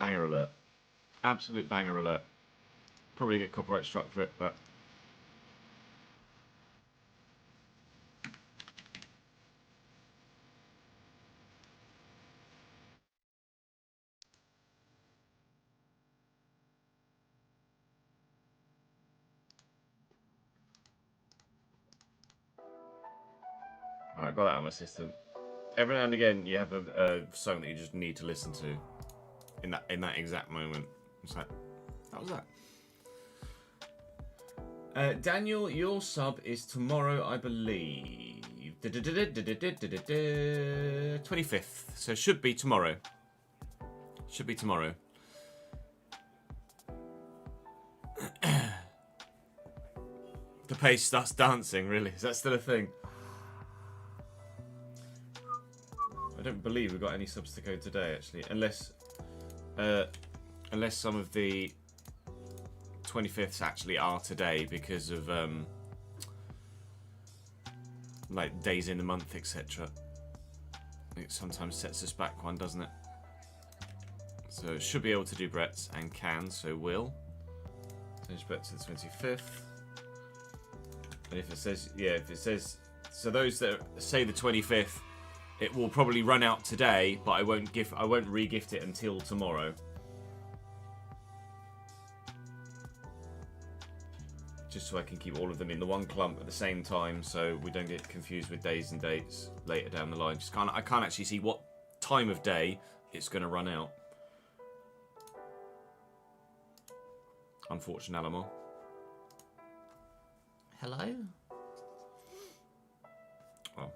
banger alert. Absolute banger alert. Probably get copyright struck for it, but... Alright, got that on my system. Every now and again, you have a song that you just need to listen to in that exact moment. It's like, how was that? Daniel, your sub is tomorrow, I believe. 25th. So it should be tomorrow. Should be tomorrow. The page starts dancing, really. Is that still a thing? I don't believe we got any subs to go today, actually, unless some of the 25ths actually are today because of like days in the month, etc. It sometimes sets us back one, doesn't it? So should be able to do Brett's and can, so will. Change Brett to the 25th. And if it says, yeah, if it says, so those that say the 25th, it will probably run out today, but I won't re-gift it until tomorrow. Just so I can keep all of them in the one clump at the same time, so we don't get confused with days and dates later down the line. I can't actually see what time of day it's going to run out. Unfortunately. Hello? Oh.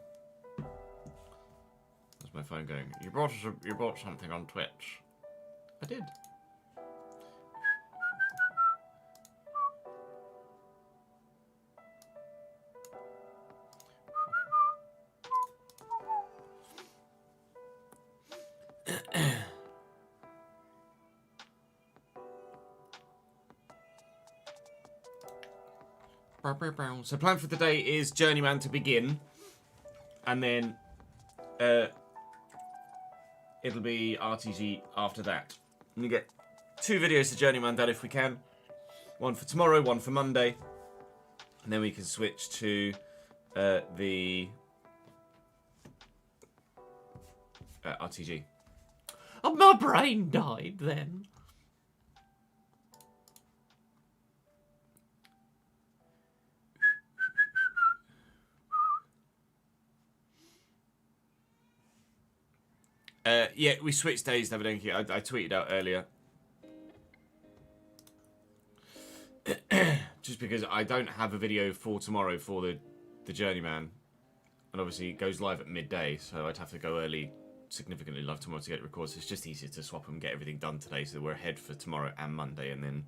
That's my phone going. You brought something on Twitch. I did. So plan for the day is Journeyman to begin, and then it'll be RTG after that. And you get 2 videos of Journeyman done if we can. One for tomorrow, one for Monday, and then we can switch to the RTG. Oh, my brain died then. Yeah, we switched days, Davidenki. I tweeted out earlier. Just because I don't have a video for tomorrow for the Journeyman. And obviously it goes live at midday, so I'd have to go early, significantly live tomorrow to get it recorded. So it's just easier to swap and get everything done today so that we're ahead for tomorrow and Monday, and then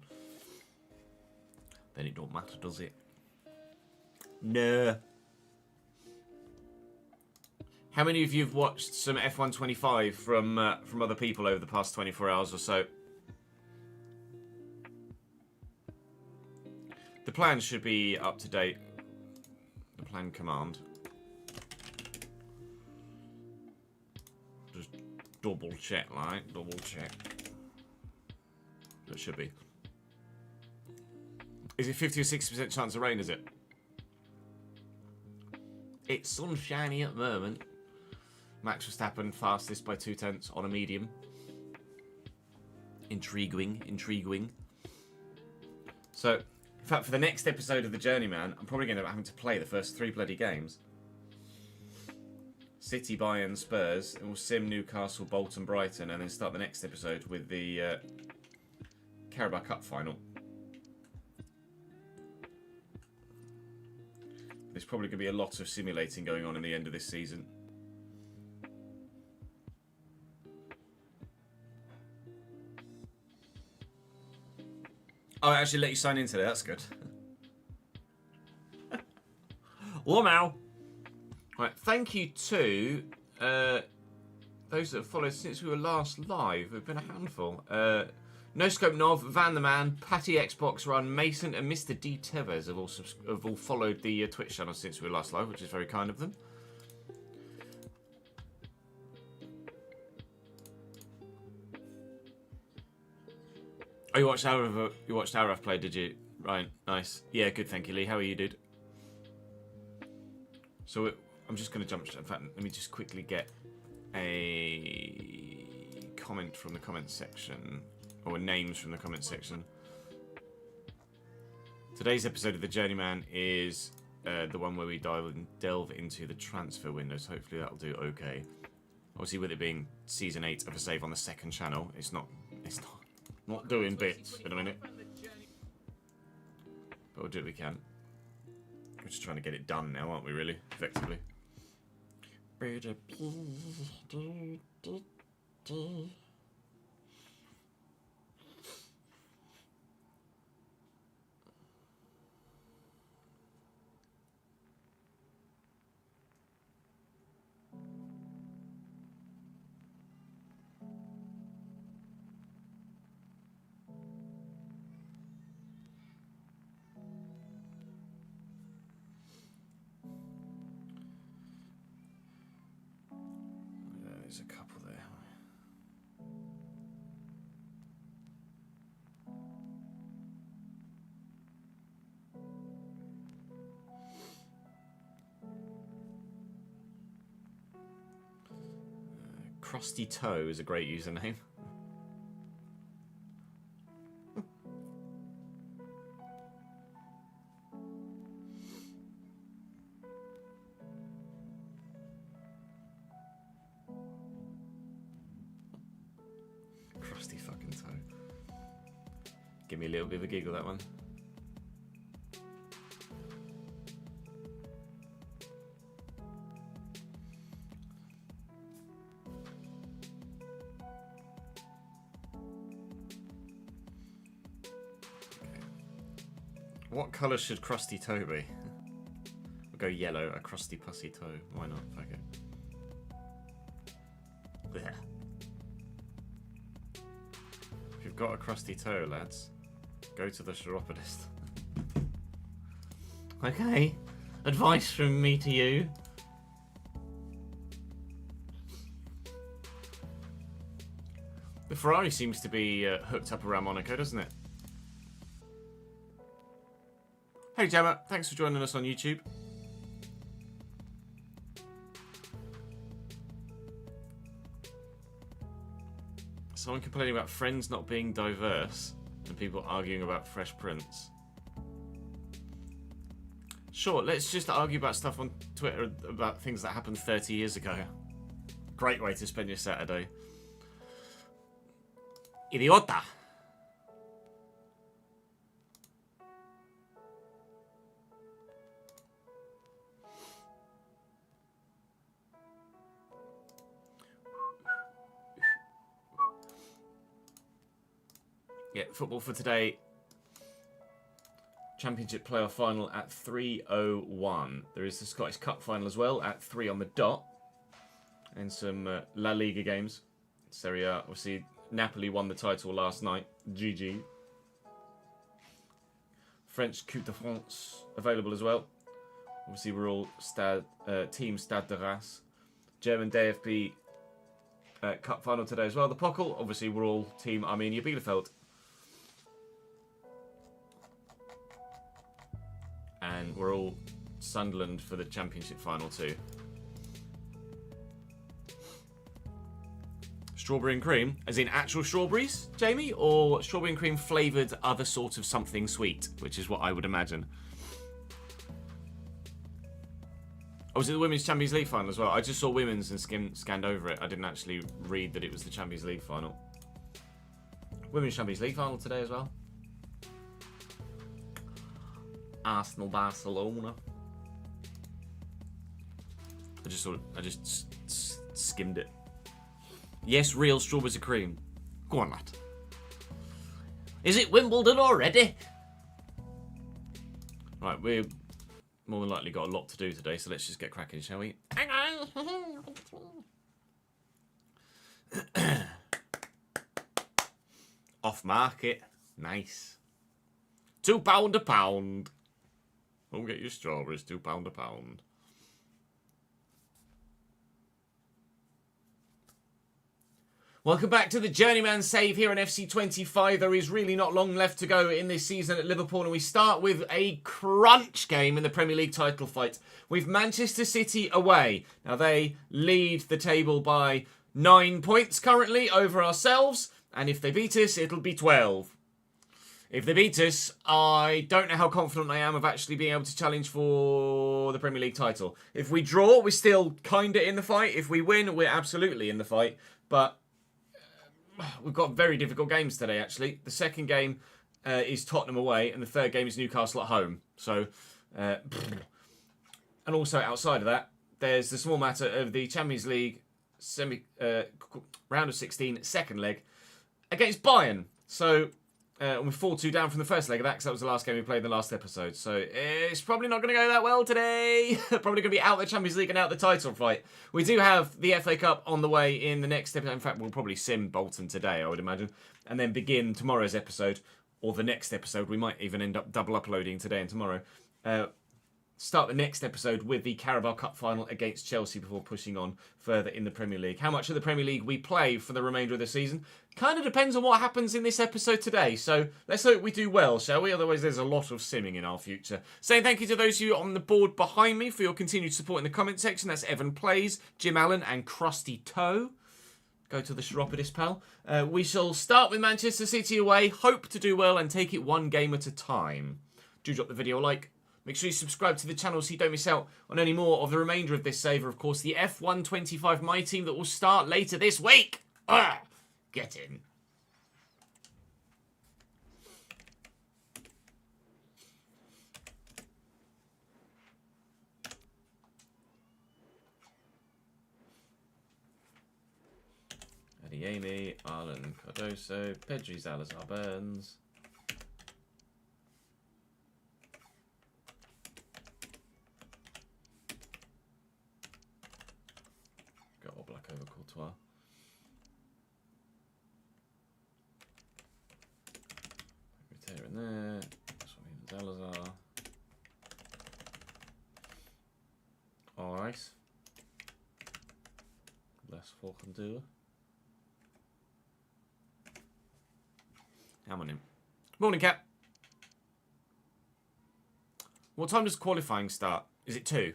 it don't matter, does it? No. How many of you have watched some F125 from other people over the past 24 hours or so? The plan should be up to date. The plan command. Just double check, like, double check. It should be. Is it 50 or 60% chance of rain, is it? It's sunshiny at the moment. Max Verstappen fastest by 0.2 on a medium. Intriguing. So, in fact, for the next episode of The Journeyman, I'm probably going to end up having to play the first 3 bloody games. City, Bayern, Spurs, and we'll sim Newcastle, Bolton, Brighton, and then start the next episode with the Carabao Cup final. There's probably going to be a lot of simulating going on in the end of this season. Oh, I actually let you sign in today. That's good. Lamau. Right, thank you to those that have followed since we were last live. We've been a handful. No Scope Nov, Van the Man, Patty Xbox Run, Mason, and Mr. D Tevez have all followed the Twitch channel since we were last live, which is very kind of them. Oh, you watched Araf play, did you? Right, nice. Yeah, good, thank you, Lee. How are you, dude? So I'm just going to jump. In fact, let me just quickly get a comment from the comment section, or names from the comment section. Today's episode of The Journeyman is the one where we delve into the transfer window, so hopefully that'll do okay. Obviously, with it being season 8 of a save on the second channel, it's not doing bits in a minute. But we'll do what we can. We're just trying to get it done now, aren't we, really? Effectively. There's a couple there. Crusty Toe is a great username. Crusty fucking toe. Give me a little bit of a giggle, that one. What colour should Crusty Toe be? We'll go yellow, a crusty pussy toe. Why not? Fuck it. There. If you've got a crusty toe, lads, go to the chiropodist. Okay. Advice from me to you. The Ferrari seems to be hooked up around Monaco, doesn't it? Hey Gemma, thanks for joining us on YouTube. Someone complaining about Friends not being diverse and people arguing about Fresh Prince. Sure, let's just argue about stuff on Twitter about things that happened 30 years ago. Great way to spend your Saturday. Idiota! Yeah, football for today. Championship playoff final at 3:01. There is the Scottish Cup final as well at 3 on the dot. And some La Liga games. Serie A, obviously, Napoli won the title last night. GG. French Coupe de France available as well. Obviously, we're all Team Stade de Reims. German DFB Cup final today as well. The Pokal, obviously, we're all Team Arminia Bielefeld. And we're all Sunderland for the championship final too. Strawberry and cream, as in actual strawberries, Jamie? Or strawberry and cream flavoured other sort of something sweet, which is what I would imagine. Oh, was it the Women's Champions League final as well? I just saw Women's and scanned over it. I didn't actually read that it was the Champions League final. Women's Champions League final today as well. Arsenal, Barcelona. I just skimmed it. Yes, real strawberries and cream. Go on, lad. Is it Wimbledon already? Right, we're more than likely got a lot to do today, so let's just get cracking, shall we? Off market. Nice. £2 a pound. Don't get your strawberries, £2 a pound. Welcome back to the Journeyman Save here on FC25. There is really not long left to go in this season at Liverpool, and we start with a crunch game in the Premier League title fight with Manchester City away. Now, they lead the table by 9 points currently over ourselves, and if they beat us, it'll be 12. If they beat us, I don't know how confident I am of actually being able to challenge for the Premier League title. If we draw, we're still kind of in the fight. If we win, we're absolutely in the fight, but we've got very difficult games today, actually. The second game is Tottenham away, and the third game is Newcastle at home. So, and also outside of that, there's the small matter of the Champions League round of 16 second leg against Bayern. So, we're 4-2 down from the first leg of that, because that was the last game we played in the last episode. So it's probably not going to go that well today. Probably going to be out the Champions League and out the title fight. We do have the FA Cup on the way in the next episode. In fact, we'll probably sim Bolton today, I would imagine. And then begin tomorrow's episode, or the next episode. We might even end up double uploading today and tomorrow. Start the next episode with the Carabao Cup final against Chelsea before pushing on further in the Premier League. How much of the Premier League we play for the remainder of the season kind of depends on what happens in this episode today. So let's hope we do well, shall we? Otherwise, there's a lot of simming in our future. Saying thank you to those of you on the board behind me for your continued support in the comment section. That's Evan Plays, Jim Allen and Krusty Toe. Go to the Chiropodist, pal. We shall start with Manchester City away, hope to do well and take it one game at a time. Do drop the video a like. Make sure you subscribe to the channel so you don't miss out on any more of the remainder of this saver. Of course, the F125 My Team that will start later this week. Get in. Adeyemi, Arlen, Cardoso, Pedri, Salazar, Burns. Over Courtois. Tear in there. Salazar. Alright. Less Falcon Come on in. Morning, Cap. What time does qualifying start? Is it 2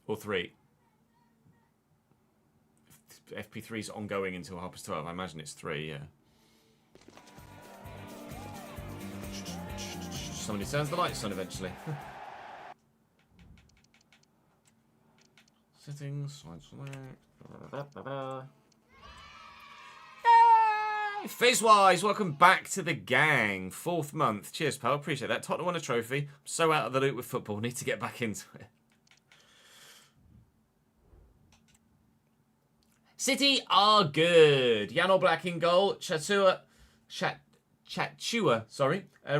or 3? FP3 is ongoing until 12:30. I imagine it's 3, yeah. Somebody turns the lights on eventually. Settings, slide select. Yay! Fizzwise, welcome back to the gang. 4th month. Cheers, pal. Appreciate that. Tottenham won a trophy. I'm so out of the loop with football. Need to get back into it. City are good. Jan Black in goal. Chatua,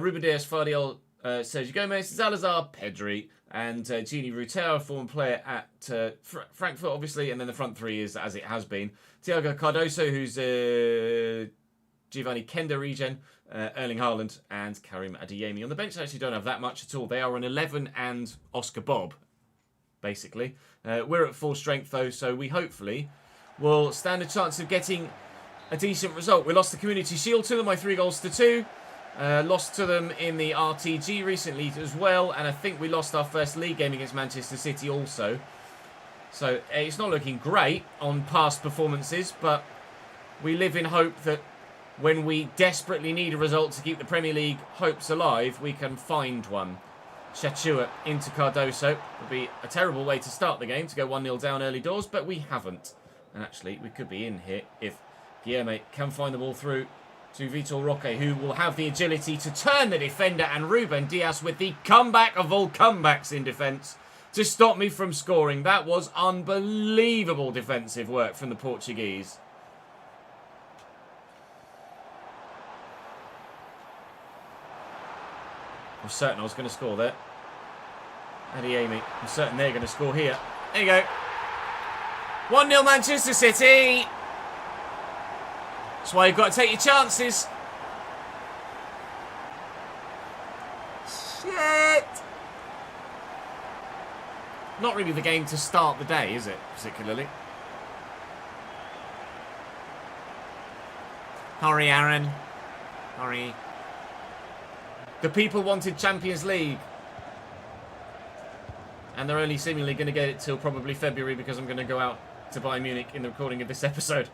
Ruben Dias, Fardiol, Sergio Gomez, Salazar, Pedri, and Gini Rutero, former player at Frankfurt, obviously, and then the front three is as it has been. Thiago Cardoso, who's Giovanni Kenda regen, Erling Haaland, and Karim Adeyemi. On the bench, I actually don't have that much at all. They are on 11 and Oscar Bob, basically. We're at full strength, though, so we hopefully will stand a chance of getting a decent result. We lost the Community Shield to them by 3-2. Lost to them in the RTG recently as well. And I think we lost our first league game against Manchester City also. So it's not looking great on past performances. But we live in hope that when we desperately need a result to keep the Premier League hopes alive, we can find one. Shachua into Cardoso. Would be a terrible way to start the game, to go 1-0 down early doors. But we haven't. And actually, we could be in here if Guilherme can find the ball through to Vitor Roque, who will have the agility to turn the defender, and Ruben Dias with the comeback of all comebacks in defence to stop me from scoring. That was unbelievable defensive work from the Portuguese. I'm certain I was going to score there. Adeyemi, I'm certain they're going to score here. There you go. 1-0 Manchester City. That's why you've got to take your chances. Shit. Not really the game to start the day, is it, particularly? Hurry, Aaron. Hurry. The people wanted Champions League. And they're only seemingly going to get it till probably February because I'm going to go out to Bayern Munich in the recording of this episode.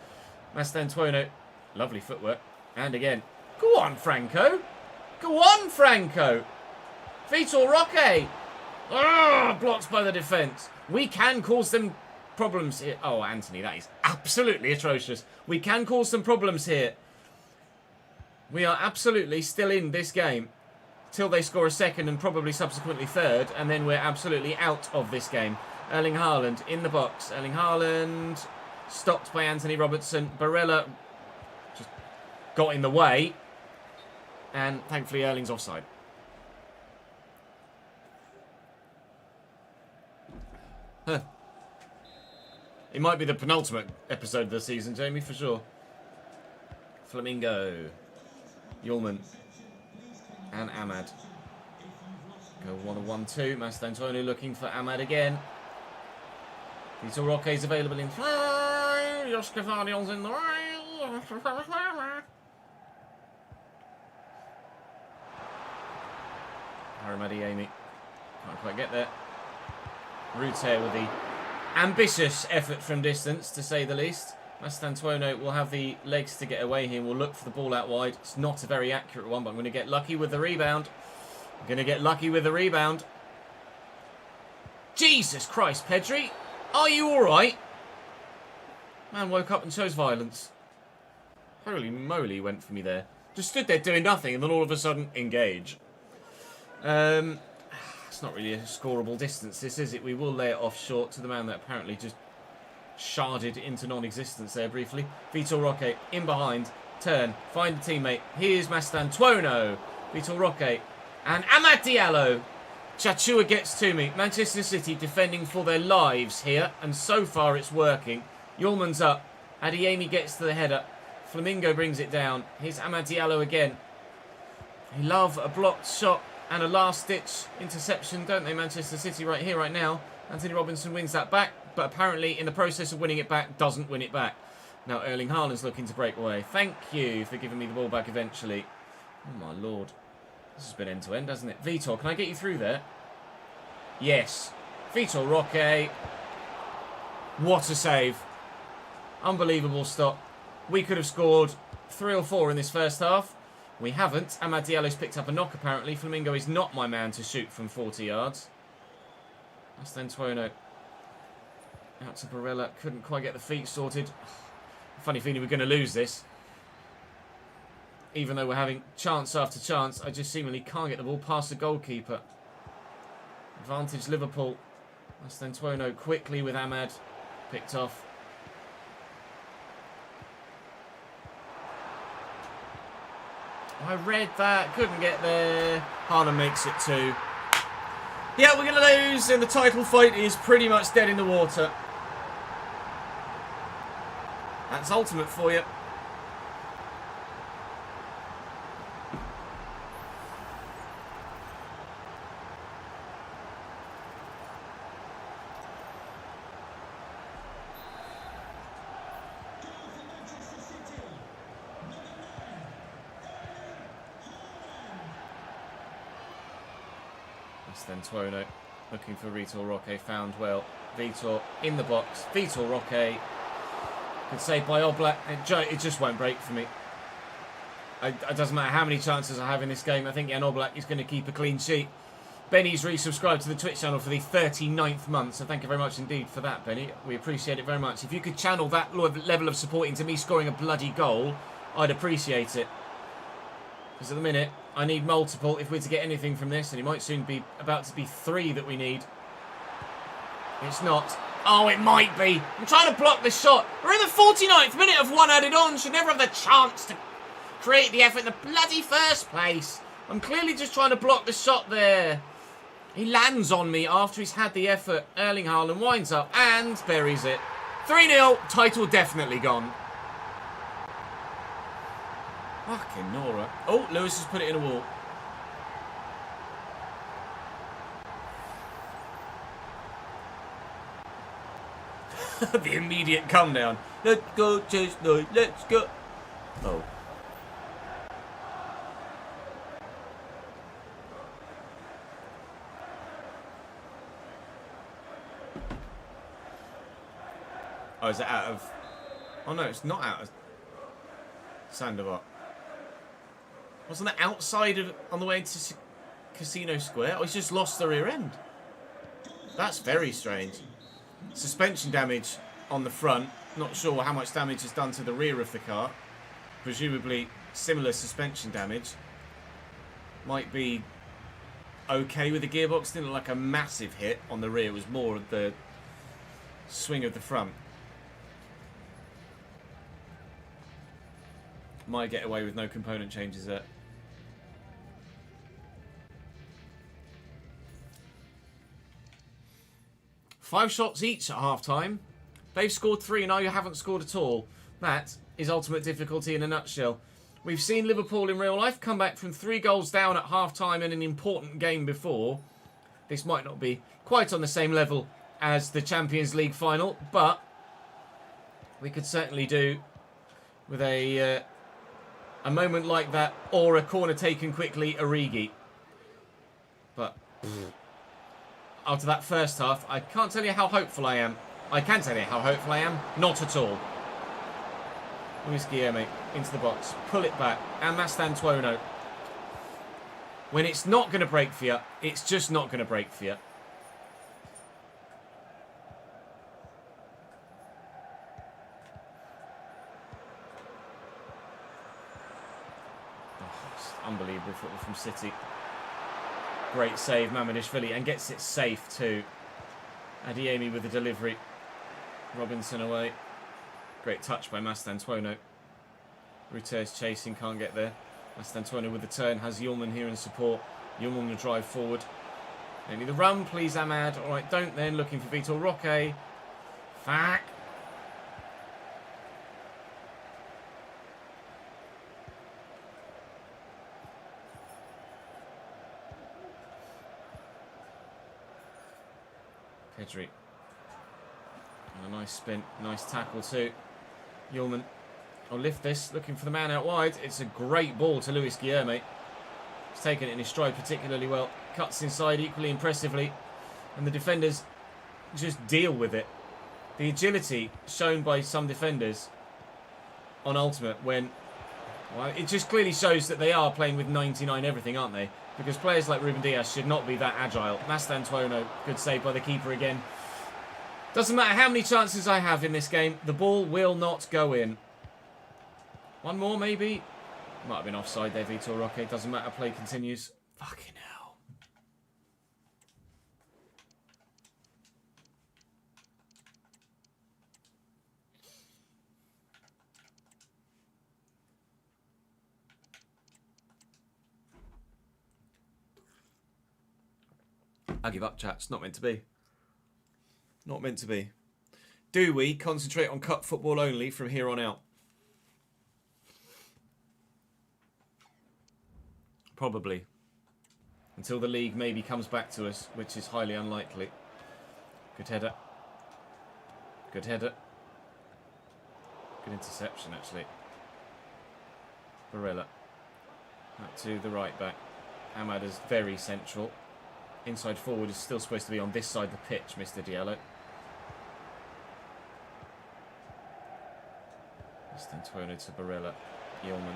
Mastantuono. Lovely footwork. And again. Go on, Franco. Go on, Franco. Vitor Roque. Oh, blocked by the defence. We can cause them problems here. Oh, Anthony, that is absolutely atrocious. We can cause some problems here. We are absolutely still in this game till they score a second and probably subsequently third, and then we're absolutely out of this game. Erling Haaland in the box. Erling Haaland stopped by Anthony Robertson. Barella just got in the way, and thankfully Erling's offside. Huh. It might be the penultimate episode of the season, Jamie, for sure. Flamingo. Yulman. And Ahmad. Go 1-1-2. Mastantuono looking for Ahmad again. Vitor Roque is available in play. Josh Cavallion's in the way. Haramadi Amy. Can't quite get there. Rute with the ambitious effort from distance, to say the least. Mastantuono will have the legs to get away here. We'll look for the ball out wide. It's not a very accurate one, but I'm going to get lucky with the rebound. I'm going to get lucky with the rebound. Jesus Christ, Pedri. Are you alright? Man woke up and chose violence. Holy moly, went for me there. Just stood there doing nothing, and then all of a sudden, engage. It's not really a scoreable distance, this, is it? We will lay it off short to the man that apparently just sharded into non-existence there briefly. Vitor Roque in behind. Turn. Find a teammate. Here's Mastantuono. Vitor Roque. And Amad Diallo. Chachua gets to me. Manchester City defending for their lives here. And so far it's working. Yulman's up. Adeyemi gets to the header. Flamingo brings it down. Here's Amad Diallo again. They love a blocked shot and a last-ditch interception, don't they, Manchester City, right here, right now. Anthony Robinson wins that back, but apparently in the process of winning it back, doesn't win it back. Now Erling Haaland's looking to break away. Thank you for giving me the ball back eventually. Oh, my Lord. This has been end-to-end, hasn't it? Vitor, can I get you through there? Yes. Vitor Roque. What a save. Unbelievable stop. We could have scored 3 or 4 in this first half. We haven't. Amad Diallo's picked up a knock, apparently. Flamingo is not my man to shoot from 40 yards. Mastantuono. Out to Barella. Couldn't quite get the feet sorted. Funny feeling we're going to lose this. Even though we're having chance after chance, I just seemingly can't get the ball past the goalkeeper. Advantage Liverpool. Mastantuono quickly with Ahmad. Picked off. I read that. Couldn't get there. Haaland makes it 2. Yeah, we're going to lose, and the title fight is pretty much dead in the water. That's ultimate for you. Mastantuono looking for Vitor Roque, found well. Vitor in the box. Vitor Roque. Good save by Oblak. It just won't break for me. It doesn't matter how many chances I have in this game. I think Jan Oblak is going to keep a clean sheet. Benny's resubscribed to the Twitch channel for the 39th month, so thank you very much indeed for that, Benny. We appreciate it very much. If you could channel that level of support into me scoring a bloody goal, I'd appreciate it. Because at the minute, I need multiple if we're to get anything from this, and it might soon be about to be 3 that we need. It's not. Oh, it might be. I'm trying to block this shot. We're in the 49th minute of 1 added on. Should never have the chance to create the effort in the bloody first place. I'm clearly just trying to block the shot there. He lands on me after he's had the effort. Erling Haaland winds up and buries it. 3-0. Title definitely gone. Fucking Nora. Oh, Lewis has put it in a wall. The immediate come down. Let's go, Chestnut. Let's go. Oh. Oh, is it out of... Oh, no, it's not out of Sandoval. Wasn't it outside of... on the way into Casino Square? Oh, he's just lost the rear end. That's very strange. Suspension damage on the front. Not sure how much damage is done to the rear of the car. Presumably similar suspension damage. Might be okay with the gearbox. Didn't look like a massive hit on the rear. It was more of the swing of the front. Might get away with no component changes there. Five shots each at half-time. They've scored 3, now you haven't scored at all. That is ultimate difficulty in a nutshell. We've seen Liverpool in real life come back from 3 goals down at half-time in an important game before. This might not be quite on the same level as the Champions League final, but we could certainly do with a moment like that, or a corner taken quickly, Origi. But after that first half, I can't tell you how hopeful I am. I can tell you how hopeful I am. Not at all. Luis Guilherme into the box. Pull it back. And Mastantuono. When it's not going to break for you, it's just not going to break for you. Oh, unbelievable football from City. Great save, Mamadishvili, and gets it safe too. Adeyemi with the delivery. Robinson away. Great touch by Mastantuono. Ruter's chasing, can't get there. Mastantuono with the turn, has Yulman here in support. Yulman will drive forward. Only the run, please, Ahmad. Alright, don't then. Looking for Vitor Roque. Fuck. Pedri. And a nice spin. Nice tackle too. Yulman will lift this. Looking for the man out wide. It's a great ball to Luis Guilherme. He's taken it in his stride particularly well. Cuts inside equally impressively. And the defenders just deal with it. The agility shown by some defenders on Ultimate when... Well, it just clearly shows that they are playing with 99 everything, aren't they? Because players like Ruben Dias should not be that agile. Mastantuono, good save by the keeper again. Doesn't matter how many chances I have in this game, the ball will not go in. One more, maybe? Might have been offside there, Vitor Roque. Doesn't matter, play continues. Fucking hell. I give up, chat. It's not meant to be. Not meant to be. Do we concentrate on cup football only from here on out? Probably. Until the league maybe comes back to us, which is highly unlikely. Good header. Good header. Good interception, actually. Barella. Back to the right back. Ahmad is very central. Inside forward is still supposed to be on this side of the pitch, Mr. Diallo. Mastantuono to Barella. Yulman.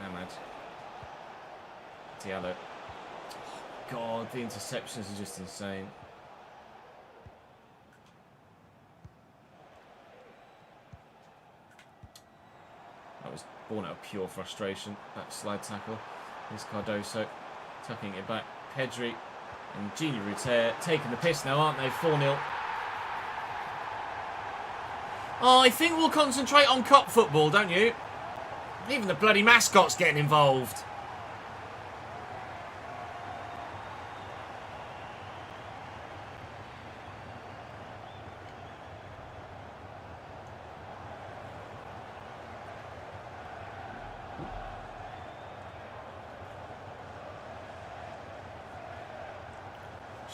Ahmad. Diallo. Oh, God, the interceptions are just insane. That was born out of pure frustration. That slide tackle. Here's Cardoso. Tucking it back. Pedri. And Gini Ruter taking the piss now, aren't they? 4-0. Oh, I think we'll concentrate on cup football, don't you? Even the bloody mascot's getting involved.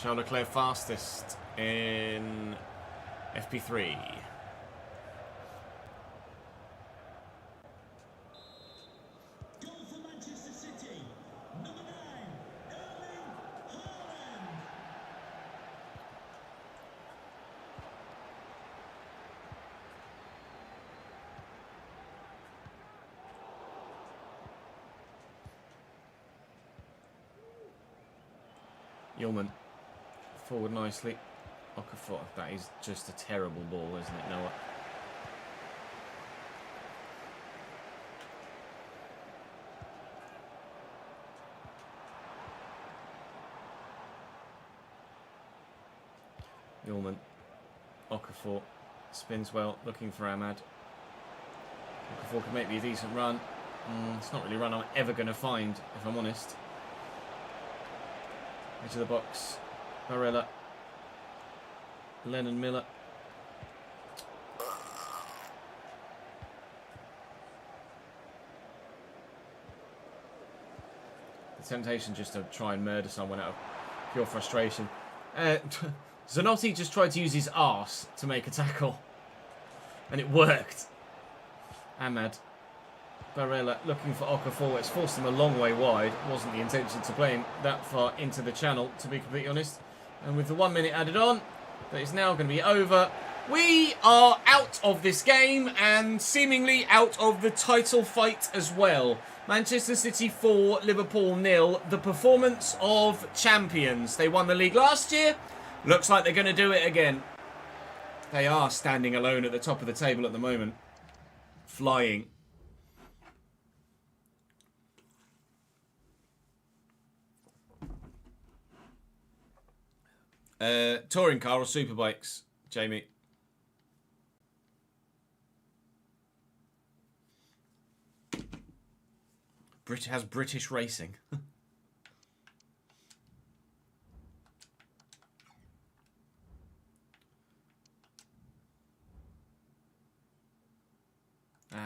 Charles Leclerc fastest in FP3. Goal for Manchester City, number 9, Erling Haaland. Yeoman forward nicely. Okafor, that is just a terrible ball, isn't it, Noah? Yeoman. Okafor spins well, looking for Ahmad. Okafor could make me a decent run. It's not really a run I'm ever going to find, if I'm honest. Into the box. Barella. Lennon Miller. The temptation just to try and murder someone out of pure frustration. Zanotti just tried to use his arse to make a tackle. And it worked. Ahmad. Barella looking for Okafor. It's forced him a long way wide. Wasn't the intention to play him that far into the channel, to be completely honest. And with the 1 minute added on, that is now going to be over. We are out of this game and seemingly out of the title fight as well. Manchester City 4, Liverpool 0. The performance of champions. They won the league last year. Looks like they're going to do it again. They are standing alone at the top of the table at the moment. Flying. Touring car or superbikes, Jamie? Has British racing.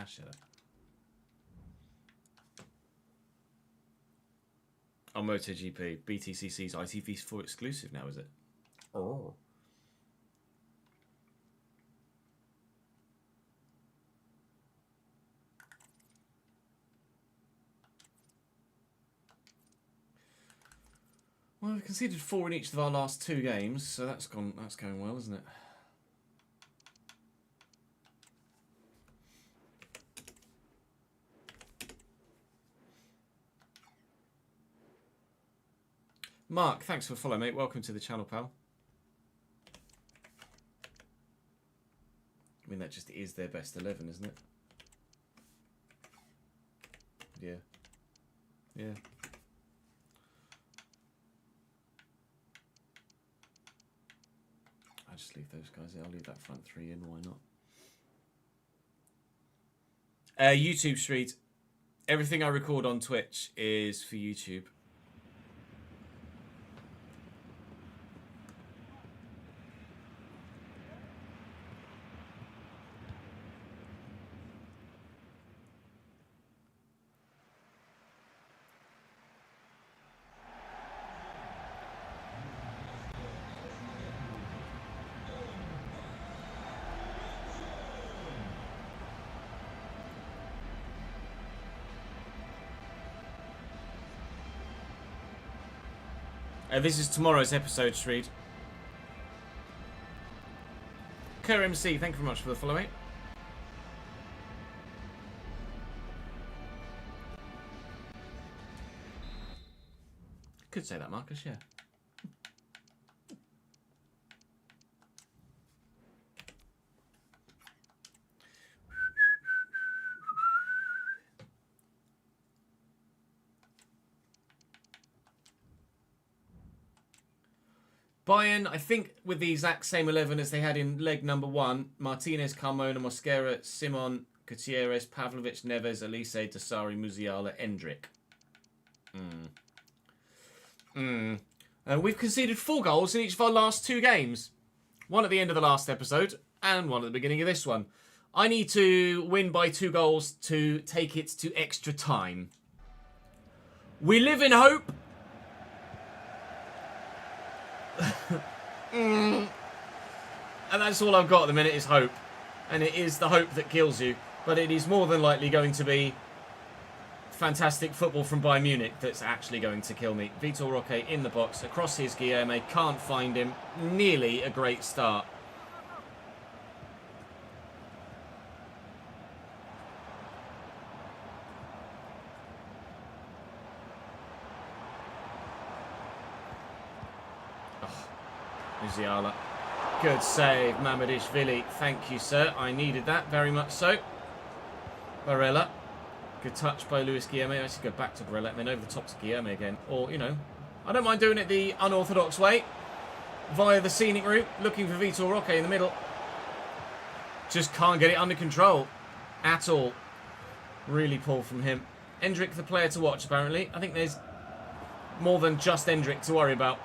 Shut up. Oh, MotoGP. BTCC's ITV4 exclusive now, is it? Oh. Well, we've conceded 4 in each of our last 2 games, so that's going well, isn't it? Mark, thanks for following, mate. Welcome to the channel, pal. I mean, that just is their best 11, isn't it? Yeah. Yeah. I'll just leave those guys there. I'll leave that front 3 in. Why not? YouTube Street. Everything I record on Twitch is for YouTube. This is tomorrow's episode, Street. KRMC, thank you very much for the follow, mate. Could say that, Marcus, yeah. Bayern, I think, with the exact same 11 as they had in leg number 1. Martinez, Carmona, Mosquera, Simon, Gutierrez, Pavlovic, Neves, Elise, Tassari, Musiala, Endrick. We've conceded 4 goals in each of our last 2 games. One at the end of the last episode and one at the beginning of this one. I need to win by 2 goals to take it to extra time. We live in hope. And that's all I've got at the minute is hope. And it is the hope that kills you. But it is more than likely going to be fantastic football from Bayern Munich that's actually going to kill me. Vitor Roque in the box, across his Guilherme, can't find him. Nearly a great start. Musiala. Good save, Mamadishvili. Thank you, sir. I needed that very much so. Barella. Good touch by Luis Guilherme. I should go back to Barella and then over the top to Guilherme again. Or, you know, I don't mind doing it the unorthodox way. Via the scenic route. Looking for Vitor Roque in the middle. Just can't get it under control. At all. Really poor from him. Endrick, the player to watch, apparently. I think there's more than just Endrick to worry about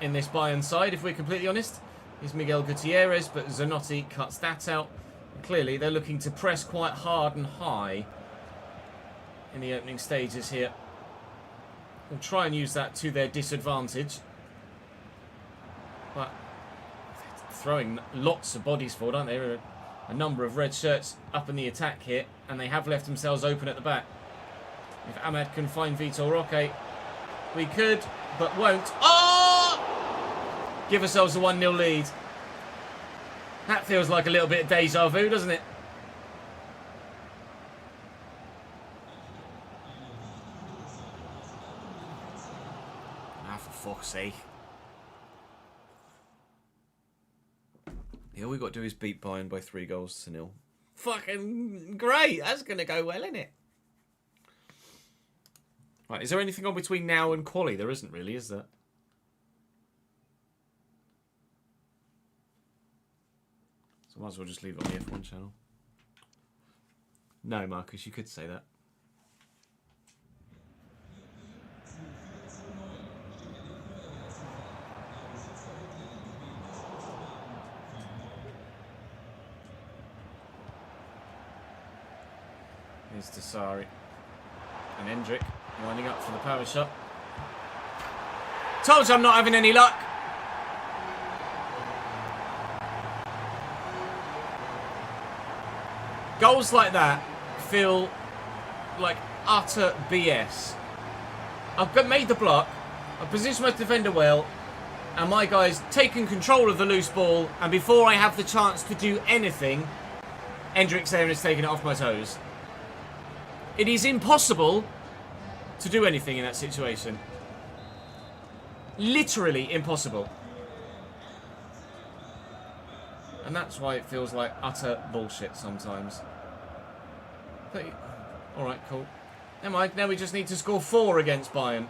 in this Bayern side, if we're completely honest. Is Miguel Gutierrez, but Zanotti cuts that out. And clearly, they're looking to press quite hard and high in the opening stages here. We'll try and use that to their disadvantage. But throwing lots of bodies forward, aren't they? There are a number of red shirts up in the attack here, and they have left themselves open at the back. If Ahmad can find Vitor Roque, we could, but won't. Oh! Give ourselves a 1-0 lead. That feels like a little bit of deja vu, doesn't it? Ah, for fuck's sake. All we got to do is beat Bayern by 3-0. Fucking great. That's going to go well, isn't it? Right, is there anything on between now and quali? There isn't really, is there? So might as well just leave it on the F1 channel. No, Marcus, you could say that. Here's Tassari. And Endrick winding up for the power shot. Told you I'm not having any luck. Goals like that feel like utter BS. I've made the block, I've positioned my defender well, and my guy's taken control of the loose ball, and before I have the chance to do anything, Endrick's there and has taken it off my toes. It is impossible to do anything in that situation. Literally impossible. And that's why it feels like utter bullshit sometimes. But, alright, cool. Never mind, now we just need to score 4 against Bayern.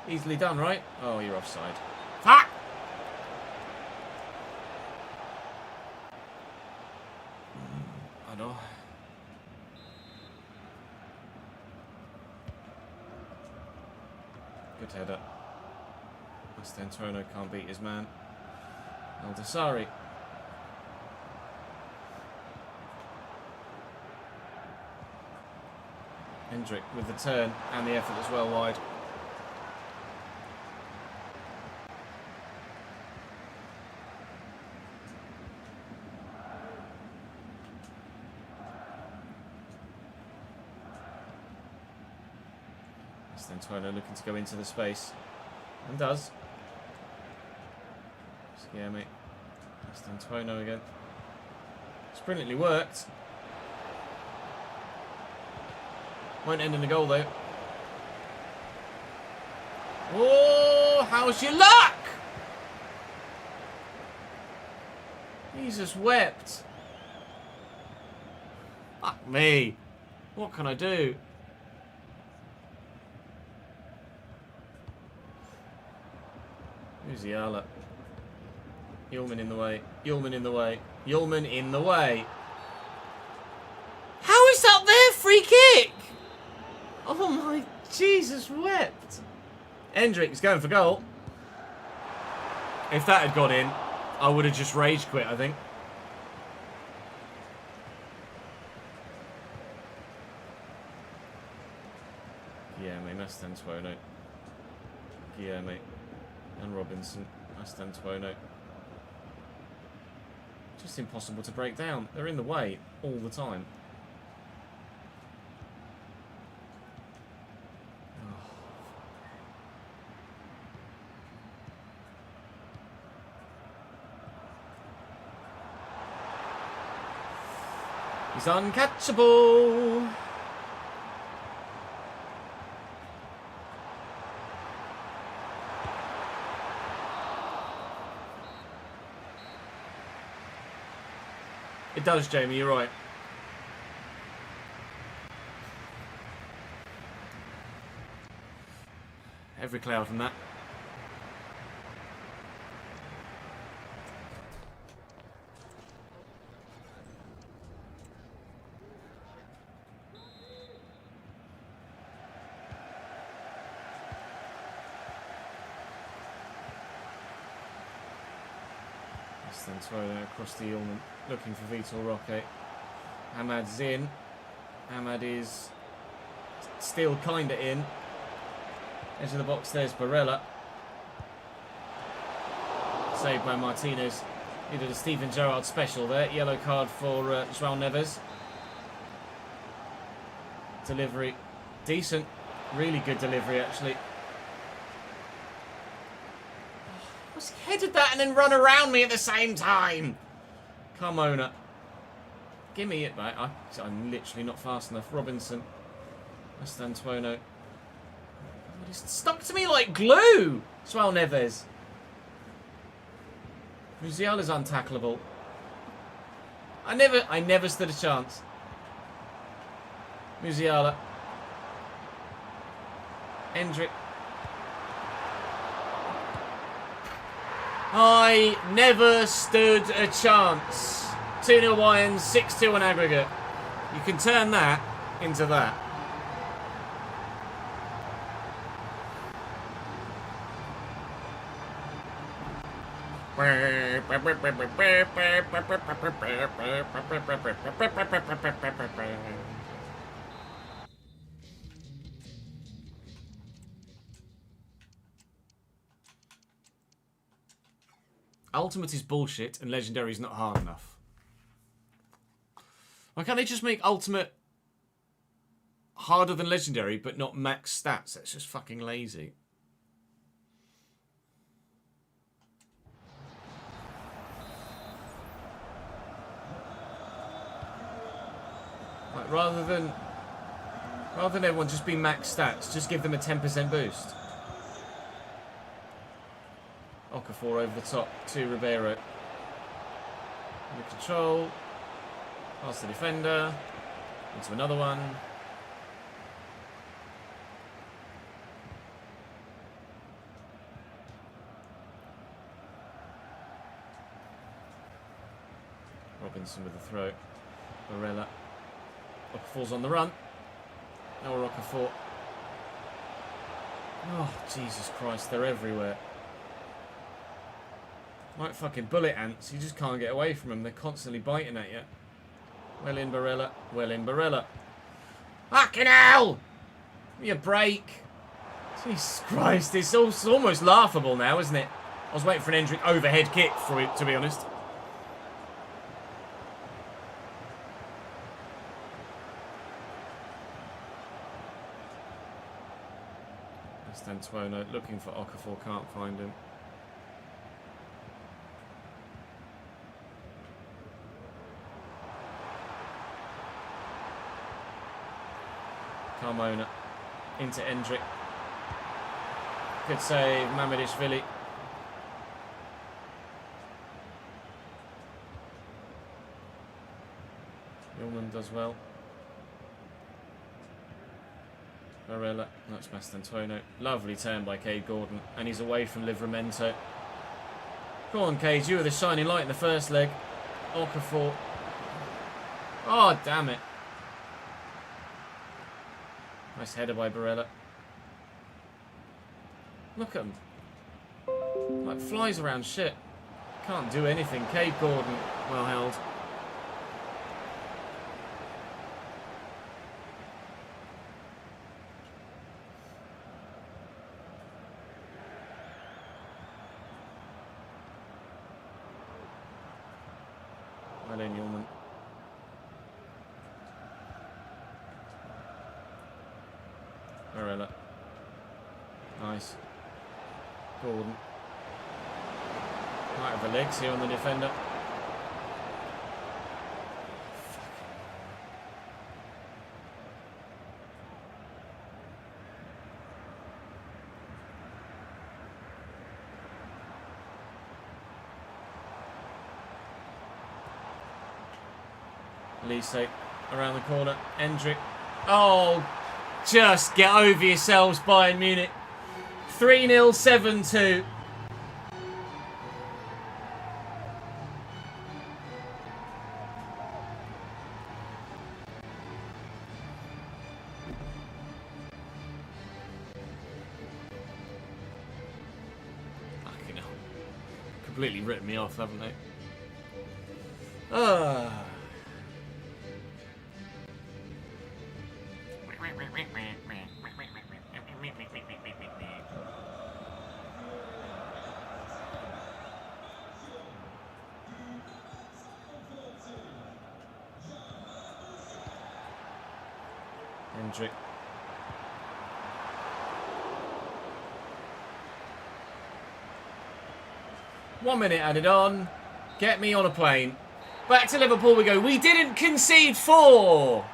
Easily done, right? Oh, you're offside. Fuck! I know. Good header. Stentorno can't beat his man. Aldasari. Hendrick with the turn and the effort as well wide. Stentorno looking to go into the space. And does. Scare me. Stentorno again. It's brilliantly worked. Won't end in a goal though. Oh, how's your luck? Jesus wept. Fuck me. What can I do? Musiala. Yulman in the way. Yulman in the way. Yulman in the way. How is that there? Free kick! Oh my Jesus wept. Endrick is going for goal. If that had gone in, I would have just rage quit, I think. Guilherme, Stentorno. Guilherme. And Robinson. Stentorno. Just impossible to break down. They're in the way all the time. He's uncatchable. It does, Jamie, you're right. Every cloud from that. Then throw that across the Ullman, looking for Vitor Roque. Hamad's in. Hamad is still kind of in. Edge of the box, there's Barella. Saved by Martinez. He did a Steven Gerrard special there. Yellow card for João Neves. Delivery. Decent. Really good delivery, actually. He headed that and then run around me at the same time. Come on. Give me it back. I'm literally not fast enough. Robinson. That's Antuono. He's stuck to me like glue. João Neves. Musiala's untackleable. I never stood a chance. Musiala. Endrick. I never stood a chance. 2-0 Bayern, 6-2 on aggregate. You can turn that into that. Ultimate is bullshit and Legendary is not hard enough. Why can't they just make Ultimate harder than Legendary but not max stats? That's just fucking lazy. Like, rather than everyone just be max stats, just give them a 10% boost. Okafor over the top to Ribeiro. Under control. Past the defender. Into another one. Robinson with the throw. Barella. Okafor's on the run. Now Okafor. Oh, Jesus Christ, they're everywhere. Like fucking bullet ants, you just can't get away from them. They're constantly biting at you. Well in Barella. Well in Barella. Fucking hell! Give me a break. Jesus Christ, it's almost laughable now, isn't it? I was waiting for an Endrick overhead kick for it, to be honest. That's Antuono looking for Okafor, can't find him. Carmona into Endrick. Good save, Mamadishvili. Ullman does well. Barella, that's past Antuono. Lovely turn by Cade Gordon, and he's away from Livramento. Go on, Cade, you were the shining light in the first leg. Okafor. Oh, damn it. Nice header by Barella. Look at him. Like flies around shit. Can't do anything. Cade Gordon, well held. Well in, Ullman. Barella. Nice. Gordon. Might have the legs here on the defender. Elise around the corner. Hendrick. Oh, just get over yourselves, Bayern Munich. 3-0, 7-2. Fucking hell. Completely written me off, haven't they? Ah. Hendrick. One minute added on. Get me on a plane. Back to Liverpool we go. We didn't concede 4.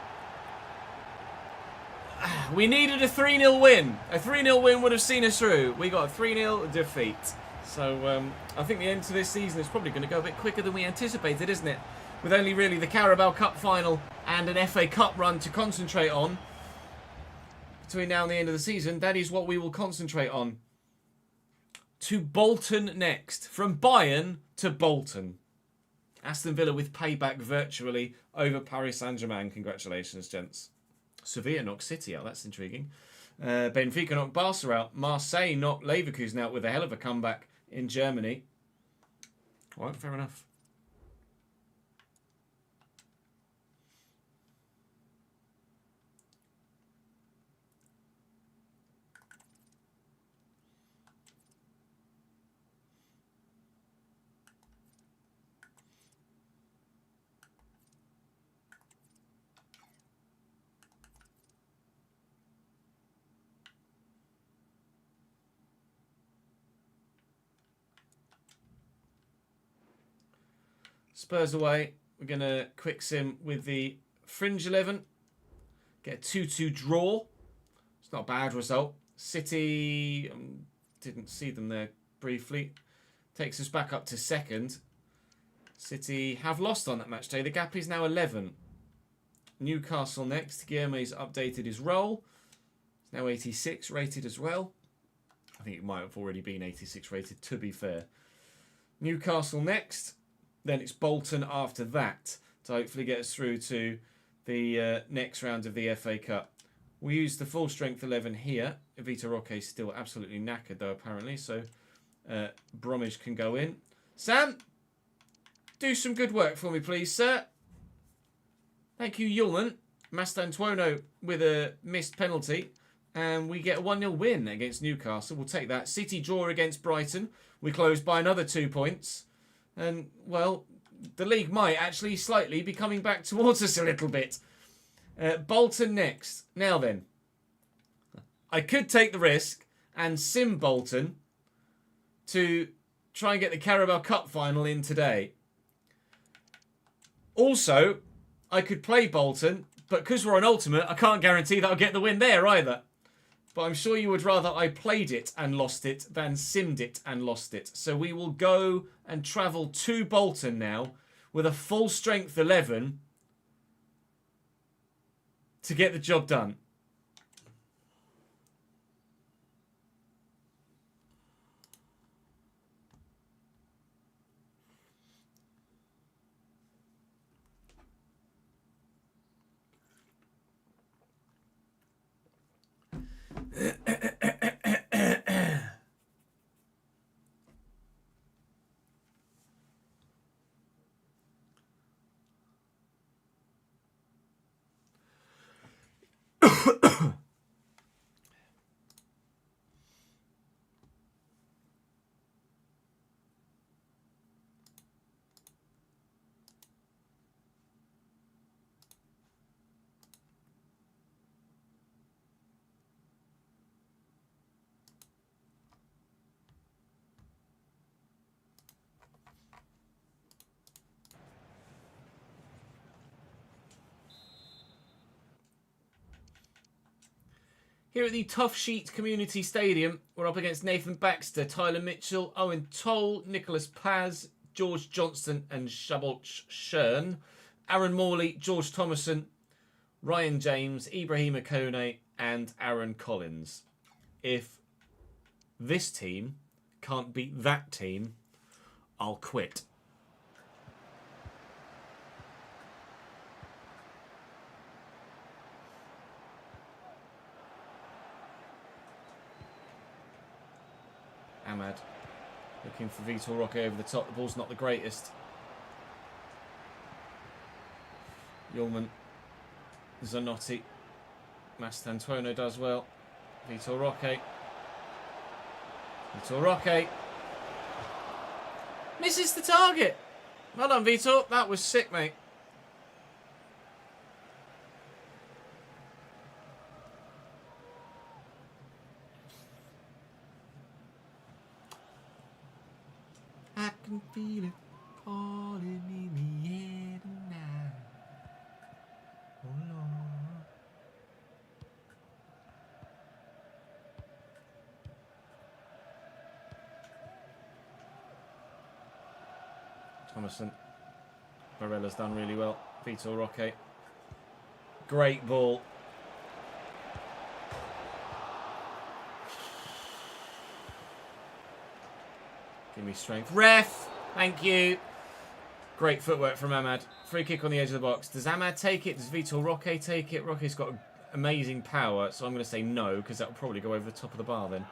We needed a 3-0 win. A 3-0 win would have seen us through. We got a 3-0 defeat. So I think the end to this season is probably going to go a bit quicker than we anticipated, isn't it? With only really the Carabao Cup final and an FA Cup run to concentrate on between now and the end of the season, that is what we will concentrate on. To Bolton next. From Bayern to Bolton. Aston Villa with payback virtually over Paris Saint-Germain. Congratulations, gents. Sevilla knocked City out. That's intriguing. Benfica knocked Barca out. Marseille knocked Leverkusen out with a hell of a comeback in Germany. All right, fair enough. Spurs away. We're going to quick sim with the Fringe 11. Get a 2-2 draw. It's not a bad result. City, didn't see them there briefly. Takes us back up to second. City have lost on that match day. The gap is now 11. Newcastle next. Guilherme's updated his role. It's now 86 rated as well. I think it might have already been 86 rated, to be fair. Newcastle next. Then it's Bolton after that to hopefully get us through to the next round of the FA Cup. We use the full strength 11 here. Vitor Roque is still absolutely knackered though apparently, so Bromwich can go in. Sam, do some good work for me please, sir. Thank you, Yulman. Mastantuono with a missed penalty. And we get a 1-0 win against Newcastle. We'll take that. City draw against Brighton. We close by another 2 points. And, well, the league might actually slightly be coming back towards us a little bit. Bolton next. Now then, I could take the risk and sim Bolton to try and get the Carabao Cup final in today. Also, I could play Bolton, but because we're on Ultimate, I can't guarantee that I'll get the win there either. But I'm sure you would rather I played it and lost it than simmed it and lost it. So we will go and travel to Bolton now with a full strength 11 to get the job done. Here at the Tough Sheet Community Stadium, we're up against Nathan Baxter, Tyler Mitchell, Owen Toll, Nicholas Paz, George Johnston and Shabolch Shern. Aaron Morley, George Thomason, Ryan James, Ibrahim Kone, and Aaron Collins. If this team can't beat that team, I'll quit. Ahmad looking for Vitor Roque over the top. The ball's not the greatest. Yulman, Zanotti, Mastantuono does well. Vitor Roque. Vitor Roque. Misses the target. Well done, Vitor. That was sick, mate. I can feel it falling in the air tonight. Oh, Lord. Thomason. Barella's done really well. Vitor Roque. Great ball. Give me strength. Ref! Thank you. Great footwork from Ahmad. Free kick on the edge of the box. Does Ahmad take it? Does Vitor Roque take it? Roque's got amazing power, so I'm going to say no, because that will probably go over the top of the bar then.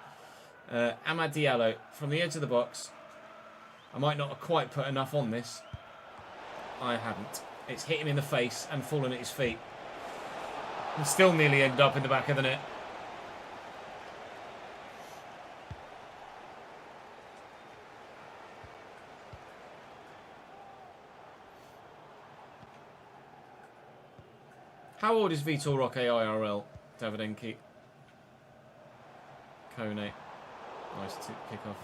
Amad Diallo from the edge of the box. I might not have quite put enough on this. I haven't. It's hit him in the face and fallen at his feet. And still nearly ended up in the back of the net. How old is Vitor Roque IRL? Davidenki. Kone. Nice kick off.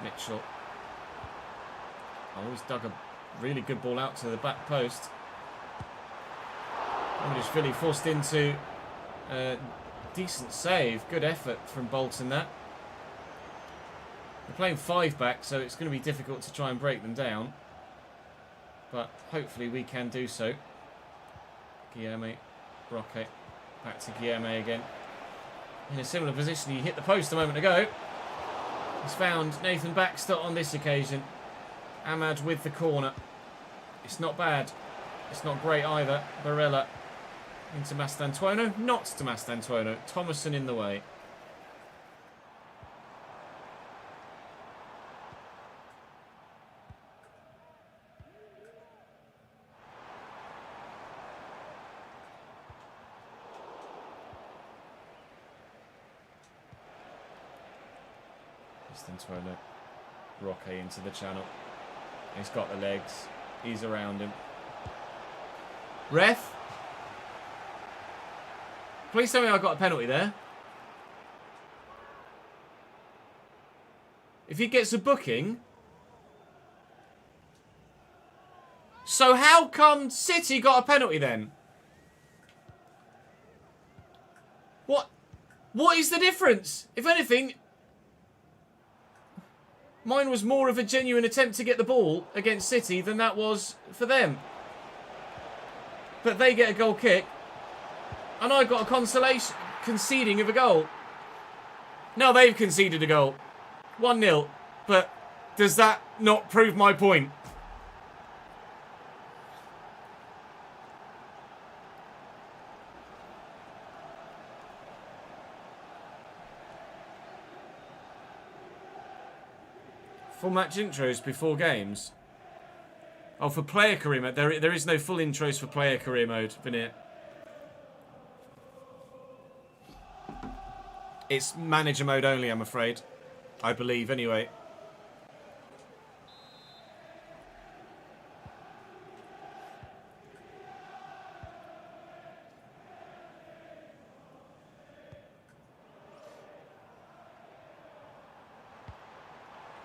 Mitchell. Oh, he's dug a really good ball out to the back post. Philly forced into decent save. Good effort from Bolton that. We're playing 5 back, so it's going to be difficult to try and break them down. But hopefully we can do so. Guilherme, Roque. Back to Guilherme again. In a similar position, he hit the post a moment ago. He's found Nathan Baxter on this occasion. Ahmad with the corner. It's not bad. It's not great either. Barella into Mastantuono. Not to Mastantuono. Thomason in the way. Mastantuono. Roque into the channel. He's got the legs. He's around him. Ref. Please tell me I got a penalty there. If he gets a booking. So how come City got a penalty then? What is the difference? If anything, mine was more of a genuine attempt to get the ball against City than that was for them. But they get a goal kick. And I got a consolation conceding of a goal. Now they've conceded a goal. 1-0. But does that not prove my point? Full match intros before games. Oh, for player career mode. There is no full intros for player career mode, Vinny. It's manager mode only, I'm afraid. I believe, anyway.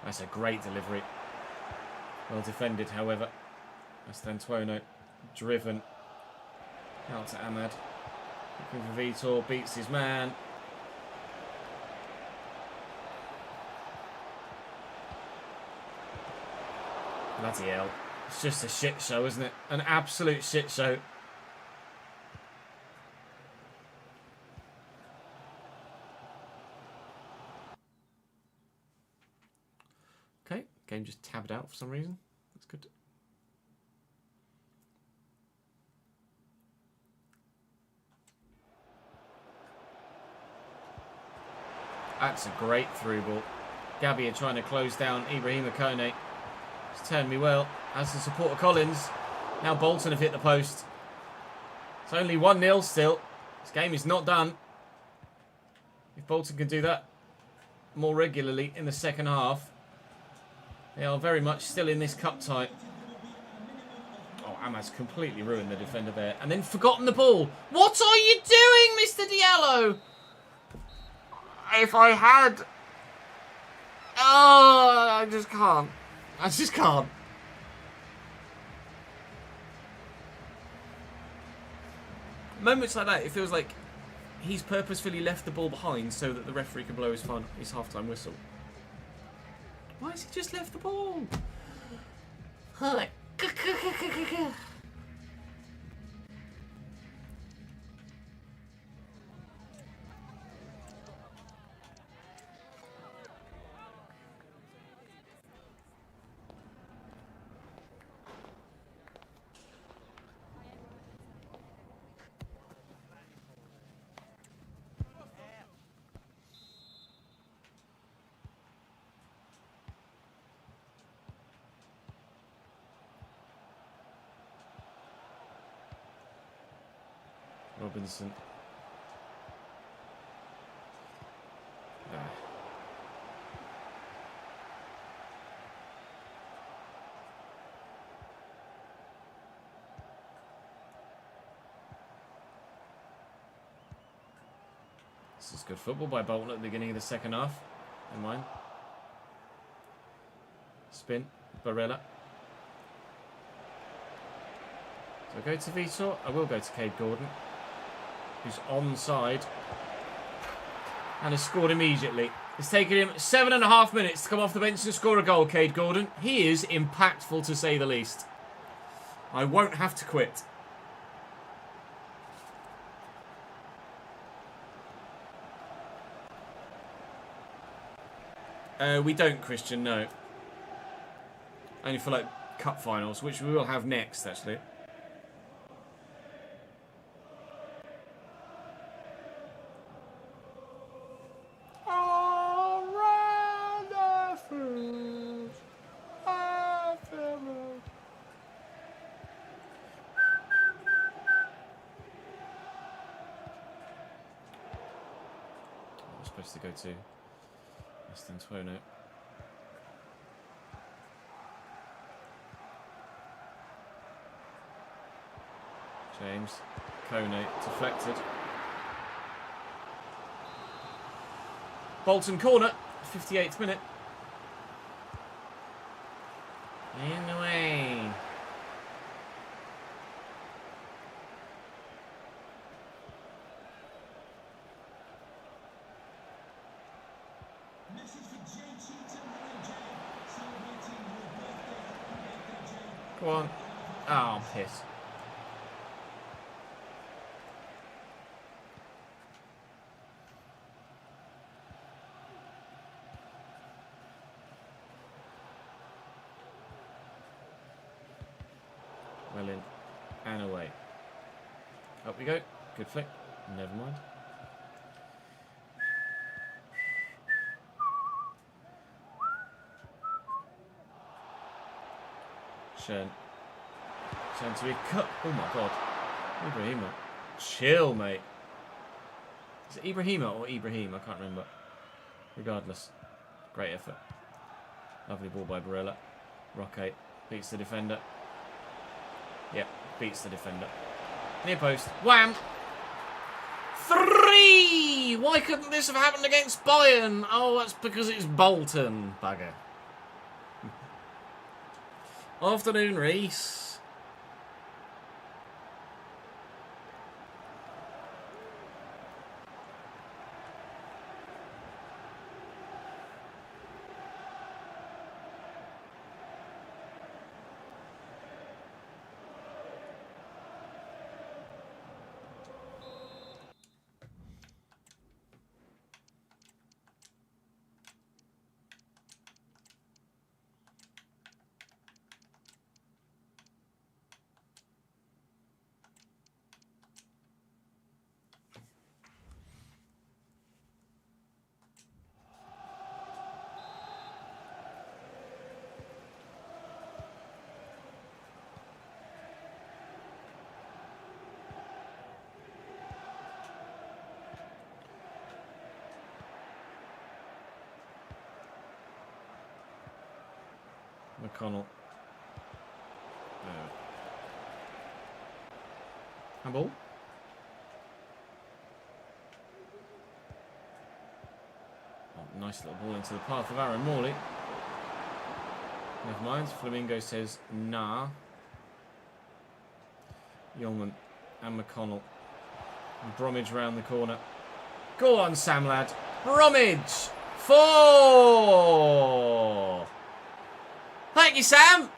That's a great delivery. Well defended, however. Mastantuono driven out to Ahmad. Looking for Vitor, beats his man. Bloody hell. It's just a shit show, isn't it? An absolute shit show. Okay, game just tabbed out for some reason. That's good. That's a great through ball. Gabby are trying to close down Ibrahima Kone. He's turned me well. As the support of Collins. Now Bolton have hit the post. It's only 1-0 still. This game is not done. If Bolton can do that more regularly in the second half, they are very much still in this cup tie. Oh, Amad's completely ruined the defender there. And then forgotten the ball. What are you doing, Mr. Diallo? If I had... Oh, I just can't. I just can't. Moments like that, it feels like he's purposefully left the ball behind so that the referee can blow his half-time whistle. Why has he just left the ball? Robinson. This is good football by Bolton at the beginning of the second half. In mind. Spin. Barella. So I go to Vitor. I will go to Cade Gordon, who's onside and has scored immediately. It's taken him 7.5 minutes to come off the bench and score a goal, Cade Gordon. He is impactful, to say the least. I won't have to quit. We don't, Christian, no. Only for, like, cup finals, which we will have next, actually. Supposed to go to Aston Twono. James Kone deflected. Bolton corner, 58th minute. In the way. Go on. Oh, piss. Well in and away. Up we go. Good flick. Never mind. Shern to be cut. Oh my god. Ibrahima. Chill, mate. Is it Ibrahima or Ibrahim? I can't remember. Regardless. Great effort. Lovely ball by Barella. Roque beats the defender. Yep, beats the defender. Near post. Wham! 3! Why couldn't this have happened against Bayern? Oh, that's because it's Bolton. Bugger. Afternoon, Reese. McConnell. Handball. Oh, nice little ball into the path of Aaron Morley. Never mind. Flamingo says nah. Yeoman and McConnell. And Bromwich round the corner. Go on, Sam lad. Bromwich! 4! Thank you, Sam!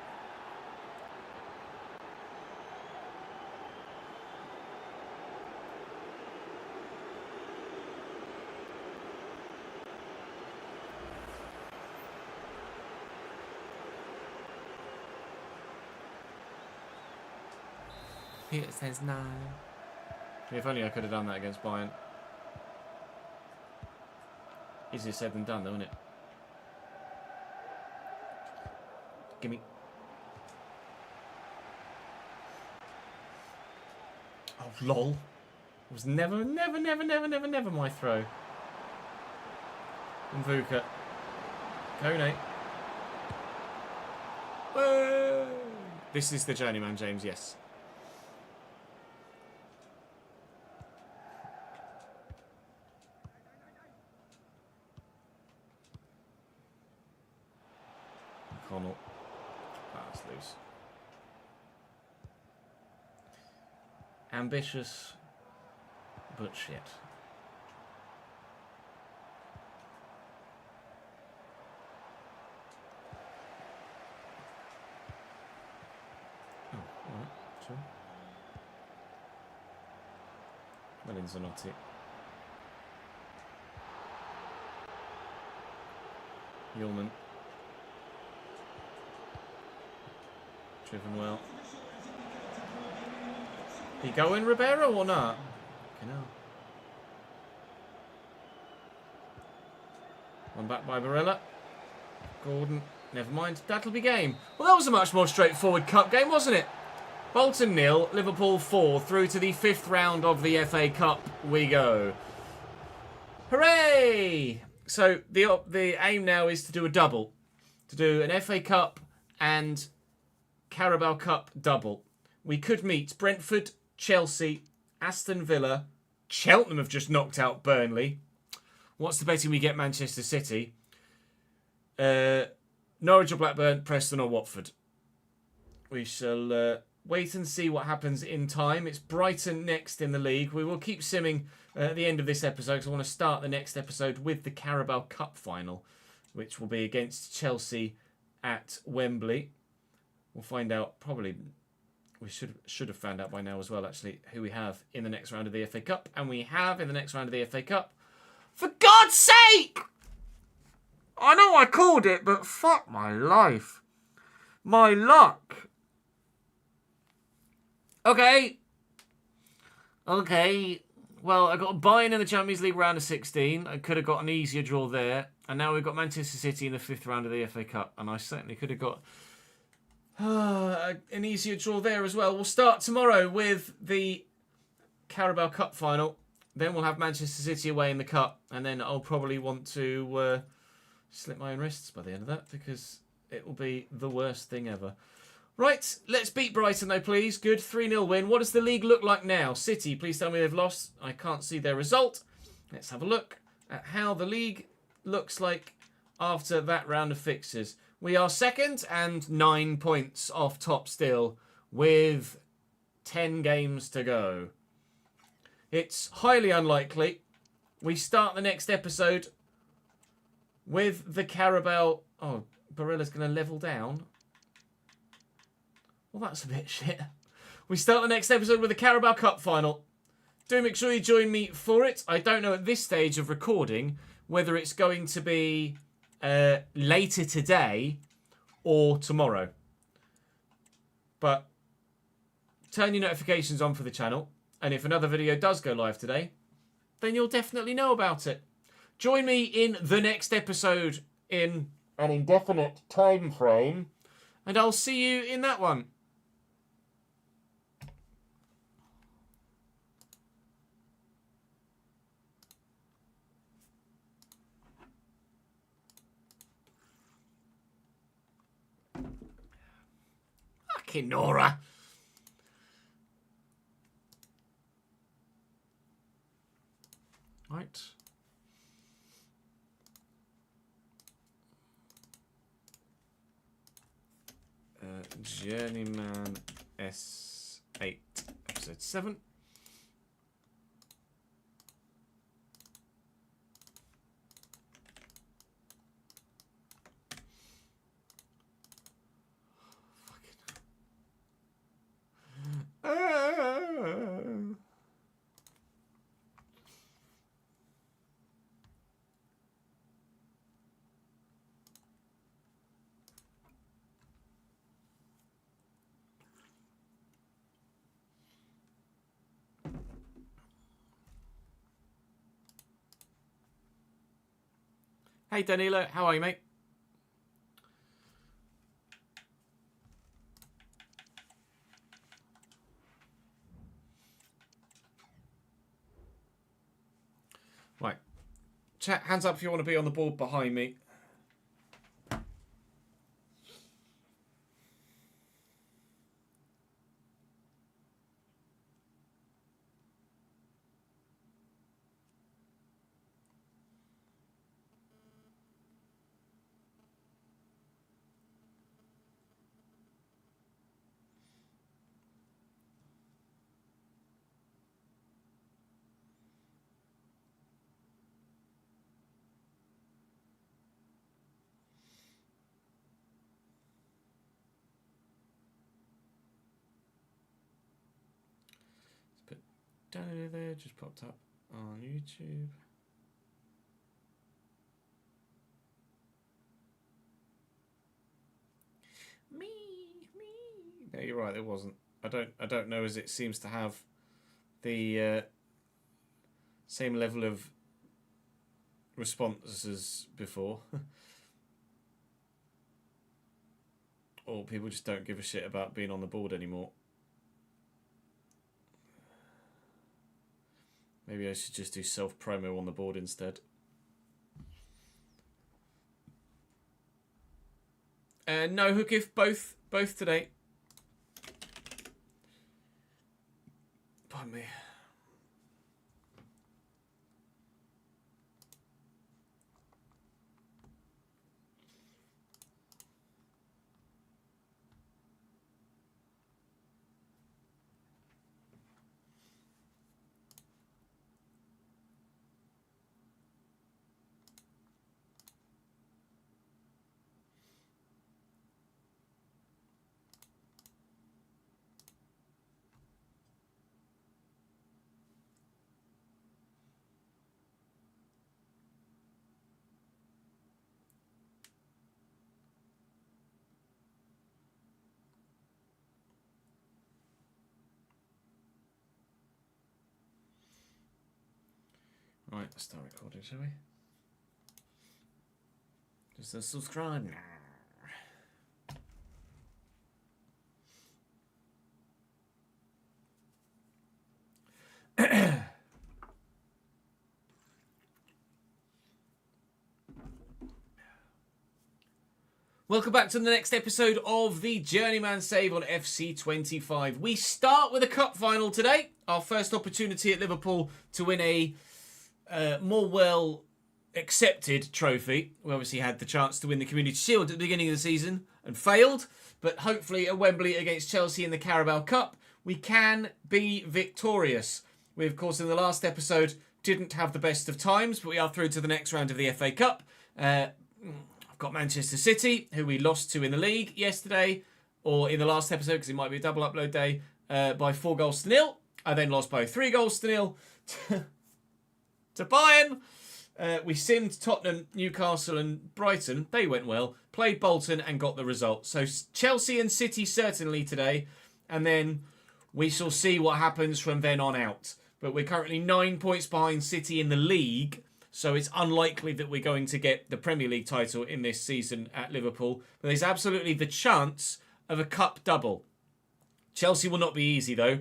Peter says no. If only I could have done that against Bayern. Easier said than done, though, isn't it? Gimme. Oh, lol. It was never my throw. Mvuka. Kone. Whoa. This is the journeyman, James, yes. McConnell. That's loose. Ambitious, but shit. Oh, alright, sure. Well in Zanotti. Yeoman. Driven well. He going, Ribeiro, or not? You know. One back by Barella. Gordon. Never mind. That'll be game. Well, that was a much more straightforward cup game, wasn't it? Bolton 0, Liverpool 4. Through to the 5th round of the FA Cup we go. Hooray! So the aim now is to do a double. To do an FA Cup and Carabao Cup double. We could meet Brentford, Chelsea, Aston Villa. Cheltenham have just knocked out Burnley. What's the betting we get Manchester City? Norwich or Blackburn, Preston or Watford. We shall wait and see what happens in time. It's Brighton next in the league. We will keep simming at the end of this episode because I want to start the next episode with the Carabao Cup final, which will be against Chelsea at Wembley. We'll find out probably. We should have found out by now as well, actually, who we have in the next round of the FA Cup. And we have in the next round of the FA Cup. For God's sake! I know I called it, but fuck my life. My luck. Okay. Well, I got Bayern in the Champions League round of 16. I could have got an easier draw there. And now we've got Manchester City in the 5th round of the FA Cup. And I certainly could have got an easier draw there as well. We'll start tomorrow with the Carabao Cup final. Then we'll have Manchester City away in the Cup. And then I'll probably want to slit my own wrists by the end of that because it will be the worst thing ever. Right, let's beat Brighton though, please. Good, 3-0 win. What does the league look like now? City, please tell me they've lost. I can't see their result. Let's have a look at how the league looks like after that round of fixtures. We are second and 9 points off top still with 10 games to go. It's highly unlikely we start the next episode with the Carabao... Oh, Barella's going to level down. Well, that's a bit shit. We start the next episode with the Carabao Cup final. Do make sure you join me for it. I don't know at this stage of recording whether it's going to be later today or tomorrow. But turn your notifications on for the channel. And if another video does go live today, then you'll definitely know about it. Join me in the next episode in an indefinite time frame. And I'll see you in that one. Fucking Nora. Right. Journeyman S8, episode 7. Hey Danilo, how are you, mate? Right. Chat, hands up if you want to be on the board behind me. Let's put Danilo there, just popped up on YouTube. Me. No, you're right. It wasn't. I don't know, as it seems to have the same level of response as before, or people just don't give a shit about being on the board anymore. Maybe I should just do self promo on the board instead. No, hook if both today. Pardon me. Right, let's start recording, shall we? Just subscribe now. Welcome back to the next episode of the Journeyman Save on FC25. We start with a cup final today. Our first opportunity at Liverpool to win a more well accepted trophy. We obviously had the chance to win the Community Shield at the beginning of the season and failed, but hopefully at Wembley against Chelsea in the Carabao Cup we can be victorious. We of course in the last episode didn't have the best of times, but we are through to the next round of the FA Cup. I've got Manchester City, who we lost to in the league yesterday, or in the last episode because it might be a double upload day, by 4-0. I then lost by 3-0 to Bayern. We simmed Tottenham, Newcastle and Brighton. They went well. Played Bolton and got the result. So Chelsea and City certainly today. And then we shall see what happens from then on out. But we're currently 9 points behind City in the league. So it's unlikely that we're going to get the Premier League title in this season at Liverpool. But there's absolutely the chance of a cup double. Chelsea will not be easy though.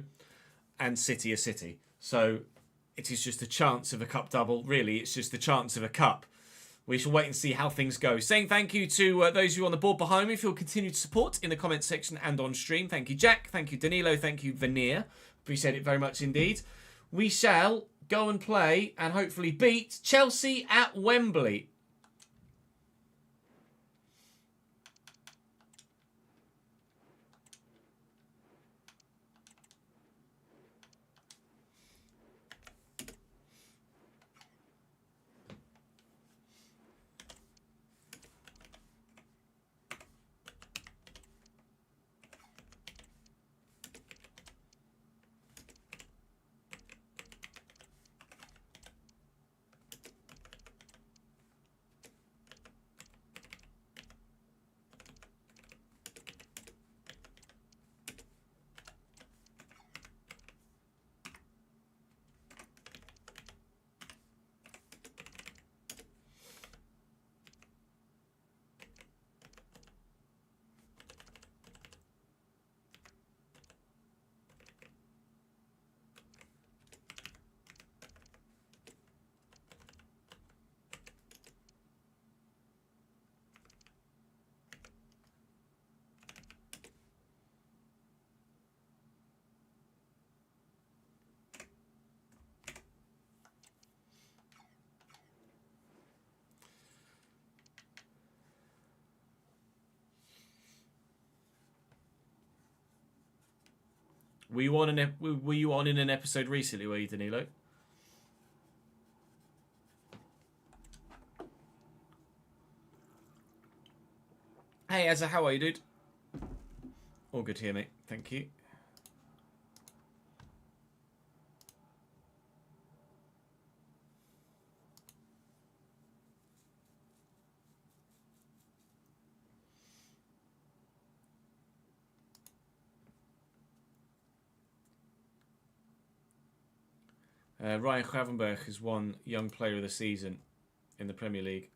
And City are City. So it is just a chance of a cup double. Really, it's just a chance of a cup. we shall wait and see how things go. Saying thank you to those of you on the board behind me for your continued support in the comments section and on stream. Thank you, Jack. Thank you, Danilo. Thank you, Veneer. Appreciate it very much indeed. We shall go and play and hopefully beat Chelsea at Wembley. Were you on in an episode recently, were you, Danilo? Hey, Ezra, how are you, dude? All good here, mate. Thank you. Ryan Gravenberch has won Young Player of the Season in the Premier League.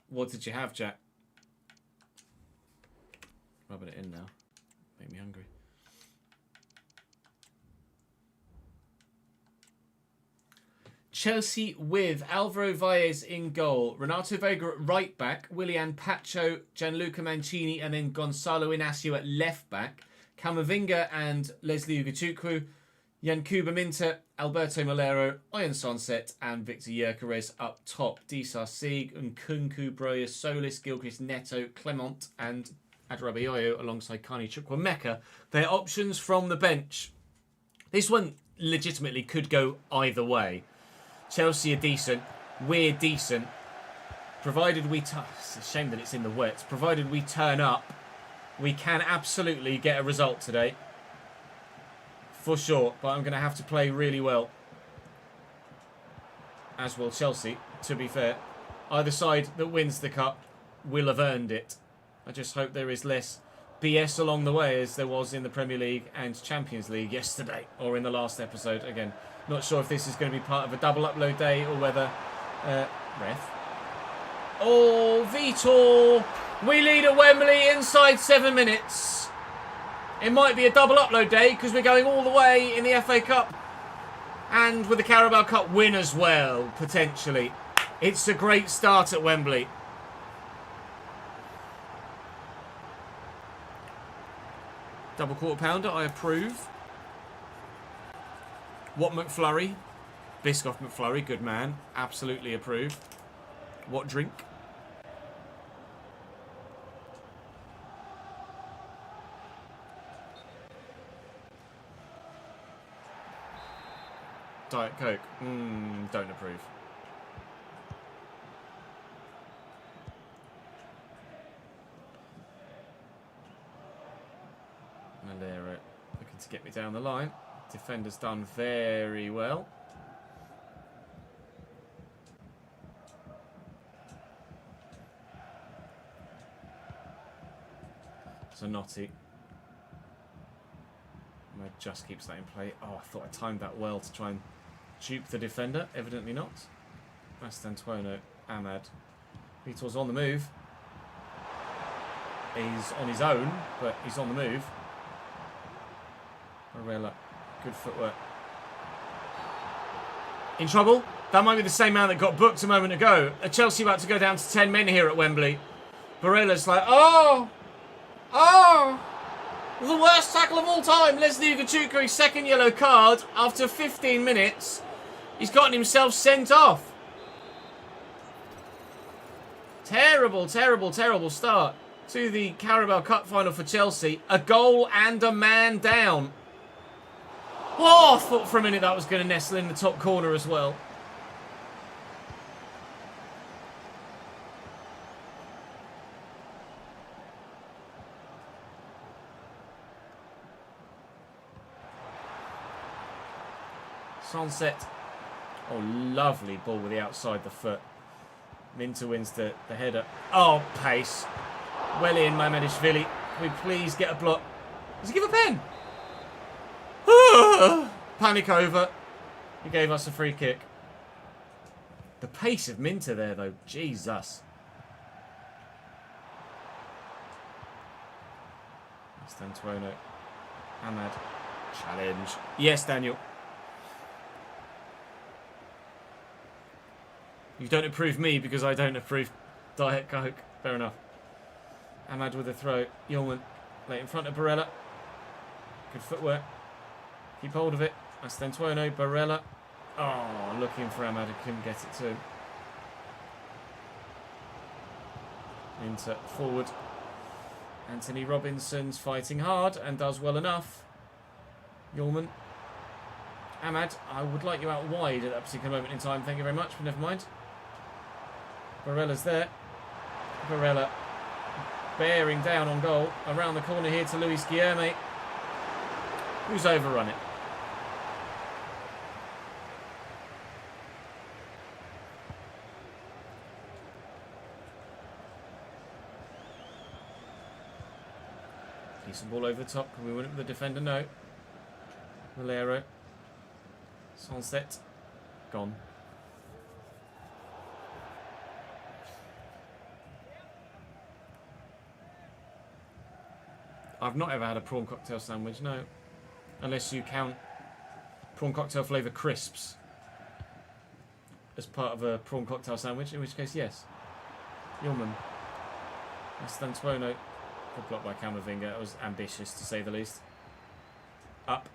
What did you have, Jack? Rubbing it in now. Make me hungry. Chelsea with Alvaro Valles in goal, Renato Vega at right back, Willian Pacho, Gianluca Mancini, and then Gonzalo Inacio at left back, Camavinga and Leslie Ugochukwu, Yankuba Minter, Alberto Molero, Ian Sonset, and Victor Gyökeres up top. Disar Sieg, Nkunku, Broya, Solis, Gilchrist, Neto, Clement, and Adrabayoyo alongside Carney Chukwuemeka. They're options from the bench. This one legitimately could go either way. Chelsea are decent. We're decent. Provided we... It's a shame that it's in the wet. Provided we turn up, we can absolutely get a result today. For sure, but I'm going to have to play really well. As will Chelsea, to be fair. Either side that wins the cup will have earned it. I just hope there is less BS along the way as there was in the Premier League and Champions League yesterday. Or in the last episode. Again, not sure if this is going to be part of a double upload day or whether... ref. Oh, Vitor! We lead at Wembley inside 7 minutes. It might be a double upload day because we're going all the way in the FA Cup and with the Carabao Cup win as well, potentially. It's a great start at Wembley. Double quarter pounder, I approve. What McFlurry? Biscoff McFlurry, good man. Absolutely approve. What drink? Diet Coke. Don't approve. Malera. Look Looking to get me down the line. Defender's done very well. Zanotti. Just keeps that in play. Oh, I thought I timed that well to try and dupe the defender. Evidently not. Mastantuono. Ahmad. Vitor's on the move. He's on his own, but he's on the move. Barella. Good footwork. In trouble? That might be the same man that got booked a moment ago. Are Chelsea about to go down to 10 men here at Wembley? Barella's like, oh! Oh! The worst tackle of all time. Leslie Ugochukwu, his second yellow card. After 15 minutes, he's gotten himself sent off. Terrible, terrible, terrible start to the Carabao Cup final for Chelsea. A goal and a man down. Oh, I thought for a minute that was going to nestle in the top corner as well. Sunset. Oh, lovely ball with the outside the foot. Minter wins the header. Oh, pace. Well in, Mamadishvili. Can we please get a block? Does he give a pen? Panic over. He gave us a free kick. The pace of Minter there, though. Jesus. Stantuono. Ahmad. Challenge. Yes, Daniel. You don't approve me because I don't approve Diet Coke. Fair enough. Ahmad with a throw. Yeoman. Late in front of Barella. Good footwork. Keep hold of it. Astantuono. Barella. Oh, looking for Ahmad. Couldn't get it too. Into forward. Anthony Robinson's fighting hard and does well enough. Yeoman. Ahmad, I would like you out wide at that particular moment in time. Thank you very much, but never mind. Barella's there. Barella bearing down on goal. Around the corner here to Luis Guilherme, who's overrun it. Decent ball over the top. Can we win it with the defender? No. Valero. Sunset. Gone. I've not ever had a prawn cocktail sandwich, no. Unless you count prawn cocktail flavour crisps as part of a prawn cocktail sandwich, in which case, yes. Yeoman. Stantuono. Good block by Camavinga. It was ambitious, to say the least. Up.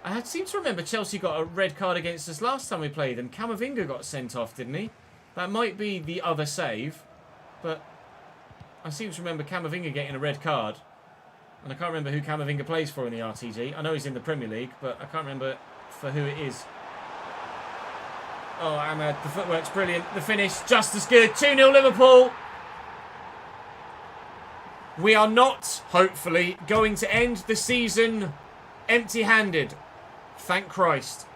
I seem to remember Chelsea got a red card against us last time we played, and Camavinga got sent off, didn't he? That might be the other save, but I seem to remember Camavinga getting a red card, and I can't remember who Camavinga plays for in the RTG. I know he's in the Premier League, but I can't remember for who it is. Oh, Ahmad, the footwork's brilliant. The finish, just as good. 2-0 Liverpool. We are not, hopefully, going to end the season empty-handed. Thank Christ.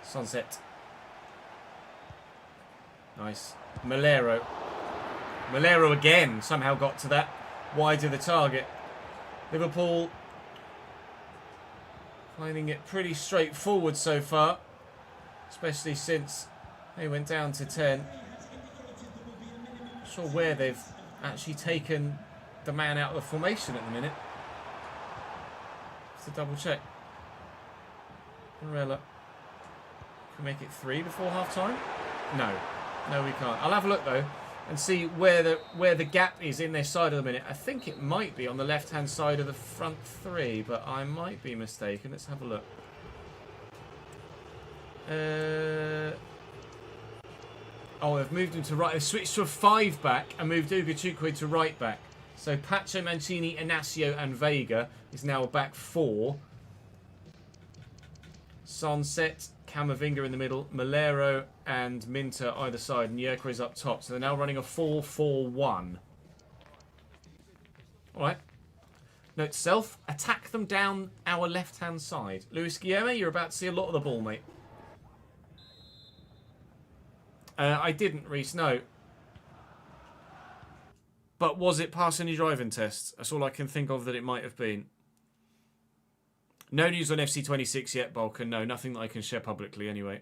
Sunset. Nice. Malero. Malero again somehow got to that. Wide of the target. Liverpool finding it pretty straightforward so far. Especially since they went down to 10. Not sure where they've actually taken the man out of the formation at the minute. Just to double check. Barella. Can we make it 3 before half time? No. No, we can't. I'll have a look, though. and see where the gap is in their side of the minute. I think it might be on the left-hand side of the front three, but I might be mistaken. Let's have a look. Oh, they've moved him to right. They've switched to a 5-back and moved Ugachukwu to right back. So Pacho, Mancini, Inacio and Vega is now a back 4. Sunset, Camavinga in the middle, Malero and Minter either side, and Yerker is up top. So they're now running a 4-4-1. Alright. Note to self, attack them down our left-hand side. Luis Guillermo, you're about to see a lot of the ball, mate. I didn't, Reese, no. But was it passing your driving test? That's all I can think of that it might have been. No news on FC26 yet, Balkan. No, nothing that I can share publicly anyway.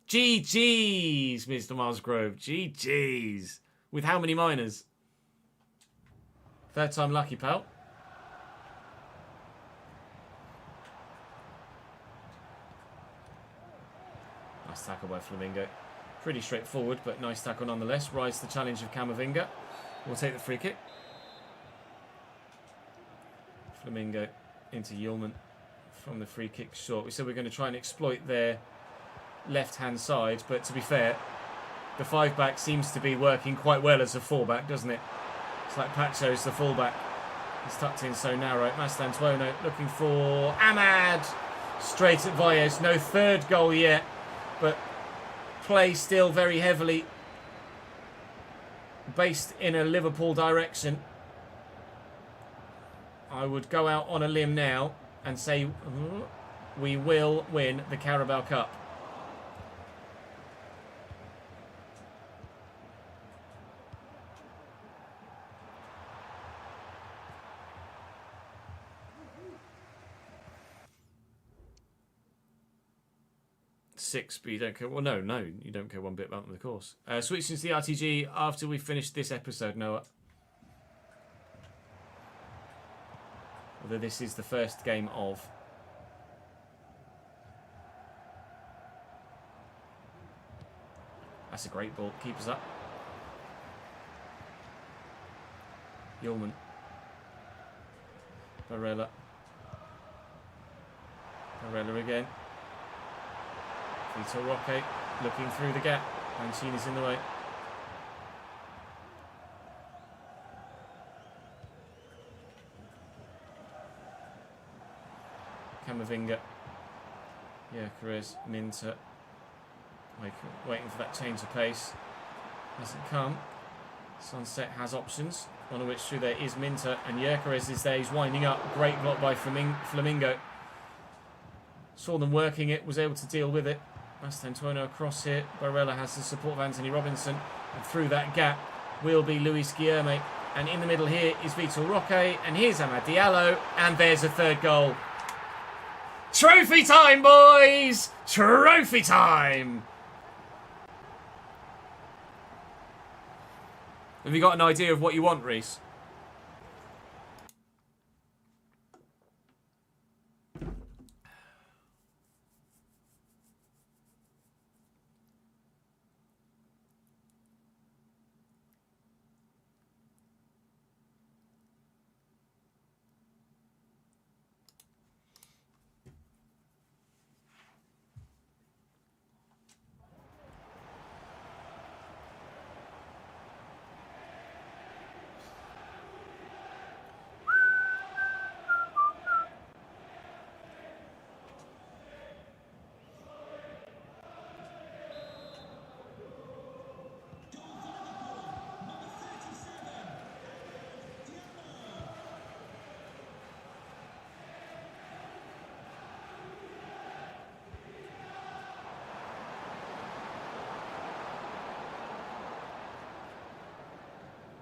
GG's, Mr. Marsgrove. GG's. With how many minors? Third time lucky, pal. Nice tackle by Flamingo. Pretty straightforward, but nice tackle nonetheless. Rise to the challenge of Camavinga. We'll take the free kick. Flamingo into Yulman from the free kick short. We said we're going to try and exploit their left-hand side, but to be fair, the 5-back seems to be working quite well as a 4-back, doesn't it? It's like Pacho's the full-back. He's tucked in so narrow. Mastantuono looking for Ahmad. Straight at Valles. No third goal yet, but play still very heavily based in a Liverpool direction. I would go out on a limb now and say we will win the Carabao Cup. Six, but you don't care. Well, no, you don't care one bit about them, of course. Switching to the RTG after we finish this episode, Noah. Although this is the first game of. That's a great ball. Keepers up. Yulman. Barella. Barella again. Vitor Roque looking through the gap. Mancini's in the way. Camavinga. Yeah, Carez, Minter. Waiting for that change of pace. Hasn't come. Sunset has options. One of which through there is Minter. And Yerkerez is there. He's winding up. Great block by Flamingo. Saw them working it. Was able to deal with it. Mastantuono across here. Barella has the support of Anthony Robinson. And through that gap will be Luis Guillermo. And in the middle here is Vitor Roque. And here's Amad Diallo. And there's a third goal. Trophy time, boys! Trophy time! Have you got an idea of what you want, Reese?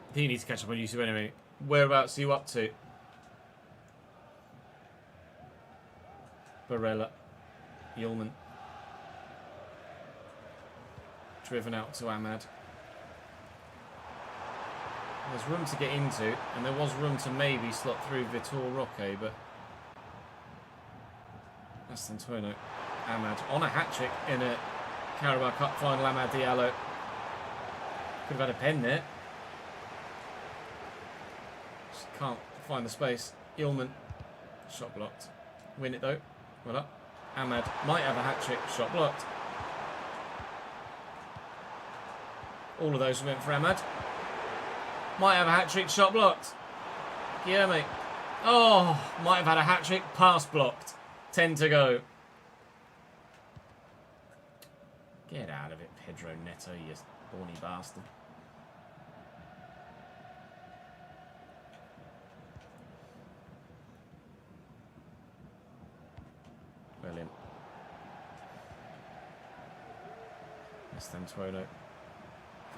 I think you need to catch up on YouTube anyway. Whereabouts are you up to? Barella. Yulman. Driven out to Ahmad. There's room to get into, and there was room to maybe slot through Vitor Roque, but less than Tuono. Ahmad on a hat-trick in a Carabao Cup final. Amad Diallo. Could have had a pen there. Just can't find the space. Ilman. Shot blocked. Win it though. Well up. Ahmad might have a hat-trick. Shot blocked. All of those went for Ahmad. Might have a hat-trick. Shot blocked. Yeah, mate. Oh, might have had a hat-trick. Pass blocked. 10 to go. Get out of it, Pedro Neto, you horny bastard. Well in. Estantuono.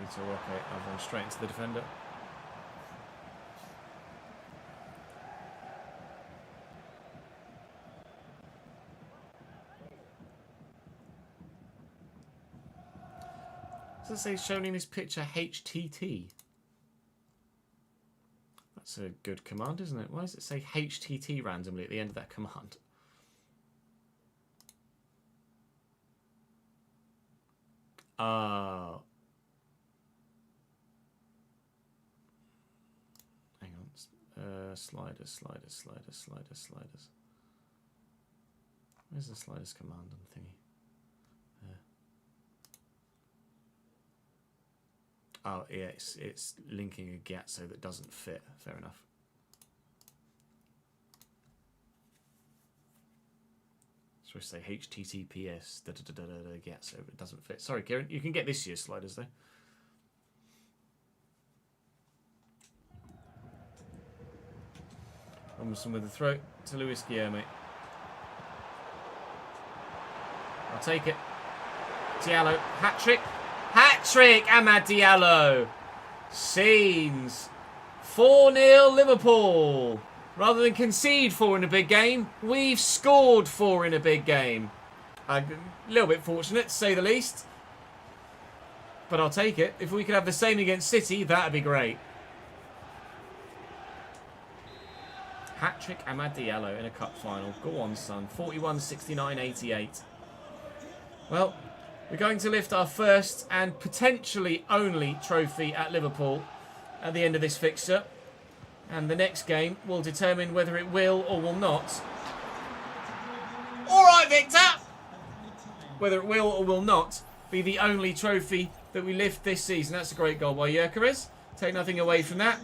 Vitor Roque, I've run straight into the defender. Does it say shown in this picture HTT? That's a good command, isn't it? Why does it say HTT randomly at the end of that command? Hang on. Sliders. Where's the sliders command on thingy? Oh, yeah, it's linking a Gatso that doesn't fit. Fair enough. So we say HTTPS Gatso, but it doesn't fit. Sorry, Kieran. You can get this year's sliders, though. Robinson with the throw to Luis Guillermo. I'll take it. Diallo, hat-trick. Hat-trick, Amad Diallo. Scenes. 4-0 Liverpool. Rather than concede 4 in a big game, we've scored 4 in a big game. A little bit fortunate, to say the least. But I'll take it. If we could have the same against City, that'd be great. Hat-trick, Amad Diallo in a cup final. Go on, son. 41, 69, 88. Well, we're going to lift our first and potentially only trophy at Liverpool at the end of this fixture. And the next game will determine whether it will or will not. All right, Victor! Whether it will or will not be the only trophy that we lift this season. That's a great goal by Gyökeres. Take nothing away from that.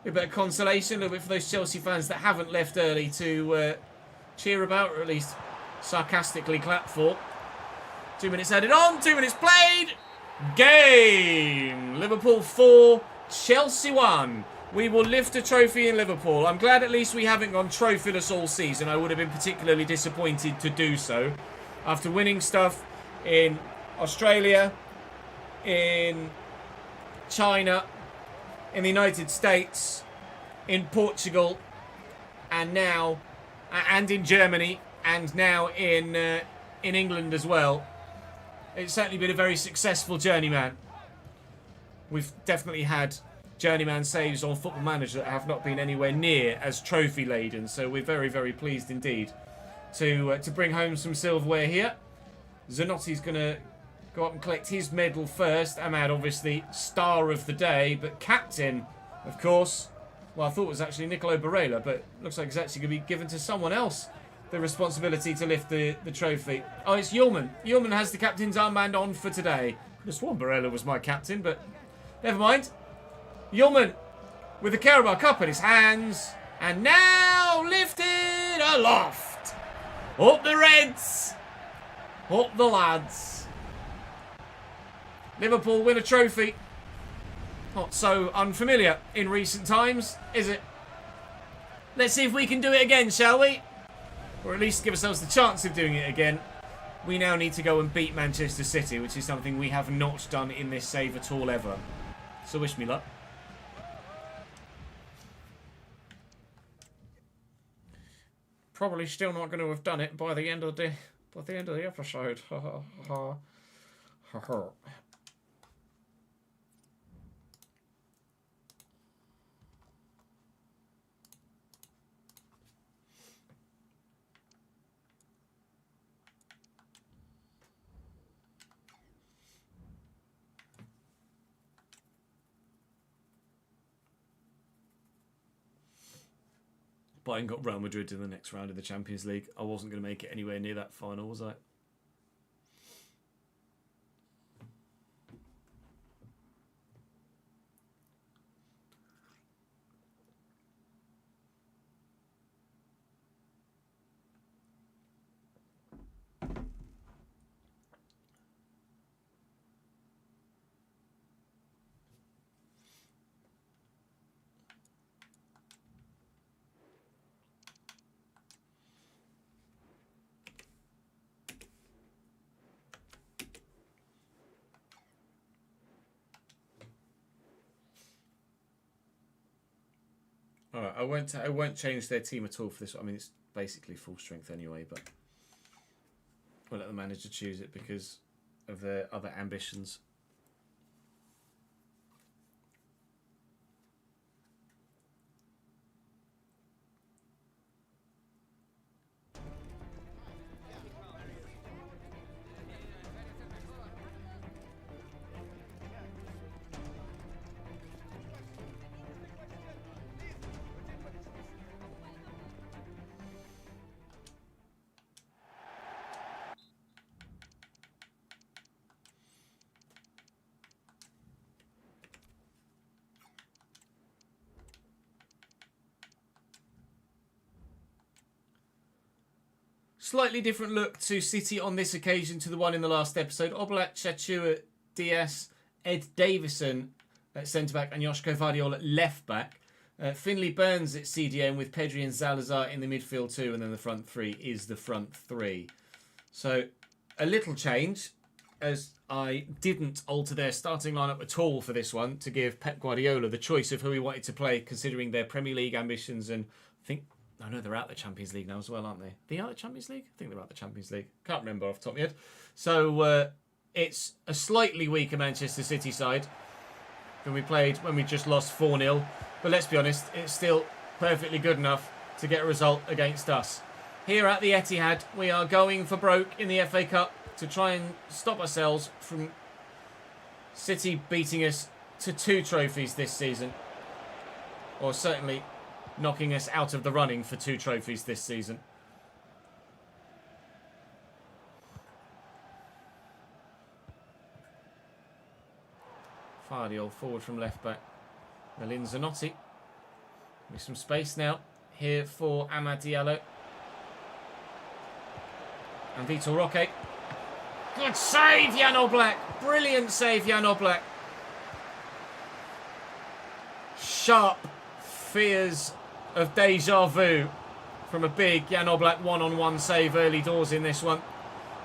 A bit of consolation, a little bit for those Chelsea fans that haven't left early to cheer about, or at least sarcastically clap for. 2 minutes added on, 2 minutes played. Game! Liverpool 4, Chelsea 1. We will lift a trophy in Liverpool. I'm glad at least we haven't gone trophyless all season. I would have been particularly disappointed to do so. After winning stuff in Australia, in China, in the United States, in Portugal, and now, and in Germany, and now in England as well. It's certainly been a very successful journeyman. We've definitely had journeyman saves on Football Manager that have not been anywhere near as trophy laden. So we're very, very pleased indeed to bring home some silverware here. Zanotti's going to go up and collect his medal first. Ahmad, obviously, star of the day, but captain, of course. Well, I thought it was actually Nicolo Barella, but looks like it's actually going to be given to someone else, the responsibility to lift the trophy. Oh, it's Yulman. Yulman has the captain's armband on for today. I just sworn Barella was my captain, but never mind. Yulman with the Carabao Cup in his hands, and now lifted aloft. Up the Reds. Up the lads. Liverpool win a trophy. Not so unfamiliar in recent times, is it? Let's see if we can do it again, shall we? Or at least give ourselves the chance of doing it again. We now need to go and beat Manchester City, which is something we have not done in this save at all ever. So wish me luck. Probably still not going to have done it by the end of the episode. Ha ha ha. Ha ha. Bayern got Real Madrid in the next round of the Champions League. I wasn't going to make it anywhere near that final, was I? All right, I won't change their team at all for this. I mean, it's basically full strength anyway, but we'll let the manager choose it because of their other ambitions. Slightly different look to City on this occasion to the one in the last episode. Oblak, Chachua, Diaz, Ed Davison at centre-back and Joško Vardiol at left-back. Finley Burns at CDM with Pedri and Salazar in the midfield too, and then the front three is the front three. So a little change, as I didn't alter their starting lineup at all for this one to give Pep Guardiola the choice of who he wanted to play considering their Premier League ambitions, and I think... I know they're out the Champions League now as well, aren't they? They out the Champions League? I think they're out the Champions League. Can't remember off the top of my head. So it's a slightly weaker Manchester City side than we played when we just lost 4-0. But let's be honest, it's still perfectly good enough to get a result against us. Here at the Etihad, we are going for broke in the FA Cup to try and stop ourselves from City beating us to 2 trophies this season. Or certainly... knocking us out of the running for 2 trophies this season. Vardiol forward from left back. Melin Zanotti. With some space now here for Amad Diallo. And Vitor Roque. Good save, Jan Oblak. Brilliant save, Jan Oblak. Sharp fears of deja vu from a big Jan Oblak one-on-one save early doors in this one.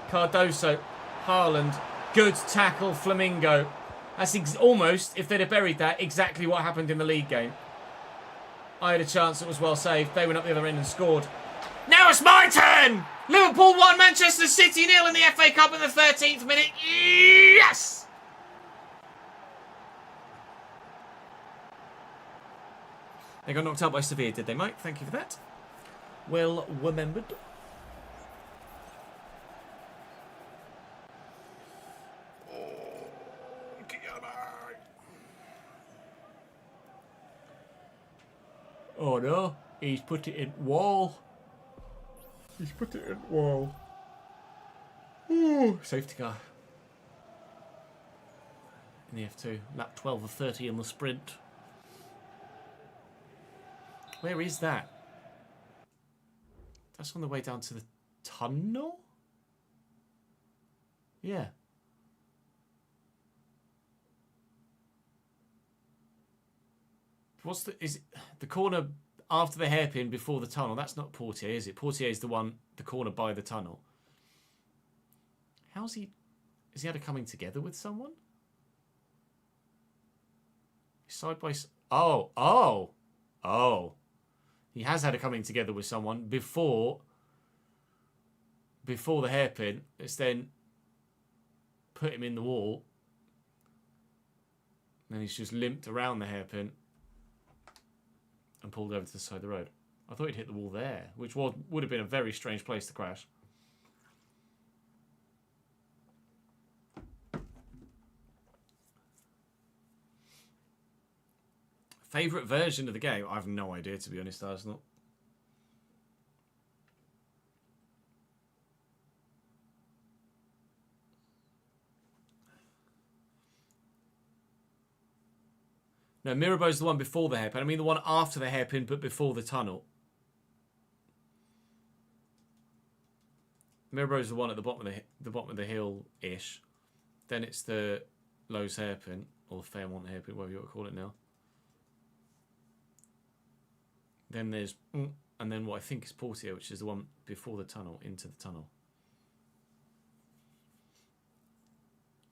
Cardoso, Haaland, good tackle, Flamingo. That's almost, if they'd have buried that, exactly what happened in the league game. I had a chance that was well saved. They went up the other end and scored. Now it's my turn! Liverpool 1, Manchester City 0 in the FA Cup in the 13th minute. Yes! They got knocked out by Sevilla, did they, Mike? Thank you for that. Well remembered. Oh no, he's put it in wall. He's put it in wall. Ooh, safety car. In the F2, lap 12 of 30 in the sprint. Where is that? That's on the way down to the tunnel? Yeah. Is it the corner after the hairpin before the tunnel? That's not Portier, is it? Portier is the corner by the tunnel. Has he had a coming together with someone? Side by side. Oh. He has had a coming together with someone before the hairpin. It's then put him in the wall. Then he's just limped around the hairpin and pulled over to the side of the road. I thought he'd hit the wall there, which would have been a very strange place to crash. Favourite version of the game? I have no idea, to be honest, Arsenal. No, Mirabeau's the one before the hairpin. I mean the one after the hairpin, but before the tunnel. Mirabeau's the one at the bottom of the hill-ish. Then it's the Lowe's hairpin, or Fairmont hairpin, whatever you want to call it now. Then there's, and then what I think is Portier, which is the one before the tunnel, into the tunnel.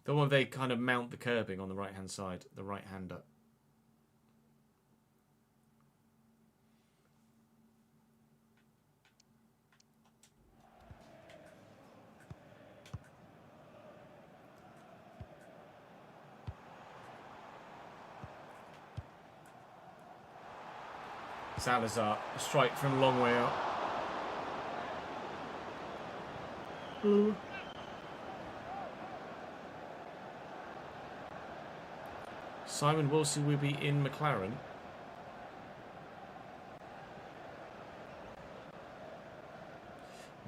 The one where they kind of mount the curbing on the right-hand side, the right-hander. Salazar, a strike from a long way out. Simon Wilson will be in McLaren.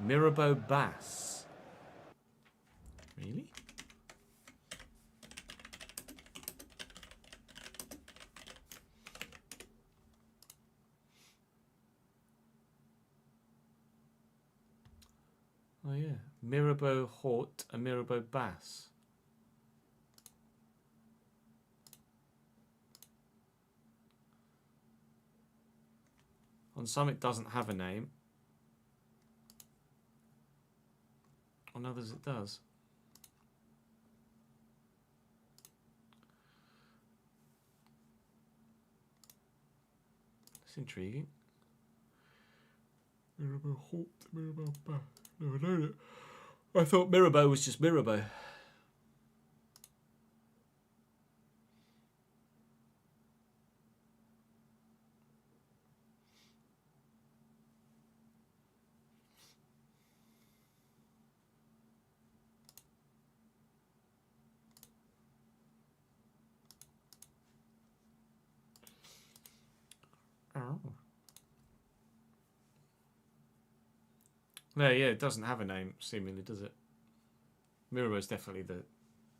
Mirabeau Bass. Really? Oh yeah, Mirabeau Hort and Mirabeau Bass. On some it doesn't have a name. On others it does. That's intriguing. Mirabeau Hort, Mirabeau Bass. No, I know it. I thought Mirabeau was just Mirabeau. Oh. No, yeah, it doesn't have a name, seemingly, does it? Mirabeau's definitely the...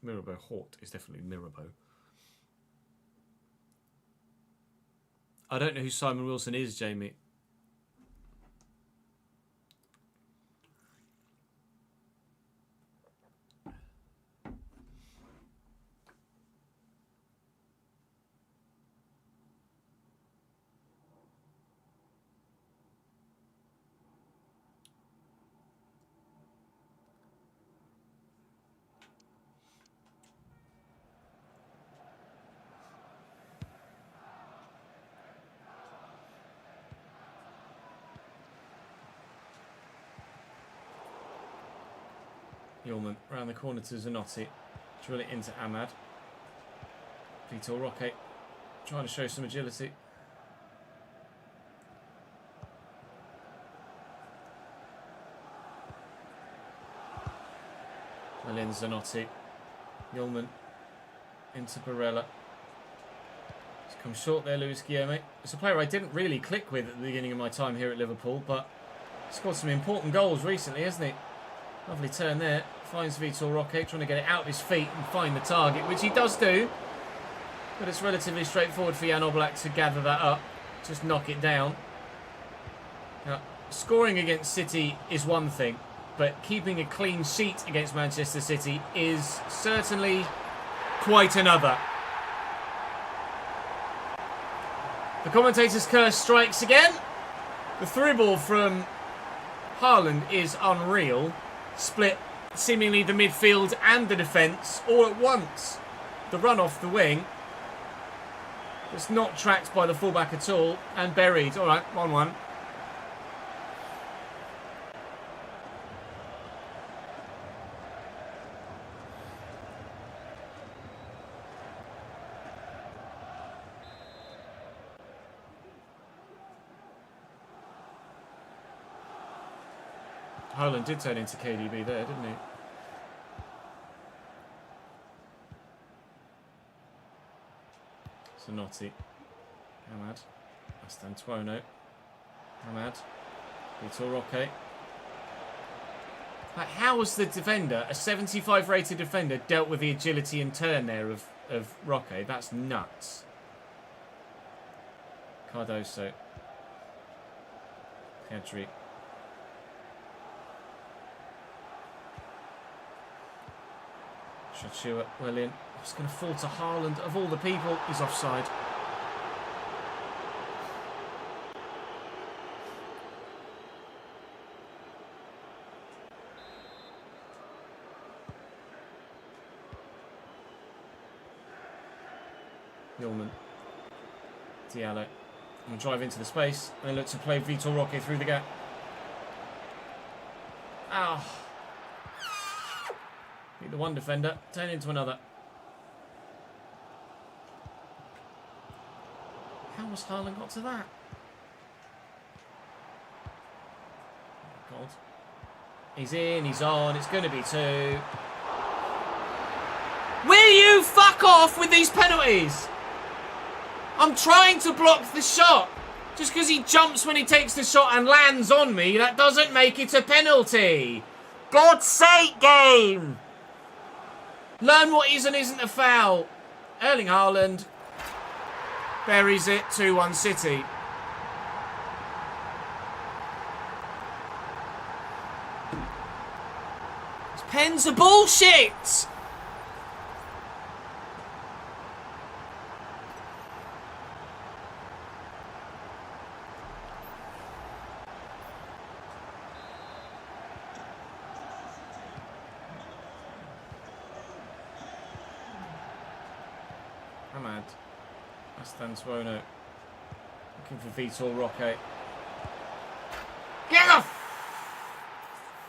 Mirabeau Hort is definitely Mirabeau. I don't know who Simon Wilson is, Jamie. Yeoman round the corner to Zanotti. Drill it into Ahmad. Vitor Roque trying to show some agility. Malin Zanotti. Yeoman into Barella. He's come short there, Luis Guillaume. It's a player I didn't really click with at the beginning of my time here at Liverpool, but scored some important goals recently, hasn't he? Lovely turn there. Finds Vitor Roque, trying to get it out of his feet and find the target, which he does do. But it's relatively straightforward for Jan Oblak to gather that up. Just knock it down. Now, scoring against City is one thing, but keeping a clean sheet against Manchester City is certainly quite another. The commentator's curse strikes again. The through ball from Haaland is unreal. Split seemingly the midfield and the defence all at once. The run off the wing. It's not tracked by the fullback at all and buried. All right, 1-1. Haaland did turn into KDB there, didn't he? Zanotti. Ahmad. Astantuono. Ahmad. Vitor Roque. Like, how was the defender, a 75 rated defender, dealt with the agility and turn there of Roque? That's nuts. Cardoso. Pedri. Shachua well in. It's going to fall to Haaland. Of all the people, he's offside. Yeoman. Diallo. And drive into the space. And look to play Vitor Roque through the gap. Ah. Beat the one defender. Turn into another. How has Haaland got to that? God. He's in, he's on. It's going to be 2. Will you fuck off with these penalties? I'm trying to block the shot. Just because he jumps when he takes the shot and lands on me, that doesn't make it a penalty. God's sake, game. Learn what is and isn't a foul. Erling Haaland buries it. 2-1 City. These pens are bullshit. Hamad. Astantuono. Looking for Vitor Roque. Get the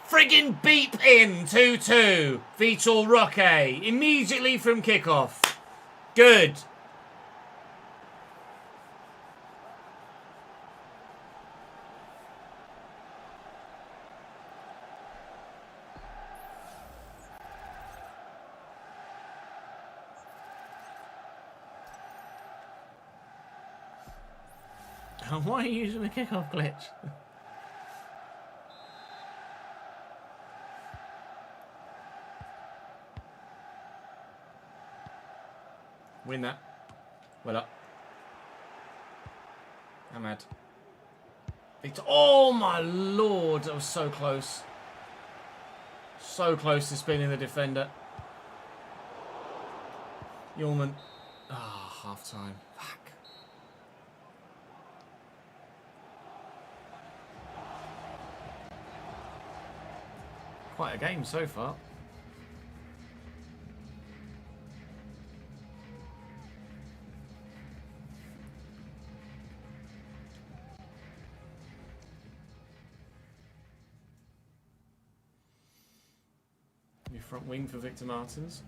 friggin' beep in. 2-2. Vitor Roque. Immediately from kickoff. Good. Why are you using the kickoff glitch? Win that. Well up. Hamad. Oh my lord, that was so close. So close to spinning the defender. Yeoman. Ah, half time. Fuck. Quite a game so far. New front wing for Victor Martins.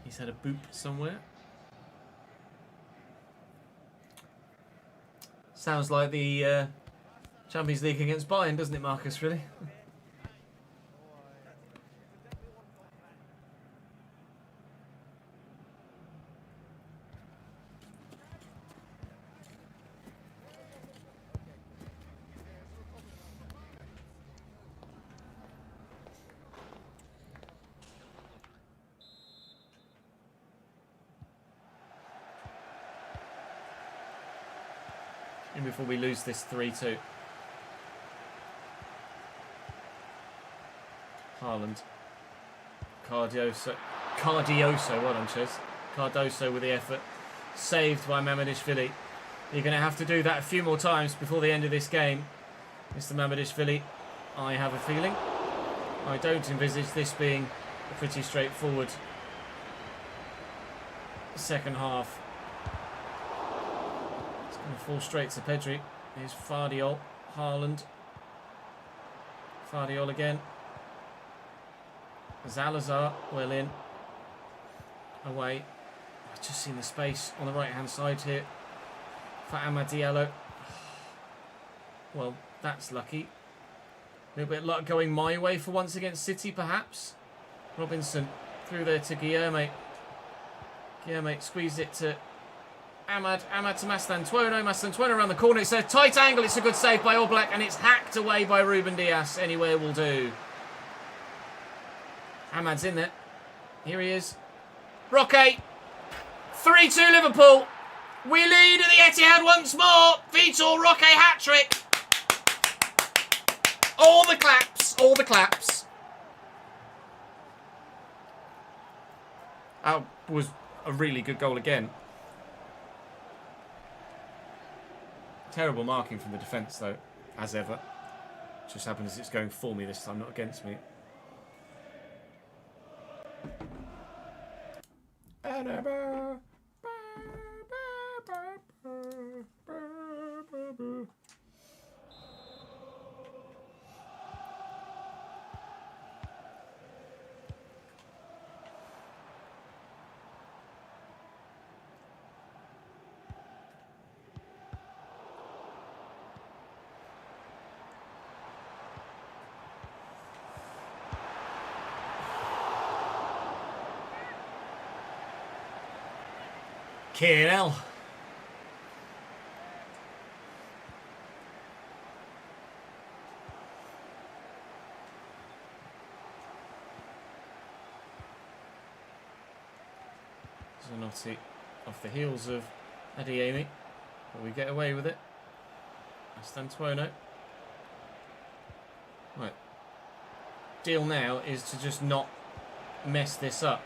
He's had a boop somewhere. Sounds like the Champions League against Bayern, doesn't it, Marcus, really? And before we lose this 3-2. Haaland. Cardoso, well done, Ches. Cardoso with the effort. Saved by Mamadishvili. You're going to have to do that a few more times before the end of this game. Mr. Mamadishvili, I have a feeling. I don't envisage this being a pretty straightforward second half. It's going to fall straight to Pedri. Here's Fardiol. Haaland. Fardiol again. Zalazar, well in. Away. I've just seen the space on the right hand side here for Amad Diallo. Well, that's lucky. A little bit of luck going my way for once against City, perhaps. Robinson through there to Guilherme. Guilherme squeezed it to Amad. Amad to Mastantuono. Mastantuono around the corner. It's a tight angle. It's a good save by All Black, and it's hacked away by Ruben Dias. Anywhere will do. Amad's in there. Here he is. Roque. 3-2 Liverpool. We lead at the Etihad once more. Vitor Roque hat-trick. All the claps. All the claps. That was a really good goal again. Terrible marking from the defence, though, as ever. Just happens it's going for me this time, not against me. KL. Zanotti off the heels of Adeyemi. Will we get away with it? Astantuono. Right. Deal now is to just not mess this up.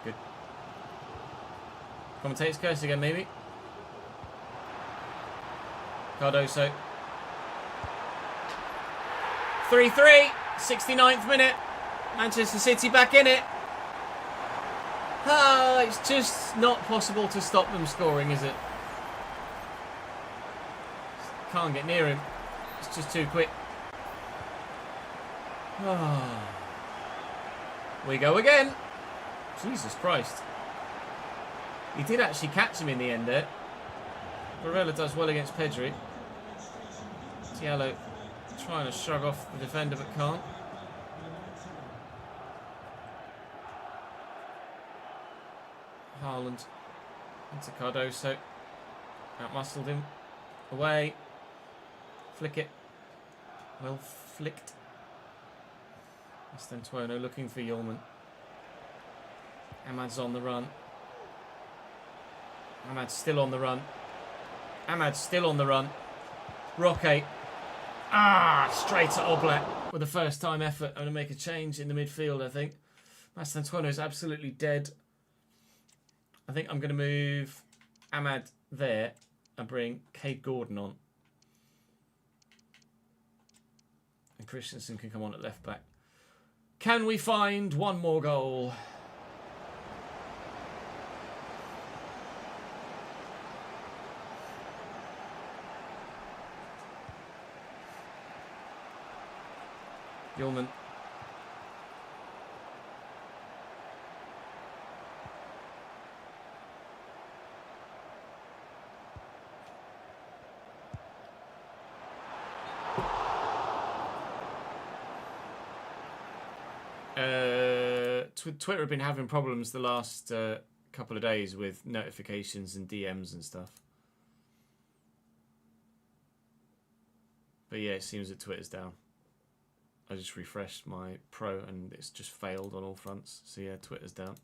Good. Commentator's curse again, maybe. Cardoso. 3-3. 69th minute. Manchester City back in it. Ah, it's just not possible to stop them scoring, is it? Can't get near him. It's just too quick. Ah. We go again. Jesus Christ. He did actually catch him in the end there. Barella does well against Pedri. Diallo trying to shrug off the defender but can't. Haaland into Cardoso. Outmuscled him. Away. Flick it. Well flicked. Astantuono looking for Yulman. Ahmad's on the run. Ahmad's still on the run. Ahmad's still on the run. Roque. Straight at Oblak with a first time effort. I'm going to make a change in the midfield, I think. Astantuono is absolutely dead. I think I'm going to move Ahmad there and bring Cade Gordon on. And Christensen can come on at left back. Can we find one more goal? Yulman. Twitter have been having problems the last couple of days with notifications and DMs and stuff. But yeah, it seems that Twitter's down. I just refreshed my Pro and it's just failed on all fronts. So yeah, Twitter's down.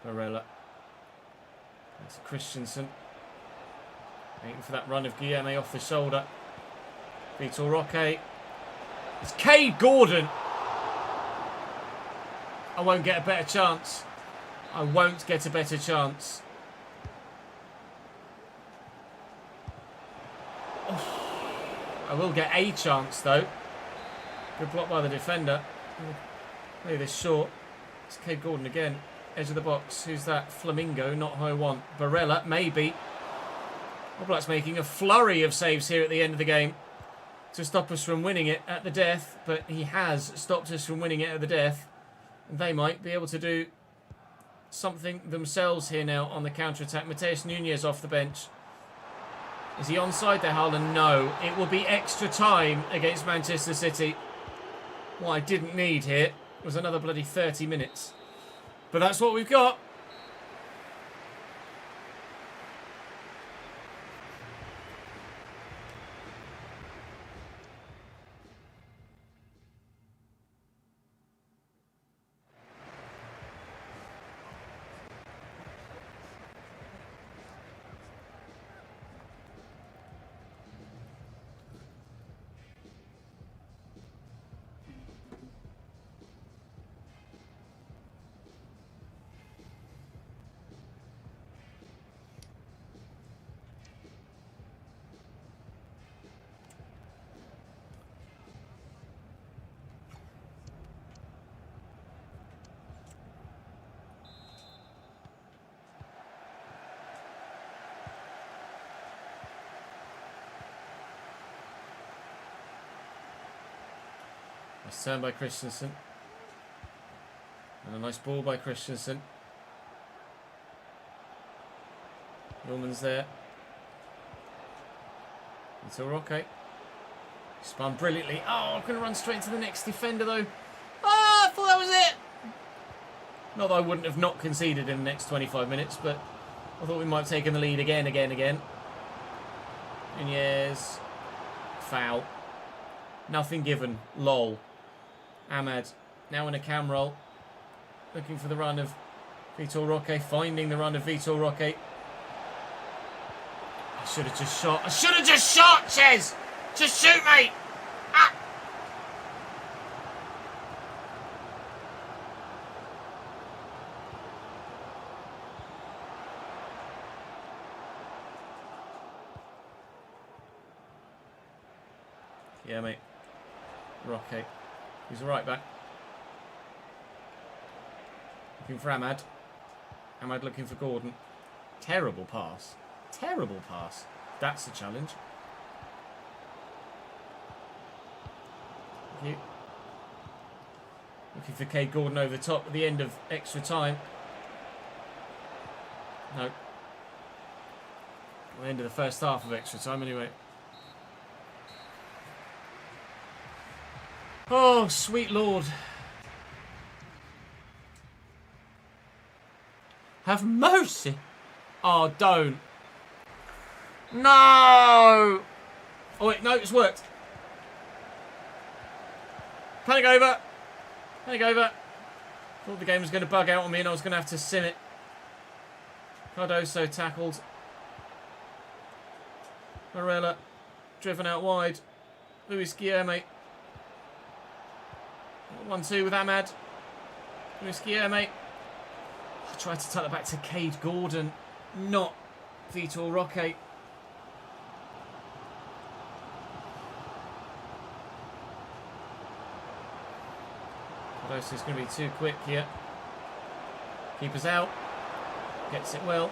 Barella. That's Christensen. Waiting for that run of Guilherme off the shoulder. Vitor Roque. It's Cade Gordon. I won't get a better chance. I won't get a better chance. Oh. I will get a chance though. Good block by the defender. Play this short. It's Cade Gordon again. Edge of the box. Who's that? Flamingo, not who I want. Barella, maybe. Oblak's making a flurry of saves here at the end of the game to stop us from winning it at the death, but he has stopped us from winning it at the death. And they might be able to do something themselves here now on the counter-attack. Mateus Nunes off the bench. Is he onside there, Haaland? No. It will be extra time against Manchester City. What I didn't need here was another bloody 30 minutes. But that's what we've got. Nice turn by Christensen. And a nice ball by Christensen. Yeoman's there. Until Roque. Spun brilliantly. Oh, I'm going to run straight into the next defender though. Ah, I thought that was it. Not that I wouldn't have not conceded in the next 25 minutes, but I thought we might have taken the lead again. Nunez. Foul. Nothing given. Lol. Ahmad. Now in a cam roll. Looking for the run of Vitor Roque. Finding the run of Vitor Roque. I should have just shot. I should have just shot, Ches! Just shoot, mate! Ah! Yeah, mate. Roque. He's a right back. Looking for Ahmad. Ahmad looking for Gordon. Terrible pass. Terrible pass. That's the challenge. Thank you. Looking for Cade Gordon over the top at the end of extra time. No. The end of the first half of extra time anyway. Oh, sweet Lord. Have mercy. Oh, don't. No. Oh, wait, no, it's worked. Panic over. Panic over. Thought the game was going to bug out on me and I was going to have to sim it. Cardoso tackled. Barella driven out wide. Luis Guilherme. 1-2 with Ahmad. Luis Guilherme. I tried to tuck it back to Cade Gordon, not Vitor Roque. Cardoso's going to be too quick here. Keeper's out. Gets it well.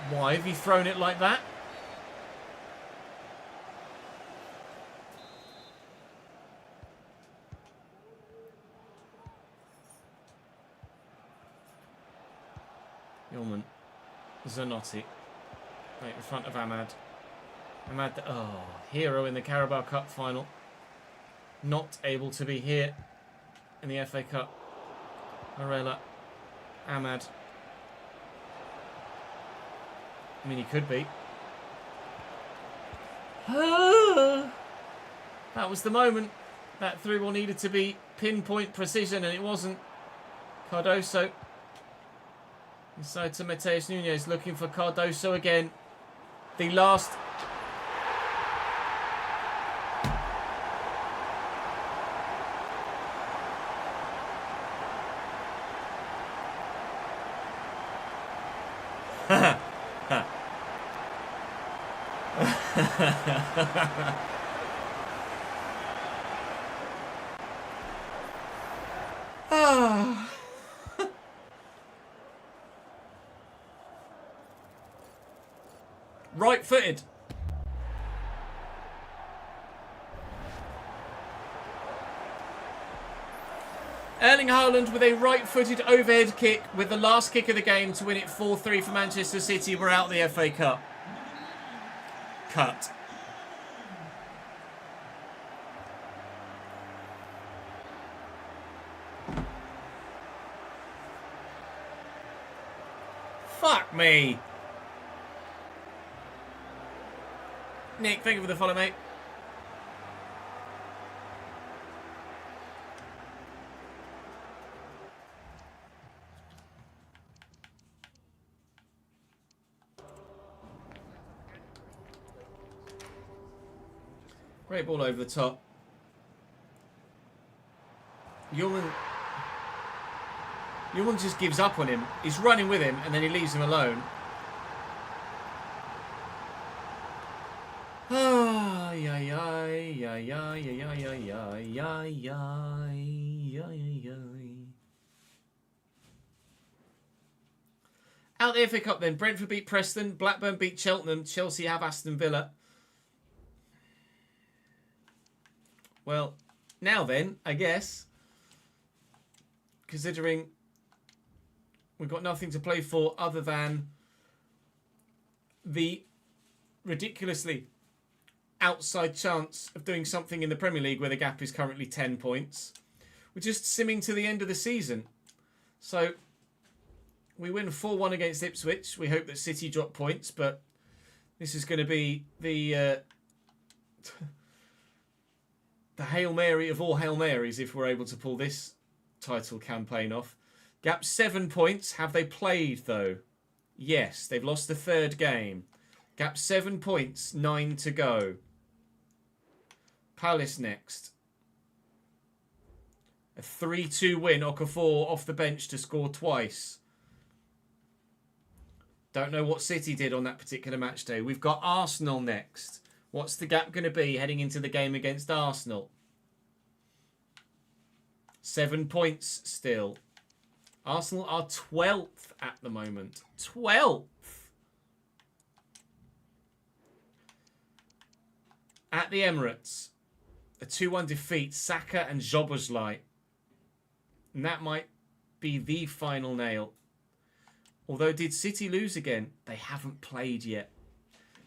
Why have you thrown it like that? Yeoman. Zanotti. Right in front of Ahmad. Ahmad, hero in the Carabao Cup final. Not able to be here in the FA Cup. Barella. Ahmad. I mean, he could be. That was the moment. That through ball needed to be pinpoint precision, and it wasn't. Cardoso. Inside to Mateus Nunes, looking for Cardoso again. The last... Right-footed. Erling Haaland with a right-footed overhead kick with the last kick of the game to win it 4-3 for Manchester City. We're out the FA Cup. Cut. Fuck me. Nick, thank you for the follow, mate. Great ball over the top. Yeoman just gives up on him. He's running with him and then he leaves him alone. Ay, ay, ay, ay, ay, ay, ay, ay, ay, ay, ay, ay. Out the FA Cup then. Brentford beat Preston. Blackburn beat Cheltenham. Chelsea have Aston Villa. Well, now then, I guess, considering we've got nothing to play for other than the ridiculously outside chance of doing something in the Premier League where the gap is currently 10 points. We're just simming to the end of the season. So we win 4-1 against Ipswich. We hope that City drop points, but this is going to be the Hail Mary of all Hail Marys if we're able to pull this title campaign off. Gap 7 points. Have they played, though? Yes, they've lost the third game. Gap 7 points, 9 to go. Palace next. A 3-2 win. Okafor off the bench to score twice. Don't know what City did on that particular match day. We've got Arsenal next. What's the gap going to be heading into the game against Arsenal? 7 points still. Arsenal are 12th at the moment. 12th. At the Emirates. A 2-1 defeat. Saka and Szoboszlai. And that might be the final nail. Although, did City lose again? They haven't played yet.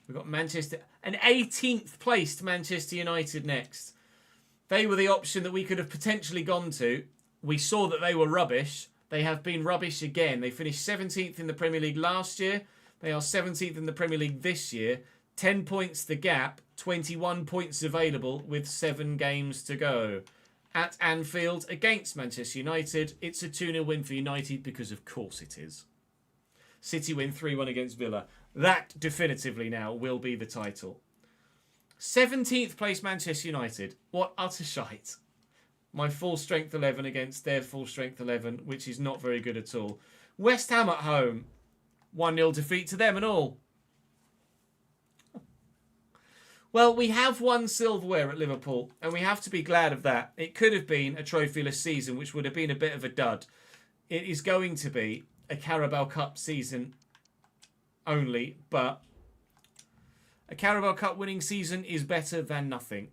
We've got Manchester... An 18th placed Manchester United next. They were the option that we could have potentially gone to. We saw that they were rubbish. They have been rubbish again. They finished 17th in the Premier League last year. They are 17th in the Premier League this year. 10 points the gap. 21 points available with 7 games to go. At Anfield against Manchester United. It's a 2-0 win for United because of course it is. City win 3-1 against Villa. That definitively now will be the title. 17th place Manchester United. What utter shite. My full strength 11 against their full strength 11, which is not very good at all. West Ham at home. 1-0 defeat to them and all. Well, we have won silverware at Liverpool, and we have to be glad of that. It could have been a trophyless season, which would have been a bit of a dud. It is going to be a Carabao Cup season only, but a Carabao Cup winning season is better than nothing.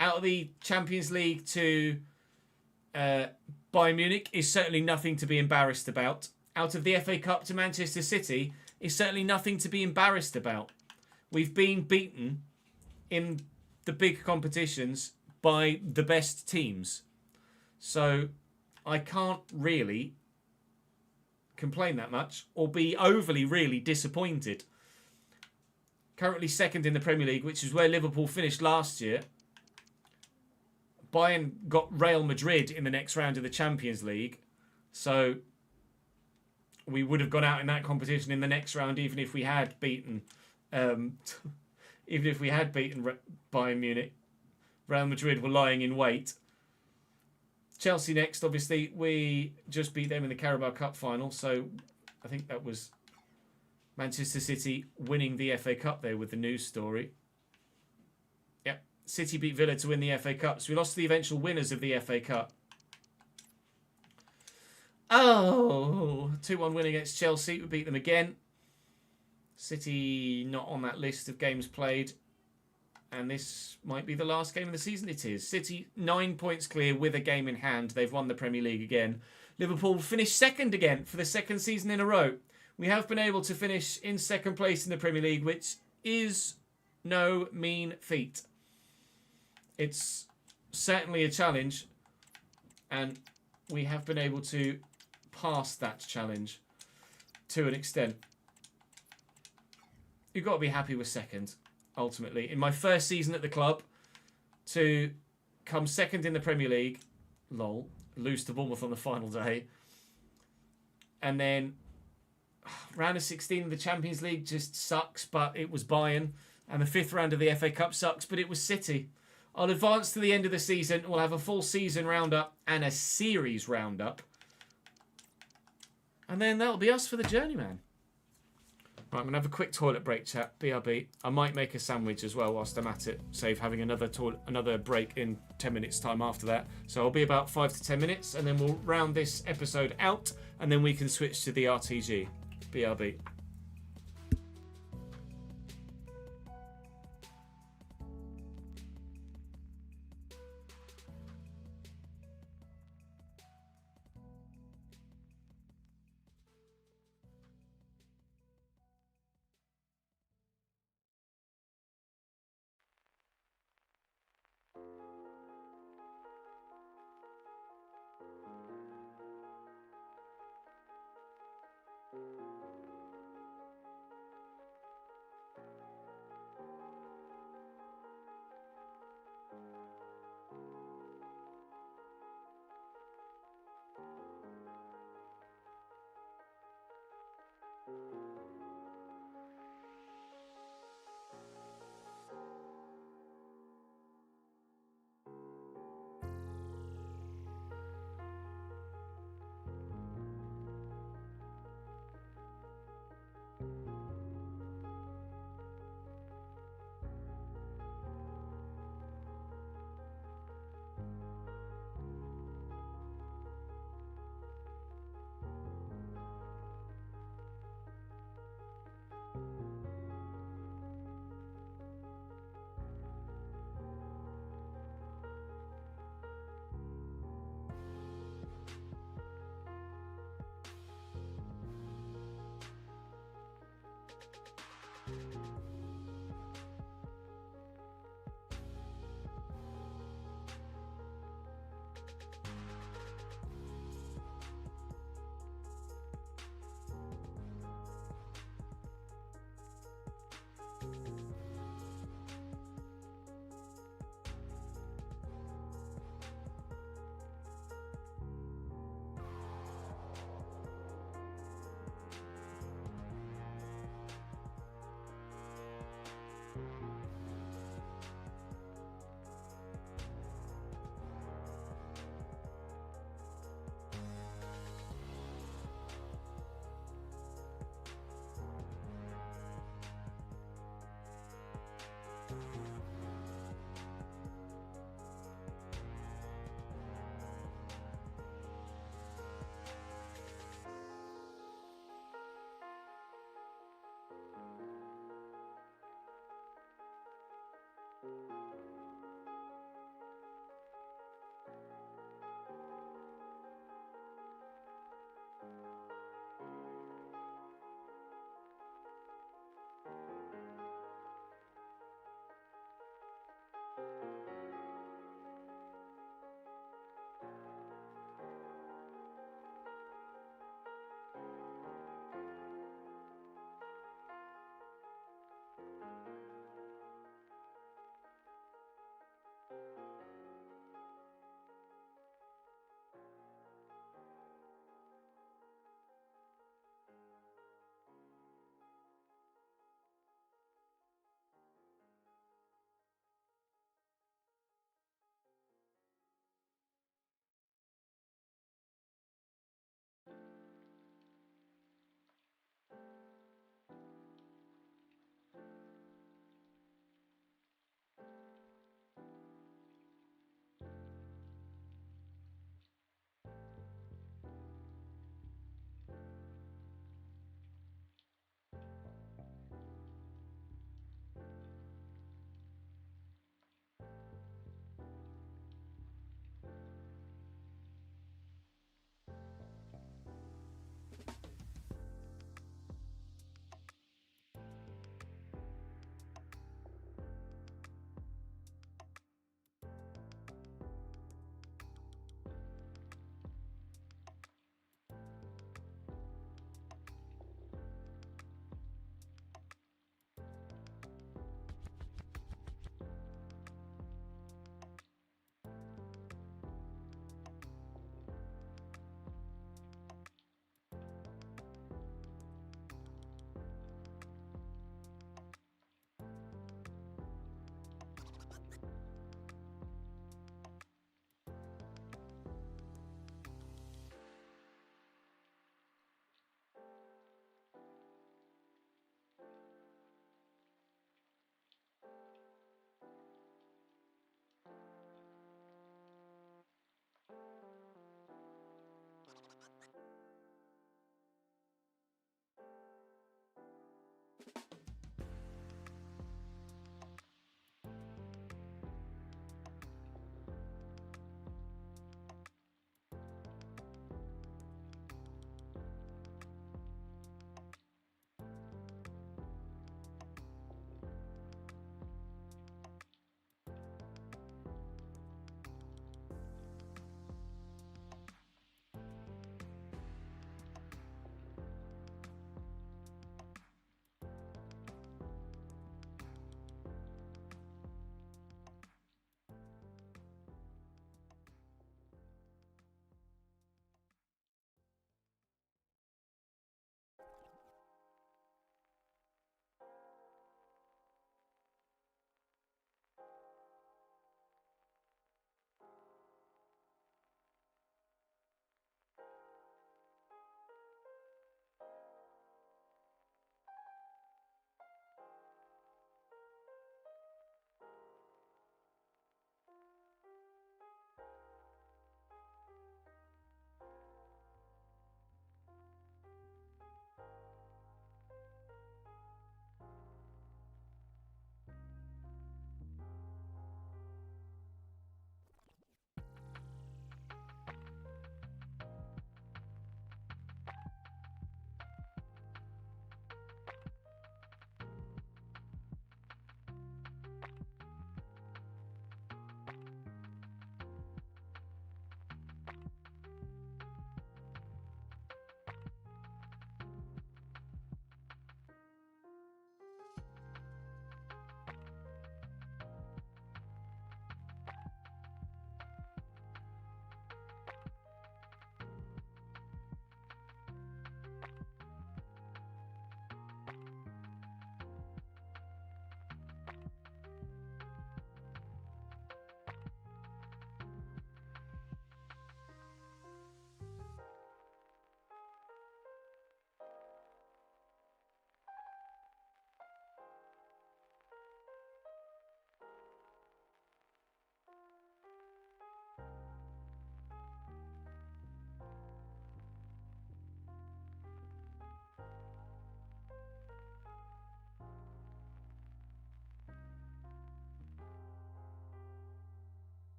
Out of the Champions League to Bayern Munich is certainly nothing to be embarrassed about. Out of the FA Cup to Manchester City is certainly nothing to be embarrassed about. We've been beaten in the big competitions by the best teams. So I can't really complain that much or be overly really disappointed. Currently second in the Premier League, which is where Liverpool finished last year. Bayern got Real Madrid in the next round of the Champions League. So we would have gone out in that competition in the next round even if we had beaten Bayern Munich. Real Madrid were lying in wait. Chelsea next, obviously, we just beat them in the Carabao Cup final, so I think that was Manchester City winning the FA Cup there with the news story. Yep, City beat Villa to win the FA Cup, so we lost to the eventual winners of the FA Cup. Oh, 2-1 win against Chelsea, we beat them again. City not on that list of games played. And this might be the last game of the season. It is. City 9 points clear with a game in hand. They've won the Premier League again. Liverpool finished second again for the second season in a row. We have been able to finish in second place in the Premier League, which is no mean feat. It's certainly a challenge, and we have been able to pass that challenge to an extent. You've got to be happy with second, ultimately. In my first season at the club, to come second in the Premier League, lol, lose to Bournemouth on the final day, and then round of 16 of the Champions League just sucks, but it was Bayern, and the fifth round of the FA Cup sucks, but it was City. I'll advance to the end of the season. We'll have a full season roundup and a series roundup. And then that'll be us for the journeyman. Right, I'm going to have a quick toilet break, chat. BRB. I might make a sandwich as well whilst I'm at it. Save having another break in 10 minutes time after that. So I'll be about 5 to 10 minutes, and then we'll round this episode out, and then we can switch to the RTG. BRB.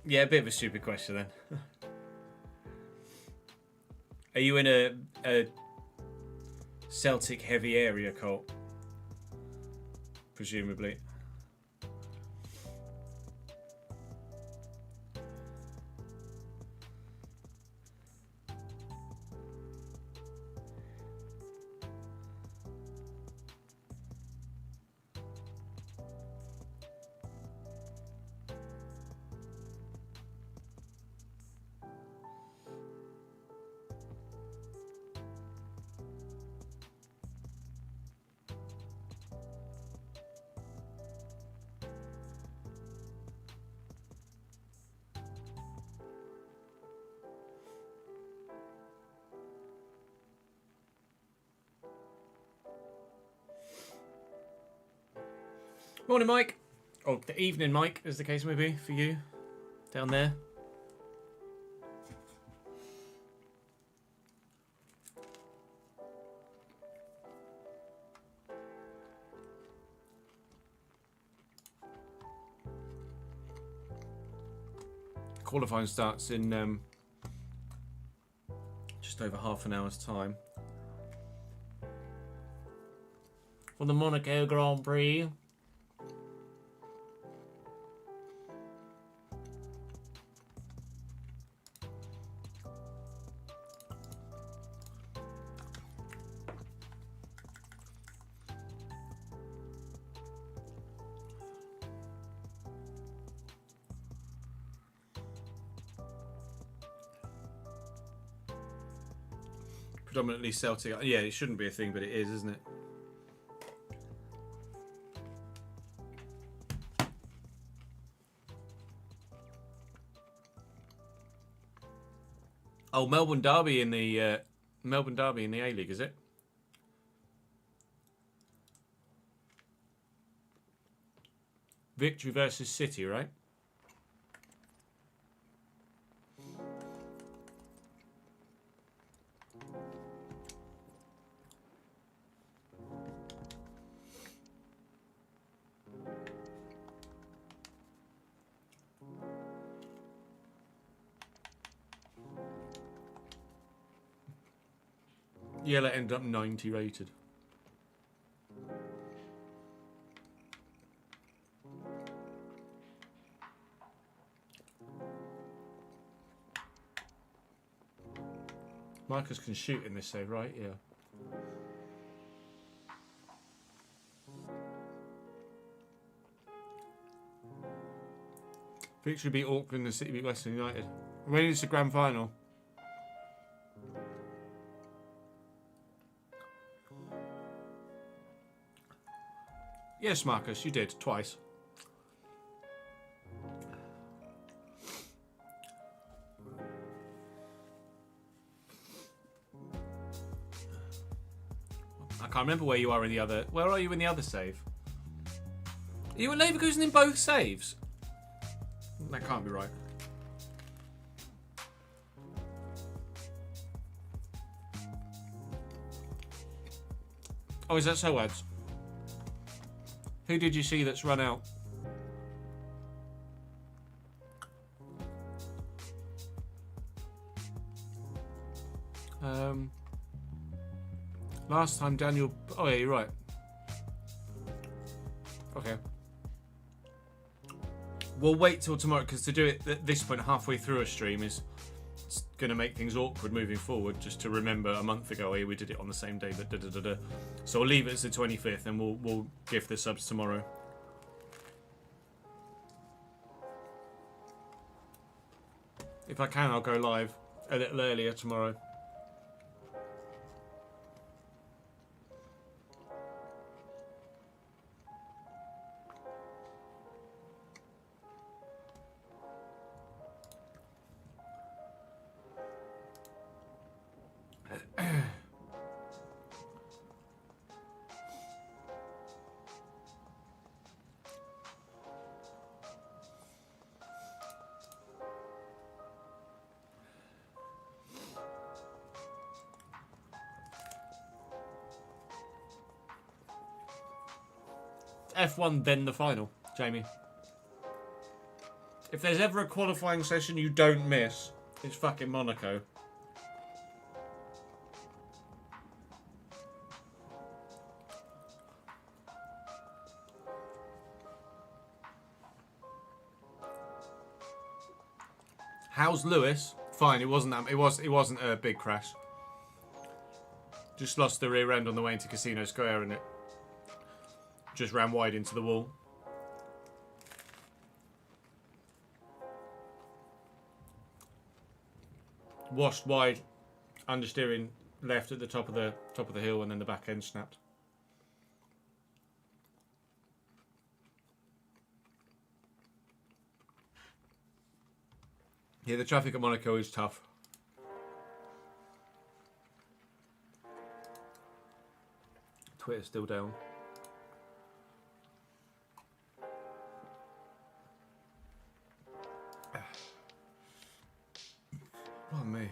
Yeah, a bit of a stupid question then. Are you in a Celtic heavy area, Colt? Presumably. Morning, Mike. Or the evening, Mike, as the case may be for you. Down there. Qualifying starts in just over half an hour's time. For the Monaco Grand Prix. Predominantly Celtic. Yeah, it shouldn't be a thing, but it is, isn't it? Oh, Melbourne Derby in the A League, is it? Victory versus City, right? Yeah, that ended up 90 rated. Marcus can shoot in this save, right? Yeah. Victory beat Auckland and City beat Western United. When is the grand final? Yes, Marcus, you did twice. I can't remember where you are in the other. Where are you in the other save? Are you at Leverkusen in both saves? That can't be right. Oh, is that so, Ads? Who did you see that's run out? Last time Daniel... Oh, yeah, you're right. Okay. We'll wait till tomorrow, because to do it at this point halfway through a stream is going to make things awkward moving forward, just to remember a month ago, we did it on the same day, but da-da-da-da. So we'll leave it as the 25th, and we'll give the subs tomorrow. If I can, I'll go live a little earlier tomorrow. F1 then the final, Jamie. If there's ever a qualifying session you don't miss, it's fucking Monaco. How's Lewis? Fine. It wasn't that. It wasn't a big crash. Just lost the rear end on the way into Casino Square, and it just ran wide into the wall. Washed wide, understeering left at the top of the hill, and then the back end snapped. Yeah, the traffic at Monaco is tough. Twitter's still down. Oh, me.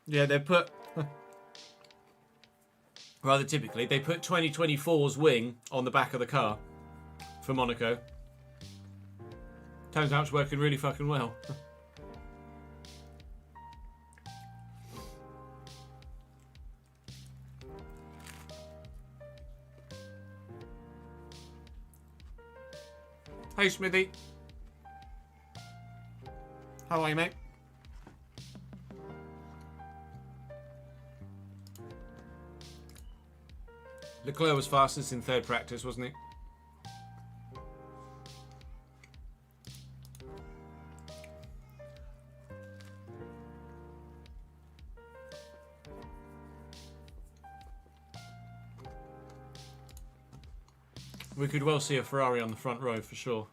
Yeah, they put... rather typically, they put 2024's wing on the back of the car for Monaco. Turns out it's working really fucking well. Hey, Smithy. How are you, mate? Leclerc was fastest in third practice, wasn't he? We could well see a Ferrari on the front row for sure.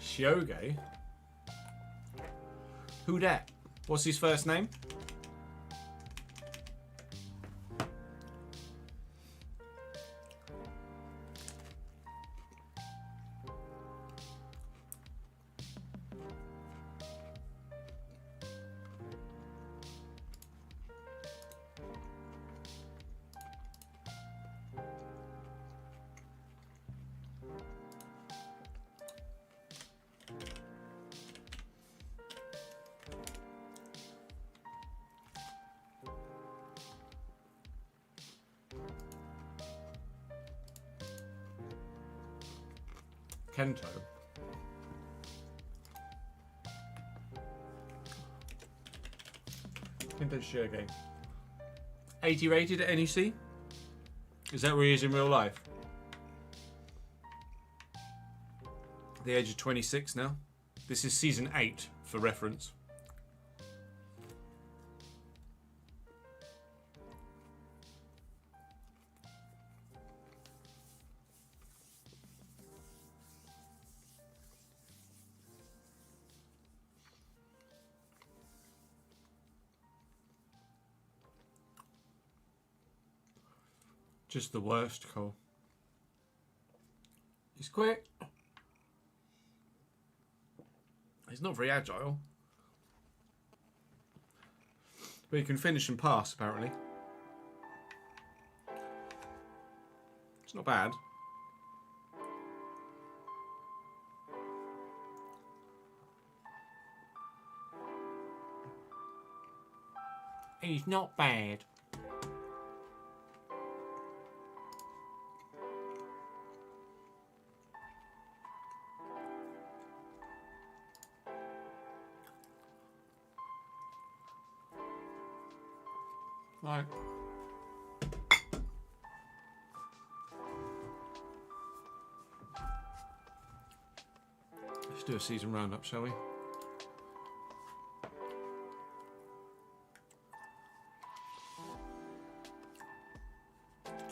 Shioge? Who dat? What's his first name? Kento. Kento Shioge. 80 rated at NEC? Is that where he is in real life? The age of 26 now. This is season 8 for reference. Just the worst, Cole. He's quick. He's not very agile. But he can finish and pass, apparently. It's not bad. He's not bad. Right. Let's do a season roundup, shall we?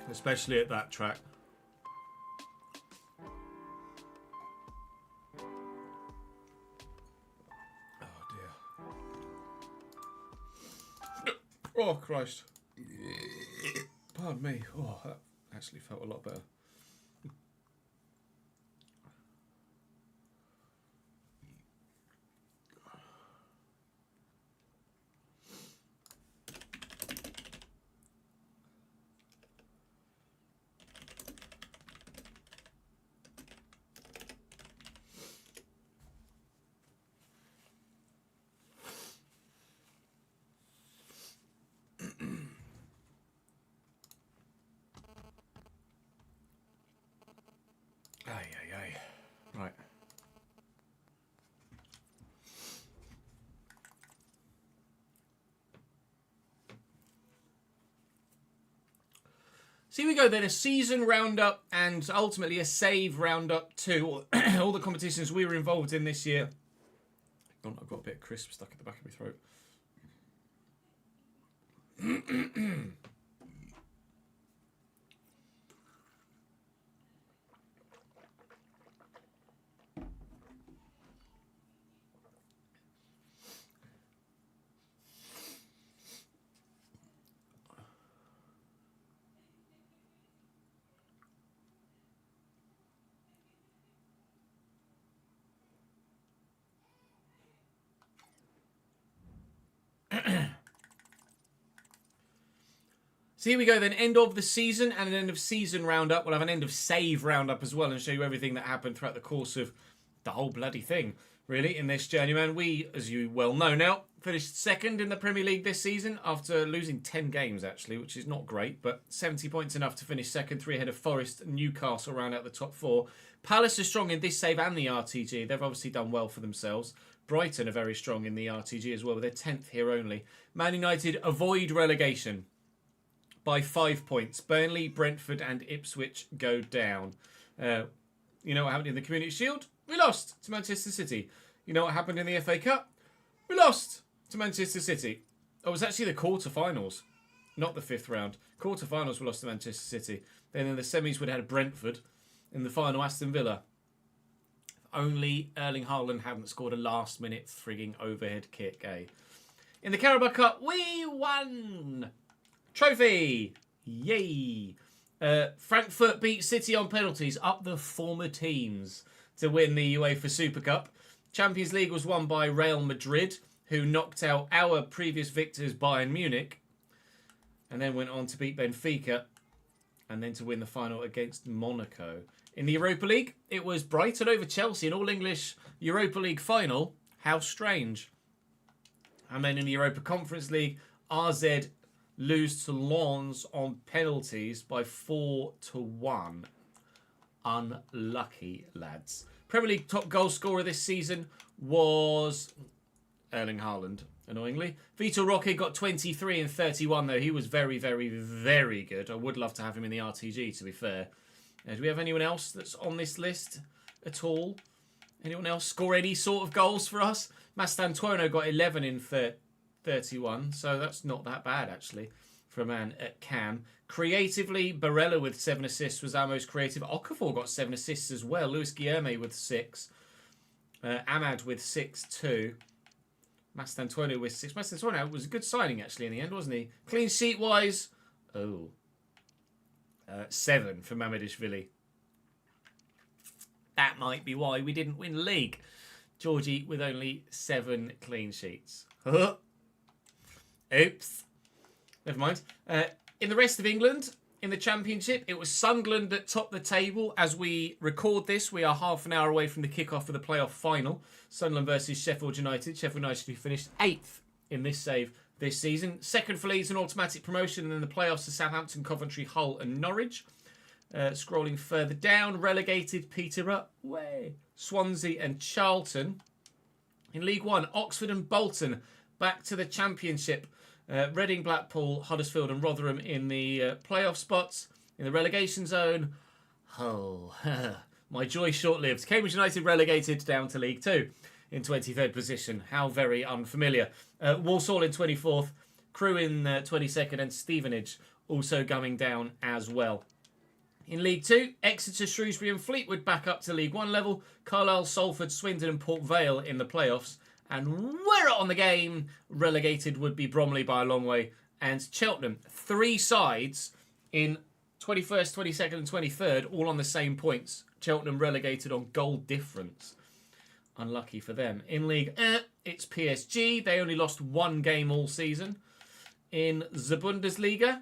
Especially at that track. Oh dear. Oh Christ. Pardon me. Oh, that actually felt a lot better. Right. So here we go then, a season roundup and ultimately a save roundup too. All the competitions we were involved in this year. Oh, I've got a bit of crisp stuck at the back of my throat. So here we go then, end of the season and an end of season roundup. We'll have an end of save roundup as well and show you everything that happened throughout the course of the whole bloody thing, really, in this journeyman. We, as you well know now, finished second in the Premier League this season after losing 10 games, actually, which is not great, but 70 points enough to finish second, 3 ahead of Forest and Newcastle round out the top 4. Palace are strong in this save and the RTG. They've obviously done well for themselves. Brighton are very strong in the RTG as well, with their 10th here only. Man United avoid relegation by 5 points. Burnley, Brentford and Ipswich go down. You know what happened in the Community Shield? We lost to Manchester City. You know what happened in the FA Cup? We lost to Manchester City. Oh, it was actually the quarterfinals, not the 5th round. Quarterfinals we lost to Manchester City. Then in the semis we'd had Brentford. In the final, Aston Villa. Only Erling Haaland hadn't scored a last-minute frigging overhead kick, eh? In the Carabao Cup, we won! Trophy! Yay! Frankfurt beat City on penalties, up the former teams to win the UEFA Super Cup. Champions League was won by Real Madrid, who knocked out our previous victors Bayern Munich, and then went on to beat Benfica, and then to win the final against Monaco. In the Europa League, it was Brighton over Chelsea, an all-English Europa League final. How strange. And then in the Europa Conference League, RZ lose to Lens on penalties by 4-1. Unlucky, lads. Premier League top goal scorer this season was Erling Haaland, annoyingly. Vitor Roque got 23 and 31, though. He was very, very, very good. I would love to have him in the RTG, to be fair. Do we have anyone else that's on this list at all? Anyone else score any sort of goals for us? Mastantuono got 11 in 31, so that's not that bad, actually, for a man at Cam. Creatively, Barella with 7 assists was our most creative. Okafor got 7 assists as well. Luis Guilherme with 6. Ahmad with 6 too. Mastantuono with 6. Mastantuono was a good signing, actually, in the end, wasn't he? Clean sheet-wise, 7 for Mamadishvili. That might be why we didn't win the league. Georgie with only 7 clean sheets. Oops. Never mind. In the rest of England, in the Championship, it was Sunderland that topped the table. As we record this, we are half an hour away from the kickoff of the playoff final. Sunderland versus Sheffield United. Sheffield United who finished 8th in this save this season. Second for Leeds, an automatic promotion, and then the playoffs to Southampton, Coventry, Hull and Norwich. Scrolling further down, relegated Peterborough, Swansea and Charlton. In League One, Oxford and Bolton back to the Championship. Reading, Blackpool, Huddersfield and Rotherham in the playoff spots. In the relegation zone, my joy short-lived. Cambridge United relegated down to League 2 in 23rd position. How very unfamiliar. Walsall in 24th, Crewe in 22nd and Stevenage also going down as well. In League 2, Exeter, Shrewsbury and Fleetwood back up to League 1 level. Carlisle, Salford, Swindon and Port Vale in the playoffs. And we're on the game. Relegated would be Bromley by a long way. And Cheltenham, 3 sides in 21st, 22nd and 23rd, all on the same points. Cheltenham relegated on goal difference. Unlucky for them. In League it's PSG. They only lost 1 game all season. In the Bundesliga,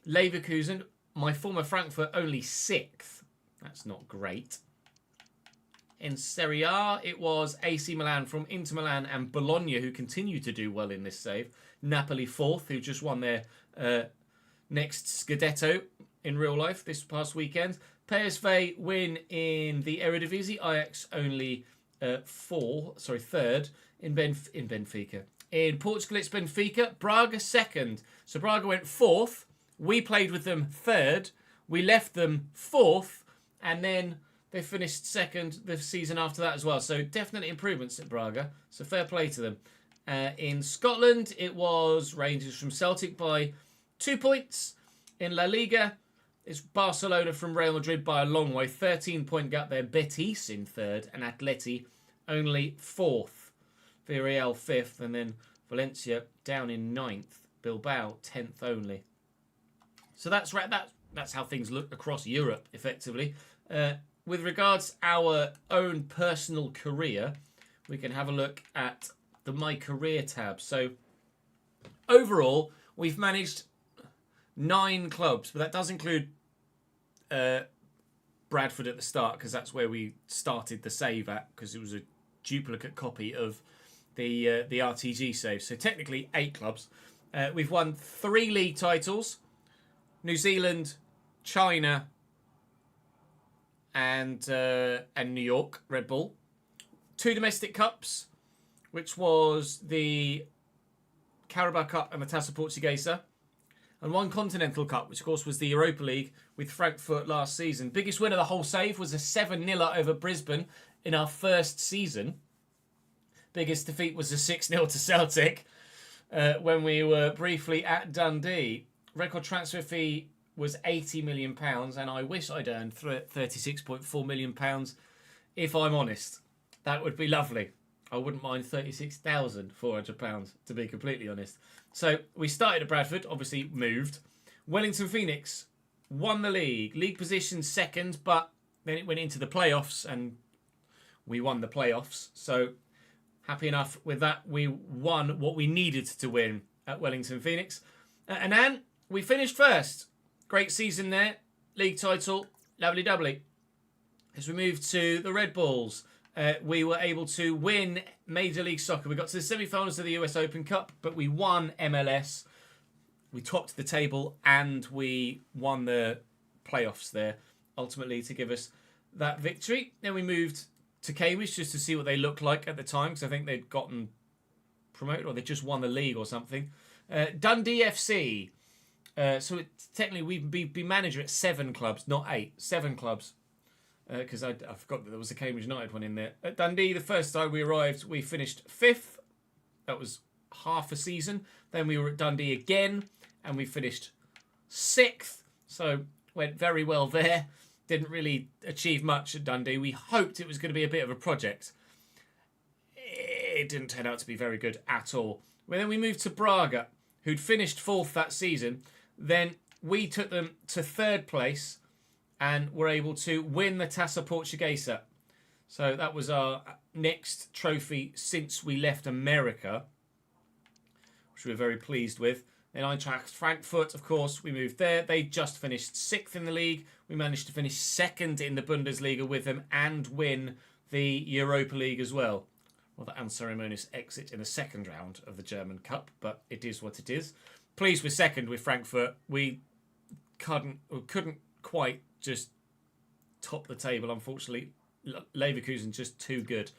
Leverkusen, my former Frankfurt, only 6th. That's not great. In Serie A, it was AC Milan from Inter Milan and Bologna who continue to do well in this save. Napoli 4th, who just won their next Scudetto in real life this past weekend. PSV win in the Eredivisie. Ajax only 3rd in Benfica. In Portugal, it's Benfica. Braga 2nd. So Braga went 4th. We played with them 3rd. We left them 4th. And then they finished 2nd the season after that as well. So definite improvements at Braga. So fair play to them. In Scotland, it was Rangers from Celtic by 2 points. In La Liga, it's Barcelona from Real Madrid by a long way. 13-point gap there. Betis in 3rd and Atleti only 4th. Villarreal 5th and then Valencia down in 9th. Bilbao 10th only. So that's right. That's how things look across Europe, effectively. With regards our own personal career, we can have a look at the My Career tab. So overall, we've managed 9 clubs, but that does include Bradford at the start because that's where we started the save at because it was a duplicate copy of the RTG save. So technically 8 clubs. We've won 3 league titles. New Zealand, China, and New York, Red Bull. 2 domestic cups, which was the Carabao Cup and the Taça Portuguesa. And 1 Continental Cup, which of course was the Europa League with Frankfurt last season. Biggest win of the whole save was a 7-0 over Brisbane in our first season. Biggest defeat was a 6-0 to Celtic when we were briefly at Dundee. Record transfer fee was £80 million, and I wish I'd earned £36.4 million, if I'm honest. That would be lovely. I wouldn't mind £36,400, to be completely honest. So we started at Bradford, obviously moved. Wellington Phoenix won the league. League position 2nd, but then it went into the playoffs, and we won the playoffs. So happy enough with that. We won what we needed to win at Wellington Phoenix. And then we finished 1st. Great season there. League title. Lovely doubly. As we moved to the Red Bulls, we were able to win Major League Soccer. We got to the semi-finals of the US Open Cup, but we won MLS. We topped the table and we won the playoffs there, ultimately to give us that victory. Then we moved to Cambridge just to see what they looked like at the time, because I think they'd gotten promoted or they just won the league or something. Dundee FC. So technically we'd be manager at 7 clubs, not 8. 7 clubs. Because I forgot that there was a Cambridge United one in there. At Dundee, the first time we arrived, we finished 5th. That was half a season. Then we were at Dundee again, and we finished 6th. So went very well there. Didn't really achieve much at Dundee. We hoped it was going to be a bit of a project. It didn't turn out to be very good at all. Well, then we moved to Braga, who'd finished 4th that season. Then we took them to 3rd place and were able to win the Taça Portuguesa. So that was our next trophy since we left America, which we were very pleased with. Then Eintracht Frankfurt, of course, we moved there. They just finished 6th in the league. We managed to finish 2nd in the Bundesliga with them and win the Europa League as well. Well, the unceremonious exit in the 2nd round of the German Cup, but it is what it is. Pleased with 2nd with Frankfurt. We couldn't quite just top the table, unfortunately. Leverkusen just too good.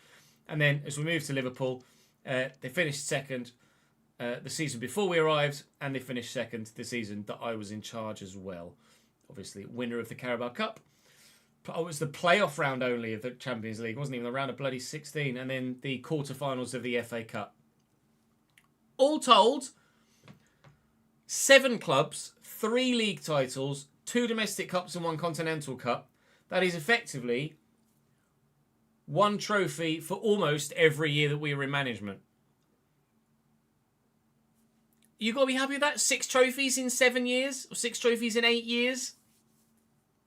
And then as we moved to Liverpool, they finished 2nd the season before we arrived, and they finished 2nd the season that I was in charge as well. Obviously, winner of the Carabao Cup. It was the playoff round only of the Champions League. It wasn't even the round of bloody 16. And then the quarterfinals of the FA Cup. All told, 7 clubs, 3 league titles, 2 domestic cups and 1 continental cup. That is effectively 1 trophy for almost every year that we were in management. You got to be happy with that? 6 trophies in 7 years? Or 6 trophies in 8 years?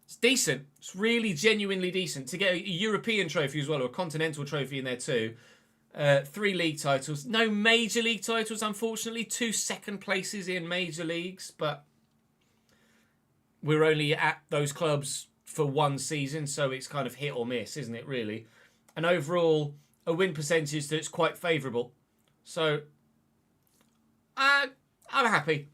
It's decent. It's really genuinely decent. To get a European trophy as well, or a continental trophy in there too. 3 league titles. No major league titles, unfortunately. 2 second places in major leagues. But we're only at those clubs for 1 season, so it's kind of hit or miss, isn't it, really? And overall, a win percentage that's quite favourable. So, I'm happy.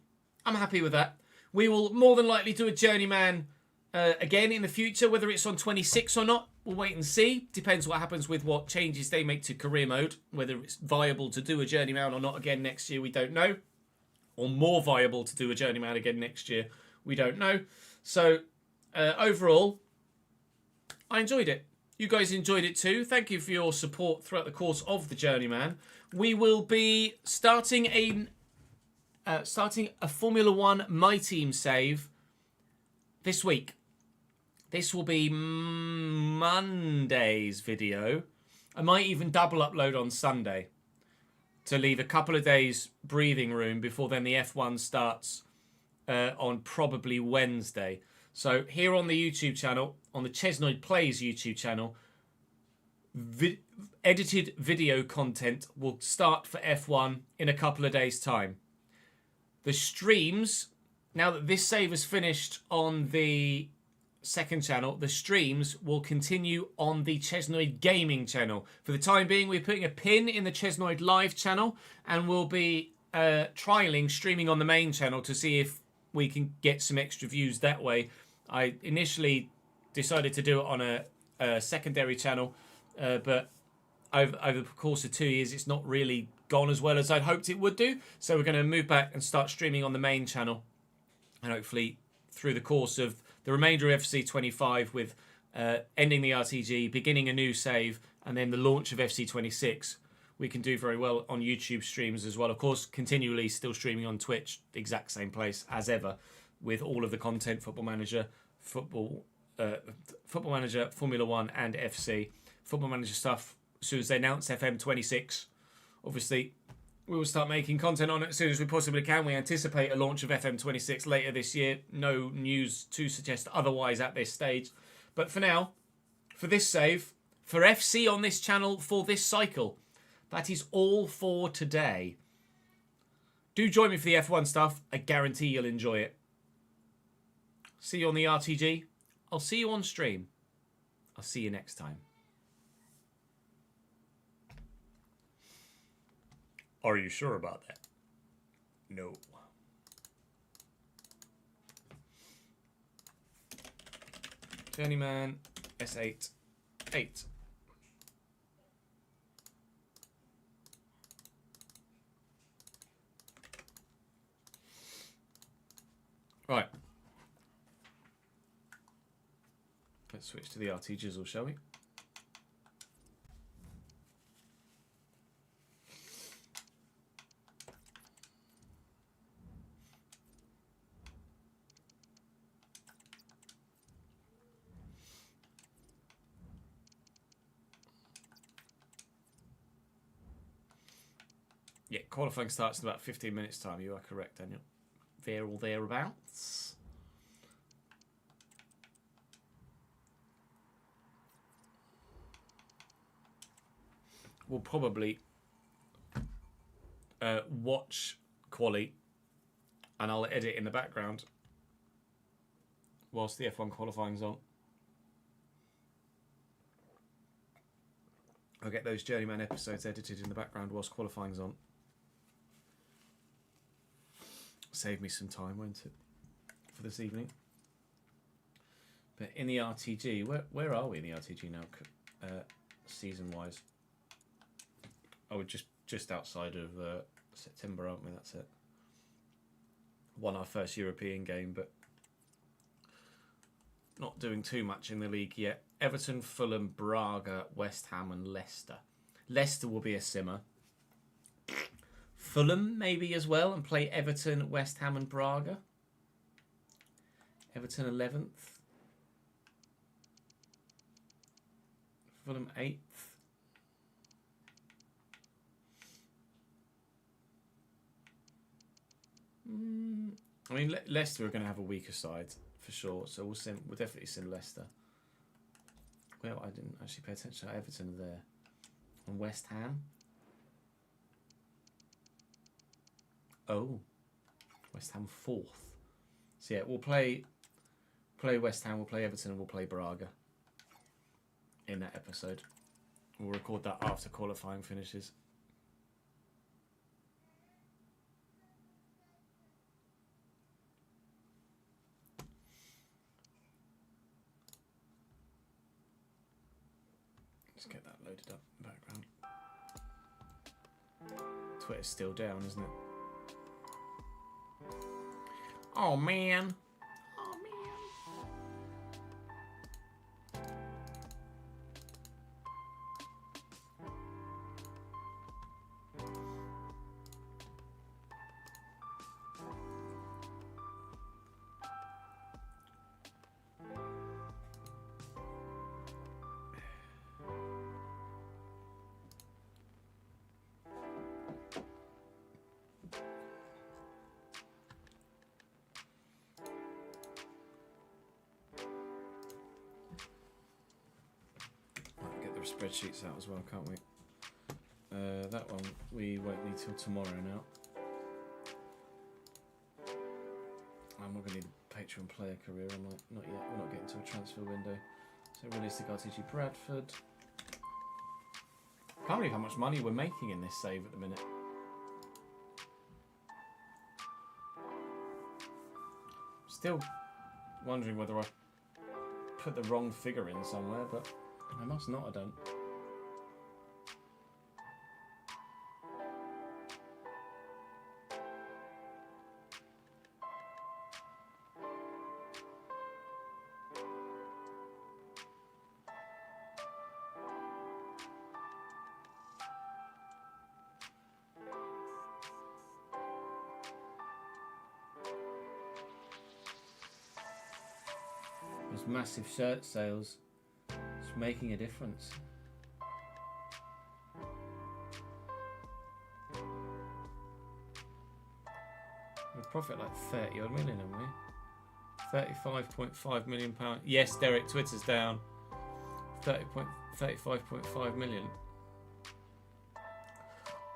I'm happy with that. We will more than likely do a journeyman again in the future. Whether it's on 26 or not, we'll wait and see. Depends what happens with what changes they make to career mode. Whether it's viable to do a journeyman or not again next year, we don't know. Or more viable to do a journeyman again next year, we don't know. So, overall, I enjoyed it. You guys enjoyed it too. Thank you for your support throughout the course of the journeyman. We will be starting a Formula 1 My Team save this week. This will be Monday's video. I might even double upload on Sunday to leave a couple of days breathing room before then the F1 starts on probably Wednesday. So here on the YouTube channel, on the Chesnoid Plays YouTube channel, edited video content will start for F1 in a couple of days' time. The streams, now that this save is finished on the second channel, the streams will continue on the Chesnoid Gaming channel. For the time being, we're putting a pin in the Chesnoid Live channel, and we'll be trialing streaming on the main channel to see if we can get some extra views that way. I initially decided to do it on a secondary channel, but over the course of 2 years, it's not really gone as well as I'd hoped it would do. So we're going to move back and start streaming on the main channel, and hopefully through the course of the remainder of FC25 with ending the RTG, beginning a new save, and then the launch of FC26, we can do very well on YouTube streams as well. Of course, continually still streaming on Twitch, the exact same place as ever, with all of the content, Football Manager, Football Manager, Formula 1 and FC. Football Manager stuff, as soon as they announce FM26, obviously we will start making content on it as soon as we possibly can. We anticipate a launch of FM26 later this year. No news to suggest otherwise at this stage. But for now, for this save, for FC on this channel for this cycle, that is all for today. Do join me for the F1 stuff. I guarantee you'll enjoy it. See you on the RTG. I'll see you on stream. I'll see you next time. Are you sure about that? No. Journeyman S8 8. Right. Let's switch to the RT Jizzle, shall we? Yeah, qualifying starts in about 15 minutes' time. You are correct, Daniel. There or thereabouts. We'll probably watch quali, and I'll edit in the background whilst the F1 qualifying's on. I'll get those Journeyman episodes edited in the background whilst qualifying's on. Save me some time, won't it, for this evening? But in the RTG, where are we in the RTG now, season-wise? Oh, we're just outside of September, aren't we? That's it. Won our first European game, but not doing too much in the league yet. Everton, Fulham, Braga, West Ham and Leicester. Leicester will be a simmer. Fulham maybe as well, and play Everton, West Ham and Braga. Everton 11th. Fulham 8th. I mean, Leicester are going to have a weaker side for sure, so we'll definitely send Leicester. Well, I didn't actually pay attention. Everton are there, and West Ham. Oh, West Ham 4th. So yeah, we'll play West Ham, we'll play Everton, and we'll play Braga in that episode. We'll record that after qualifying finishes. Let's get that loaded up in the background. Twitter's still down, isn't it? Oh man. Oh man. Spreadsheets out as well, can't we? That one we won't need till tomorrow now. I'm not going to need a Patreon player career, am I? Not yet. We're not getting to a transfer window. So realistic RTG Bradford. Can't believe how much money we're making in this save at the minute. Still wondering whether I put the wrong figure in somewhere, but I must not have done. Those massive shirt sales. It's making a difference. We profit like 30 odd million, haven't we? £35.5 million. Yes, Derek, Twitter's down. 35.5 million.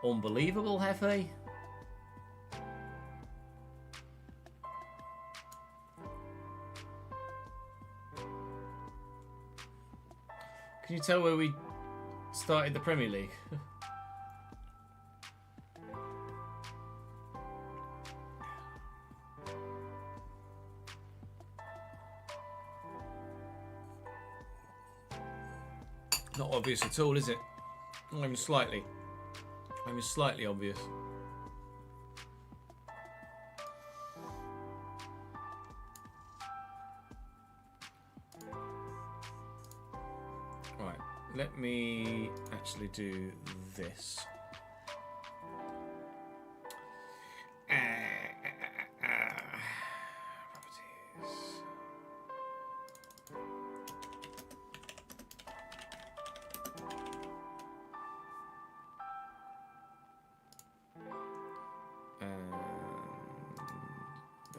Unbelievable, Hefe. Can you tell where we started the Premier League? Not obvious at all, is it? Not even slightly. Not even slightly obvious. Right, let me actually do this. Properties.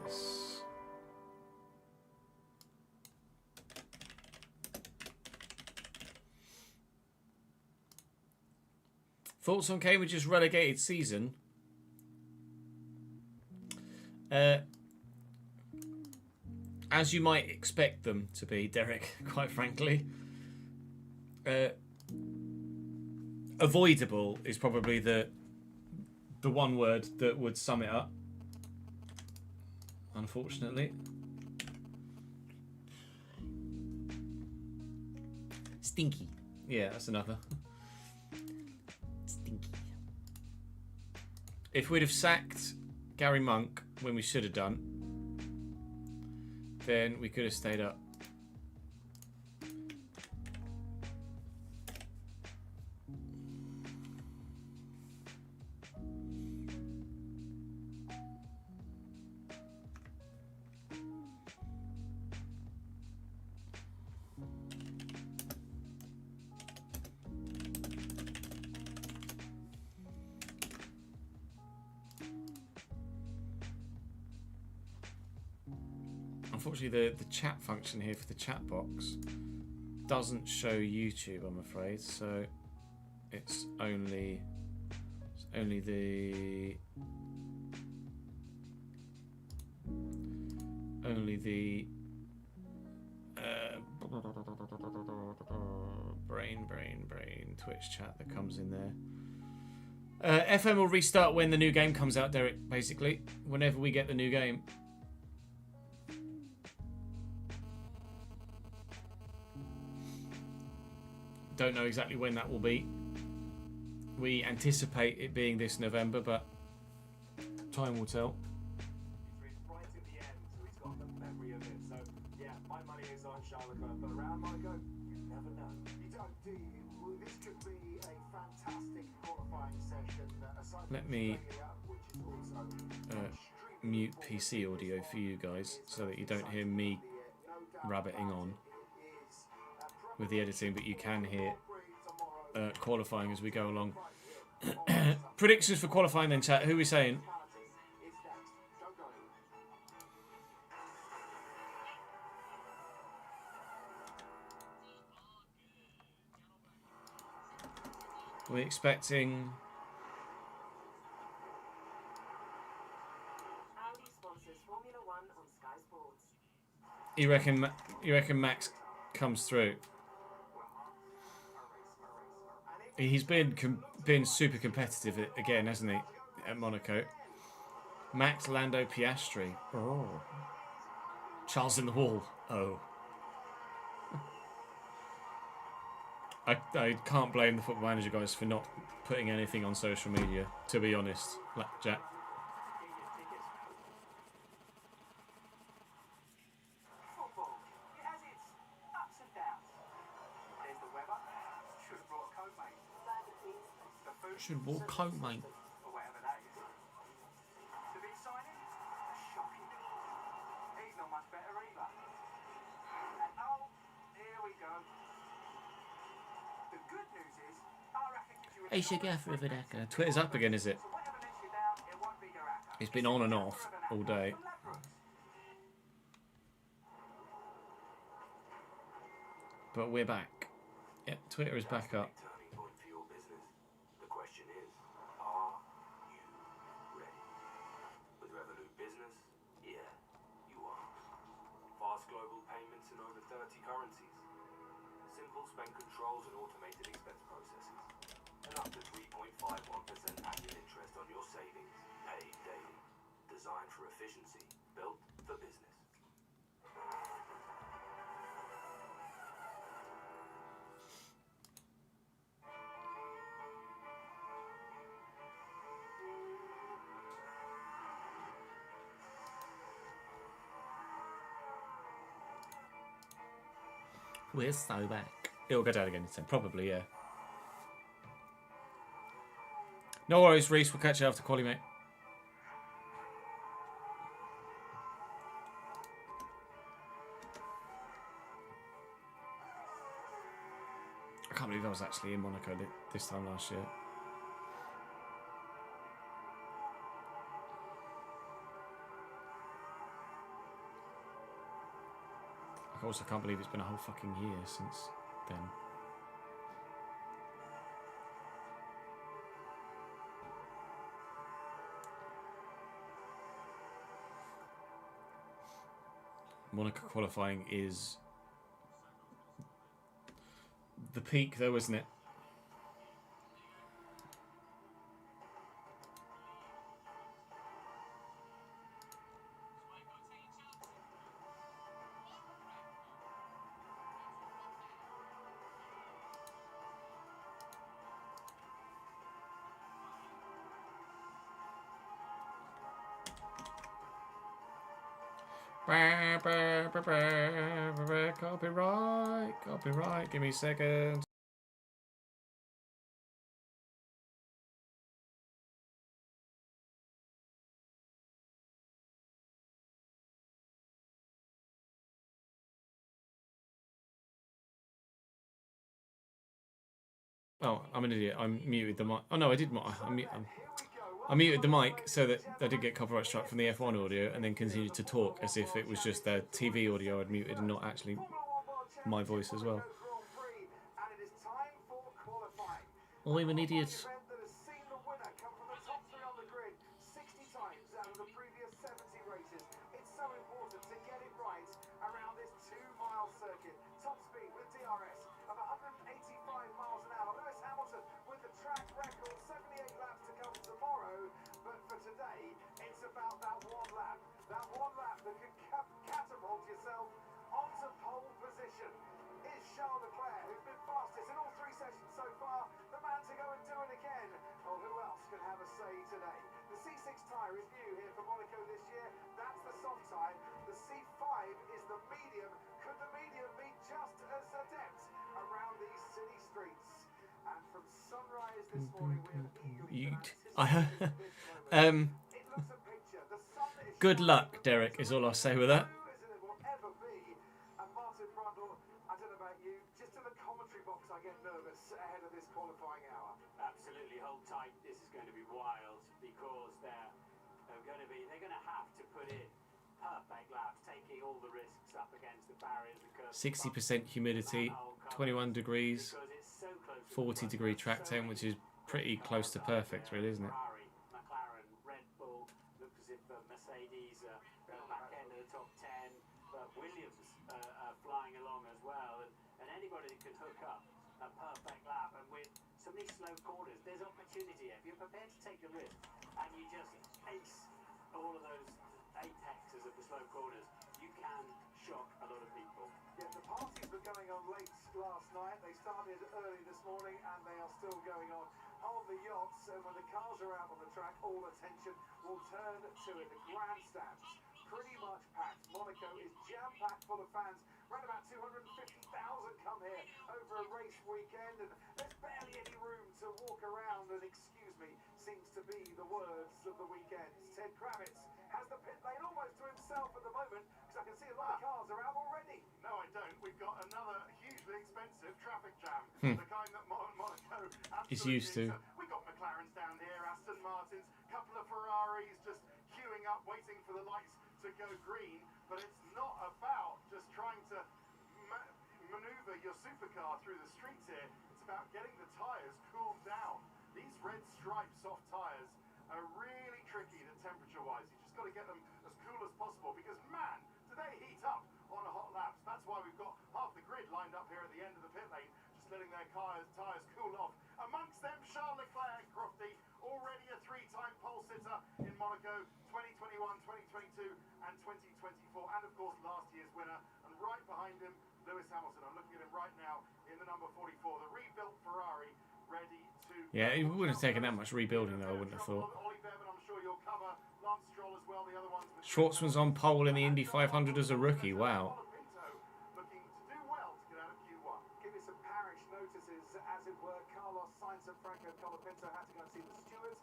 This. Thoughts on Cambridge's relegated season? As you might expect them to be, Derek, quite frankly. Avoidable is probably the one word that would sum it up. Unfortunately. Stinky. Yeah, that's another. Stinky. If we'd have sacked Gary Monk when we should have done, then we could have stayed up. Unfortunately, the chat function here for the chat box doesn't show YouTube, I'm afraid. So it's only the brain Twitch chat that comes in there. FM will restart when the new game comes out, Derek, basically. Whenever we get the new game. Don't know exactly when that will be. We anticipate it being this November, but time will tell. Right at the end, so he's got the memory of it. So, yeah, my money is on Charlotte, but around Monaco, you never know. You don't, do you? This could be a fantastic qualifying session. Let me mute PC audio for you guys so that you don't hear me rabbiting on with the editing, but you can hear qualifying as we go along. Predictions for qualifying then, chat. Who are we saying? We're expecting... You reckon Max comes through? He's been super competitive again, hasn't he, at Monaco? Max, Lando, Piastri. Oh. Charles in the Wall. Oh. I can't blame the Football Manager guys for not putting anything on social media, to be honest. Like Jack. Should walk coat, mate. Or whatever that is. The big signing? Shocking. He's not much better either. And oh, here we go. The good news is, I reckon if you were... Hey, Shagaff Riverdeka. Twitter's up again, is it? So whatever lets you down, it won't be your acca. It's been on and off all day. But we're back. Yeah, Twitter is back up. Controls and automated expense processes, and up to 3.51% annual interest on your savings, paid daily. Designed for efficiency, built for business. We're so back. It'll go down again in 10. Probably, yeah. No worries, Reese. We'll catch you after quali, mate. I can't believe I was actually in Monaco this time last year. I also can't believe it's been a whole fucking year since then. Monaco qualifying is the peak though, isn't it? Copyright, give me a second. Oh, I'm an idiot. I'm muted the mic. Oh no, I did. I muted the mic so that I didn't get copyright struck from the F1 audio, and then continued to talk as if it was just their TV audio I'd muted and not actually my voice as well. I'm an idiot. Event that has seen the winner come from the top three on the grid 60 times out of the previous 70 races. It's so important to get it right around this 2-mile circuit. Top speed with DRS of 185 miles an hour. Lewis Hamilton with the track record, 78 laps to come tomorrow. But for today, it's about that one lap. That one lap that could catapult yourself onto pole position. Is Charles Leclerc, who's been fastest in all 3 sessions so far, the man to go and do it again? Or who else can have a say today? The C6 tyre is new here for Monaco this year. That's the soft tyre. The C5 is the medium. Could the medium be just as adept around these city streets? And from sunrise this morning, we have eagerly it looks a picture. The sun is Good luck, Derek, is all I'll say with that. blue as it will ever be. And Martin Brundle, I don't know about you, just in the commentary box I get nervous ahead of this qualifying hour. Absolutely, hold tight. This is going to be wild because they're going to have to put in perfect laps, taking all the risks up against the barriers. Because 60% humidity, 21 degrees, because it's so close to 40-degree track temp, which is pretty close to perfect, really, isn't it? Ferrari, McLaren, Red Bull, looks as if Mercedes are back end of the top 10, but Williams are flying along as well, and anybody that can hook up a perfect lap, and with so many slow corners, there's opportunity. If you're prepared to take the risk and you just ace all of those apexes of the slow corners, you can shock a lot of people. Yeah, the parties were going on late last night. They started early this morning and they are still going on the yachts. And when the cars are out on the track, all attention will turn to it. The grandstands pretty much packed. Monaco is jam-packed full of fans. Around about 250,000 come here over a race weekend, and there's barely any room to walk around, and excuse me seems to be the words of the weekend. Ted Kravitz has the pit lane almost to himself at the moment, because I can see a lot of cars are out already. No, I don't. We've got another hugely expensive traffic jam. The kind that Monaco He's absolutely used to. needs. We've got McLarens down here, Aston Martins, couple of Ferraris just queuing up, waiting for the lights to go green. But it's not about just trying to maneuver your supercar through the streets here. It's about getting the tyres cooled down. These red striped soft tyres are really tricky temperature-wise. You just got to get them as cool as possible because, man, do they heat up on a hot laps. That's why we've got half the grid lined up here at the end of the pit lane, just letting their tyres cool off. Amongst them, Charles Leclerc, Crofty, already a 3-time pole sitter in Monaco, 2021, 2022 and 2024, and of course last year's winner. And right behind him, Lewis Hamilton. I'm looking at him right now in the number 44, the rebuilt Ferrari, ready to... Yeah, it wouldn't have taken that much rebuilding, though, I wouldn't have thought. Ollie Bevan, I'm sure you'll cover. Lance Stroll as well, the other ones... Schwartzman's on pole in the Indy 500 as a rookie, wow. Looking to do well to get out of Q1. Give you some parish notices, as it were. Carlos Sainz and Franco Colapinto had to go and see the stewards.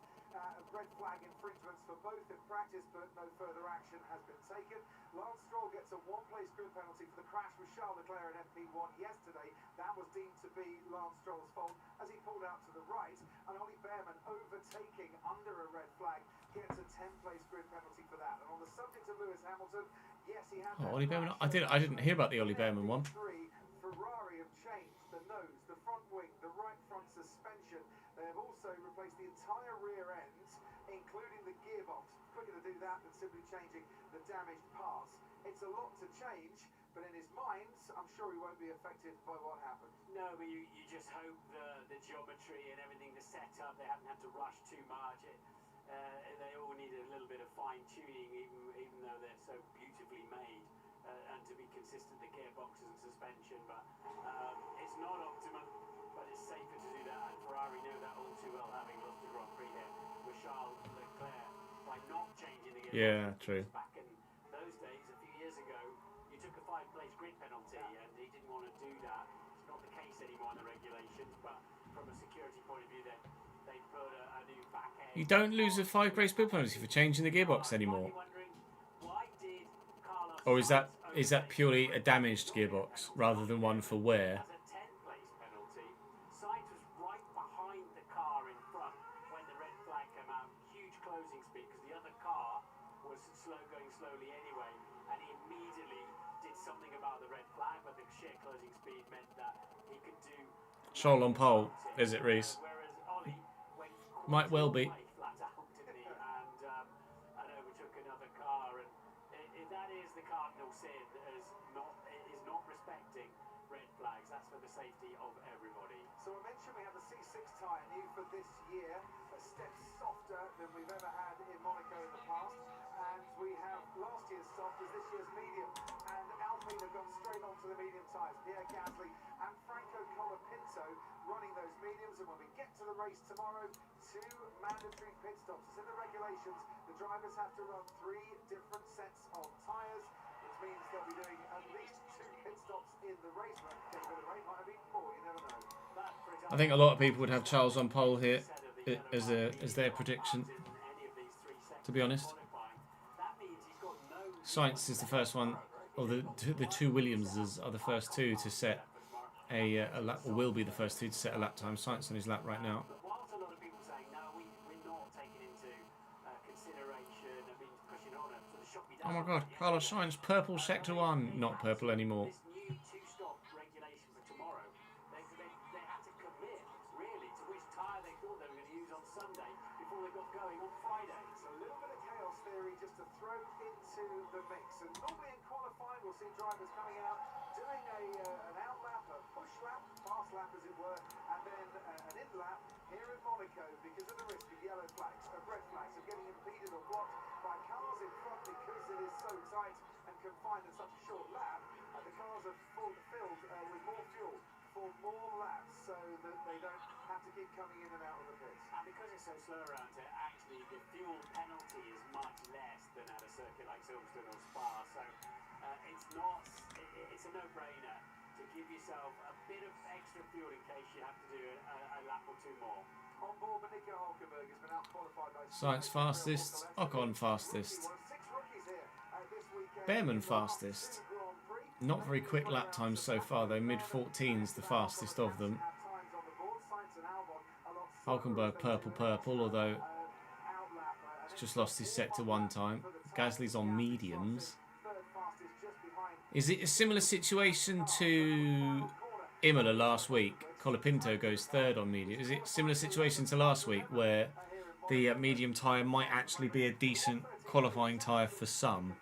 Red flag infringements for both in practice, but no further action has been taken. Lance Stroll gets a 1-place grid penalty for the crash with Charles Leclerc in FP1 yesterday. That was deemed to be Lance Stroll's fault as he pulled out to the right. And Ollie Behrman overtaking under a red flag gets a 10-place grid penalty for that. And on the subject of Lewis Hamilton, yes, he had that Ollie Behrman, crash. I didn't hear about the Ollie Behrman one. Ferrari have changed the nose, the front wing, the right front suspension. They have also replaced the entire rear end, including the gearbox. Quicker to do that than simply changing the damaged parts. It's a lot to change, but in his mind, I'm sure he won't be affected by what happened. No, but you just hope the geometry and everything, the setup, they haven't had to rush too much. They all need a little bit of fine-tuning, even though they're so beautifully made. And to be consistent, the gearboxes and suspension, but it's not optimum, but it's safer to do that, and Ferrari know that all too well, having lost the Grand Prix here with Charles Leclerc by not changing the gearbox. Yeah, true. Back in those days, a few years ago, you took a 5-place grid penalty, and he didn't want to do that. It's not the case anymore in the regulations, but from a security point of view, they put a new back end. You don't lose a 5-race grid penalty for changing the gearbox anymore. Why did Carlos Or is that purely a damaged gearbox rather than one for wear? as a 10-place penalty? Sainz was right behind the car in front when the red flag came out. Huge Shoal on pole, is it, Reese? Whereas Ollie went Might well be. quite flat out, didn't he? And overtook another car. And that is the cardinal sin, is not respecting red flags. That's for the safety of everybody. So I mentioned we have the C6 tyre new for this year, a step softer than we've ever had in Monaco in the past, and we have last year's soft as this year's medium, and Alpine have gone straight on to the medium tyres. Pierre Gasly and Franco Colapinto running those mediums, and when we get to the race tomorrow, 2 mandatory pit stops. It's in the regulations. The drivers have to run 3 different sets of tyres, which means they'll be doing at least 2 pit stops in the race. But get a bit of rain, might have even 4, you never know. I think a lot of people would have Charles on pole here as their prediction, to be honest. Sainz is the first one, or the 2 Williamses are the first 2 to set a lap, or will be the first 2 to set a lap time. Sainz on his lap right now. Whilst a lot of people saying, no, we're not taking into consideration, I mean, pushing on a sort of shot me down. Oh my God, Carlos Sainz, purple sector 1, not purple anymore. This new 2-stop regulation for tomorrow, they had to commit, really, to which tyre they thought they were going to use on Sunday before they got going on Friday. So a little bit of chaos theory just to throw into the mix. And normally in qualifying, we'll see drivers coming out, doing an out lap, a push lap, fast lap as it were, and then an in lap here in Monaco because of the risk of yellow flags, of red flags, of getting impeded or blocked by cars in front because it is so tight and confined in such a short lap. The cars are filled with more fuel for more laps so that they don't have to keep coming in and out of the pits. And because it's so slow around here, actually the fuel penalty is much less than at a circuit like Silverstone or Spa. So it's a no-brainer to give yourself a bit of extra fuel in case you have to do a lap or 2 more. On board, Nico Hulkenberg has been out-qualified by Sainz fastest, Ocon fastest, Behrman fastest. Not very quick lap times so far though, mid-14s the fastest of them. Hulkenberg purple, although he's just lost his sector 1 time. Gasly's on mediums. Is it a similar situation to Imola last week? Colapinto goes 3rd on medium. Is it a similar situation to last week where the medium tyre might actually be a decent qualifying tyre for some?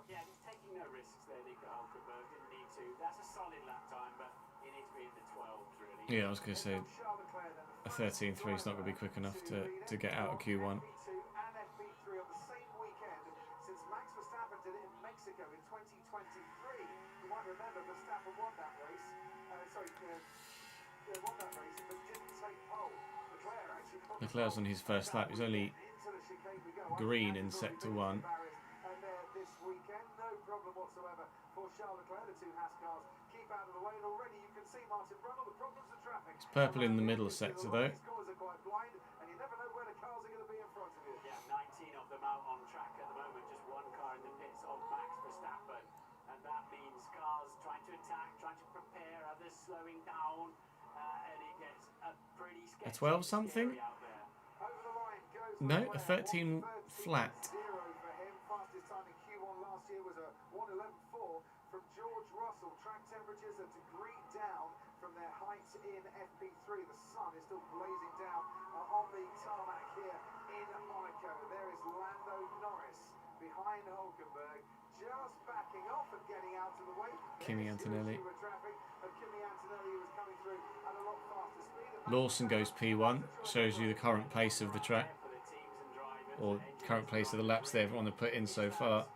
Yeah, he's taking no risks there, Nico Hulkenberg. Didn't need to. That's a solid lap time, but he needs to be in the 12s, really. Yeah, I was going to say a 13.3 is not going to be quick enough to get out of Q1. And FP3 on the same weekend since Max Verstappen did it in Mexico in 2023. You might remember Verstappen won that race. Won that race, but didn't take pole. Leclerc actually put Leclerc's on his first lap. He's only into the chicane we go. green in sector 1. And this weekend, no problem whatsoever for Charles Leclerc. The 2 Haas cars keep out of the way, and already you can see Martin Brundle. The problems of traffic. It's purple in the middle sector though. These corners are quite blind, and you never know where the cars are going to be in front of you. Yeah, 19 of them out on track at the moment. Just 1 car in the pits of Max Verstappen. And that means cars trying to attack, trying to prepare, others slowing down. And it gets a pretty sketchy. A 12 something? Out there. Over the line goes No, a Leclerc, 13 flat. 1:13.0 for him. Fastest time in Q1 last year was a 1:11.4 from George Russell. Track temperatures a degree down from their heights in FP3. The sun is still blazing down on the tarmac here in Monaco. There is Lando Norris behind Hulkenberg, just backing off and getting out of the way. Kimi Antonelli. Traffic, but Kimi Antonelli was coming through at a lot faster speed. Lawson goes P1, shows you the current pace of the track, For the teams and drivers. or current pace of the laps that everyone have put in so far.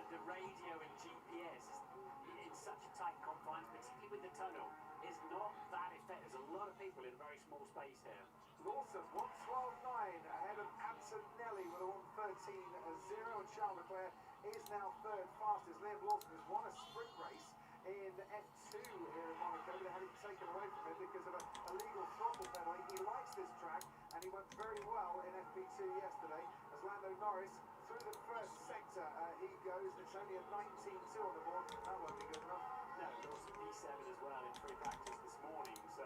The radio and GPS is in such a tight confines, particularly with the tunnel, is not that effective. There's a lot of people in a very small space here. Lawson, 1:12.9 ahead of Antonelli with a 1:13.0, and Charles Leclerc is now 3rd fastest. Liam Lawson has won a sprint race in F2 here in Monaco, but they had it taken away from him because of a legal throttle penalty. He likes this track, and he went very well in FP2 yesterday as Lando Norris through the first sector. He goes, and it's only a 19.2 on the board. That won't be good enough. No, Lawson P7 as well in free practice this morning, so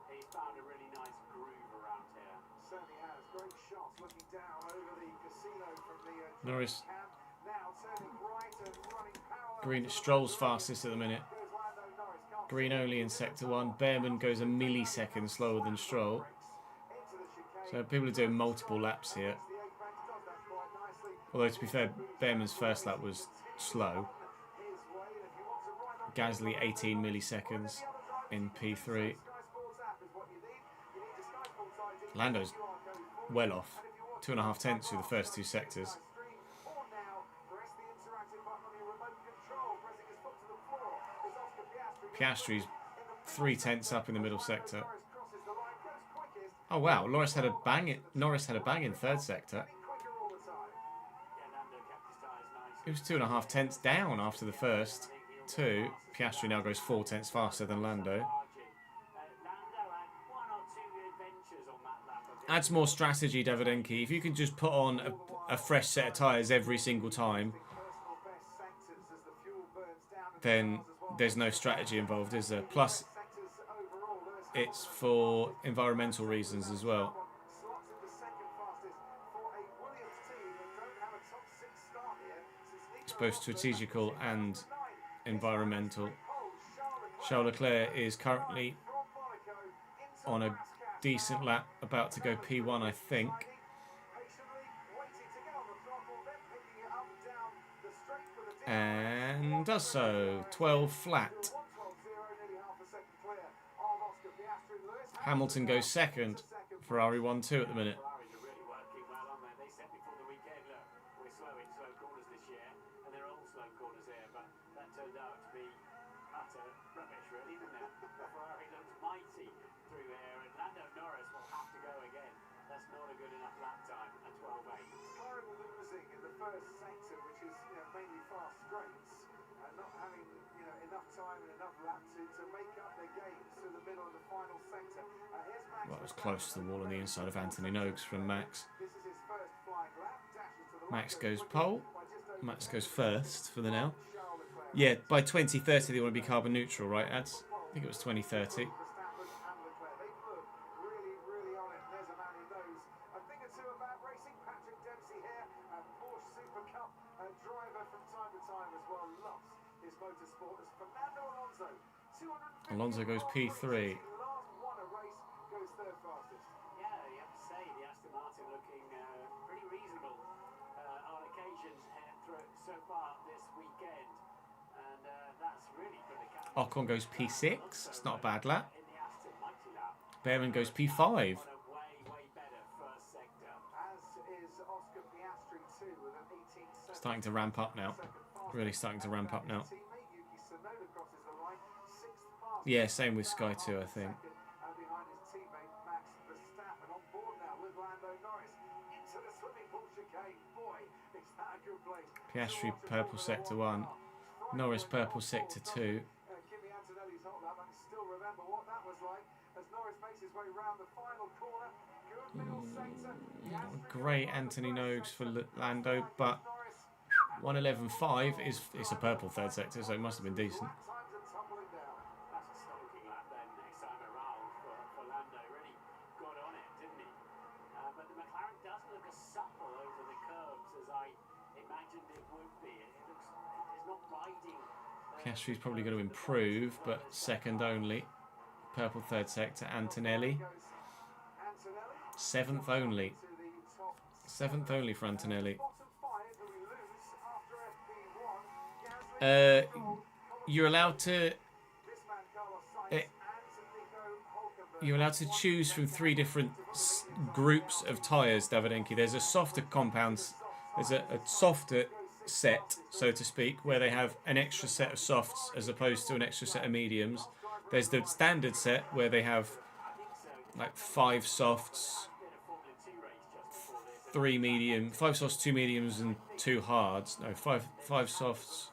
he's found a really nice groove around here. Certainly has. Great shots looking down over the casino from the Norris. cam. Now turning right and running power. Green Stroll's fastest at the minute. Goes Lando Norris. Can't Green only in sector 1. Bearman goes a millisecond slower than Stroll. So people are doing multiple laps here. Although to be fair, Bearman's first lap was slow. Gasly 18 milliseconds in P3. Lando's well off. 2.5 tenths through the first 2 sectors. Piastri's 3 tenths up in the middle sector. Oh wow, Norris had a bang in third sector. It was 2.5 tenths down after the first 2. Piastri now goes 4 tenths faster than Lando. Adds more strategy, Davidenki. If you can just put on a fresh set of tyres every single time, then there's no strategy involved, is there? Plus, it's for environmental reasons as well. It's both strategical and environmental. Charles Leclerc is currently on a decent lap, about to go P1, I think. And does so. 12 flat. Hamilton goes second. Ferrari 1-2 at the minute. Well, it was close to the wall on the inside of Anthony Noakes from Max. Max goes pole. Max goes first for the now. Yeah, by 2030 they want to be carbon neutral, right, Ads? I think it was 2030. Alonso goes P3. Ocon goes P6. It's not a bad lap. Bearman goes P5. Starting to ramp up now. Really starting to ramp up now. Yeah, same with Sky 2, I think. Piastri purple sector 1. Norris purple sector 2. Great Anthony Noakes for Lando, but 1:11.5 is it's a purple third sector, so it must have been decent. Piastri's probably going to improve, but second only. Purple third sector, Antonelli. 7th only. 7th only for Antonelli. You're allowed to choose from 3 different groups of tyres, Davidenki. There's a softer compounds. There's a softer set, so to speak, where they have an extra set of softs as opposed to an extra set of mediums. There's the standard set where they have like 5 softs, 3 medium, 5 softs, 2 mediums, and 2 hards. No, 5 softs,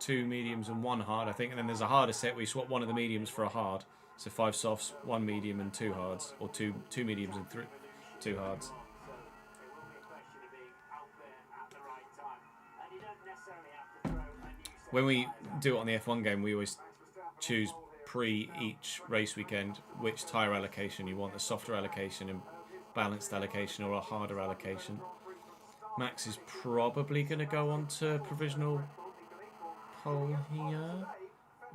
2 mediums, and 1 hard, I think. And then there's a harder set where you swap one of the mediums for a hard. So 5 softs, 1 medium, and 2 hards, or two mediums and 2 hards. When we do it on the F1 game, we always choose each race weekend which tyre allocation you want, a softer allocation, a balanced allocation, or a harder allocation. Max is probably going to go on to provisional pole here.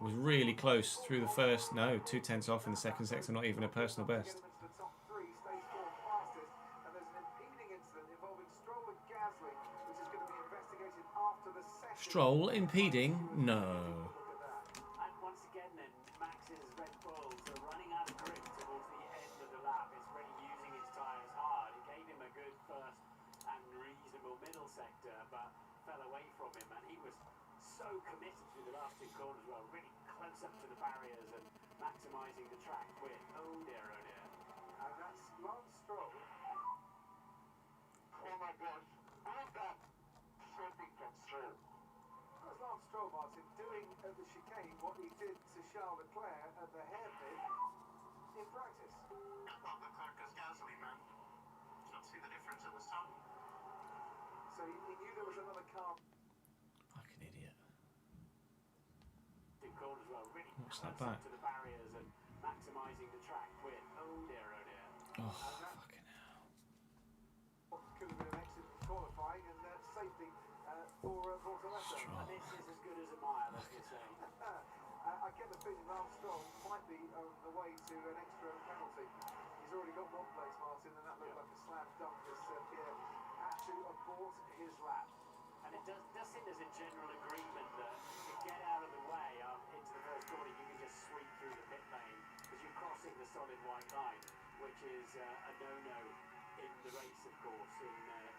Was really close through the first. No, 2/10 off in the second sector. Not even a personal best. The top three stays fourth fastest, and there's an impeding incident involving Stroll and Gasly, which is going to be investigated after the session. Stroll impeding? No. And once again then, Max's Red Bulls are running out of grip towards the end of the lap. It's really using its tyres hard. It gave him a good first and reasonable middle sector, but fell away from him, and he was so committed through the last two corners as well, really close up to the barriers and maximising the track width. Oh dear, oh dear. And that's Lance Stroll. Oh my gosh, all that safety comes through. That's Lance Stroll, Martin, doing at the chicane what he did to Charles Leclerc at the hairpin in practice. Well, Leclerc is Gasly, man. You don't see the difference at the start. So he knew there was another car. Fucking idiot. Two corners as well, really What's close that back? up to the barriers and maximising the track width. Oh dear, oh dear. Oh, fucking hell. What could have been an exit from qualifying and safety for Bortoleto. Stroll. And this is as good as a mile, as you say. I get the feeling Lance Stroll might be on the way to an extra penalty. He's already got one place, Martin, and that looked like a slam dunk as Pierre had to abort his lap. And it does seem there's a general agreement that to get out of the way into the first corner, you can just sweep through the pit lane because you're crossing the solid white line, which is a no-no in the race, of course, in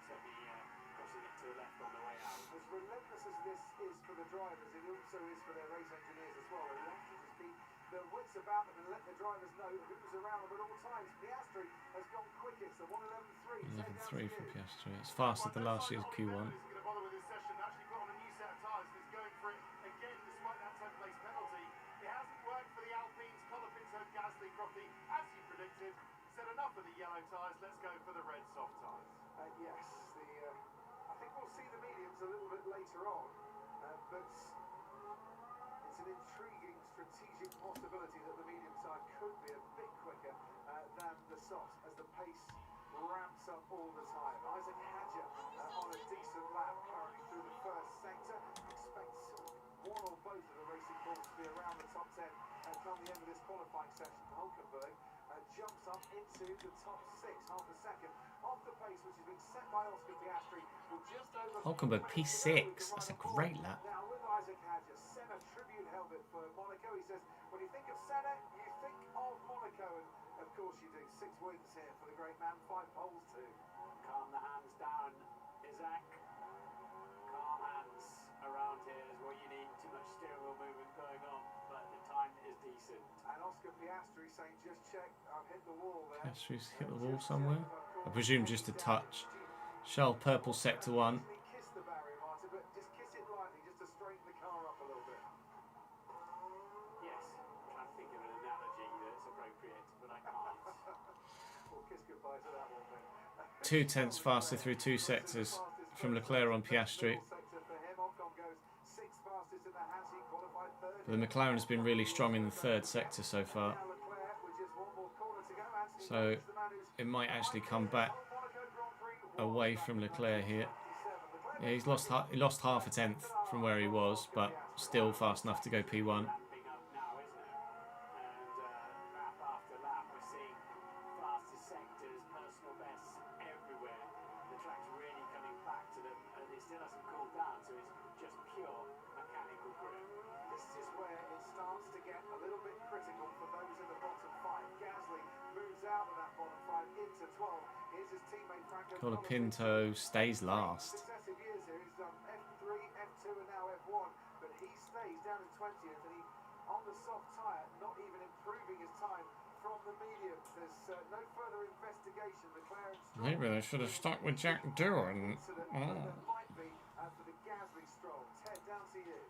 certainly crossing it to the left on the way out. As relentless as this is for the drivers, it also is for their race engineers as well. They have to just keep their wits about them and let the drivers know who's around them at all times. Piastri has gone quickest, the 1:11.3. 11.3 from Piastri. It's faster than last year's Q1. Isn't going to bother with this session. Actually got on a new set of tyres and is going for it again despite that 10th place penalty. It hasn't worked for the Alpines. Colapinto, Gasly, Crofty, as you predicted, said enough of the yellow tyres. Let's go for the red soft tyres. Yes, I think we'll see the mediums a little bit later on, but it's an intriguing strategic possibility that the medium side could be a bit quicker than the softs as the pace ramps up all the time. Isaac Hadjar on a decent lap currently through the first sector. Expects one or both of the racing balls to be around the top 10 come the end of this qualifying session. Hulkenberg jumps up into the top 6, half a second off the pace which has been set by Oscar Piastri with just over Hulkenberg P6. That's a great lap. now with Isaac Hadjar, Senna tribute helmet for Monaco. He says, when you think of Senna, you think of Monaco, and of course you do. 6 wins here for the great man, 5 poles too. Calm the hands down, Isaac. Calm hands around here is what you need. Too much steering wheel movement going on, but the time is decent. And Oscar Piastri saying, just check, I've hit the wall there. Piastri's hit the wall somewhere. I presume just a touch. Charles purple sector 1. Kiss the barrier, Martin, but just kiss it lightly, just to straighten the car up a little bit. Yes, I'm trying to think of an analogy that's appropriate, but I can't. We'll kiss goodbye to that one then. 2/10 faster through 2 sectors from Leclerc on Piastri. But the McLaren has been really strong in the 3rd sector so far. So it might actually come back away from Leclerc here. Yeah, he lost half a tenth from where he was, but still fast enough to go P1. Ramping up now, isn't it? And lap after lap, we're seeing fastest sectors, personal bests everywhere. The track's really coming back to them, and it still hasn't cooled down, so it's just pure mechanical grip. This is where it starts to get a little bit critical for those in the bottom 5. Gasly moves out of that bottom 5 into 12. Here's his teammate Franco Colapinto stays last. Successive years here, he's done F3, F2 and now F1, but he stays down in 20th and he, on the soft tyre, not even improving his time from the medium. There's no further investigation. Leclerc and Stroll Maybe they should have stuck with Jack Doohan. incident, but there might be for the Gasly Stroll. Ted, down to you.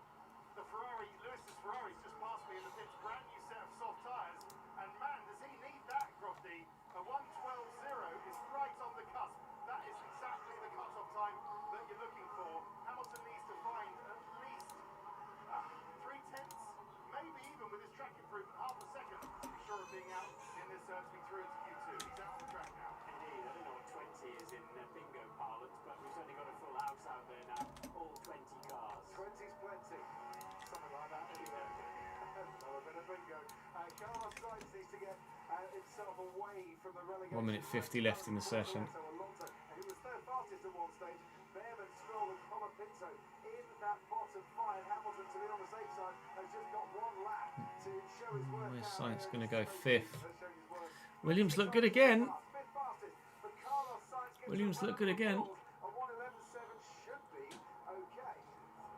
The Ferrari, Lewis's Ferrari's just passed me in the pits, brand new set of soft tyres, and man, does he need that, Crofty. A 1:12.0 is right on the cusp. That is exactly the cut-off time that you're looking for. Hamilton needs to find at least 3/10, maybe even with his track improvement, half a second to be sure of being out in this to be through into Q2. He's out on the track now. Indeed, I don't know what 20 is in bingo parlance, but we've certainly got a full house out there now, all 20 cars. 20's plenty. Something like that, anyway. Carabao Cup needs to get himself away from the relegation. 1 minute 50 left in the session. And he was third fastest at one stage. Behrman, Stroll and Colapinto in that bottom five. Hamilton, to be on the safe side, has just got one lap to show his work. Where's Sainz going to go? 5th. Williams look good again. Williams look good again. A 1:11.7 should be okay.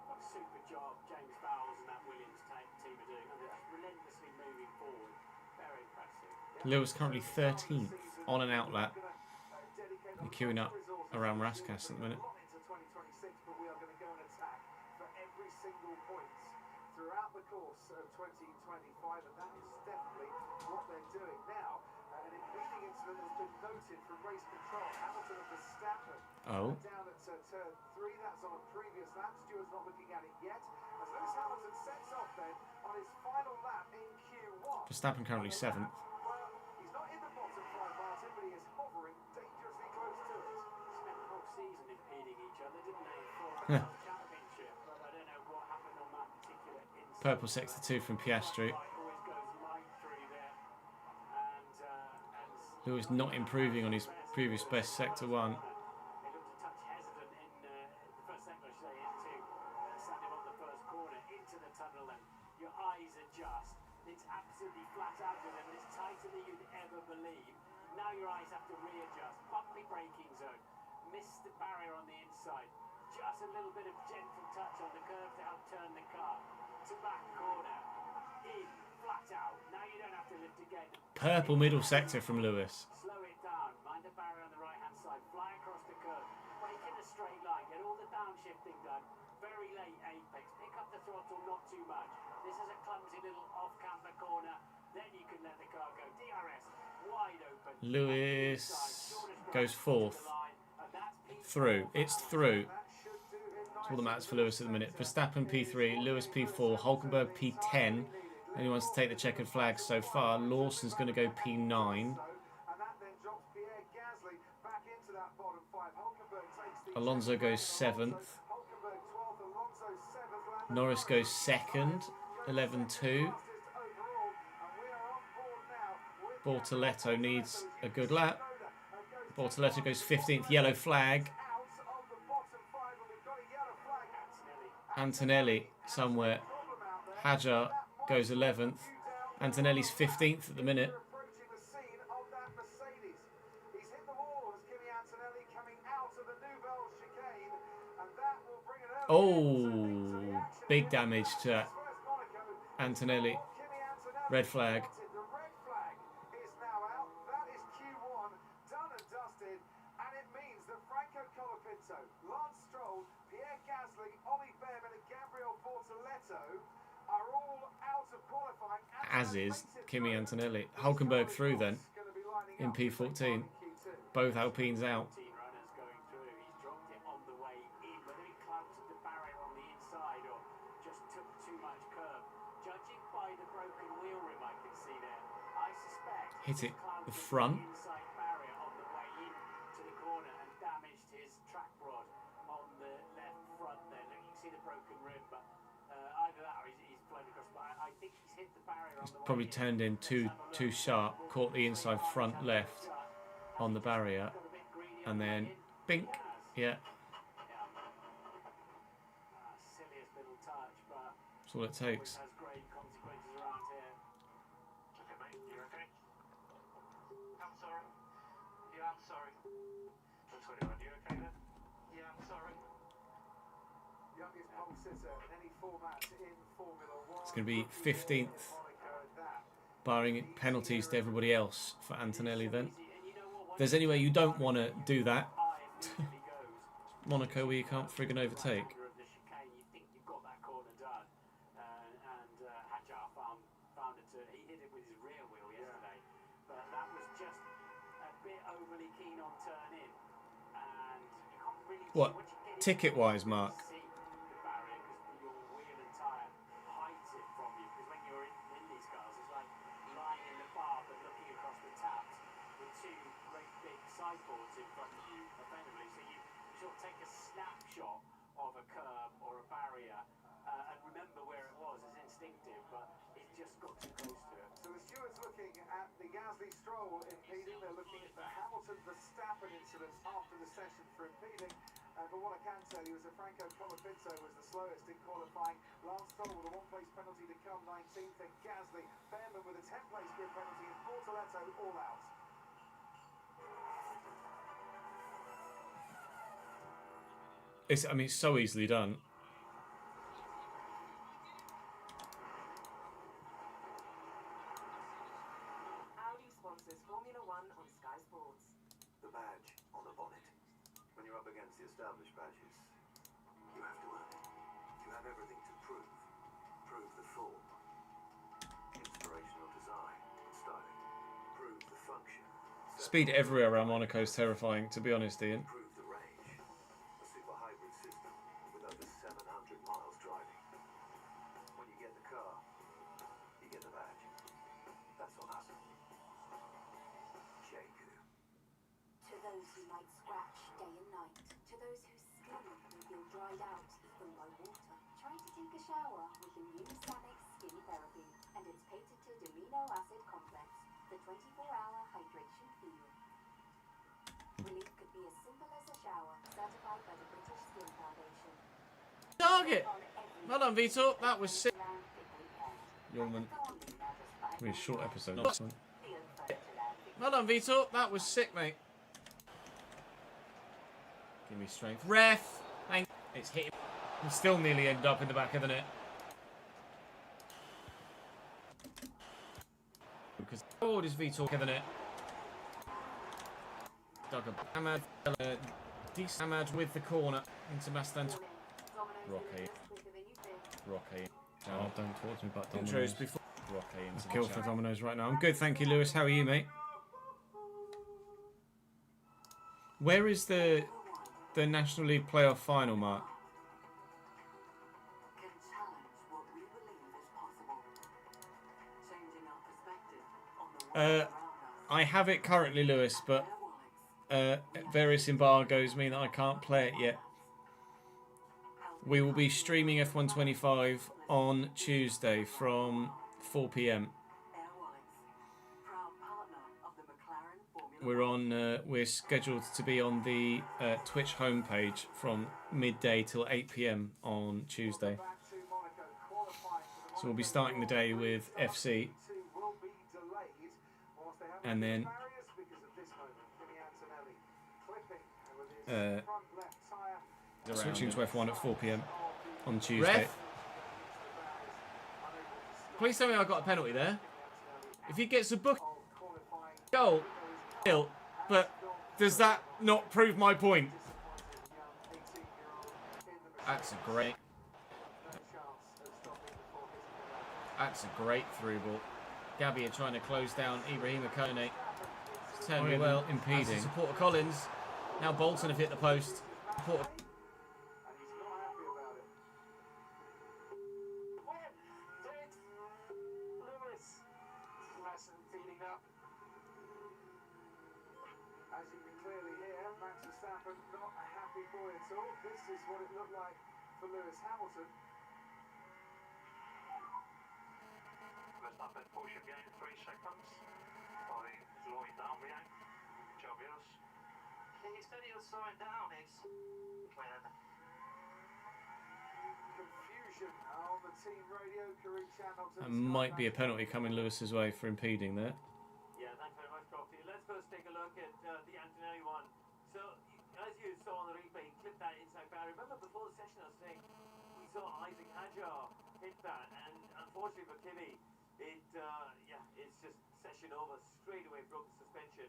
What a super job James Bowles and that Williams team are doing. And they're just relentlessly moving forward. Very impressive. Lewis currently 13th on an out lap. You're queuing up around Raskas at the minute. Into 2026, but we are going to go and attack for every single point throughout the course of 2025, and that is definitely what they're doing now. An impeding incident has been noted from race control. Hamilton and Verstappen Oh. down at turn 3. That's on a previous lap. Stewart's not looking at it yet. As Lewis Hamilton sets off then on his final lap in Q1. Verstappen currently 7th. Well, he's not in the bottom 5, Martin, but he is hovering dangerously close to it. Spent the whole season impeding each other, didn't they, for a championship? But I don't know what happened on that particular instance. Purple sector 2 from Piastri. Always goes light through there. And Lewis not improving on his previous best sector 1. he looked a touch hesitant in the first sector, I should say, into standing on the first corner, into the tunnel, and your eyes adjust. It's absolutely flat out with him, and it's tighter than you'd ever believe. Now your eyes have to readjust. Bumpy braking zone. Missed the barrier on the inside. Just a little bit of gentle touch on the curve to help turn the car. To back corner. In, flat out. Now you don't have to lift again. Purple middle sector from Lewis. Slow it down. Mind the barrier on the right-hand side. Fly across the curve. Brake in a straight line. Get all the downshifting done. Very late apex. Pick up the throttle, not too much. This is a clumsy little off-camber corner. Then you can let the car go. DRS wide open. Lewis goes 4th. Through. It's through. That's all that matters for Lewis at the minute. Verstappen P3, Lewis P4, Hulkenberg P10. Only wants to take the checkered flag so far. Lawson's going to go P9. And that then drops Pierre Gasly back into that bottom 5. Hulkenberg takes the Alonso goes 7th. Hulkenberg 12th, Alonso 7th. Norris goes 2nd, 11-2. Bortoletto needs a good lap. Bortoletto goes 15th, yellow flag. Antonelli somewhere. Hajar goes 11th. Antonelli's 15th at the minute. Oh, big damage to Antonelli. Red flag. The red flag is now out. That is Q1 done and dusted, and it means that Franco Colapinto, Lance Stroll, Pierre Gasly, Ollie Behrman, and Gabriel Bortoletto are all out of qualifying. As is Kimi Antonelli. Hulkenberg through then in P14. Both Alpines out. 14 runners going through. He's dropped it on the way in. Whether he clumped the barrier on the inside or just took too much curb. Judging by the broken wheel rim I can see there, I suspect Hit it clumped the front. inside barrier on the way in to the corner and damaged his track rod on the left front there. Look, you can see the broken rim, but either that or he's flown across. But I think he's hit the barrier on the way Probably in. turned in too sharp. Caught the inside front left on the barrier. Got a bit greedy And on the way then in. bink. Yeah, Silliest little touch, but that's all it takes. has great consequences around here. Okay, mate, you okay? I'm sorry. Yeah, I'm sorry. That's what you okay then? Yeah, I'm sorry. Youngest pole sitter in any format in Formula 1. It's going to be 15th, barring penalties to everybody else for Antonelli then. If there's any way you don't want to do that, Monaco where you can't friggin' overtake. Of the chicane, you think you've got that corner done, and Hajar found it. He hit it with his rear wheel yesterday, but that was just a bit overly keen on turn in, and you can't really What, see what you get. ticket-wise, Mark? See the barrier because your wheel and tyre hides it from you. Because when you're in these cars, it's like lying in the bar but looking across the taps with two great big sideboards in front of you, effectively. So you sort of take a snapshot of a curb or a barrier and remember where it was. It's instinctive, but it just got too close to it. stewards looking at the Gasly Stroll impeding. They're looking at the Hamilton Verstappen incident after the session for impeding. But what I can tell you is that Franco Colapinto was the slowest in qualifying. Lance Stroll with a one-place penalty to come, 19th. Then Gasly, Behrman with a 10th-place grid penalty, and Bortoletto all out. I mean, it's so easily done. Audi sponsors Formula One on Sky Sports. The badge on the bonnet. When you're up against the established badges, you have to earn it. You have everything to prove. Prove the form. Inspirational design and styling. Prove the function. Speed everywhere around Monaco is terrifying, to be honest, Ian. Prove the range. A super hybrid system with over 700 miles driving. When you get the car, you get the badge. That's on us. Jaku. To those who might scratch day and night, to those whose skin may feel dried out even by water, try to take a shower with the new Sanex Skin Therapy and its patented amino acid complex, the 24-hour hydration feel. Relief could be as simple as a shower, certified by the British Skin Foundation. Target! On every Well done, Vitor. That was sick. round thick weekend. Yeoman. Go on, be nervous, but Really short episode. feel first to land thick. Well done, Vitor. That was sick, mate. Give me strength. Ref! Thank. It's hit him. He still nearly ended up in the back of the net. Because forward is Vitor in the net. Duggan. Ahmad. Ahmad with the corner into Mastan. Rocky. Rocky. Oh, don't talk to me about Intros Domino's. before. Rocky into Kill the for chat. Domino's right now. I'm good, thank you, Lewis. How are you, mate? Where is the National League playoff final, Mark? Can challenge what we believe is possible. Changing our perspective on the world around us. I have it currently, Lewis, but various embargoes mean that I can't play it yet. We will be streaming F125 on Tuesday from 4 p.m. Proud partner of the McLaren Formula We're on. We're scheduled to be on the Twitch homepage from midday till 8 p.m. on Tuesday. Back to Monaco, qualifying for the So we'll be starting the day with FC, will be delayed whilst they have and then barriers because of this moment. Kimi Antonelli clipping with his front left tyre. switching to F1 at 4 p.m. on Tuesday. Ref, please tell me I got a penalty there. If he gets a book goal, still, but does that not prove my point? That's a great. That's a great through ball. Gabby are trying to close down Ibrahima Kone. It's turned Oh, yeah, well. impeding. That's the support of Collins. Now Bolton have hit the post. Support of And he's not happy about it. Lewis. Lesson feeding up. As you can clearly hear, Max Verstappen not a happy boy at all. This is what it looked like for Lewis Hamilton. Verstappen push again, 3 seconds. By slowing down behind. Jobios. He said he was slowing down. It's when Confusion on the team radio, Carew channel. That might be a penalty coming Lewis's way for impeding there. Yeah, thanks very much, Crofty. Let's first take a look at the Antonelli one. So, as you saw on the replay, he clipped that inside barrier. Remember before the session I was saying we saw Isaac Hajar hit that, and unfortunately for Kimi, it's just session over, straight away broke the suspension.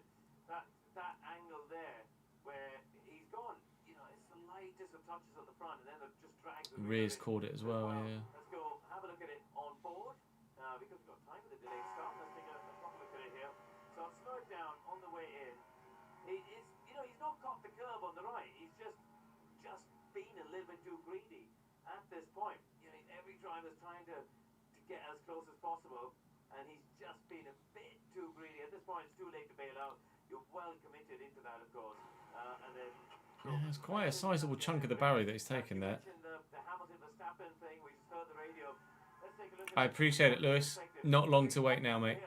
That angle there, where he's gone, you know, it's the lightest of touches on the front, and then it just drags the Rears in. caught it as well, yeah. Let's go have a look at it on board, because we've got time for the delayed start. Let's take a proper look at it here. So I'll slow it down on the way in. He's not caught the curb on the right. He's just been a little bit too greedy at this point. You know, every driver's trying to get as close as possible, and he's just been a bit too greedy. At this point, it's too late to bail out. You're well committed into that, of course. And then Yeah, it's quite a sizable chunk of the barrier that he's taken there. the Hamilton Verstappen thing, we just heard the radio. Let's take a look at I appreciate it, Lewis. Not long to wait now, mate.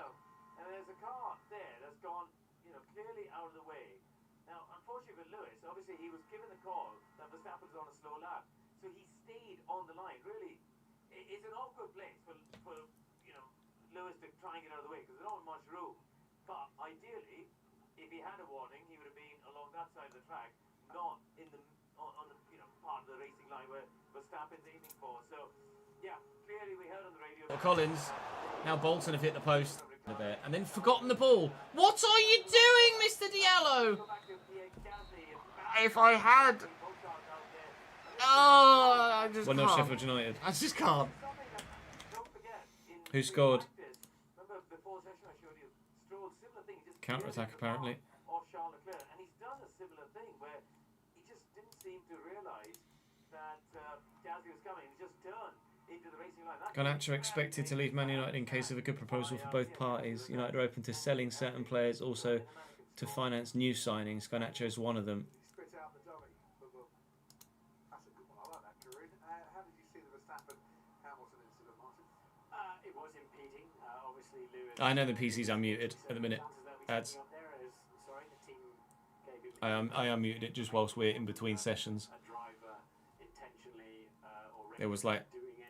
Lewis, obviously he was given the call that Verstappen was on a slow lap, so he stayed on the line. Really, it's an awkward place for Lewis to try and get out of the way because there's not much room. But ideally, if he had a warning, he would have been along that side of the track, not in the on the part of the racing line where Verstappen's aiming for. So yeah, clearly we heard on the radio. Well, Collins. Now Bolton have hit the post. There and then forgotten the ball. What are you doing, Mr. Diallo? If I had. Oh, I just 1-0 can't. Sheffield United. I just can't. Who scored? Counter-attack, apparently. Off Charles Leclerc, and he's done a similar thing where he just didn't seem to realise that Gasly was coming. He just turned into the racing line. Garnacho expected to leave Man United in case of a good proposal for both parties. United are open to selling certain players, also to finance new signings. Garnacho is one of them. Spit out the dummy. That's a good one. I like that, Karun. How did you see the Verstappen-Hamilton incident, Martin? It was impeding. Obviously, Lewis. I know the PC's unmuted at the minute. Ads. I unmuted it just whilst we're in between sessions. There was like,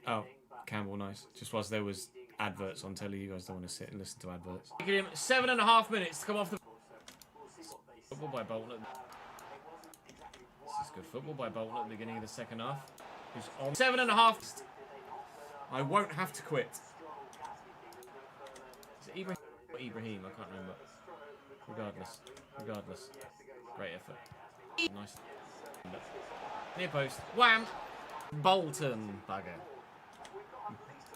oh, Campbell, nice. Just whilst there was adverts on telly, you guys don't want to sit and listen to adverts. Give him 7.5 minutes to come off the. Football by Bolton. This is good football by Bolton at the beginning of the second half. Who's on 7.5. I won't have to quit. Is it Ibrahim? Or Ibrahim? I can't remember. Regardless. Great effort. Nice. Near post. Wham! Bolton. Bugger.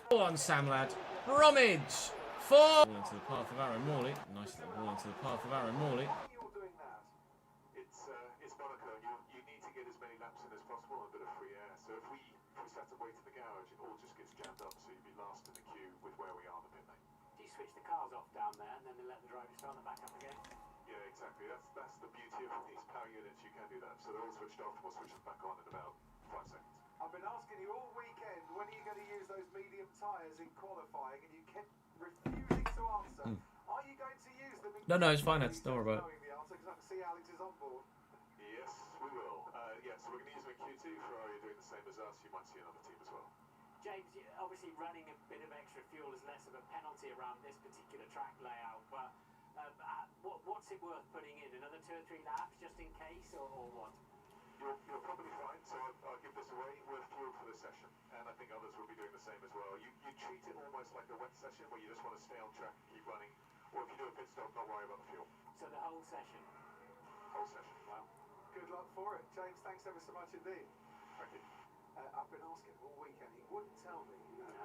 Ball on Sam Ladd. Bromwich. Ball into the path of Aaron Morley. Nice little ball into the path of Aaron Morley. You're doing that. It's Monaco. You need to get as many laps in as possible and a bit of free air. So if we sat away to the garage, it all just gets jammed up. So you'd be last in the queue with where we are in the pit lane. Do you switch the cars off down there and then they let the driver start them back up again? Yeah, exactly. That's the beauty of these power units. You can do that. So they're all switched off. We'll switch them back on in about 5 seconds. I've been asking you all weekend, when are you going to use those medium tyres in qualifying, and you kept refusing to answer. Are you going to use them? No, it's fine. Don't worry about it. The answer, because I can see Alex is on board. Yes, we will. So we're going to use them in Q2. Ferrari are doing the same as us. You might see another team as well. James, obviously running a bit of extra fuel is less of a penalty around this particular track layout, but what's it worth putting in? Another 2 or 3 laps just in case, or what? You're probably fine, so I'll give this away. We're fueled for this session, and I think others will be doing the same as well. You treat it almost like a wet session where you just want to stay on track and keep running, or if you do a pit stop, not worry about the fuel. So the whole session? Whole session, wow. Good luck for it. James, thanks ever so much indeed. Thank you. I've been asking him all weekend. He wouldn't tell me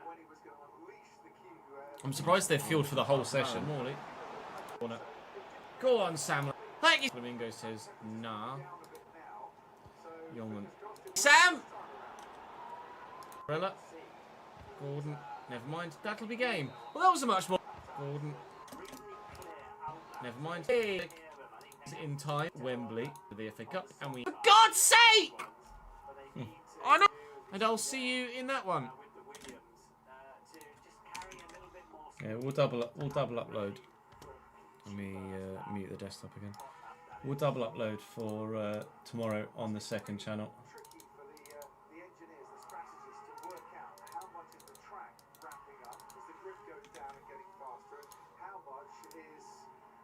when he was going to unleash the queue. I'm surprised they're fueled for the whole session. Morley. Go on, Sam. Thank you. Flamingo says, nah. Youngman. Sam! Barella. Gordon. Never mind. That'll be game. Well, that was a much more. Gordon. Never mind. Hey. In time. Wembley. For the FA Cup. And we. For God's sake! I know. And I'll see you in that one. Yeah, we'll double upload. Let me mute the desktop again. We'll double upload for tomorrow on the second channel. Tricky for the engineers, the strategists to work out how much is the track ramping up as the grip goes down and getting faster, and how much is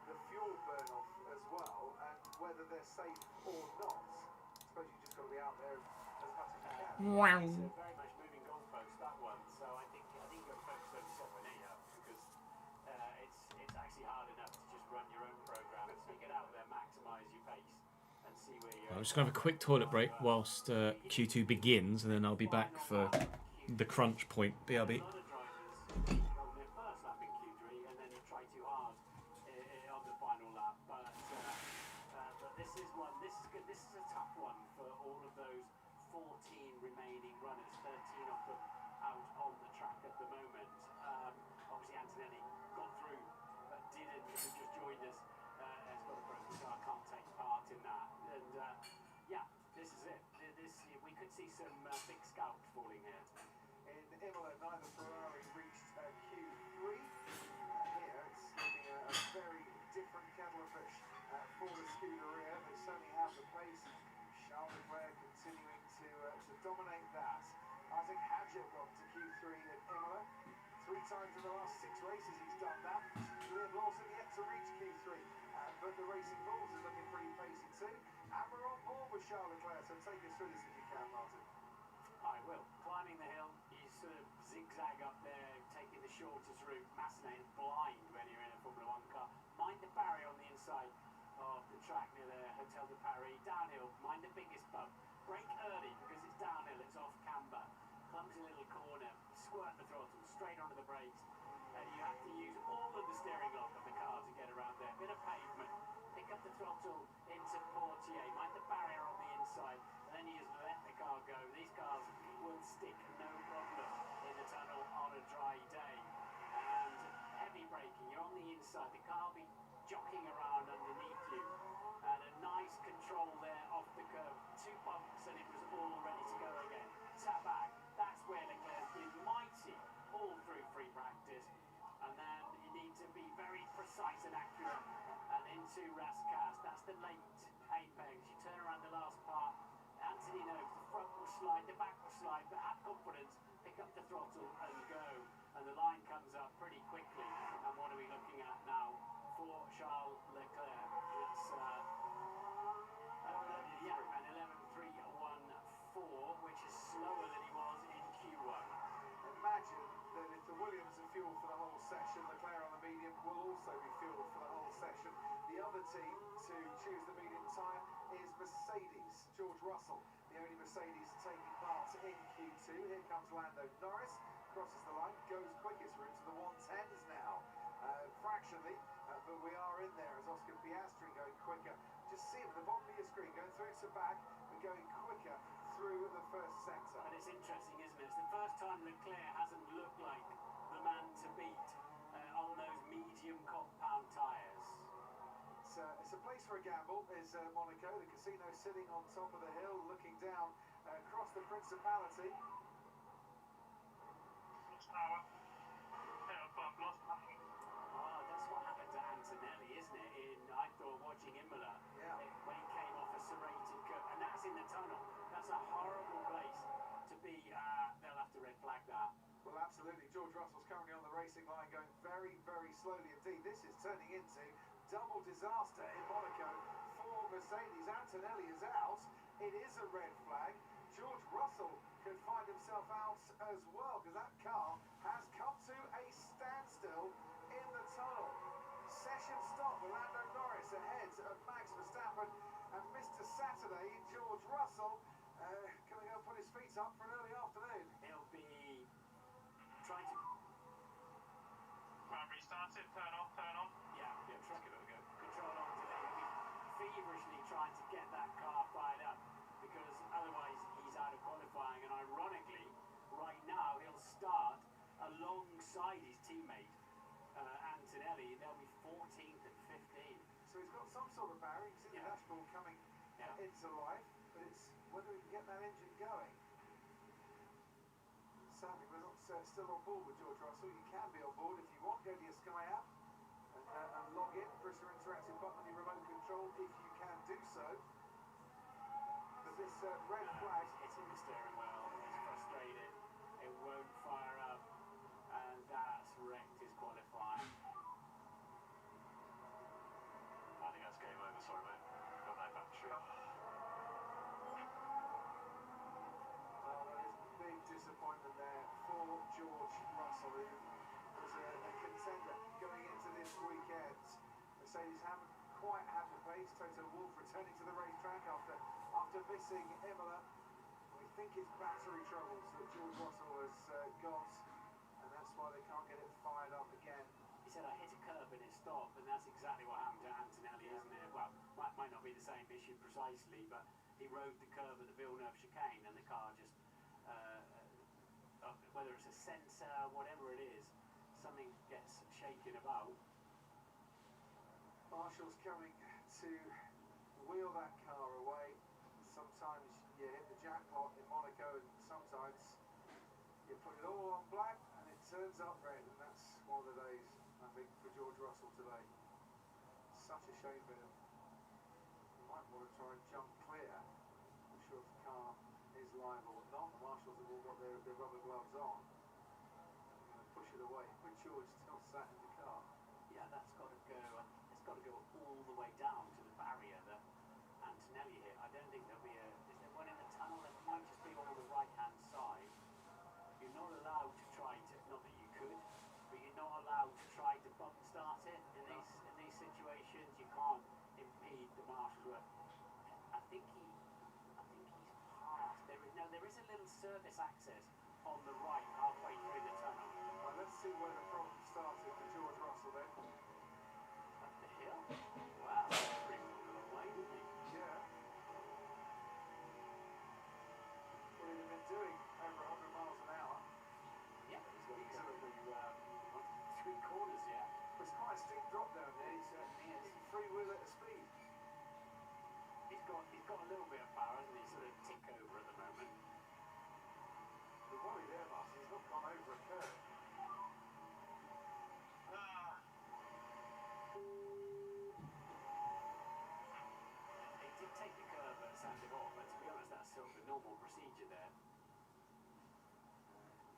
the fuel burn off as well, and whether they're safe or not. I suppose you just got to be out there as much as you can. Wow. It's a very much moving goalpost, that one. So I think you're focused on yourself here because it's actually hard enough to just run your own program. So you get out there, maximise your pace, and see where you're. I'm just going to have a quick toilet break whilst Q2 begins, and then I'll be back for the crunch point. BRB. A lot of drivers on their first lap in Q3 and then they try too hard on the final lap. But this is one. This is good. This is a tough one for all of those 14 remaining runners. 13 of them out on the track at the moment. Obviously, Antonelli got through, but didn't. Who just joined us as well. I can't take part in that. And yeah, this is it. We could see some big scalps falling here. In Imola, neither Ferrari reached Q3. Here it's looking a very different kettle of fish for the Scuderia. They certainly have the pace dominate that. Isaac Hadja got to Q3 at Imola. 3 times in the last 6 races he's done that. Liam Lawson yet to reach Q3. But the Racing Bulls is looking pretty pacey too. And we're on board with Charles Leclerc, so take us through this if you can, Martin. I will. Climbing the hill, you sort of zigzag up there, taking the shortest route. Fascinating, blind when you're in a Formula 1 car. Mind the barrier on the inside of the track near the Hotel de Paris. Downhill, mind the biggest bump. Brake early because it's downhill, it's off camber. Clumsy little corner, squirt the throttle, straight onto the brakes. And you have to use all of the steering lock of the car to get around there. Bit of pavement, pick up the throttle into Portier, mind the barrier on the inside, and then you just let the car go. These cars will stick no problem in the tunnel on a dry day. And heavy braking, you're on the inside, the car will be jockeying around underneath you. And a nice control there off the curve. 2 bumps and it was all ready to go again. Tap back, that's where Leclerc's been mighty all through free practice. And then you need to be very precise and accurate. And into Rascasse, that's the late apex. You turn around the last part. Anthony knows the front will slide, the back will slide, but have confidence, pick up the throttle and go. And the line comes up pretty quickly. And what are we looking at now for Charles Leclerc? It's an 11.314, which is slower than he was in Q1. Imagine that if the Williams are fueled for the whole session, Leclerc on the medium will also be fueled for the whole session. The other team to choose the medium tyre is Mercedes. George Russell, the only Mercedes taking part in Q2. Here comes Lando Norris, crosses the line, goes quickest. We're into the 110s now. Fractionally, but we are in there as Oscar Piastri going quicker. Just see him at the bottom of your screen, going through to back, but going quicker through the first sector. And it's interesting, isn't it? It's the first time Leclerc hasn't looked like the man to beat on those medium compound tyres. It's a place for a gamble, is Monaco. The casino sitting on top of the hill, looking down across the Principality. Lost power. Hit a bump, lost power. Oh, that's what happened to Antonelli, isn't it? I thought watching Imola, Yeah. when he came off a serrated curve, and that's in the tunnel. That's a horrible place to be. They'll have to red flag that. Well, absolutely. George Russell's currently on the racing line, going very, very slowly indeed. This is turning into double disaster in Monaco for Mercedes. Antonelli is out. It is a red flag. George Russell could find himself out as well, because that car has come to a standstill in the tunnel. Session stop with Lando Norris ahead of Max Verstappen and Mr. Saturday, George Russell, coming up, put his feet up for an early afternoon. He'll be trying to. Right, restart it, turn off, turn on. Yeah, try give it a go. Control on delay. He'll be feverishly trying to get that car fired up because otherwise he's out of qualifying. And ironically, right now he'll start alongside his teammate Antonelli. They'll be 14th and 15th. So he's got some sort of barrier. You can see the dashboard coming into life, but it's whether he can get that engine going. Sadly, we're not still on board with George Russell. You can be on board if you want. Go to your Sky app and log in. Press your interactive button on your remote control if you can do so. But this red flag. It's in the steering wheel. It's frustrated. It won't fire up, and that's wrecked his qualifying. I think that's game over, sorry mate. Got no battery. Well, that is a big disappointment there for George Russell, who was a contender going into this weekend. Mercedes haven't quite had the pace. Toto Wolff returning to the racetrack after missing Imola. We think it's battery troubles that George Russell has got, and that's why they can't get it fired up again. He said, I hit a curb and it stopped, and that's exactly what happened to Antonelli, isn't it? Well, might not be the same issue precisely, but he rode the curb at the Villeneuve chicane, and the car just, whether it's a sensor, whatever it is, something gets shaken about. Marshall's coming to wheel that car away. Sometimes you hit the jackpot in Monaco, and sometimes you put it all on black and it turns up red, and that's one of the days, I think, for George Russell today. Such a shame for him. He might want to try and jump clear. I'm not sure if the car is live or not. Russell's have all got their rubber gloves on. Push it away. But George still sat in the car. Yeah, that's got to go. It's got to go all the way down to the barrier that Antonelli hit. I don't think there'll be a. Is there one in the tunnel? It might just be on the right-hand side. You're not allowed to try to. Not that you could, but you're not allowed to try to bump start it in these situations. You can't impede the marshal. I think he's passed. There is a little service access on the right, halfway through the tunnel. Right, let's see where the problem started for George Russell then. Up the hill. Wow, that's pretty well a long way, didn't he? Yeah. What he'd have been doing over 100 miles an hour. Yeah, but he's got to go through 3 corners, yeah. But it's quite a steep drop down there. He's free wheel at a speed. He's got a little bit of power, hasn't he? Sort of tick over at the moment. The worry there, Martin, he's not gone over a curve. He did take the curve at Sandoval, but to be honest, that's sort of the normal procedure there. You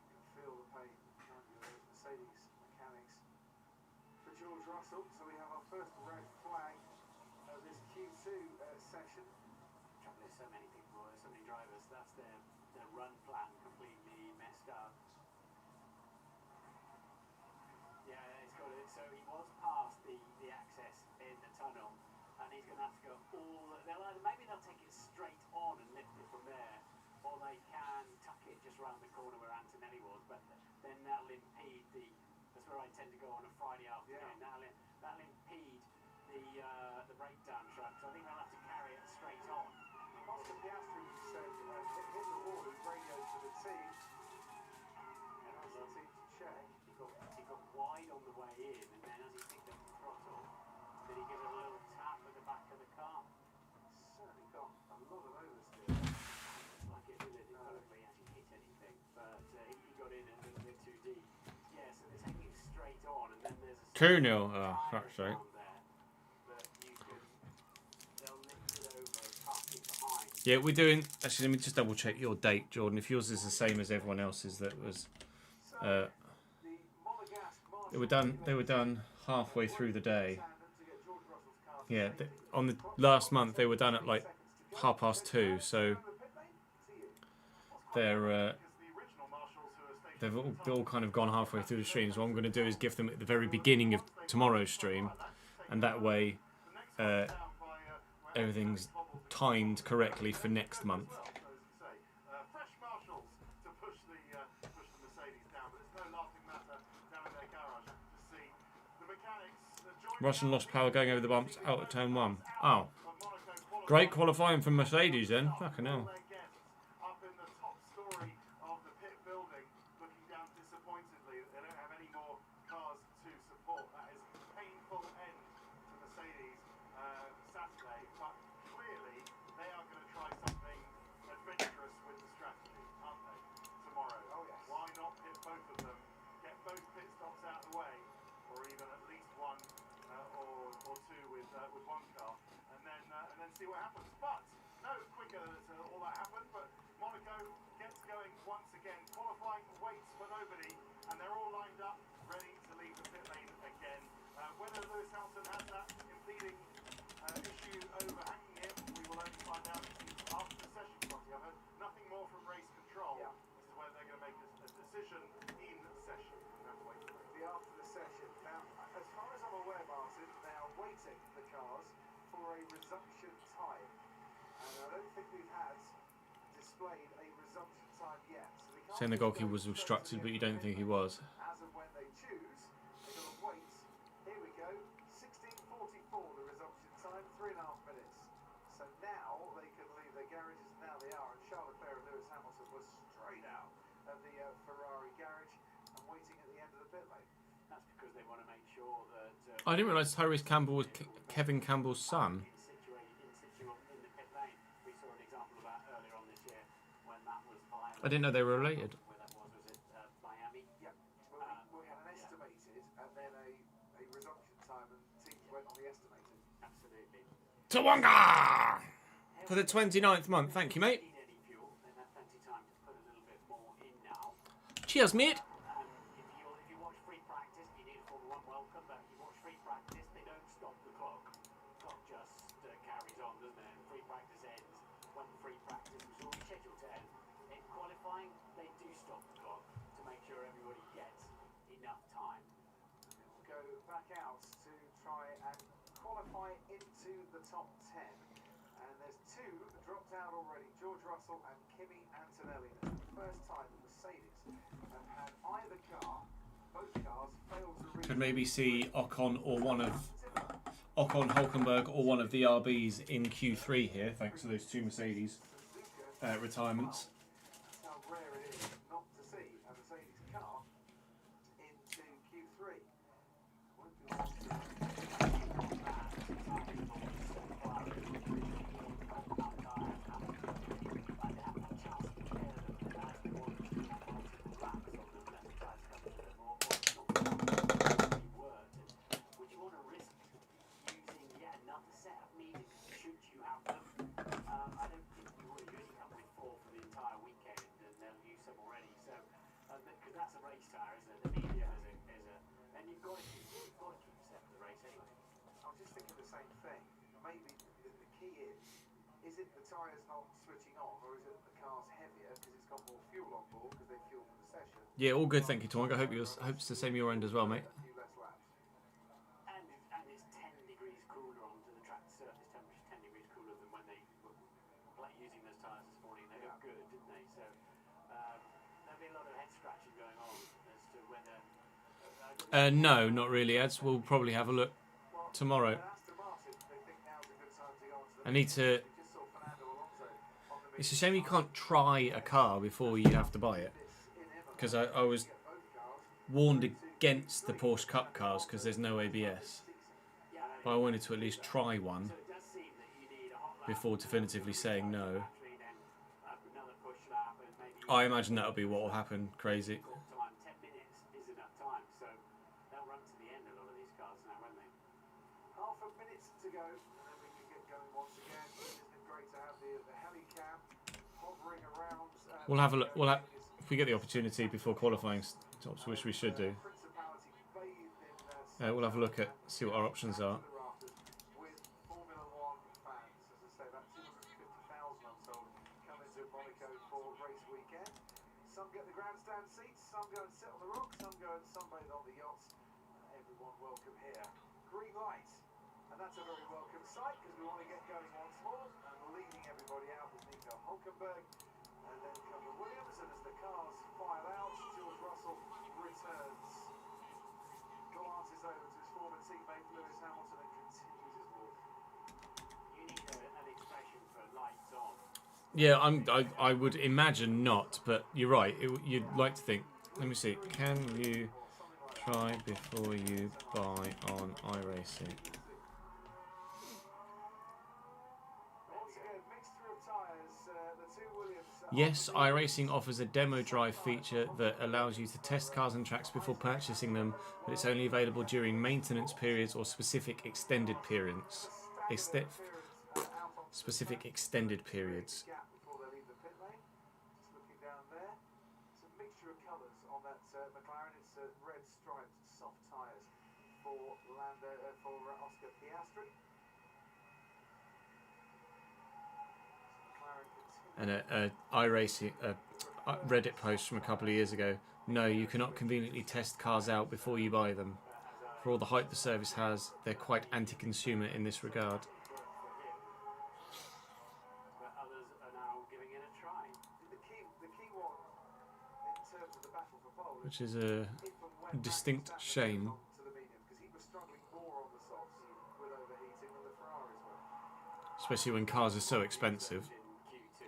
can feel the pain, can't you? Those Mercedes mechanics. For George Russell, so we have our first red flag of this Q2 session. Trouble is, so many people, so many drivers, that's their run plan completely messed up. Yeah, it's got it. So he was past the access in the tunnel, and he's going to have to go maybe they'll take it straight on and lift it from there, or they can tuck it just round the corner where Antonelli was, but then that'll impede that's where I tend to go on a Friday afternoon. Yeah. That'll impede the breakdown truck, so I think they'll have to carry it straight on. Oscar Piastri said hit the wall and radioed to the team. And asked the team to check. He got wide on the way in, and then as he picked up the throttle, did he give it a little tap at the back of the car? Certainly got a lot of oversteer. It's like it didn't actually hit anything, but he got in a little bit too deep. Yeah, so they're taking it straight on, and then there's a 2-0. Oh, fuck's sake. Yeah, we're doing. Actually, let me just double check your date, Jordan. If yours is the same as everyone else's, that was. They were done halfway through the day. Yeah, on the last month they were done at like 2:30. So they've all kind of gone halfway through the stream. So what I'm going to do is give them at the very beginning of tomorrow's stream, and that way everything's timed correctly for next month. Fresh marshals to push the Mercedes down, but it's no laughing matter down in their garage to see the mechanics. Russian lost power going over the bumps out at turn 1. Oh, great qualifying from Mercedes then. Fucking hell. Up in the top story of the pit building, looking down disappointedly. They don't have any more cars to support. That is a painful end to Mercedes Saturday, but clearly they are going to try something adventurous with the strategy, aren't they, tomorrow? Oh yes. Why not pit both of them, get both pit stops out of the way, or even at least one or two with one car, and then see what happens. But no quicker than all that happened, but Monaco gets going once again. Qualifying waits for nobody, and they're all lined up, ready to leave the pit lane again. Whether Lewis Hamilton has that impeding issue overhanging him, we will only find out after the session. I've heard nothing more from race control as to whether they're going to make a decision in the session. After the session. Now, as far as I'm aware, Martin, they are waiting, the cars, for a resumption time. And I don't think we've had displayed a resumption time yet. So we can't Saying the goalkeeper was obstructed, but you don't think he was. As of when they choose, they've got to wait. Here we go, 16:44 the resumption time, 3.5 minutes. So now they can leave their garages, now they are. And Charles Leclerc and Lewis Hamilton were straight out of the Ferrari garage and waiting at the end of the pit lane. That's because they want to make sure that. I didn't realise Tyrese Campbell was Kevin Campbell's son. In the pit lane, we saw an example of that earlier on this year when that was violent. I didn't know they were related. Where that was it Miami? Yep. Well, we had an estimated and then a resumption time, and teams went on the estimated. Absolutely. Tawanga! For the 29th month. Thank you, mate. Need any fuel, then have plenty of time to put a little bit Cheers, mate. If you watch free practice, you need a Formula 1 welcome, but you watch free practice, they don't stop the clock. The clock just carries on, doesn't it? And free practice ends when free practice was always scheduled to end. In qualifying, they do stop the clock to make sure everybody gets enough time. Go back out to try and qualify into the top 10. And there's two dropped out already, George Russell and Kimi Antonelli. This is the first time that Mercedes have had either car, both cars, fail to reach... Could maybe see Ocon or Ocon, Hulkenberg or one of the RBs in Q3 here, thanks to those two Mercedes retirements. That's how rare it is not to see a Mercedes car into Q3. Won't be long to... Would you want to risk using yet another set of meters should you have them? I don't think you would. You only come with 4 for the entire weekend, and they'll use some already. So, because that's a race tyre, isn't it? The media and you've got to keep a set for the race anyway. I was just thinking the same thing. Maybe the key is it the tyres not switching on, or is it the car's heavier because it's got more fuel on board because they fuel for the session? Yeah, all good, thank you, Tom. I hope it's the same your end as well, mate. A few less laps. And it's 10 degrees cooler onto the track surface temperature, 10 degrees cooler than when they were using those tyres this morning. They looked good, didn't they? So there'll be a lot of head scratching going on as to whether... No, not really, Ads. We'll probably have a look tomorrow. I need to... It's a shame you can't try a car before you have to buy it. Because I was warned against the Porsche Cup cars because there's no ABS. But I wanted to at least try one before definitively saying no. I imagine that'll be what will happen. Crazy. 10 minutes is enough time, so they'll run to the end, a lot of these cars now, won't they? Half a minute to go, and then we can get going once again. It's been great to have the heli cam hovering around. We'll have a look. If we get the opportunity before qualifying stops, which we should do. We'll have a look at see what our options are. With Formula 1 fans, as I say, about 250,000 untold come into Monaco for race weekend. Some get the grandstand seats, some go and sit on the rocks, some go and sunbathe on the yachts. Everyone welcome here. Green light, and that's a very welcome sight because we want to get going once more. And leading everybody out is Nico Hulkenberg, and then cover Williams. And as the cars file out, George Russell returns. Glances over to his former teammate Lewis Hamilton and continues his walk. You need an expression for lights on. Yeah, I would imagine not, but you're right. You'd like to think. Let me see. Can you try before you buy on iRacing? Once again, mixture of tyres, the two Williams. Yes, iRacing offers a demo drive feature that allows you to test cars and tracks before purchasing them, but it's only available during maintenance periods or specific extended periods. Specific extended periods. Gap before they leave the pit lane. Just looking down there, it's a mixture of colours on that McLaren. It's red striped soft tyres for Oscar Piastri. McLaren continues. And iRacing Reddit post from a couple of years ago. No, you cannot conveniently test cars out before you buy them. For all the hype the service has, they're quite anti-consumer in this regard. But others are now giving it a try. The key one in terms of the battle for pole, Which is a distinct shame. to the medium because he was struggling more on the softs with overheating than the Ferraris were. Especially when cars are so expensive.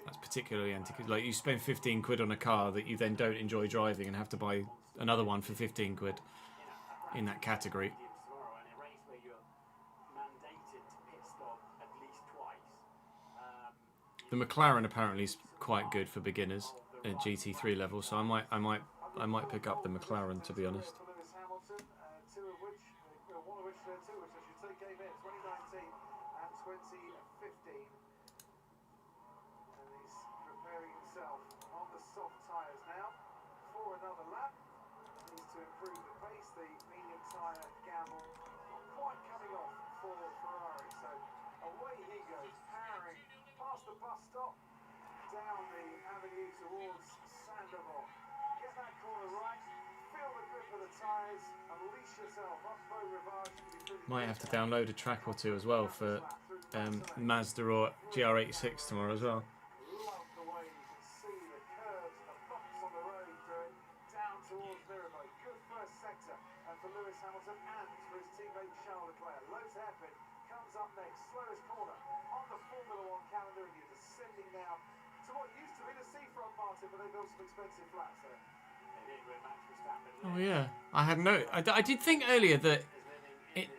That's particularly anti. Like you spend 15 quid on a car that you then don't enjoy driving and have to buy another one for 15 quid in that category. Tomorrow, and a race where you're mandated to pit stop at least twice. The McLaren apparently is quite good for beginners at GT3 level, so I might pick up the McLaren, to be honest. For Lewis Hamilton, two of which I should say, came in 2019 and 2015. And he's preparing himself on the soft tyres now. for another lap. Needs to improve the pace. The medium tyre gamble not quite coming off for Ferrari. So away he goes, powering past the bus stop, down the avenue towards Sandoval. Get that corner right, feel the grip of the tyres, unleash yourself up Beau Rivage. Might have to download a track or two as well for Mazda or GR86 tomorrow as well. Love the way you can see the curves, the bumps on the road going down towards Mirabeau. Good first sector for Lewis Hamilton and for his teammate Charles Leclerc. Lowe's hairpin comes up next, slowest corner on the Formula One calendar, and you're descending now to what used to be the seafront, Martin, but they built some expensive flats there. Oh yeah, I had no. I did think earlier that it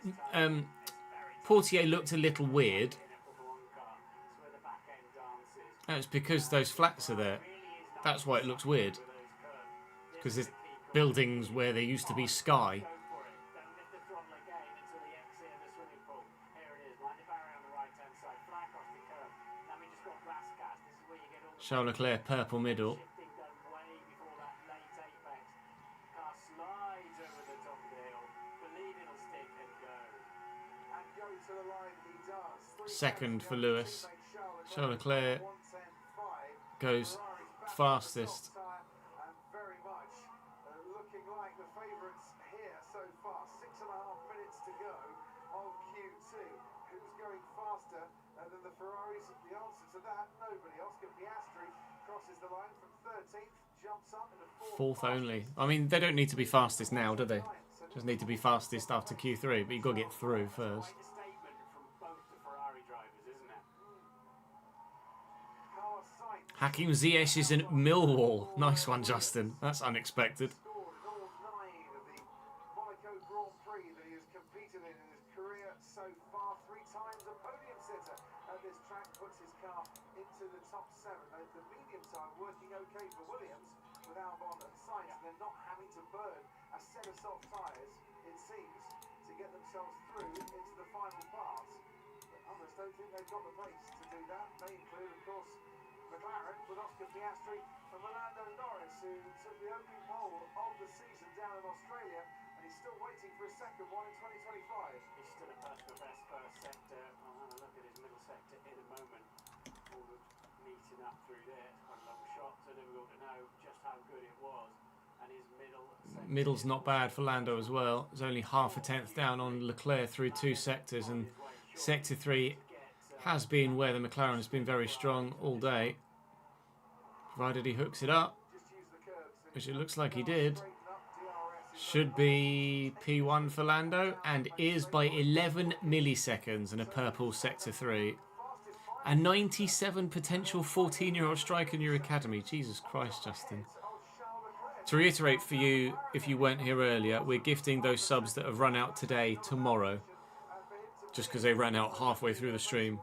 Portier looked a little weird. It's because those flats are there. That's why it looks weird. Because there's buildings where there used to be sky. Charles Leclerc, purple middle. Second for Lewis. Charles Leclerc goes fastest. Very much looking like the favourites here so far. 6.5 minutes to go of Q2. Who's going faster than the Ferraris? The answer to that, nobody. Oscar Piastri crosses the line from 13th, jumps up into Fourth only. I mean, they don't need to be fastest now, do they? Just need to be fastest after Q3, but you've got to get through first. Hakim Ziyech is in Millwall. Nice one, Justin. That's unexpected. Monaco Grand Prix that he has competed in his career so far. 3 times a podium sitter at this track, puts his car into the top 7. The medium time working okay for Williams with Albon and Sainz. They're not having to burn a set of soft tyres, it seems, to get themselves through into the final part. But others don't think they've got the pace to do that. They include, of course, McLaren with Oscar Piastri and Lando Norris, who took the opening pole of the season down in Australia, and he's still waiting for a second one in 2025. He's still a personal best first sector. I'll have a look at his middle sector in a moment. All the meeting up through there. It's quite a long shot, so difficult to know just how good it was. And his Middle's not bad for Lando as well. It's only half a tenth down on Leclerc through 2 sectors, and sector 3 has been where the McLaren has been very strong all day. Provided he hooks it up, which it looks like he did. Should be P1 for Lando, and is by 11 milliseconds in a purple sector 3. A 97 potential 14-year-old striker in your academy. Jesus Christ, Justin. To reiterate for you, if you weren't here earlier, we're gifting those subs that have run out today, tomorrow. Just because they ran out halfway through the stream.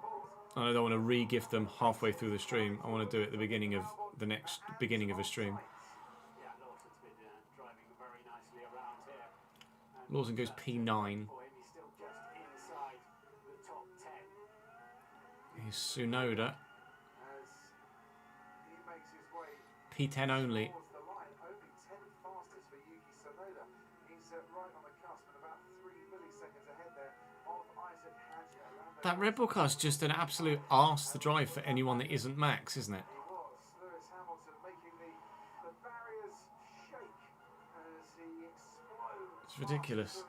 And I don't want to re-gift them halfway through the stream. I want to do it at the beginning of the next beginning of a stream. Lawson goes P9. Here's Tsunoda. P10 only. That Red Bull car's just an absolute arse to drive for anyone that isn't Max, isn't it? It's ridiculous.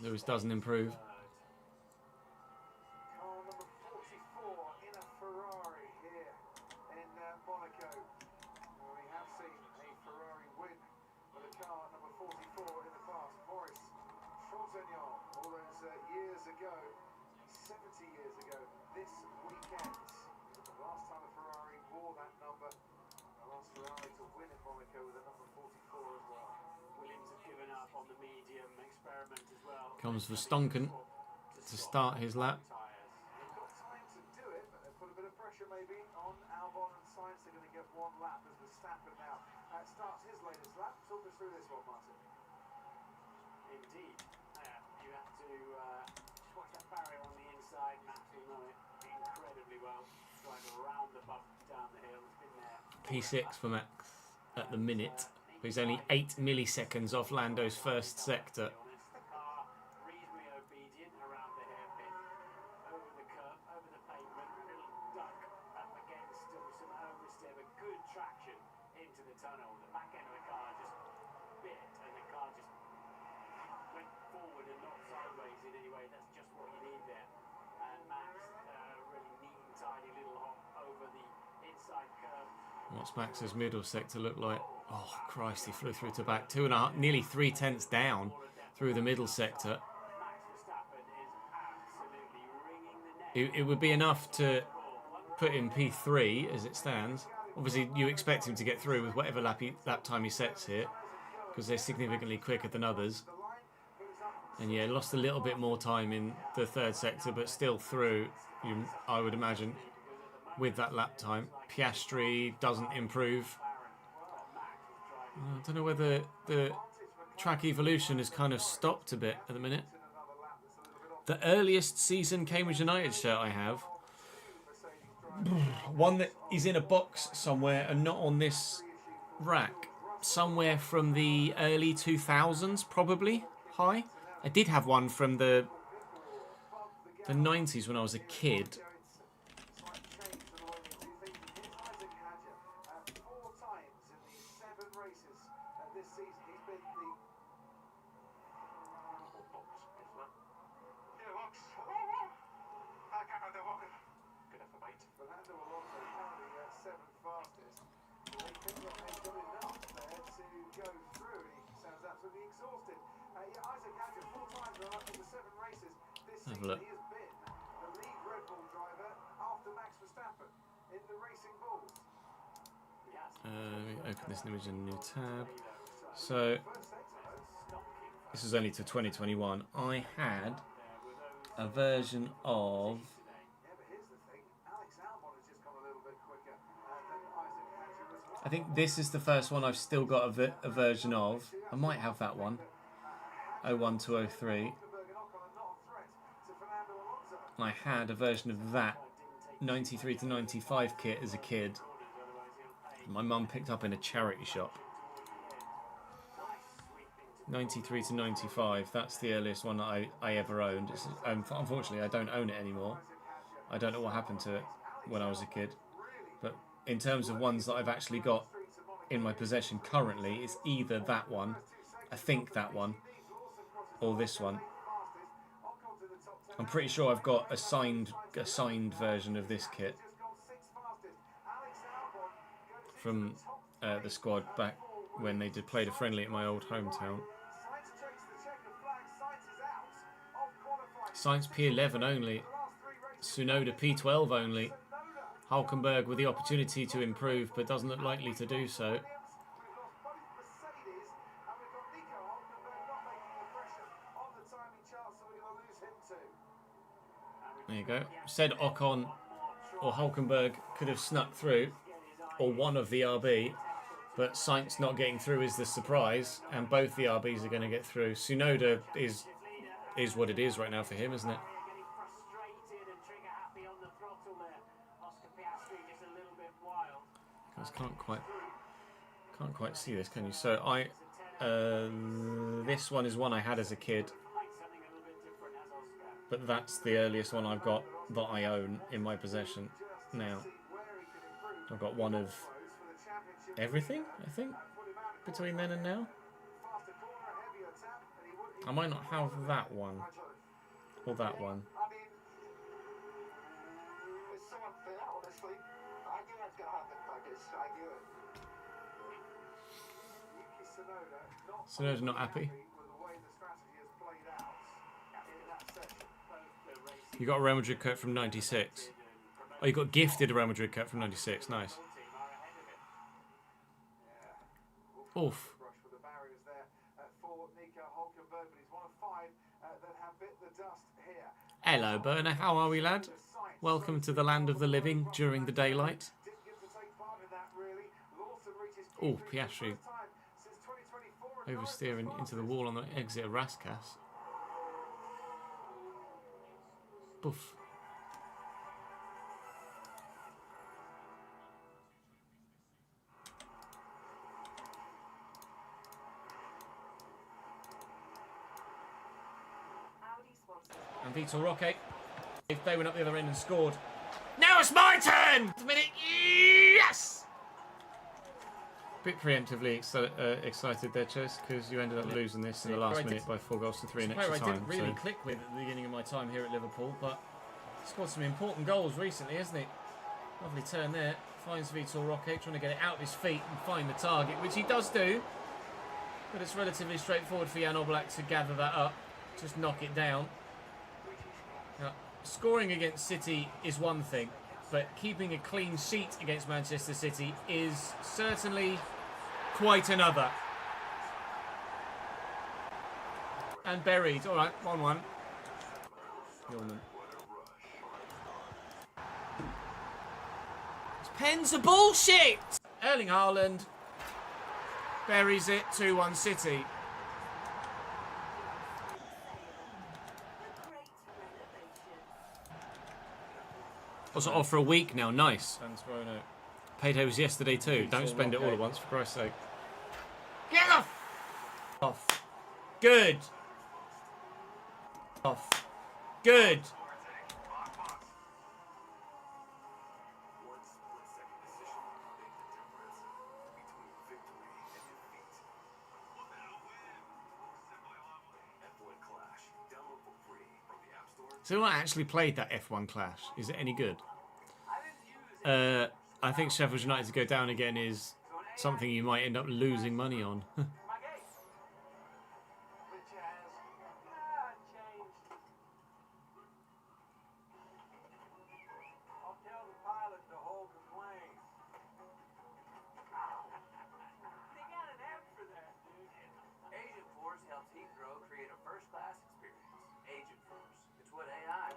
Lewis doesn't improve. Car number 44 in a Ferrari here in Monaco. We have seen a Ferrari win with a car number 44 in the past. Maurice Trontignan, all those years ago, 70 years ago, this weekend. The last time a Ferrari wore that number, the last Ferrari to win in Monaco with a number 44 as well. Williams have given up on the medium experiment as well. Comes for Stonken to start his lap. They've got time to do it, but they've put a bit of pressure maybe on Albon and Sainz. They're going to get 1 lap as Verstappen now starts his latest lap. Talk us through this one, Martin. Indeed. You have to watch that barrier on the inside. Max will know it incredibly well. Trying to round the bump down the hill. It's been there. P6 for Max at the minute. But he's only 8 milliseconds off Lando's first sector. Reasonably obedient around the hairpin, over the curb, over the pavement, a little duck up against still some oversteer, but good traction into the tunnel. The back end of the car just bit, and the car just went forward and not sideways in any way. That's just what you need there. And Max, really neat and tidy little hop over the inside curve. What's Max's middle sector look like? Oh, Christ, he flew through to back 2.5, nearly 3/10 down through the middle sector. It would be enough to put in P3 as it stands. Obviously, you expect him to get through with whatever lap time he sets here, because they're significantly quicker than others. And yeah, lost a little bit more time in the third sector, but still through, I would imagine, with that lap time. Piastri doesn't improve. I don't know whether the track evolution has kind of stopped a bit at the minute. The earliest season Cambridge United shirt I have, one that is in a box somewhere and not on this rack, somewhere from the early 2000s, probably, high. I did have one from the 90s when I was a kid. Have a look. Open this image in a new tab. So this is only to 2021. I had a version of, I think this is the first one I've still got a version of. I might have that one. 01 to 03. I had a version of that 93 to 95 kit as a kid. My mum picked up in a charity shop. 93 to 95, that's the earliest one that I ever owned. Unfortunately, I don't own it anymore. I don't know what happened to it when I was a kid. But in terms of ones that I've actually got in my possession currently, it's either that one, I think that one, or this one. I'm pretty sure I've got a signed version of this kit from the squad back when they played a friendly at my old hometown. Sainz P11 only, Tsunoda P12 only. Hulkenberg with the opportunity to improve, but doesn't look likely to do so. There you go. Said Ocon or Hulkenberg could have snuck through, or one of the RB, but Sainz not getting through is the surprise, and both the RBs are going to get through. Tsunoda is what it is right now for him, isn't it? You guys can't quite see this, can you? So this one is one I had as a kid, but that's the earliest one I've got that I own in my possession now. I've got one of everything, I think, between then and now. I might not have that one or that one. Tsunoda's not happy. You got a Real Madrid coat from 96. Oh, you got gifted a Real Madrid coat from 96. Nice. Oof. Hello, Burner. How are we, lad? Welcome to the land of the living during the daylight. Oh, Piastri oversteering into the wall on the exit of Raskas. Boof. And Vitor Roque, if they went up the other end and scored. Now it's my turn! A minute, yes! Bit preemptively excited there, Chess, because you ended up losing this in the last minute by 4 goals to 3 in extra time. I didn't really click with at the beginning of my time here at Liverpool, but scored some important goals recently, hasn't he? Lovely turn there. Finds Vitor Roque, trying to get it out of his feet and find the target, which he does do. But it's relatively straightforward for Jan Oblak to gather that up. Just knock it down. Now, scoring against City is one thing, but keeping a clean sheet against Manchester City is certainly quite another. And buried. All right, 1-1. Yeoman. Pens are bullshit! Erling Haaland buries it, 2-1 City. Also off for a week now, nice. Payday was yesterday too. Don't spend it all at once, for Christ's sake. Get off! Good! Off. Good! So I actually played that F1 Clash. Is it any good? I think Sheffield United to go down again is something you might end up losing money on.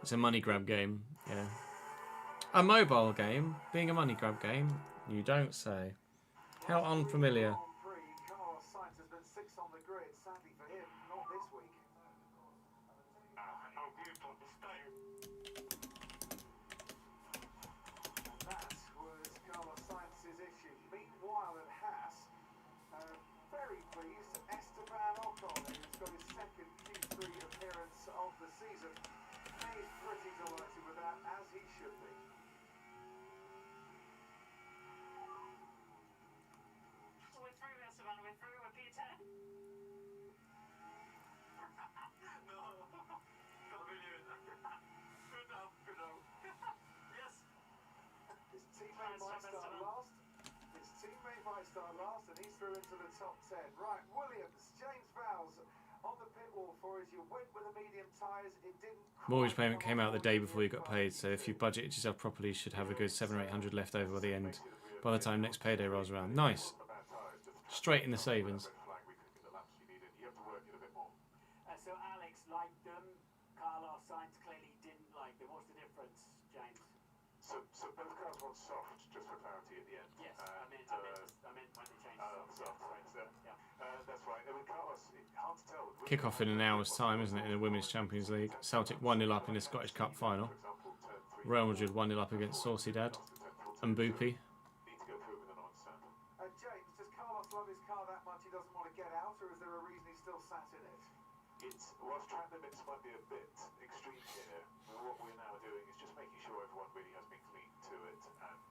It's a money grab game, yeah. A mobile game being a money grab game? You don't say. How unfamiliar. And he's through into the top 10. Right, Williams, James Vowles on the pit wall for us. You went with the medium tyres. It didn't. Mortgage payment came out the day before you got paid, so if you budgeted yourself properly, you should have a good 700 or 800 left over by the end. By the time next payday rolls around. Nice. Straight in the savings. So Alex liked them. Carlos Sainz clearly didn't like them. What's the difference, James? So both cars want soft, just for clarity at the end. Yes, I meant when they changed soft. That's right. I mean, Carlos, hard to tell. Kick-off in an hour's time, isn't it, in the Women's Champions League? Celtic 1-0 up in the Scottish Cup final. Real Madrid 1-0 up against Sociedad. And Boopy. James, does Carlos love his car that much he doesn't want to get out, or is there a reason he's still sat in it? Whilst track limits might be a bit extreme here, what we're now doing is just making sure everyone really has been clean to it, and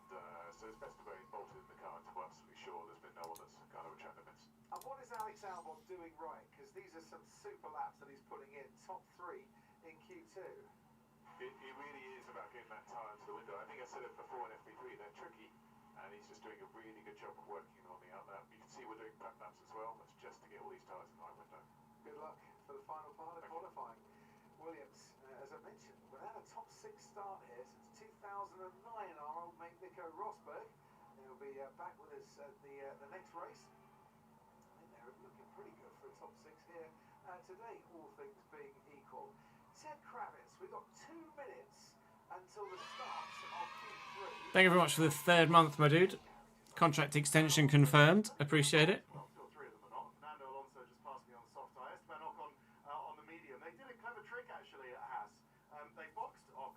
so it's best to be bolted in the car until we're absolutely sure there's been no one that's kind of track limits. And what is Alex Albon doing right? Because these are some super laps that he's putting in, top 3 in Q2. It really is about getting that tyre into the window. I think I said it before in FP3, they're tricky, and he's just doing a really good job of working on the outlap. You can see we're doing prep laps as well. That's just to get all these tyres in the right window. Good luck for the final part of qualifying. Williams, as I mentioned, without a top 6 start here since 2009, our old mate Nico Rosberg. He'll be back with us at the next race. I think they're looking pretty good for a top 6 here today, all things being equal. Ted Kravitz, we've got 2 minutes until the start of Q3. Thank you very much for the 3rd month, my dude. Contract extension confirmed. Appreciate it. They did a clever trick actually at Haas. They boxed off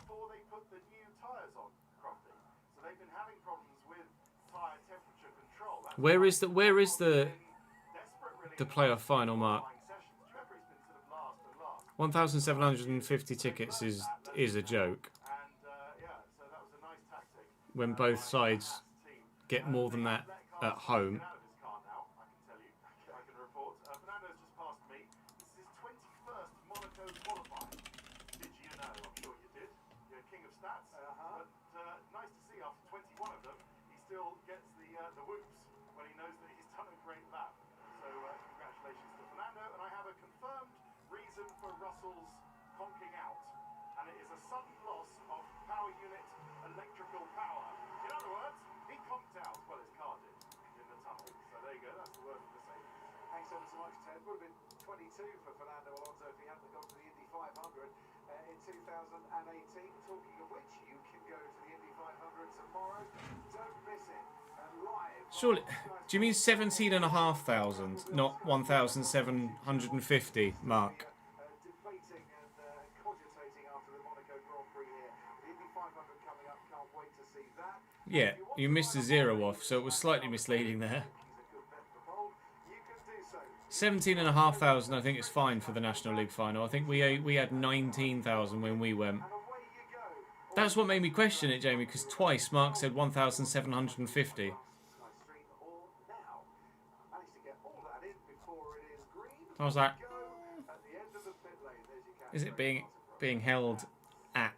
before they put the new tyres on, Crofty. So they've been having problems with tyre temperature control. That's Where is the desperate, really, playoff final, Mark? sessions. Do you remember it's been sort of last and last? 1,750 tickets is a joke. And yeah, so that was a nice tactic. When both sides get more than that at home. Out of his car now, I can tell you. I can report. Fernando's just passed me. This is his 21st Monaco qualifying. Did you know? I'm sure you did. You're king of stats. But nice to see after 21 of them, he still gets the whoops when he knows that he's done a great lap. So congratulations to Fernando. And I have a confirmed reason for Russell's conking out. And it is a sudden loss of power unit electrical power. In other words, he conked out. Well, his car did in the tunnel. So there you go. That's the word of the same. Thanks ever so much, Ted. Would have been 22 for Fernando Alonso if he hadn't gone to the Indy 500 in 2018. Talking of which, you can go to the Indy 500 tomorrow. Don't miss it. And live. Surely, do you mean 17,500, not 1,750, Mark? Debating and cogitating after the Monaco Grand Prix here. The Indy 500 coming up. Can't wait to see that. Yeah, you missed the zero off, so it was slightly misleading there. 17,500, I think it's fine for the National League final. I think we had 19,000 when we went. That's what made me question it, Jamie, because twice Mark said 1,750. I was like, is it being held at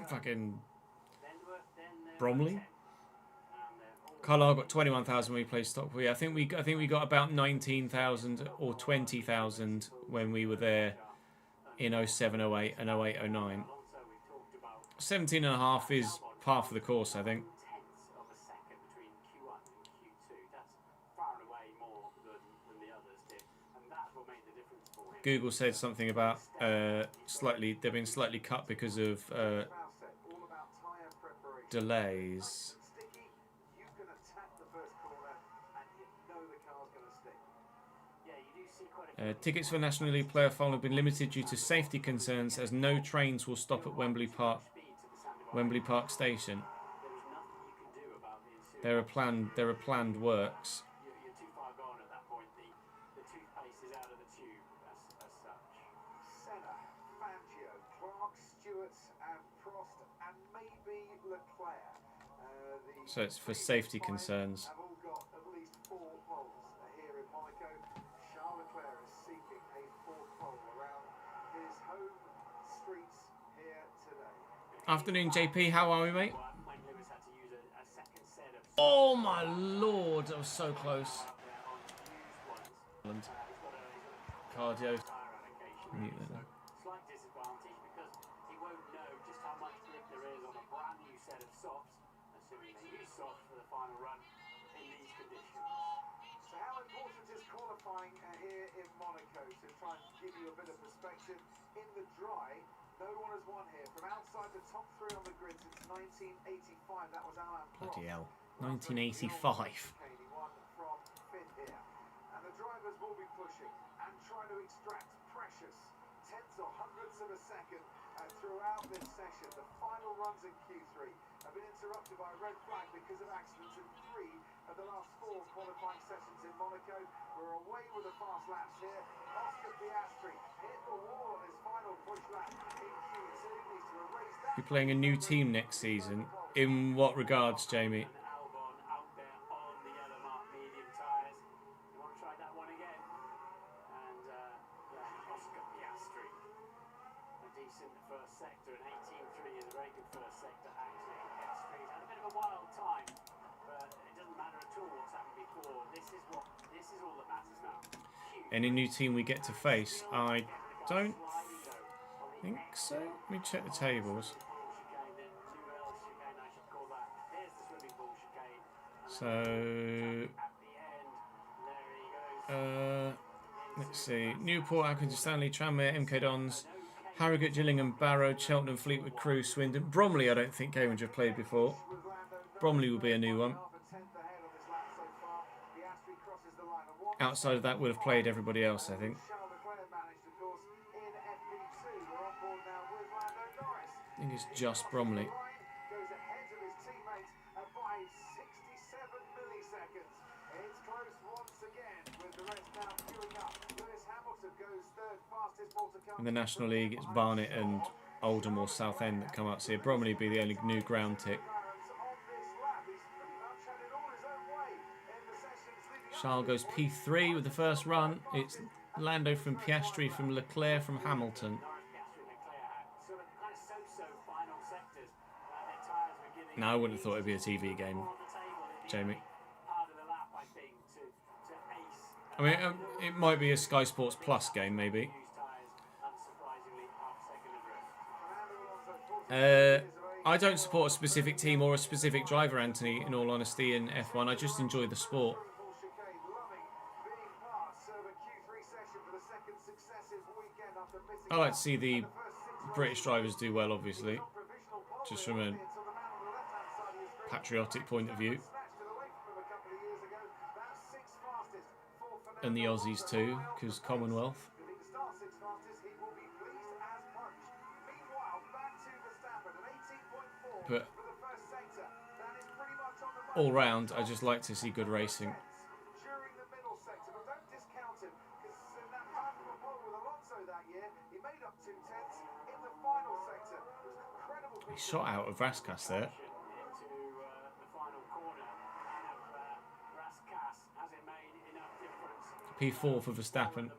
fucking Bromley? Carlisle got 21,000 when we played Stockport. I think we got about 19,000 or 20,000 when we were there in 07, 08 and 08, 09. 17.5 is par for the course, I think. Google said something about they've been slightly cut because of delays. Tickets for National League player final have been limited due to safety concerns, as no trains will stop at Wembley Park Station. There are planned works. You're too far gone at that point. The toothpaste is out of the tube as such. Senna, Fangio, Clark, Stewart, and Prost, and maybe Leclerc. So it's for safety concerns. Have all got at least 4 poles here in Monaco. Charles Leclerc is seeking a 4th pole around his home streets here today. Afternoon, JP. How are we, mate? Oh my lord, that was so close. Cardio. Slight disadvantage because he won't know just how much grip there is on a brand new set of softs, assuming they use softs for the final run in these conditions. So how important is qualifying here in Monaco? To try and give you a bit of perspective, in the dry, no one has won here. From outside the top 3 on the grid since 1985, that was Alain Prost. Bloody hell. 1985. He won from 5th here. And the drivers will be pushing and trying to extract precious tenths or hundredths of a second throughout this session. The final runs in Q3 have been interrupted by a red flag because of accidents in 3 of the last 4 qualifying sessions in Monaco. We're away with the fast laps here. Oscar Piastri hit the wall on his final push lap in Q2. Needs to erase that. You're playing a new team next season. In what regards, Jamie? Albon out there on the yellow mark medium tyres. You want to try that one again? And yeah, Oscar Piastri. A decent first sector, and 18.3 is a very good first sector actually. Piastri's had a bit of a wild time, but it doesn't matter at all what's happened before. This is all that matters now. Any new team we get to face? I don't think so. Let me check the tables. So, let's see. Newport, Accrington, Stanley, Tranmere, MK Dons, Harrogate, Gillingham, Barrow, Cheltenham, Fleetwood, Crewe, Swindon. Bromley, I don't think Cambridge have played before. Bromley will be a new one. Outside of that, we'll have played everybody else, I think. think it's just Bromley. Goes ahead of his teammates by 67 milliseconds. It's close once again with the rest now queuing up. Lewis Hamilton goes third fastest ball to come. In the National League, it's Barnet and Oldham or Southend that come up. So Bromley be the only new ground tick. Charles goes P3 with the first run. It's Lando from Piastri, from Leclerc, from Hamilton. No, I wouldn't have thought it'd be a TV game, Jamie. I mean, it might be a Sky Sports Plus game, maybe. I don't support a specific team or a specific driver, Anthony, in all honesty, in F1. I just enjoy the sport. I like to see the British drivers do well, obviously, just from a patriotic point of view. And the Aussies too, because Commonwealth. But all round, I just like to see good racing. He shot out of Raskas there. P4 for Verstappen.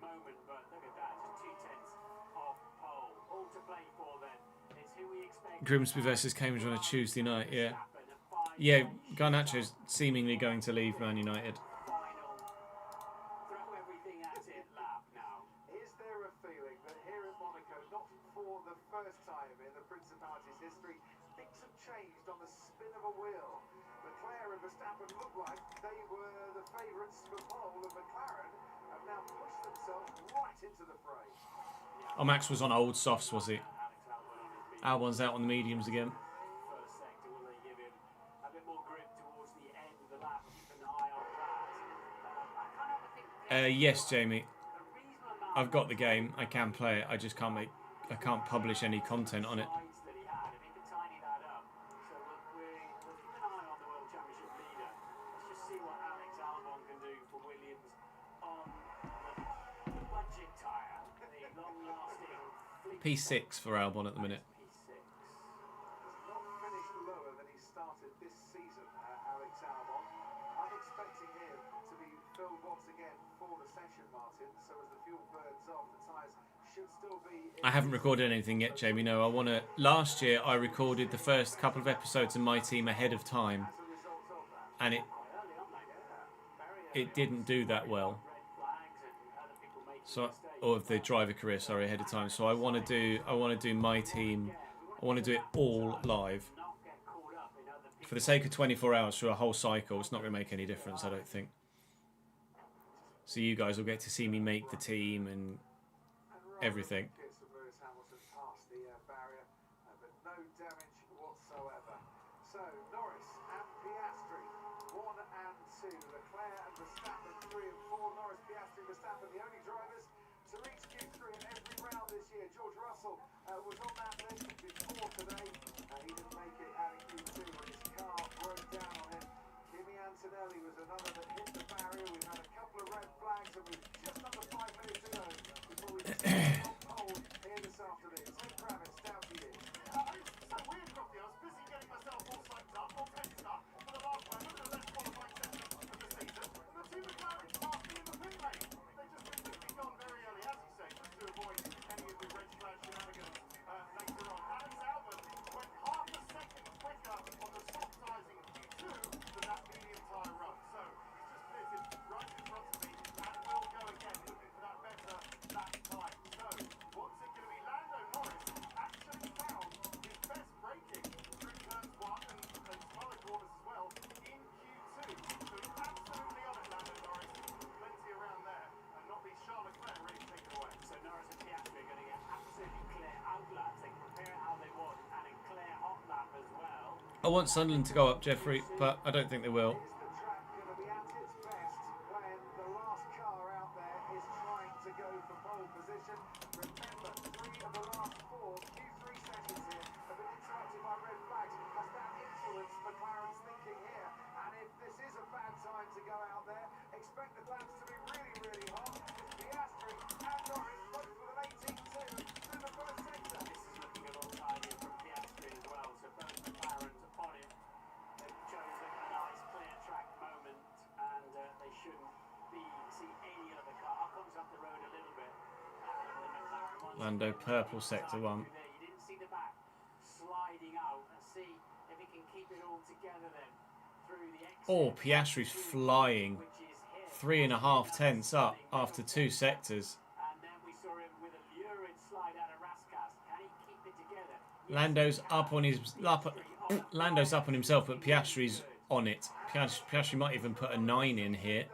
Grimsby versus Cambridge on a Tuesday night, yeah. Yeah, Garnacho's seemingly going to leave Man United. Is there a feeling that here in Monaco, not for the first time in the Principality's history, things have changed on the spin of a wheel? Leclerc and Verstappen look like they were the favourites for pole, and McLaren have now pushed themselves right into the fray. Oh, Max was on old softs, was he? Albon's out on the mediums again. Yes, Jamie. I've got the game. I can play it. I just can't publish any content on it. P6 for Albon at the minute. Not finished lower than he started this season, Alex Albon. I'm expecting him to be filled once again for the session, Martin. So as the fuel burns off, the tyres should still be. I haven't recorded anything yet, Jamie. No, I want to. Last year, I recorded the first couple of episodes of My Team ahead of time, and it didn't do that well. So, or of the driver career, sorry, ahead of time. So I want to do My Team. I want to do it all live. For the sake of 24 hours through a whole cycle, it's not going to make any difference, I don't think. So you guys will get to see me make the team and everything. So Norris and Piastri, 1 and 2. Leclerc and Verstappen, 3 and 4. Norris, Piastri, Verstappen, the only drivers to reach Q3 in every round this year. George Russell was on that list before today. He didn't make it out in Q2 when his car broke down on him. Kimi Antonelli was another that hit the barrier. We've had a couple of red flags and we've just under 5 minutes to go before we get on pole here this afternoon. St. Kravitz, down to you. It's so weird, Crofty. I was busy getting myself all psyched up, all tensed up for the last moment of the best qualifying session of the season. And the two McLarens passed me in the pit lane. They just completely gone very early, as you say, just to avoid any of the red flag shenanigans later on. Alex Albon went half a second quicker on the soft tyres in Q2 than that medium tyre run. So he's just pitted right in front of me and will go again, looking for that better lap time. So what's it going to be? Lando Norris actually found his best braking through turns 1 and smaller corners as well in Q2. So he's absolutely on it, Lando Norris. Plenty around there, and not least Charles Leclerc ready to take it away. So Norris and Piastri are going to get absolutely clear outlaps. They can prepare it how they want, and a clear hot lap as well. I want Sunderland to go up, Jeffrey, but I don't think they will. Is the track going to be at its best when the last car out there is trying to go for pole position. Remember, 3 of the last 4 Q3 sessions here have been interrupted by red flags. Has that influenced McLaren's thinking here? And if this is a bad time to go out there, expect the laps to be really, really hot. With Piastri and Norris both with an 18-2 through the first sector. This is looking a lot tidier from Piastri as well. So both McLarens upon him. They've chosen a nice clear track moment, and they shouldn't see any other car. Comes up the road a little bit. And the McLaren wants Lando to purple sector 1. there. You didn't see the back sliding out. Let's see if he can keep it all together then through the exit. Oh, Piastri's flying. Which is here. 3.5 tenths up after 2 sectors. And then we saw him with a lurid slide out of Raskas. Can he keep it together? Lando's up on his Lando's up on himself, but Piastri's on it. Piastri might even put a 9 in here.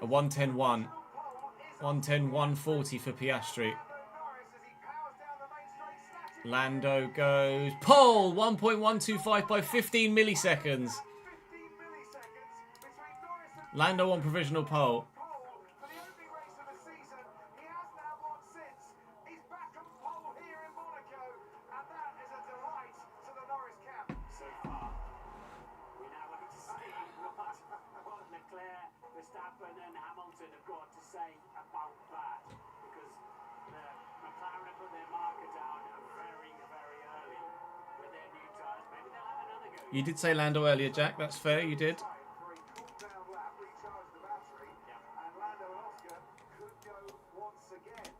A 110.1. 110.140 for Piastri. Lando goes pole 1.125 by 15 milliseconds. Lando on provisional pole. For the only race of the season, he has now won since. He's back on pole here in Monaco, and that is a delight to the Norris camp. So far, we now want to see what Leclerc, Verstappen and Hamilton have got to say about that, because the McLaren have put their marker down very, very early with their new tyres. Maybe they'll have another go. You did say Lando earlier, Jack. That's fair. You did. For a cool-down lap, recharge the battery, and Lando and Oscar could go once again.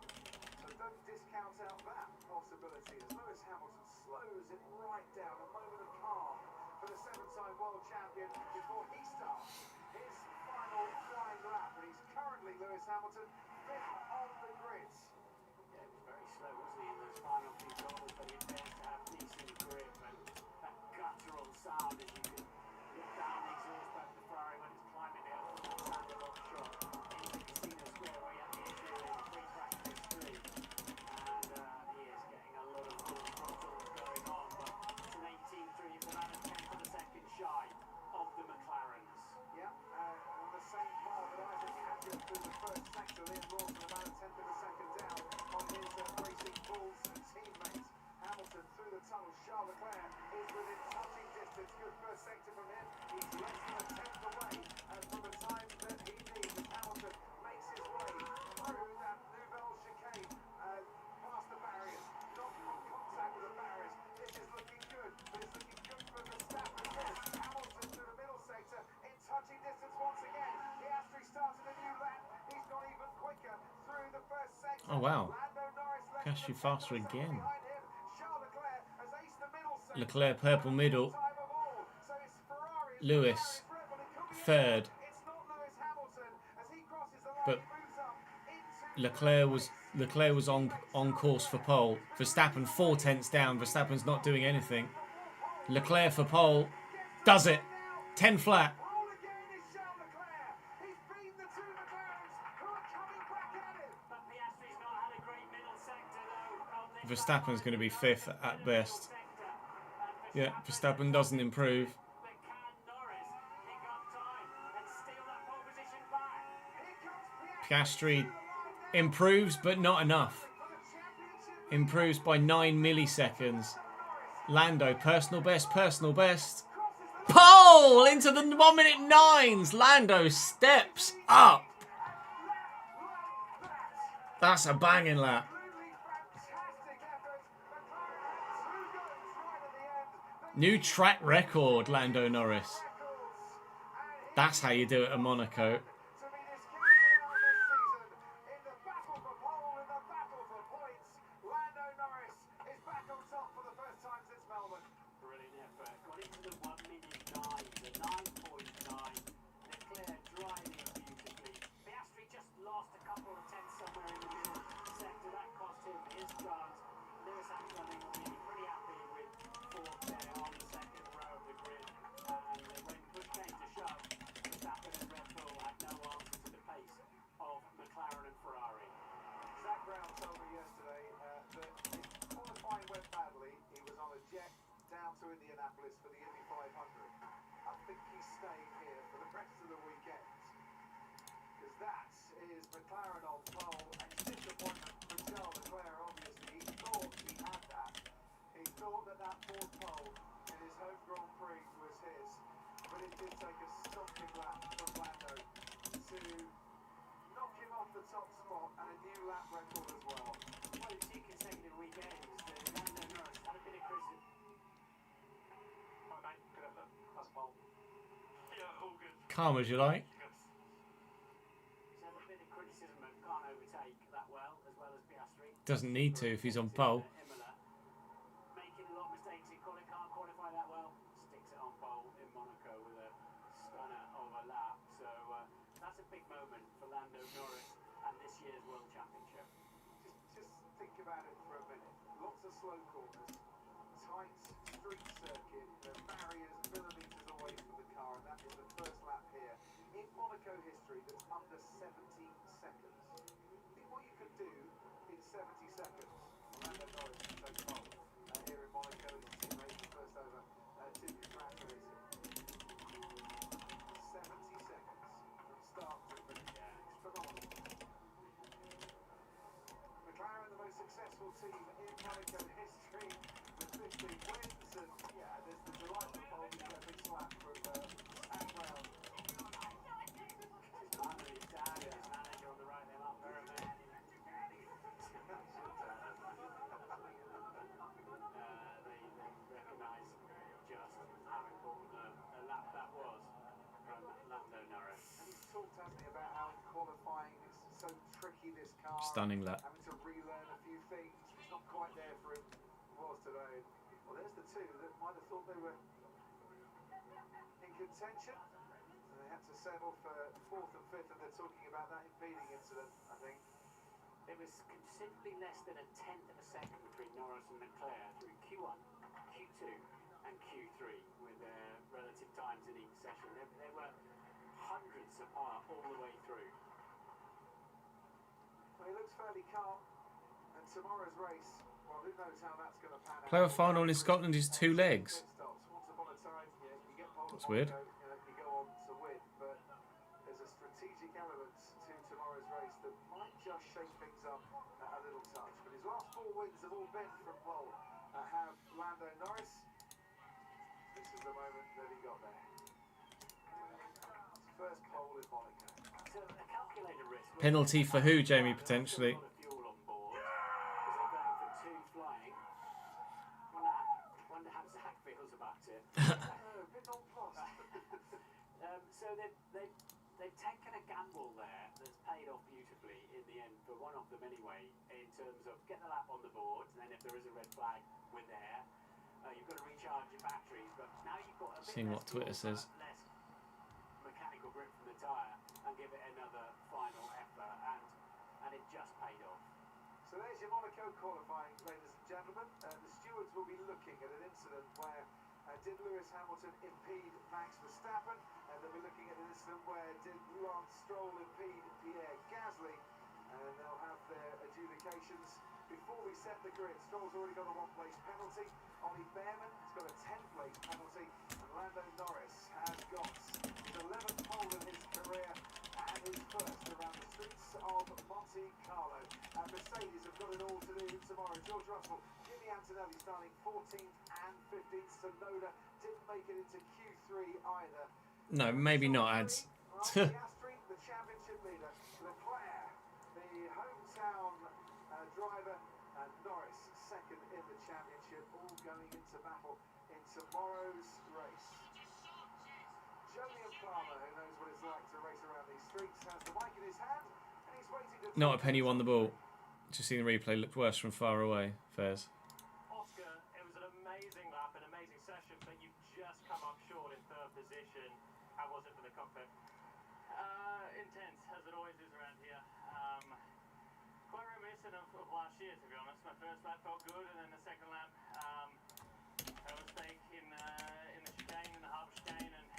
So don't discount out that possibility as Lewis Hamilton slows it right down. A moment of calm for the 7-time world champion before he starts his final flying lap. And he's currently, Lewis Hamilton, 5th on the grid. Yeah, it was very slow, wasn't he, in those final few corners, but he appears to have decent grip, and that guttural sound as you can look down the exhaust back of the Ferrari when it's climbing the hill, that sounded a lot shot into Casino Square where he had the issue in free practice 3, and he is getting a lot of full throttle going on, but it's an 18.3, it's about a tenth of a second shy of the McLarens. Yeah, on the same par that Isaac Hadjar through the first sector, Liam Lawson about a tenth of a second down on his Racing Bulls teammate. Hamilton through the tunnel, Charles Leclerc is within touching distance, good first sector from him. He's less than a tenth away from the time that he needs as Hamilton makes his way through that Nouvelle chicane, past the barriers, not in contact with the barriers. This is looking good, but it's looking good for Verstappen. Yes, Hamilton through the middle sector in touching distance once again. Piastri started a new lap. He's gone even quicker through the first sector. Oh, wow. Lando Norris less Piastri than a faster tenth of a second again. behind him. Charles Leclerc has aced the middle sector. Leclerc purple middle. Time of all. So it's Ferrari, it's Lewis Ferrari's Red Bull, it could be third. It's not Lewis Hamilton as he crosses the line. But He moves up into Leclerc was on course for pole. Verstappen 4 tenths down. Verstappen's not doing anything. Leclerc for pole. Does it. 10 flat. pole again is Charles Leclerc. He's beaten the two McLarens who are coming back at him. But Piastri's not had a great middle sector though. On this Verstappen's going to be 5th at best. sector. Yeah, Verstappen doesn't improve. But can Norris pick up time and steal that pole position back? Here comes Piastri. Piastri improves, but not enough. Improves by 9 milliseconds. Lando, personal best, personal best. Pole into the 1 minute 9s. Lando steps up. That's a banging lap. Fantastic effort. McLaren had 2 goes right at the end. New track record, Lando Norris. That's how you do it at Monaco. To be discounted out this season in the battle for pole, in the battle for points. Lando Norris is back on top for the first time since Melbourne. Brilliant effort. Got into the 1 minute 9, the 9.9. Leclerc driving beautifully. Piastri just lost a couple of tenths somewhere in the middle sector. That cost him his chance. Lewis Hamilton will be pretty happy with 4th there on the second row of the grid. And when push came to shove, Verstappen and Red Bull had no answer to the pace of McLaren and Ferrari. Zach Brown told me yesterday that if qualifying went badly, he was on a jet down to Indianapolis for the Indy 500. I think he's staying here for the rest of the weekend because That is McLaren on pole, and disappointment for Charles Leclerc, obviously. He thought he had that. He thought that that fourth pole in his home Grand Prix was his, but it did take a stomping lap from Lando to knock him off the top spot and a new lap record as well. Well, in 2 consecutive weekends, Lando Norris had a bit of criticism. Hi mate, good effort. That's pole. Yeah, all good. Calm as you like. He's had a bit of criticism of can't overtake that well as Piastri. Doesn't need to if he's on pole. Imola, making a lot of mistakes in can't qualify that well. Sticks it on pole in Monaco with a stunner of a lap. So that's a big moment for Lando Norris and this year's World Championship. Just think about it for a minute. Lots of slow corners, tight street circuit, the barriers millimetres away from the car, and that is the first lap here in Monaco history that's under 70 seconds. Think what you could do in 70 seconds. Lando Norris can take pole here in Monaco. His teammate the first over to congratulate him. 70 seconds from start to finish. It's phenomenal. McLaren, the most successful team in Monaco history, with 15 wins, and yeah, there's the delightful pole. You get a big slap from Sam Brown. His mother, his dad, and his manager on the right, they're up there, man. They recognise just how important a lap that was from Lando Norris. And he's talked, hasn't he, about how qualifying is so tricky, this car. Stunning lap. Having to relearn a few things. It's not quite there for him. Was today. Well, there's the two that might have thought they were in contention. And they had to settle for fourth and fifth, and they're talking about that impeding incident, I think. There was considerably less than a tenth of a second between Norris and Leclerc through Q1, Q2 and Q3 with their relative times in each session. They were hundreds apart all the way through. Well, he looks fairly calm. And tomorrow's race, well, who knows how that's going to pan out. Playoff final in Scotland is 2 legs. Once upon a time, yeah, you get pole That's at weird. Monaco, you go on to win, but there's a strategic element to tomorrow's race that might just shake things up a little touch. But his last 4 wins have all been from pole. Have Lando Norris. This is the moment that he got there. His first pole in Monaco. So a calculated risk. Penalty for who, Jamie, potentially? A lot of fuel on board because they're going for 2 flying. Wonder how Zach feels about it. Bit nonplussed. So they've taken a gamble there that's paid off beautifully in the end for one of them anyway, in terms of get the lap on the board, and then if there is a red flag, we're there. You've got to recharge your batteries, but now you've got a bit Seeing less what Twitter fuel, says. less mechanical grip from the tyre, and give it another final effort, and it just paid off. So there's your Monaco qualifying, ladies and gentlemen. The stewards will be looking at an incident where did Lewis Hamilton impede Max Verstappen? They'll be looking at an incident where did Lance Stroll impede Pierre Gasly? And they'll have their adjudications before we set the grid. Stroll's already got a 1-place penalty. Ollie Behrman has got a 10-place penalty. And Lando Norris has got his 11th pole in his career and his first around the streets of Monte Carlo. Mercedes have got it all to do tomorrow. George Russell, Jimmy Antonelli starting 14th and 15th. Sonoda didn't make it into Q3 either. No, maybe not, ads. Piastri, the championship leader. Leclerc, the hometown driver, and Norris second in the championship, all going into battle in tomorrow's race. Jolyon Palmer, who knows what it's like to race around these streets, has the mic in his hand, and he's waiting to... Not a penny won the ball. Just seeing the replay, looked worse from far away. Fairs. Oscar, it was an amazing lap, an amazing session, but you've just come up short in 3rd position. How was it for the cockpit? Intense, as it always is around here. Quite reminiscent of last year, to be honest. My first lap felt good, and then the second lap, a mistake in the chicane, in the harbour chicane, and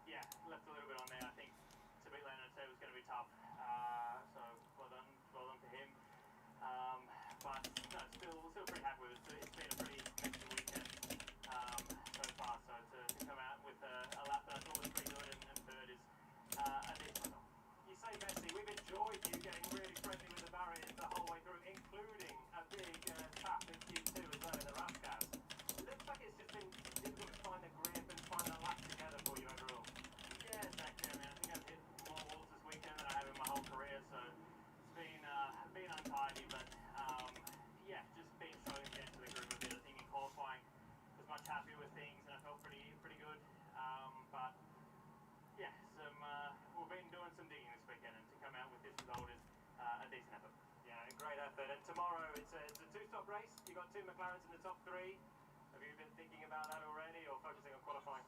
yeah, left a little bit on there. I think to beat Lando today was going to be tough. So well done to him. But no, still pretty happy with it. It's been a pretty mixed weekend so far. So to come out with a lap that I thought was pretty good and third is a bit. You say enjoyed you getting really friendly with the barriers the whole way through, including a big tap in Q2 as well in the Rascals. Looks like it's just been difficult to find the grip and find a lap together for you overall. Yeah, exactly. I mean, I think I've hit more walls this weekend than I have in my whole career, so it's been untidy, but yeah, just been struggling to get into the groove a bit. I think in qualifying was much happier with things, and I felt pretty good. But yeah, we've been doing some digging this weekend, and to come out with this result is a decent effort. Yeah, great effort. And tomorrow it's a two-stop race. You got 2 McLarens in the top 3. Have you been thinking about that already, or focusing on qualifying?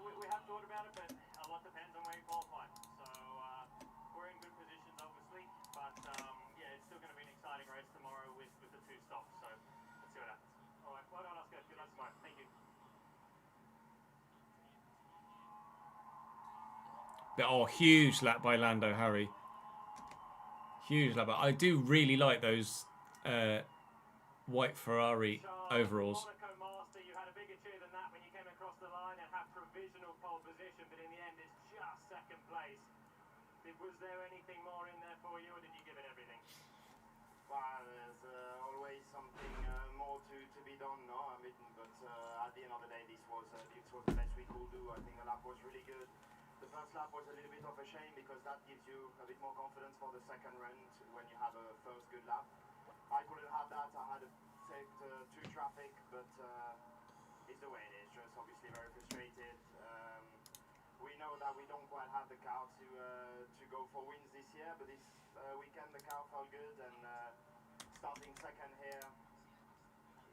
We have thought about it, but a lot depends on where you qualify. So we're in good positions, obviously, but yeah, it's still going to be an exciting race tomorrow with the 2 stops. So let's see what happens. All right, well done, Oscar. Good luck tomorrow. Thank you. Oh, huge lap by Lando, Harry. Huge lap. I do really like those white Ferrari overalls. Monaco Master, you had a bigger cheer than that when you came across the line and had provisional pole position, but in the end it's just second place. Was there anything more in there for you, or did you give it everything? Well, there's always something more to be done, no? I mean, but at the end of the day, this was the best we could do. I think the lap was really good. The first lap was a little bit of a shame because that gives you a bit more confidence for the second run when you have a first good lap. I couldn't have that. I had saved 2 traffic, but it's the way it is. Just obviously very frustrated. We know that we don't quite have the car to go for wins this year, but this weekend the car felt good, and starting second here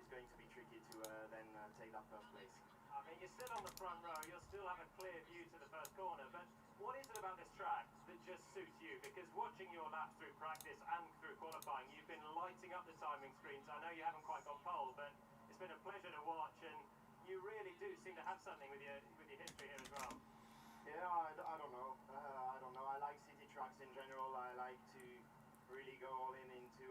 is going to be tricky to then take that first place. I mean, you're still on the front row, you'll still have a clear view to the first corner, but what is it about this track that just suits you? Because watching your laps through practice and through qualifying, you've been lighting up the timing screens. I know you haven't quite got pole, but it's been a pleasure to watch, and you really do seem to have something with your history here as well. Yeah, I don't know. I like city tracks in general. I like to really go all into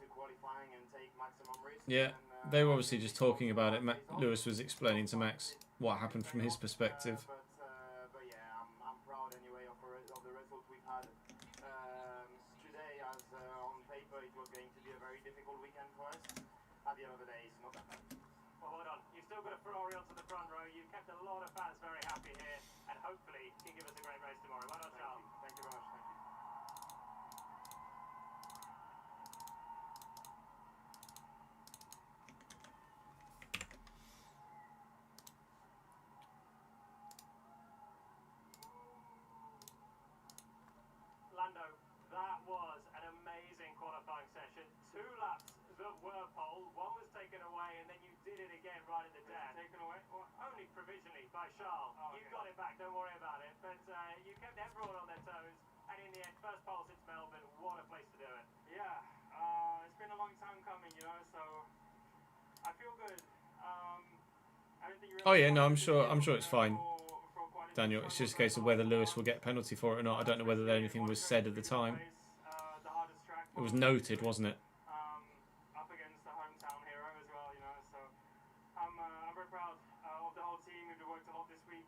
qualifying and take maximum risk. Yeah, they were obviously just talking about it. Lewis was explaining to Max what happened from his perspective. But yeah, I'm proud anyway of the result we've had today. As on paper, it was going to be a very difficult weekend for us. At the end of the day, it's not that bad. Well, hold on. You've still got a Ferrari onto the front row. You've kept a lot of fans very happy here, and hopefully can give us a great race tomorrow. Well done, Charles. Thank you very much. Thank you. Lando, that was an amazing qualifying session. 2 laps that were pole. 1 was taken away, and then you did it again right at the death. Taken away? Well, only provisionally by Charles. Oh, You okay. got it back, don't worry about it. But you kept everyone on their toes, and in the end, first pole since Melbourne. What a place to do it. Yeah, it's been a long time coming, you know, so I feel good. I don't think Oh yeah, no, I'm sure it's fine, Daniel. It's just a case of whether Lewis will get a penalty for it or not. I don't know whether anything was said at the time. It was noted, wasn't it? Up against the hometown hero as well, you know, so I'm very proud of the whole team. We've worked a lot this week,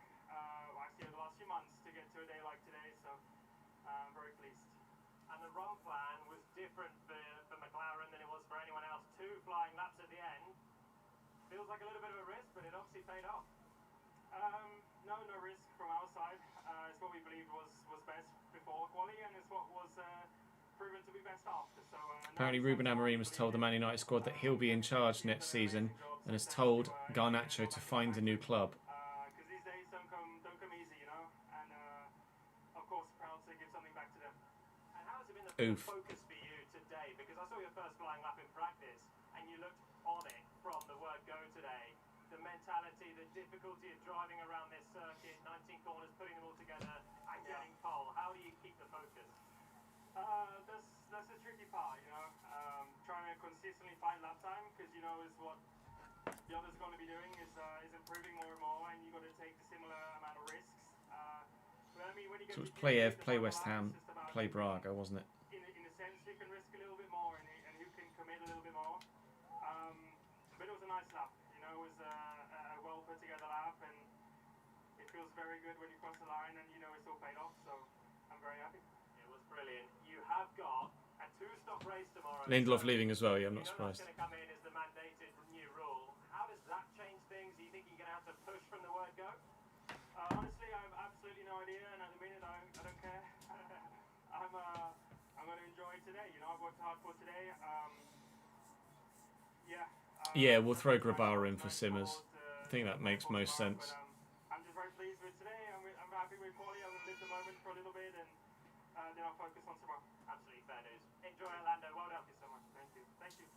actually the last few months, to get to a day like today, so I'm very pleased. And the run plan was different for McLaren than it was for anyone else. 2 flying laps at the end. Feels like a little bit of a risk, but it obviously paid off. No risk from our side. It's what we believed was best before quali, and it's what was proven to be best after. So Apparently Ruben Amorim has told the Man United squad that he'll be in charge next season and has told Garnacho to find a new club. Because these days don't come easy, you know, and of course proud to give something back to them. And how has it been the Oof. focus for you today? Because I saw your first flying lap in practice, and you looked on it from the word go today. The mentality, the difficulty of driving around this circuit, 19 corners, putting them all together, and getting pole. How do you keep the focus? That's the tricky part, you know. Trying to consistently find lap time, because you know is what the other's going to be doing is improving more and more, and you got to take the similar amount of risks. But I mean, when you get So it was to play the Ev, play final West lap, Ham, it's just about play Braga, wasn't it? in a sense, you can risk a little bit more, and who can commit a little bit more. But it was a nice lap, you know. It was a well put together lap, and it feels very good when you cross the line, and you know it's all paid off. So I'm very happy. It was brilliant. brilliant. You have got a two-stop race tomorrow. Lindelof so leaving as well, yeah, I'm not you know surprised. that's going to come in as the mandated new rule. How does that change things? Do you think you're going to have to push from the word go? Honestly, I have absolutely no idea, and at the minute, I don't care. I'm going to enjoy today. You know, I've worked hard for today. Yeah. Yeah, we'll throw Grabauer in for Simmers. I think that makes most sense. I'm just very pleased with today. I'm happy with quality. I'm going to live the moment for a little bit, and then I'll focus on tomorrow. Absolutely fair news. Enjoy Orlando. Well done you so much. Thank you. Thank you.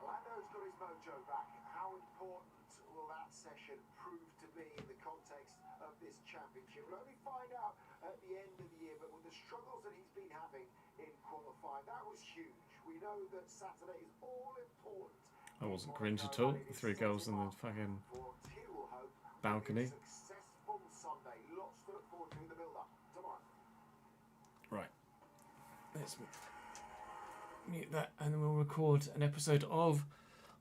Lando's got his mojo back. How important will that session prove to be in the context of this championship? We'll only find out at the end of the year, but with the struggles that he's been having in qualifying, that was huge. We know that Saturday is all important. I wasn't cringe at all. 3 goals in the fucking balcony. Successful Sunday. Lots to look forward to in the build-up tomorrow. Right. Let's mute that and then we'll record an episode of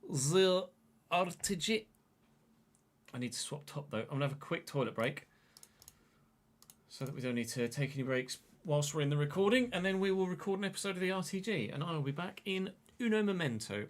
The RTG. I need to swap top though. I'm going to have a quick toilet break so that we don't need to take any breaks whilst we're in the recording, and then we will record an episode of the RTG, and I will be back in uno momento.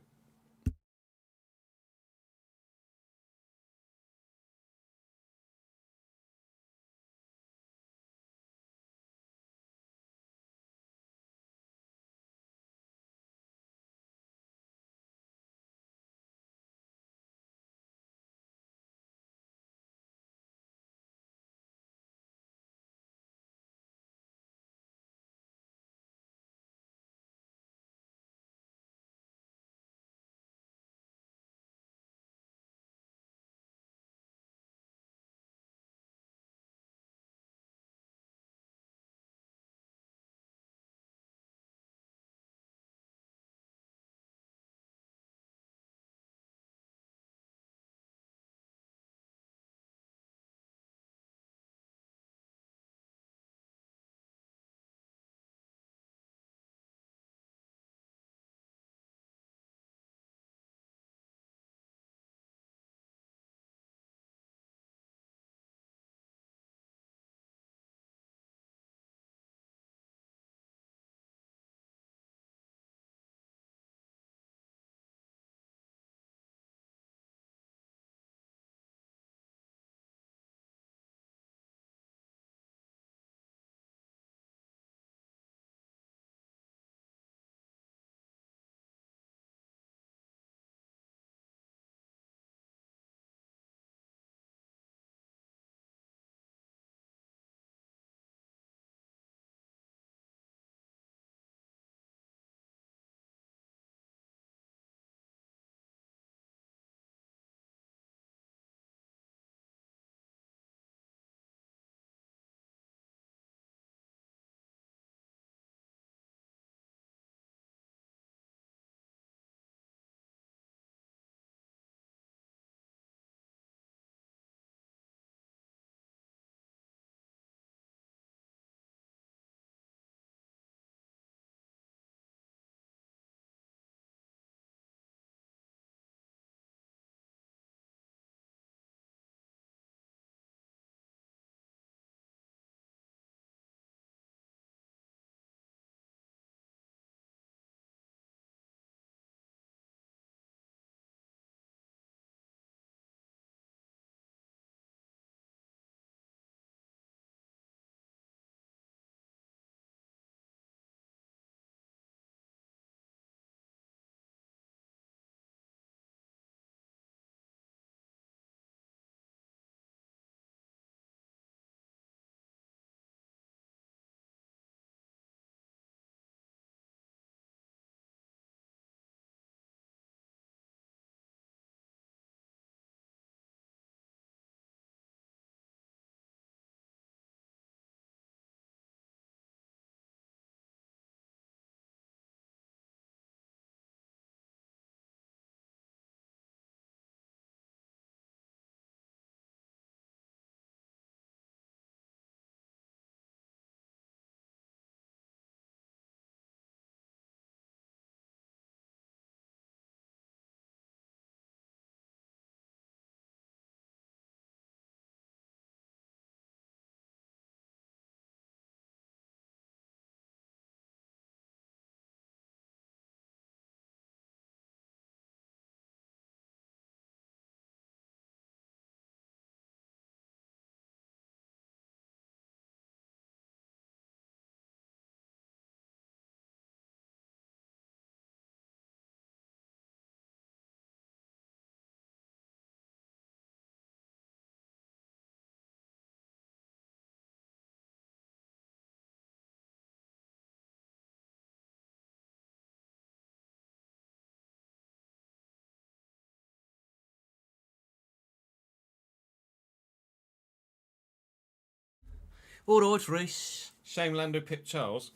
All right, Reese. Shame Lando picked Charles.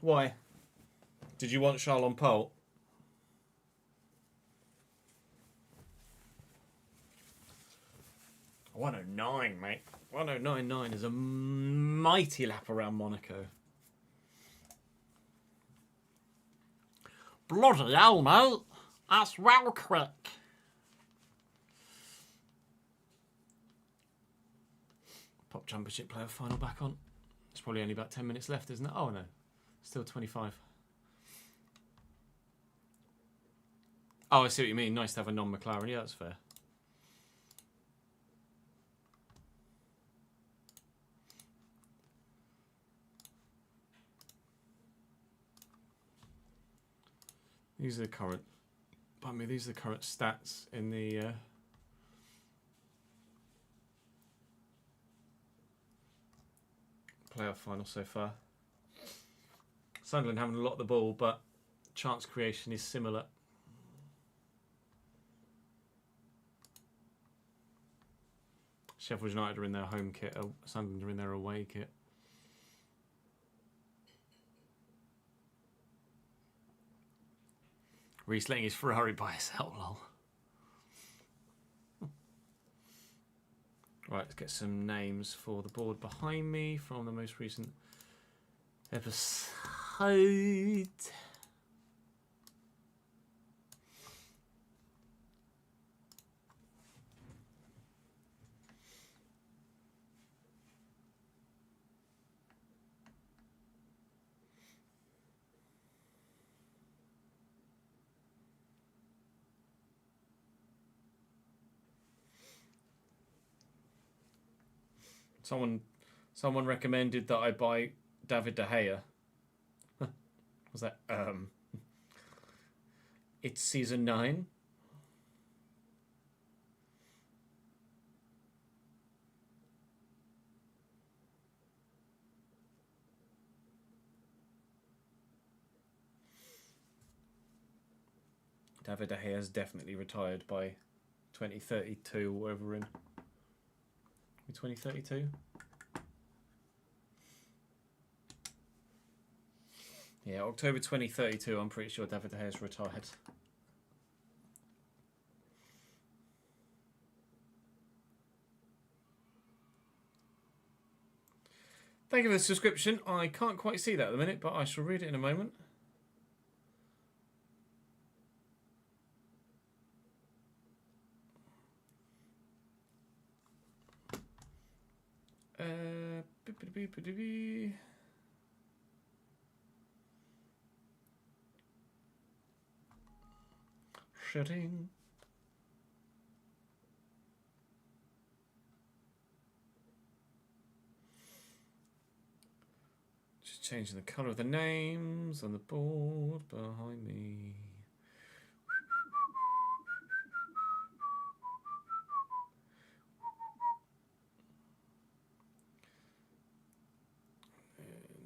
Why? Did you want Charles on pole? .109, mate. 109.9 is a mighty lap around Monaco. Bloody hell, mate. That's well quick. Pop Championship Player Final back on. There's probably only about 10 minutes left, isn't it? Oh, no. Still 25. Oh, I see what you mean. Nice to have a non-McLaren. Yeah, that's fair. These are the current... Pardon me, these are the current stats in the... playoff final so far. Sunderland having a lot of the ball, but chance creation is similar. Sheffield United are in their home kit, Sunderland are in their away kit. Reece letting his Ferrari by himself, lol. Right, let's get some names for the board behind me from the most recent episode. Someone recommended that I buy David De Gea. Was that it's season 9. David De Gea is definitely retired by 2032 or whatever we're in. 2032? Yeah, October 2032, I'm pretty sure David De Gea is retired. Thank you for the subscription. I can't quite see that at the minute, but I shall read it in a moment. Shutting. Just changing the colour of the names on the board behind me.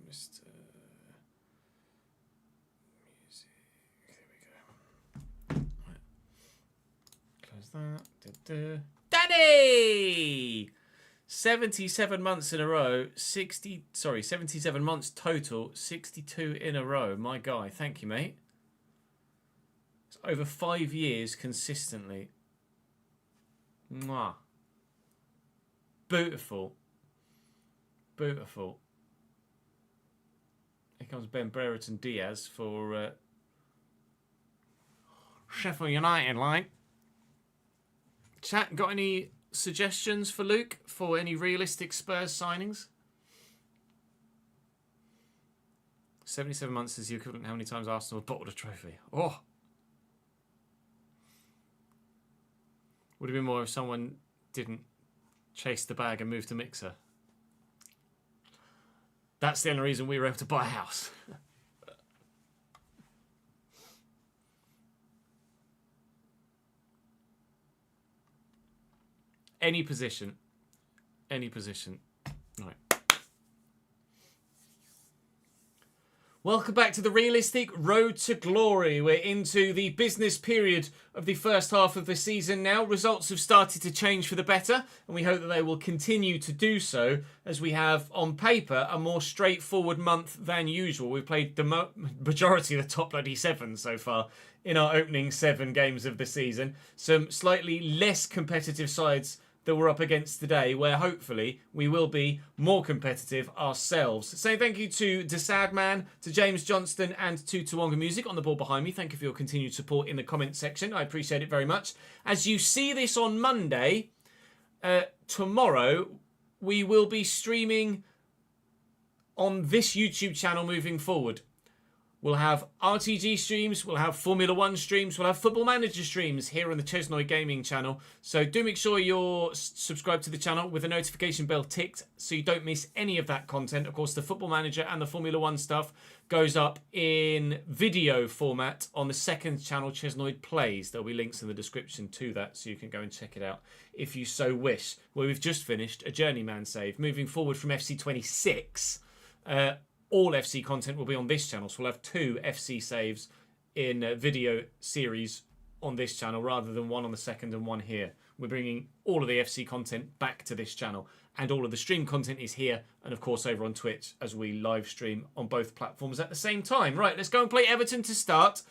Mr. Music. There we go. Right. Close that. Danny! 77 months in a row. 77 months total. 62 in a row. My guy. Thank you, mate. It's over 5 years consistently. Mwah. Beautiful. Beautiful. Here comes Ben Brereton Diaz for Sheffield United, like. Chat, got any suggestions for Luke for any realistic Spurs signings? 77 months is the equivalent how many times Arsenal have bottled a trophy. Oh! Would have been more if someone didn't chase the bag and move to Mixer. That's the only reason we were able to buy a house. Any position. Any position. Right. Welcome back to the realistic road to glory. We're into the business period of the first half of the season now. Results have started to change for the better, and we hope that they will continue to do so as we have, on paper, a more straightforward month than usual. We've played the majority of the top bloody 7 so far in our opening 7 games of the season. Some slightly less competitive sides that we're up against today, where hopefully we will be more competitive ourselves. Saying thank you to Desadman, to James Johnston, and to Tawonga Music on the board behind me. Thank you for your continued support in the comment section. I appreciate it very much. As you see this on Monday, tomorrow we will be streaming on this YouTube channel moving forward. We'll have RTG streams, we'll have Formula 1 streams, we'll have Football Manager streams here on the Chesnoy Gaming channel. So do make sure you're subscribed to the channel with the notification bell ticked so you don't miss any of that content. Of course, the Football Manager and the Formula 1 stuff goes up in video format on the second channel, Chesnoy Plays. There'll be links in the description to that so you can go and check it out if you so wish. Where we've just finished a Journeyman save. Moving forward from FC26, all FC content will be on this channel, so we'll have 2 FC saves in a video series on this channel rather than one on the second and one here. We're bringing all of the FC content back to this channel, and all of the stream content is here and of course over on Twitch as we live stream on both platforms at the same time. Right, let's go and play Everton to start.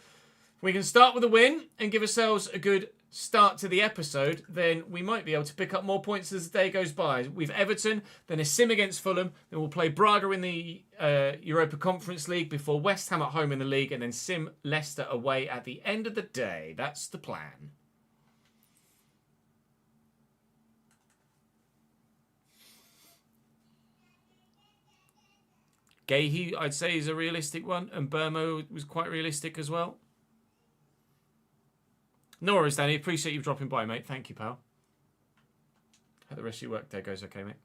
If we can start with a win and give ourselves a good start to the episode, then we might be able to pick up more points as the day goes by. We've Everton, then a sim against Fulham, then we'll play Braga in the Europa Conference League before West Ham at home in the league, and then sim Leicester away at the end of the day. That's the plan. Gahey, I'd say, is a realistic one, and Burmo was quite realistic as well. No worries, Danny. Appreciate you dropping by, mate. Thank you, pal. Hope the rest of your work day goes okay, mate.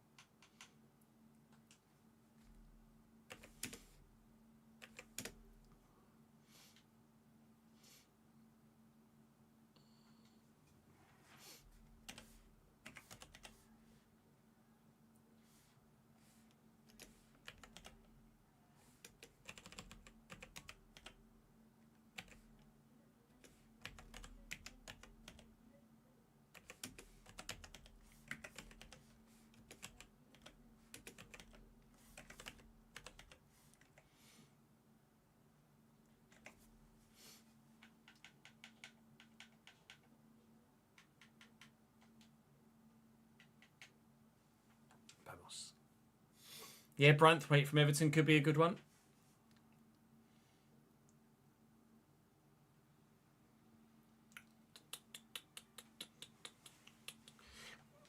Yeah, Branthwaite from Everton could be a good one.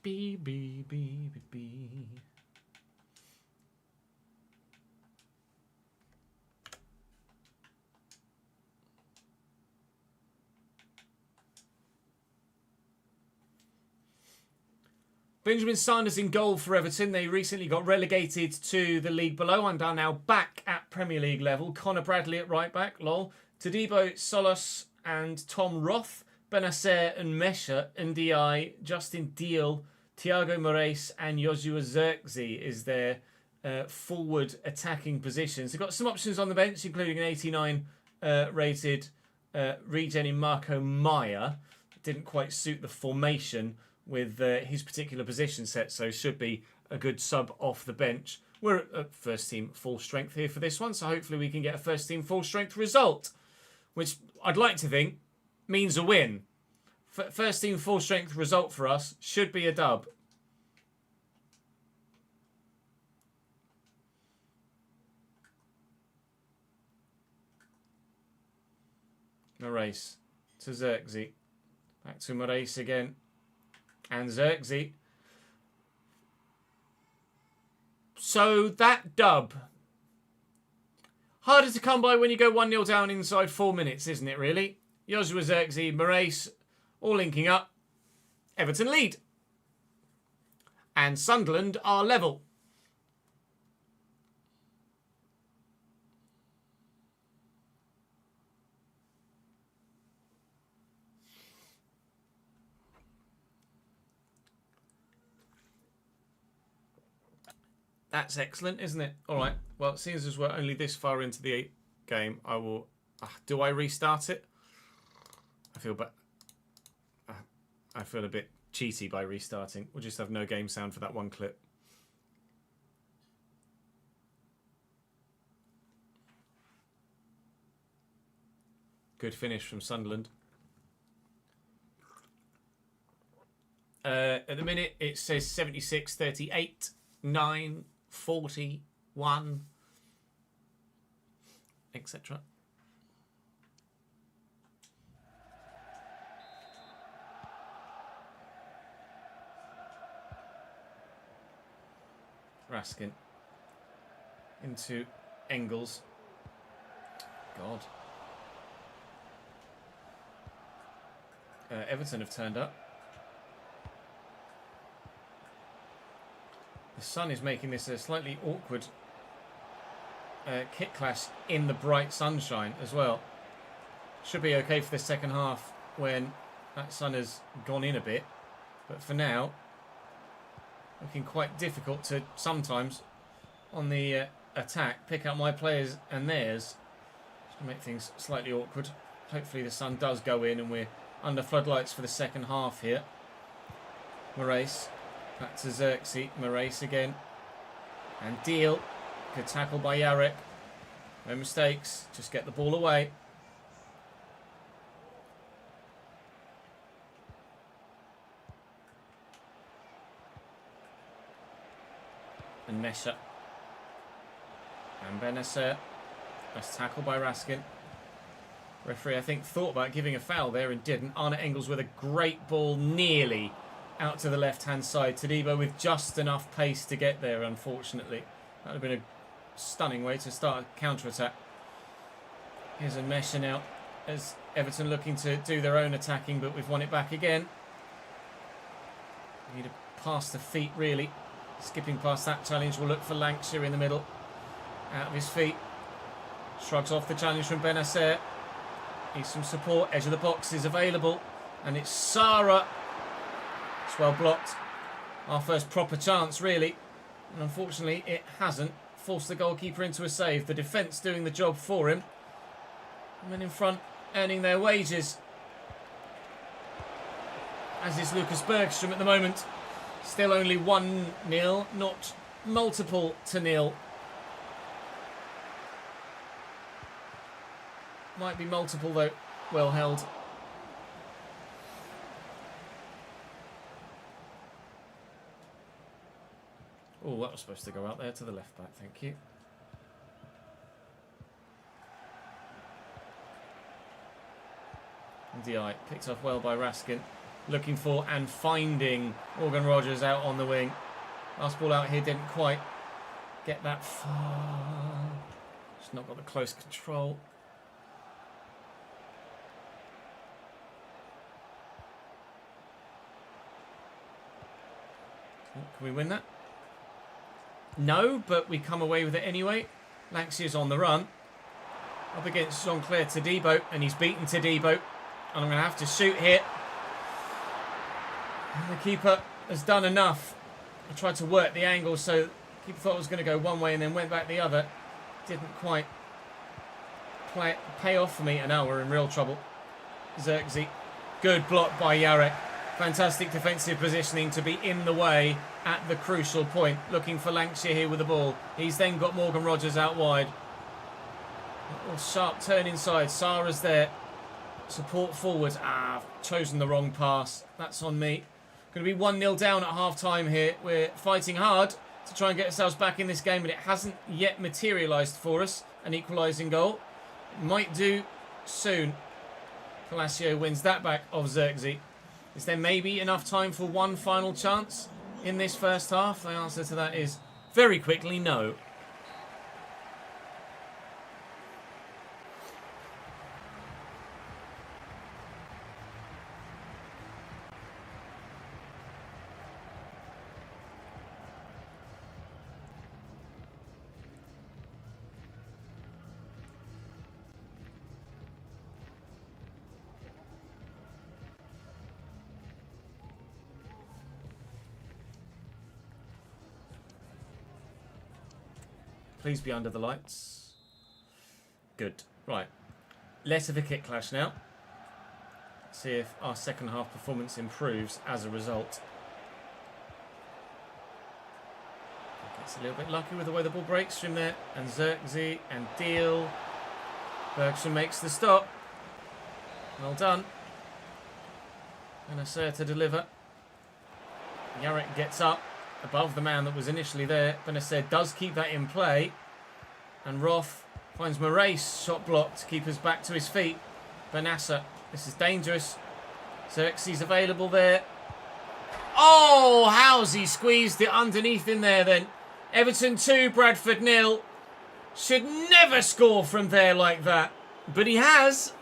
B. Benjamin Sanders in goal for Everton. They recently got relegated to the league below and are now back at Premier League level. Connor Bradley at right back, lol. Tadibo Solos and Tom Roth. Benacer and Mesha, Ndiaye, Justin Deal, Thiago Moraes and Joshua Zirkzee is their forward attacking positions. They've got some options on the bench, including an 89 rated regen in Marco Maya. Didn't quite suit the formation with his particular position set, so should be a good sub off the bench. We're at first team full strength here for this one, so hopefully we can get a first team full strength result, which I'd like to think means a win. First team full strength result for us should be a dub. Moraes to Zirkzee. Back to Moraes again. And Zirkzee. So that dub. Harder to come by when you go 1-0 down inside 4 minutes, isn't it, really? Joshua Zirkzee, Moraes, all linking up. Everton lead. And Sunderland are level. That's excellent, isn't it? All right. Well, it seems as we're only this far into the game, I will... do I restart it? I feel a bit cheaty by restarting. We'll just have no game sound for that one clip. Good finish from Sunderland. At the minute, it says 76, 38, 9, 40, 1, etc. Raskin into Engels. God. Everton have turned up. The sun is making this a slightly awkward kick clash in the bright sunshine as well. Should be okay for the second half when that sun has gone in a bit. But for now, looking quite difficult to sometimes, on the attack, pick out my players and theirs. Just to make things slightly awkward. Hopefully the sun does go in and we're under floodlights for the second half here. Moraes. Back to Xerxes. Moraes again. And Deal. Good tackle by Yarek. No mistakes. Just get the ball away. And Mesha. And Benacer. Nice tackle by Raskin. Referee, I think, thought about giving a foul there and didn't. Arne Engels with a great ball nearly out to the left-hand side. Todibo with just enough pace to get there, unfortunately. That would have been a stunning way to start a counter-attack. Here's a Mesha now as Everton looking to do their own attacking, but we've won it back again. Need to pass the feet, really. Skipping past that challenge, we'll look for Lancashire in the middle. Out of his feet. Shrugs off the challenge from Benacer. Needs some support. Edge of the box is available. And it's Sara. It's well blocked. Our first proper chance, really. And unfortunately, it hasn't forced the goalkeeper into a save. The defence doing the job for him. And then in front, earning their wages. As is Lucas Bergstrom at the moment. Still only 1-0, not multiple to 0. Might be multiple though. Well held. Oh, that was supposed to go out there to the left back, thank you. Ndi picked off well by Raskin. Looking for and finding Morgan Rogers out on the wing. Last ball out here didn't quite get that far. Just not got the close control. Can we win that? No, but we come away with it anyway. Lancia's on the run. Up against Jean-Claire Todibo, and he's beaten Todibo. And I'm going to have to shoot here. And the keeper has done enough. I tried to work the angle so the keeper thought it was going to go one way and then went back the other. Didn't quite pay off for me, and now we're in real trouble. Xerxes. Good block by Yarek. Fantastic defensive positioning to be in the way at the crucial point. Looking for Lancashire here with the ball. He's then got Morgan Rogers out wide. A sharp turn inside. Sara's there. Support forward. Chosen the wrong pass. That's on me. Going to be 1-0 down at half-time here. We're fighting hard to try and get ourselves back in this game, but it hasn't yet materialised for us. An equalising goal. Might do soon. Palacio wins that back of Xerxes. Is there maybe enough time for one final chance in this first half? The answer to that is very quickly no. Please be under the lights. Good. Right. Less of a kick clash now. See if our second half performance improves as a result. Gets a little bit lucky with the way the ball breaks from there. And Xerxes and Deal. Bergstrom makes the stop. Well done. Benacer to deliver. Yarrick gets up above the man that was initially there. Benacer does keep that in play. And Roth finds Moraes shot blocked to keep us back to his feet. Benacer, this is dangerous. Xerxes available there. Oh, how's he squeezed it underneath in there then? Everton 2, Bradford 0. Should never score from there like that. But he has.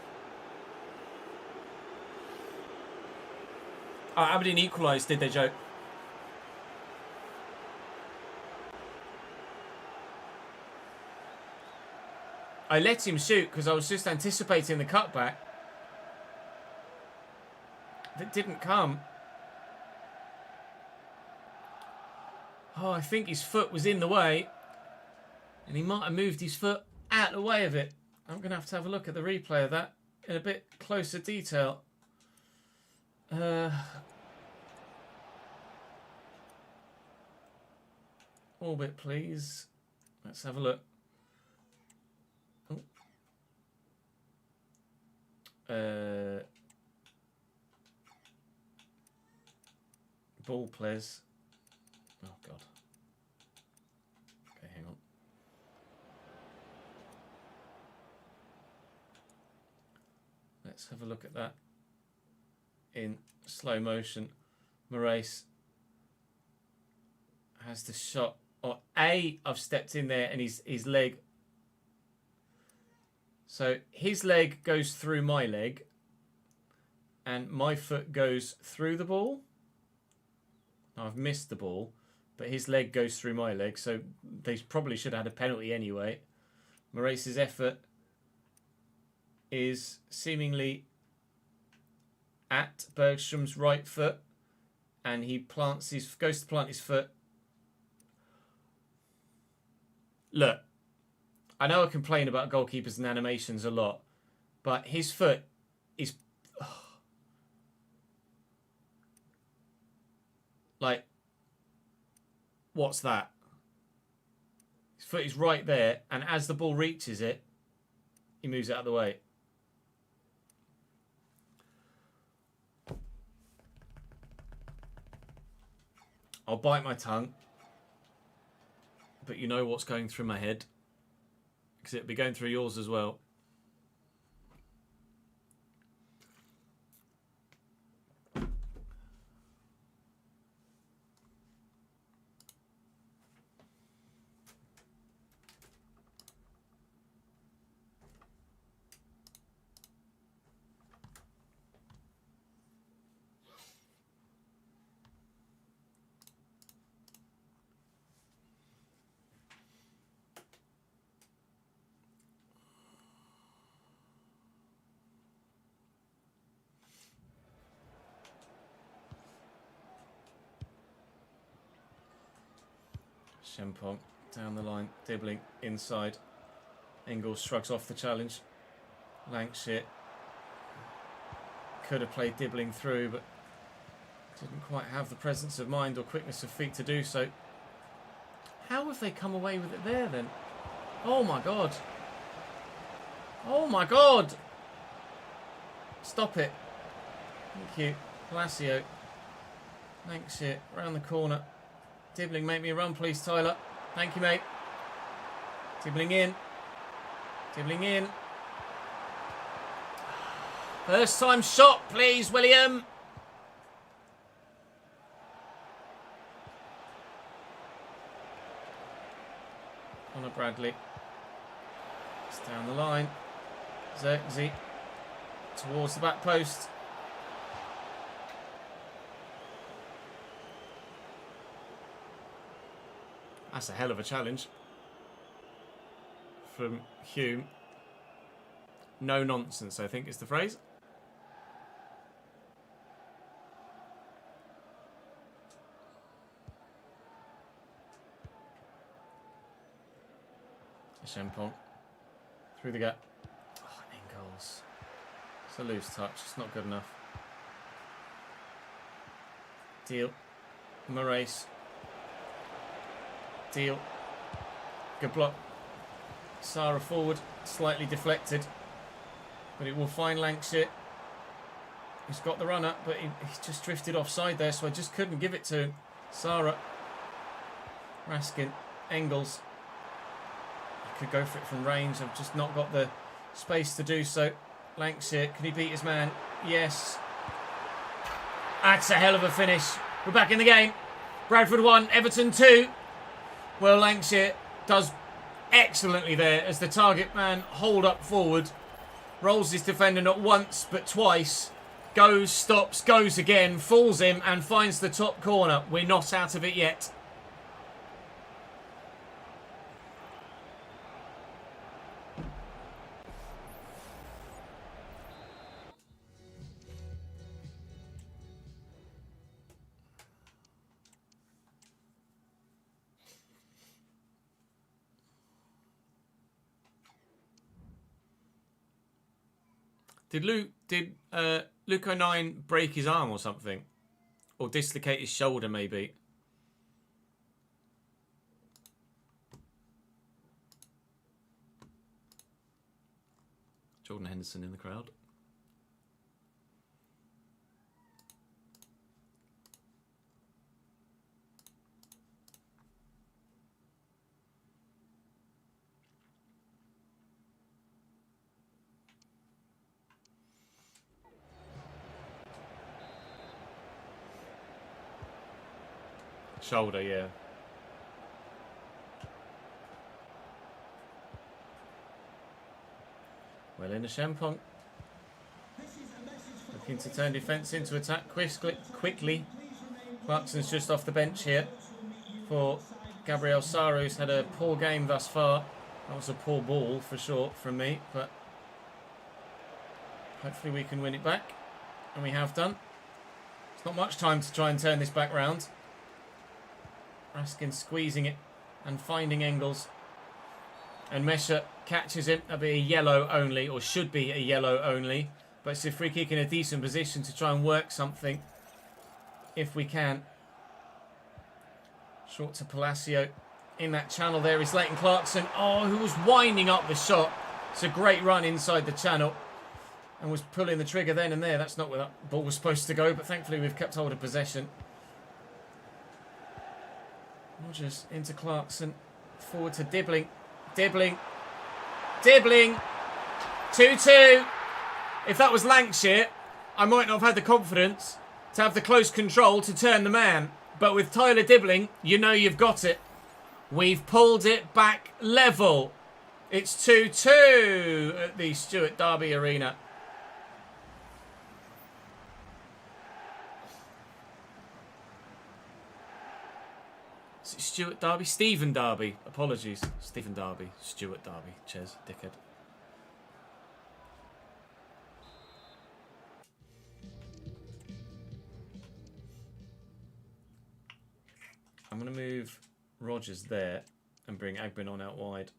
Oh, Aberdeen equalised, did they, Joe? I let him shoot because I was just anticipating the cutback. That didn't come. Oh, I think his foot was in the way. And he might have moved his foot out of the way of it. I'm going to have a look at the replay of that in a bit closer detail. Orbit, please. Let's have a look. Ball, please. Oh, God. Okay, hang on. Let's have a look at that in slow motion. Moraes has the shot. Oh, I've stepped in there and his leg. So his leg goes through my leg and my foot goes through the ball. I've missed the ball, but his leg goes through my leg, so they probably should have had a penalty anyway. Moraes' effort is seemingly at Bergstrom's right foot, and he goes to plant his foot. Look, I know I complain about goalkeepers and animations a lot, but his foot is like, what's that? His foot is right there, and as the ball reaches it, he moves it out of the way. I'll bite my tongue, but you know what's going through my head, because it'll be going through yours as well. Shempong down the line, Dibbling inside. Engels shrugs off the challenge. Lancashire could have played Dibbling through, but didn't quite have the presence of mind or quickness of feet to do so. How have they come away with it there then? Oh my God. Oh my God. Stop it. Thank you. Palacio. Lancashire round the corner. Dibbling, make me a run, please, Tyler. Thank you, mate. Dibbling in. Dibbling in. First time shot, please, William. Connor Bradley. It's down the line. Xerxes towards the back post. That's a hell of a challenge from Hume. No nonsense, I think is the phrase. Shempong Through the gap. Oh, Ingalls. It's a loose touch. It's not good enough. Deal. Moraes. Deal. Good block. Sarah forward. Slightly deflected. But it will find Lancashire. He's got the run up, but he's just drifted offside there, so I just couldn't give it to him. Sarah. Raskin. Engels. I could go for it from range. I've just not got the space to do so. Lancashire. Can he beat his man? Yes. That's a hell of a finish. We're back in the game. Bradford 1, Everton 2. Well, Lancashire does excellently there as the target man hold up forward. Rolls his defender not once but twice. Goes, stops, goes again, falls him and finds the top corner. We're not out of it yet. Did Luke O'Nien break his arm or something? Or dislocate his shoulder, maybe? Jordan Henderson in the crowd. Shoulder, yeah. Well in the Champong. Looking to turn defence into attack quickly. Clarkson's just off the bench here for Gabriel Sara, who's had a poor game thus far. That was a poor ball for sure from me, but hopefully we can win it back. And we have done. It's not much time to try and turn this back round. Raskin squeezing it and finding Engels. And Mesha catches him. That'll be a yellow only, or should be a yellow only. But it's a free kick in a decent position to try and work something, if we can. Short to Palacio. In that channel there is Leighton Clarkson. Oh, who was winding up the shot. It's a great run inside the channel. And was pulling the trigger then and there. That's not where that ball was supposed to go. But thankfully we've kept hold of possession. Rogers into Clarkson. Forward to Dibbling. Dibbling. 2-2. If that was Lancashire, I might not have had the confidence to have the close control to turn the man. But with Tyler Dibbling, you know you've got it. We've pulled it back level. It's 2-2 at the Stuart Derby Arena. Is it Stuart Derby? Stephen Derby. Apologies. Stephen Derby. Stuart Derby. Cheers, dickhead. I'm going to move Rogers there and bring Agbin on out wide.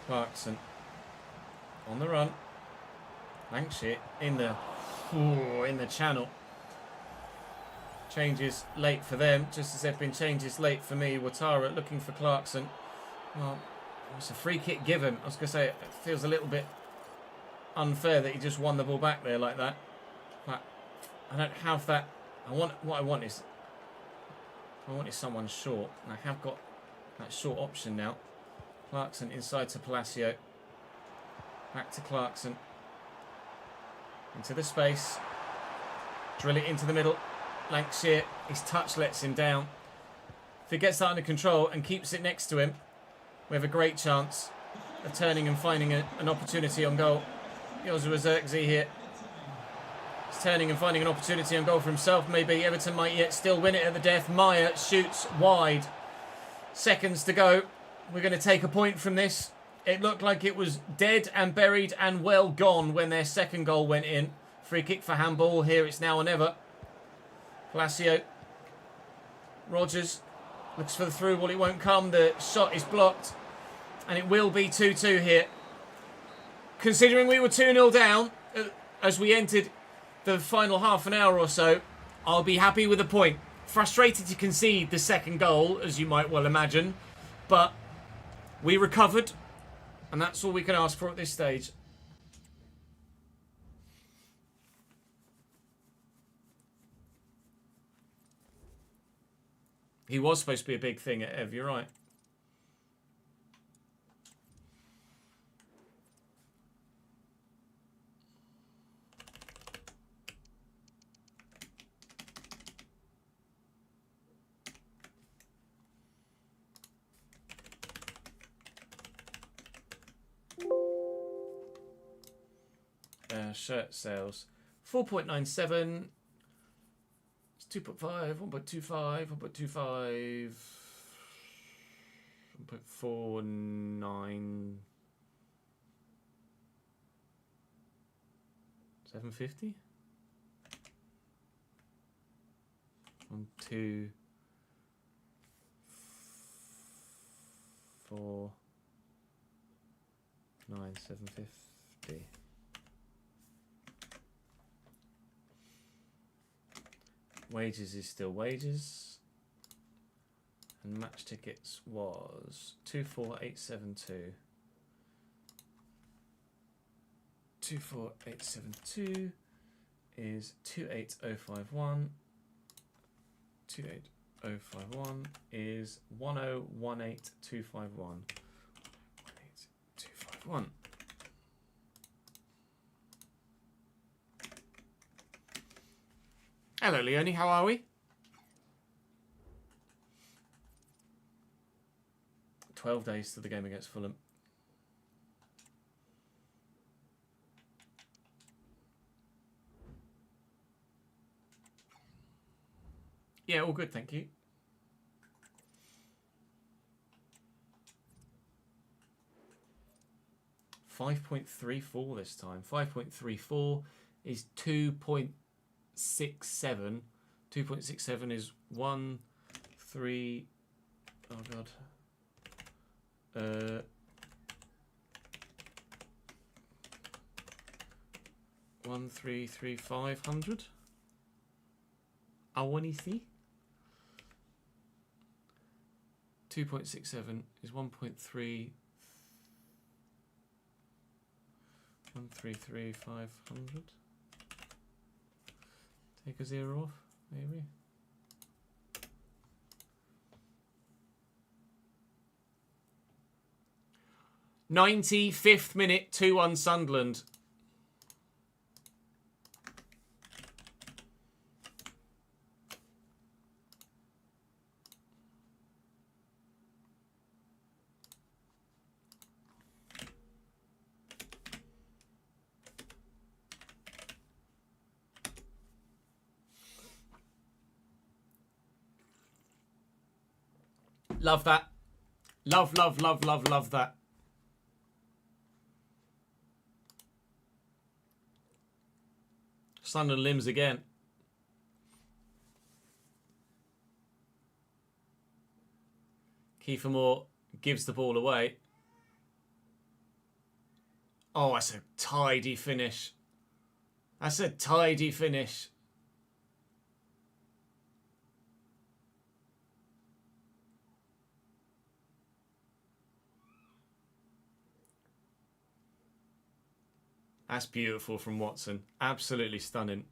Clarkson on the run. Lancashire in the channel. Changes late for them, just as there have been changes late for me. Ouattara looking for Clarkson. Well, it's a free kick given. I was going to say it feels a little bit unfair that he just won the ball back there like that. But I don't have that. What I want is someone short, and I have got that short option now. Clarkson inside to Palacio. Back to Clarkson. Into the space. Drill it into the middle. Lancashire, his touch lets him down. If he gets that under control and keeps it next to him, we have a great chance of turning and finding an opportunity on goal. Yoza Zirkzee here. He's turning and finding an opportunity on goal for himself. Maybe Everton might yet still win it at the death. Meyer shoots wide. Seconds to go. We're going to take a point from this. It looked like it was dead and buried and well gone when their second goal went in. Free kick for handball. Here it's now or never. Palacio. Rogers looks for the through. Well, it won't come. The shot is blocked. And it will be 2-2 here. Considering we were 2-0 down as we entered the final half an hour or so, I'll be happy with a point. Frustrated to concede the second goal, as you might well imagine. But we recovered. And that's all we can ask for at this stage. He was supposed to be a big thing at Ev, you're right. Shirt sales 4.97. It's 2.5, 1.25, 1.25, 1.49, 750. 1, 2, 4, 9, 750. Wages is still wages. And match tickets was 24872. 24872 is 28051. 28051 is 1018251. 18251. Hello, Leonie. How are we? 12 days to the game against Fulham. Yeah, all good, thank you. $5.34 this time. 5.34 is 2.67. 2.67 is 1, 3. Oh god. 1,335,000. I want to see. 2.67 is 1.3. 1,335,000. Take a zero off, maybe. '95th minute, 2-1 Sunderland. Love that. Love, love, love, love, love that. Sunderland limbs again. Kiefer Moore gives the ball away. Oh, that's a tidy finish. That's a tidy finish. That's beautiful from Watson. Absolutely stunning.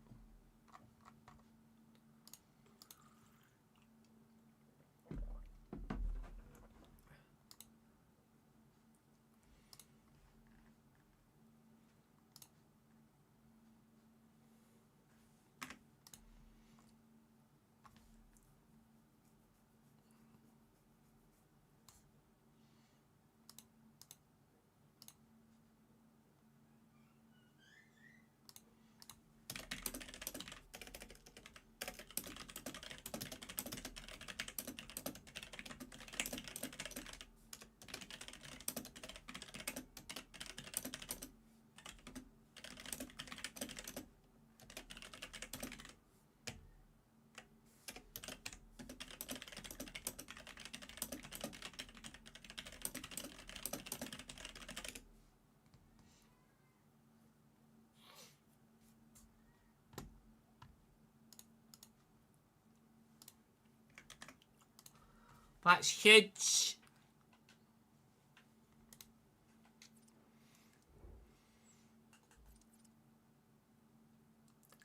That's huge.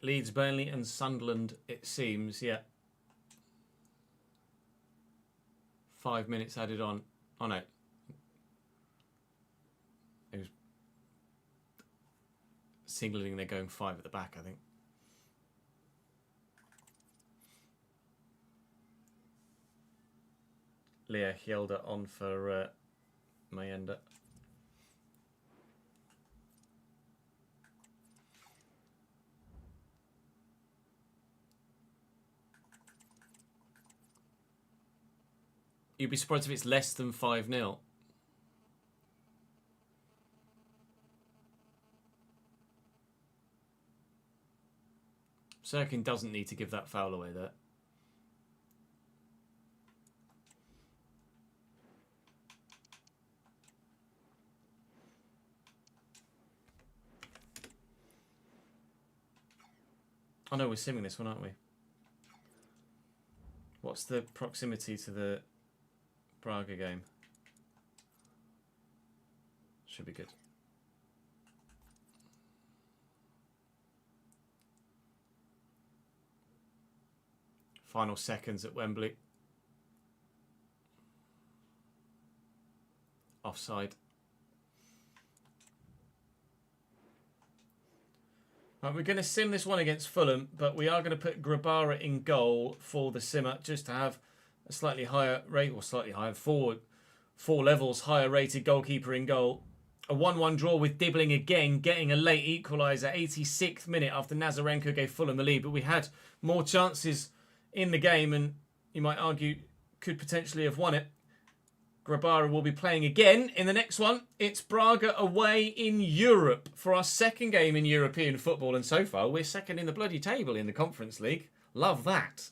Leeds, Burnley and Sunderland, it seems, yeah. 5 minutes added on. Oh no. It was signaling they're going 5 at the back, I think. Leah Hjelder on for Mayenda. You'd be surprised if it's less than 5-0. Sirkin doesn't need to give that foul away there. Oh no, we're simming this one, aren't we? What's the proximity to the Braga game? Should be good. Final seconds at Wembley. Offside. Right, we're going to sim this one against Fulham, but we are going to put Grabara in goal for the simmer just to have a slightly higher rate, or slightly higher, four levels higher rated goalkeeper in goal. A 1-1 draw with Dibbling again, getting a late equaliser, 86th minute after Nazarenko gave Fulham the lead. But we had more chances in the game and you might argue could potentially have won it. Grabara will be playing again in the next one. It's Braga away in Europe for our second game in European football. And so far, we're second in the bloody table in the Conference League. Love that.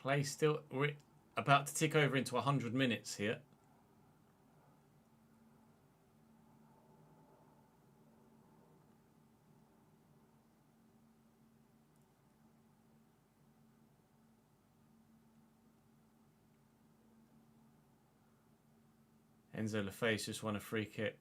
Play still, we're about to tick over into 100 minutes here. Enzo Lefebvre's just won a free kick.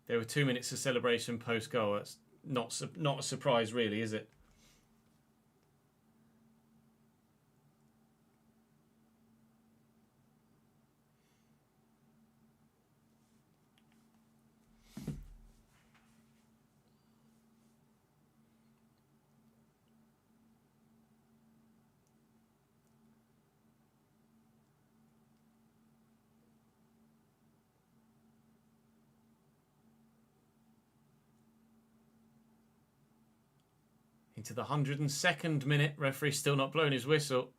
There were 2 minutes of celebration post-goal. That's not a surprise, really, is it? Into the 102nd minute. Referee still not blowing his whistle.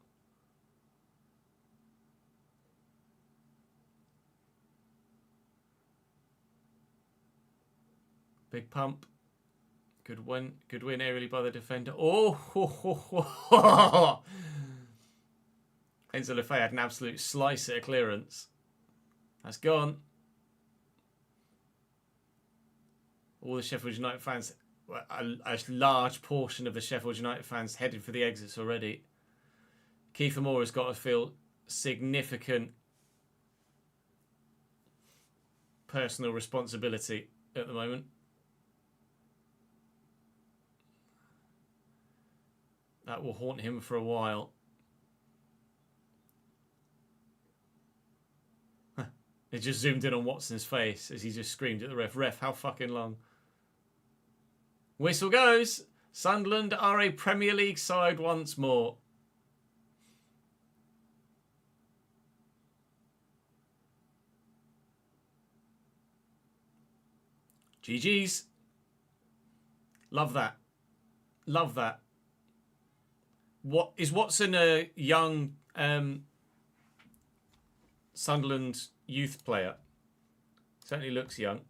Big pump. Good win aerially by the defender. Oh! Enzo Lefebvre had an absolute slice at a clearance. That's gone. All the Sheffield United fans, a large portion of the Sheffield United fans headed for the exits already. Kiefer Moore has got to feel significant personal responsibility at the moment. That will haunt him for a while. It just zoomed in on Watson's face as he just screamed at the ref. Ref, how fucking long? Whistle goes. Sunderland are a Premier League side once more. GG's. Love that. Love that. What is Watson a young Sunderland youth player? Certainly looks young.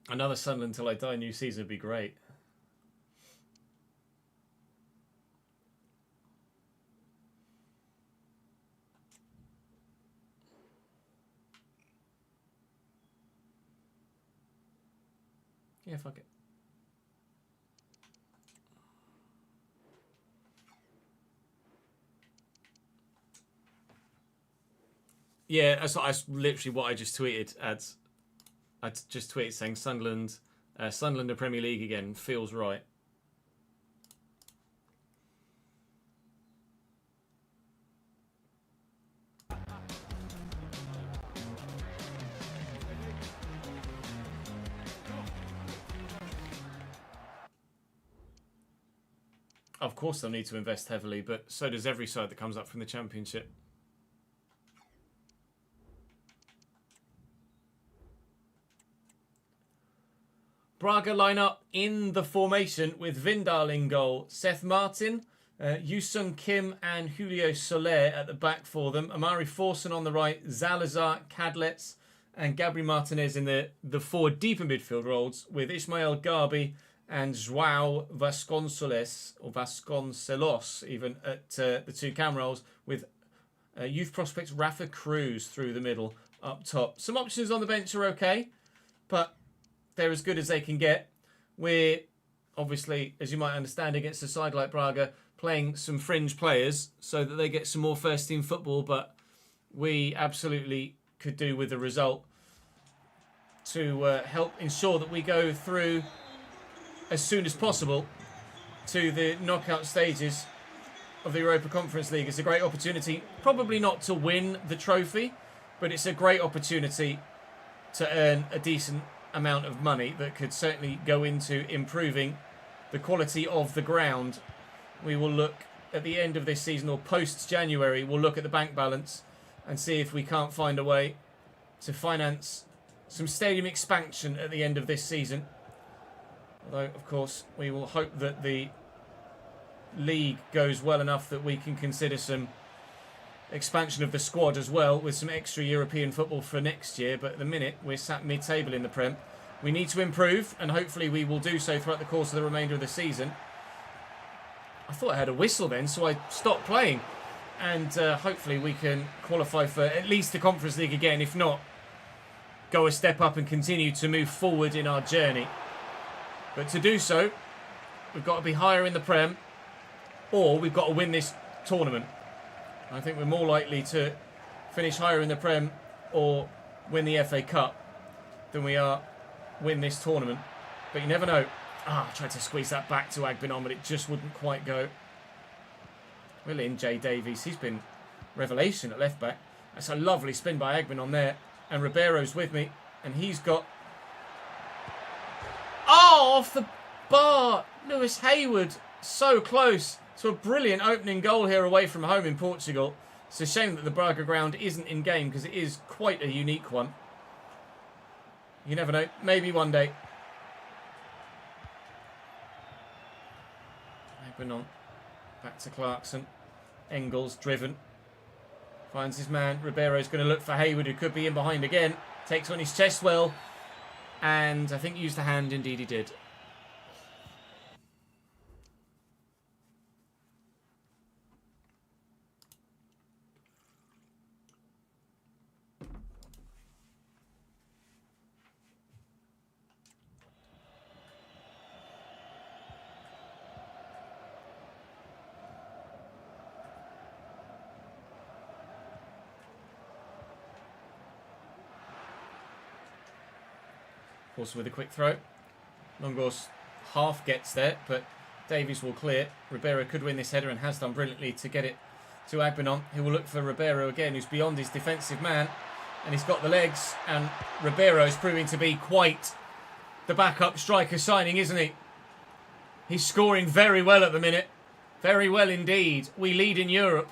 Another Sunderland Till I Die new season would be great. Yeah, fuck it. Yeah, that's literally what I just tweeted. I just tweeted saying Sunderland are Premier League again. Feels right. Of course they'll need to invest heavily, but so does every side that comes up from the Championship. Braga line up in the formation with Vindal in goal. Seth Martin, Yoosung Kim and Julio Soler at the back for them. Amari Forson on the right, Zalazar, Cadlets and Gabri Martinez in the four deeper midfield roles with Ismael Garbi and João Vasconcelos even at the two cam roles with youth prospect Rafa Cruz through the middle up top. Some options on the bench are okay, but they're as good as they can get. We're obviously, as you might understand, against a side like Braga, playing some fringe players so that they get some more first team football, but we absolutely could do with the result to help ensure that we go through as soon as possible to the knockout stages of the Europa Conference League. It's a great opportunity, probably not to win the trophy, but it's a great opportunity to earn a decent amount of money that could certainly go into improving the quality of the ground. We will look at the end of this season or post-January, we'll look at the bank balance and see if we can't find a way to finance some stadium expansion at the end of this season. Although, of course, we will hope that the league goes well enough that we can consider some expansion of the squad as well with some extra European football for next year. But at the minute, we're sat mid-table in the Prem. We need to improve, and hopefully we will do so throughout the course of the remainder of the season. I thought I had a whistle then, so I stopped playing. And hopefully we can qualify for at least the Conference League again. If not, go a step up and continue to move forward in our journey. But to do so, we've got to be higher in the Prem, or we've got to win this tournament. I think we're more likely to finish higher in the Prem or win the FA Cup than we are win this tournament. But you never know. I tried to squeeze that back to Agbenon, but it just wouldn't quite go. Well in, Jay Davies. He's been revelation at left back. That's a lovely spin by Agbenon there. And Ribeiro's with me. And he's got... Oh, off the bar. Lewis Hayward. So close to a brilliant opening goal here away from home in Portugal. It's a shame that the Braga ground isn't in game because it is quite a unique one. You never know. Maybe one day. On. Back to Clarkson. Engels driven. Finds his man. Ribeiro's going to look for Hayward, who could be in behind again. Takes on his chest well. And I think used the hand. Indeed he did. Also with a quick throw. Longos half gets there, but Davies will clear. Ribeiro could win this header and has done brilliantly to get it to Agbenon, who will look for Ribeiro again, who's beyond his defensive man. And he's got the legs, and Ribeiro is proving to be quite the backup striker signing, isn't he? He's scoring very well at the minute. Very well indeed. We lead in Europe.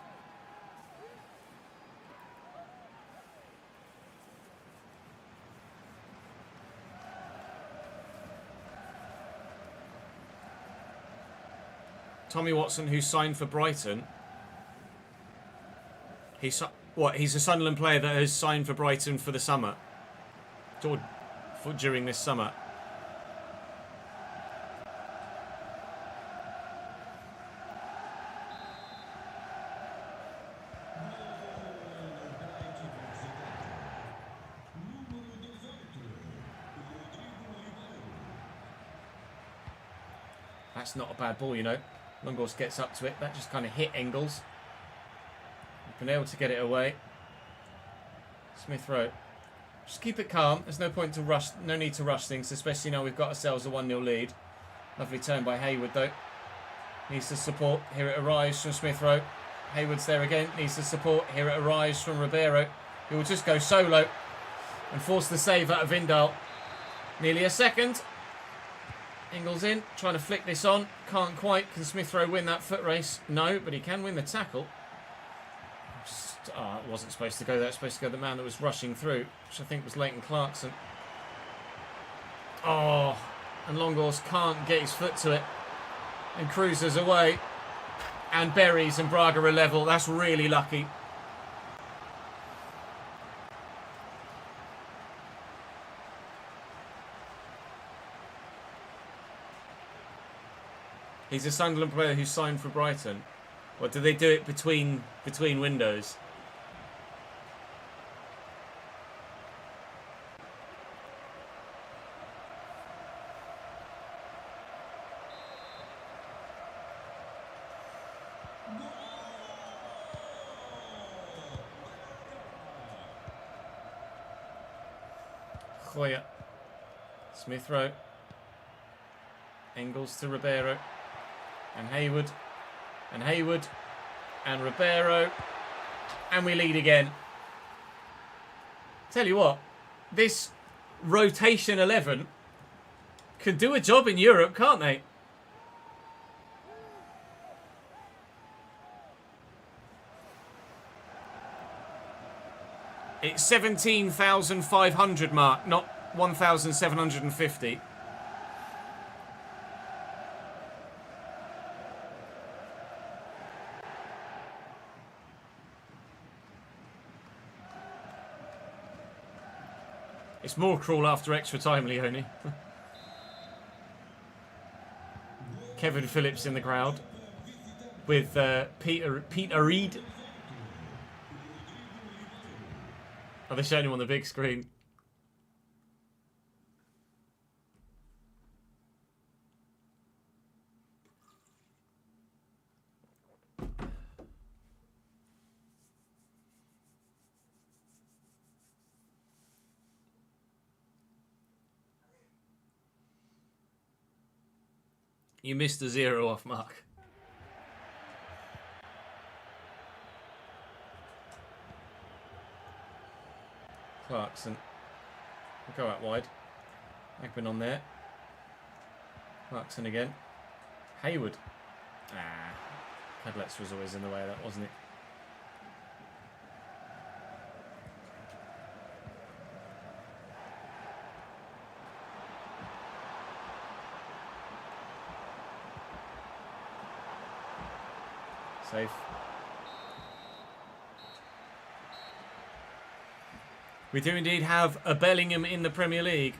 Tommy Watson, who's signed for Brighton. He's a Sunderland player that has signed for Brighton for the summer. During this summer. That's not a bad ball, you know. Longos gets up to it. That just kind of hit Engels. We've been able to get it away. Smith Rowe. Just keep it calm. There's no point to rush. No need to rush things, especially now we've got ourselves a 1-0 lead. Lovely turn by Hayward, though. Needs the support. Here it arrives from Smith Rowe. Hayward's there again. Needs the support. Here it arrives from Ribeiro, who will just go solo and force the save out of Vindal. Nearly a second. Engels in, trying to flick this on. Can't quite. Can Smith Rowe win that foot race? No, but he can win the tackle. It wasn't supposed to go there. It was supposed to go the man that was rushing through, which I think was Leighton Clarkson. Oh, and Longos can't get his foot to it. And cruises away. And Berries and Braga are level. That's really lucky. He's a Sunderland player who signed for Brighton. Or do they do it between windows? Hoya. Smith Rowe. Engels to Ribeiro. And Hayward. And Hayward. And Ribeiro. And we lead again. Tell you what. This rotation 11 can do a job in Europe, can't they? It's 17,500 mark, not 1,750. It's more cruel after extra time, Leone. Kevin Phillips in the crowd with Peter Reid. Oh, they're showing him on the big screen. You missed a 0 off mark. Clarkson. We'll go out wide. Agbenon there. Clarkson again. Hayward. Cadlex was always in the way of that, wasn't it? Safe. We do indeed have a Bellingham in the Premier League.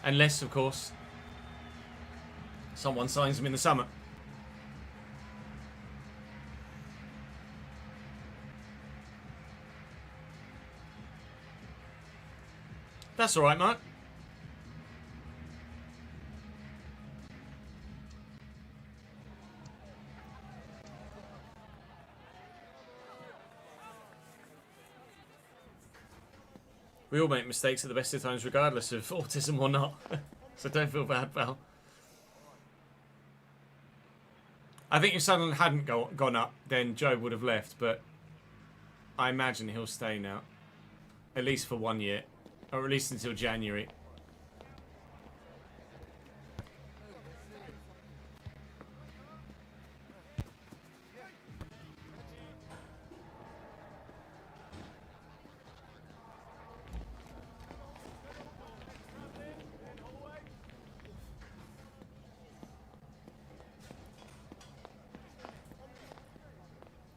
Unless, of course, someone signs him in the summer. That's all right, Mark. We all make mistakes at the best of times, regardless of autism or not. So don't feel bad, pal. I think if Sunderland hadn't gone up, then Joe would have left, but I imagine he'll stay now. At least for 1 year. Or at least until January.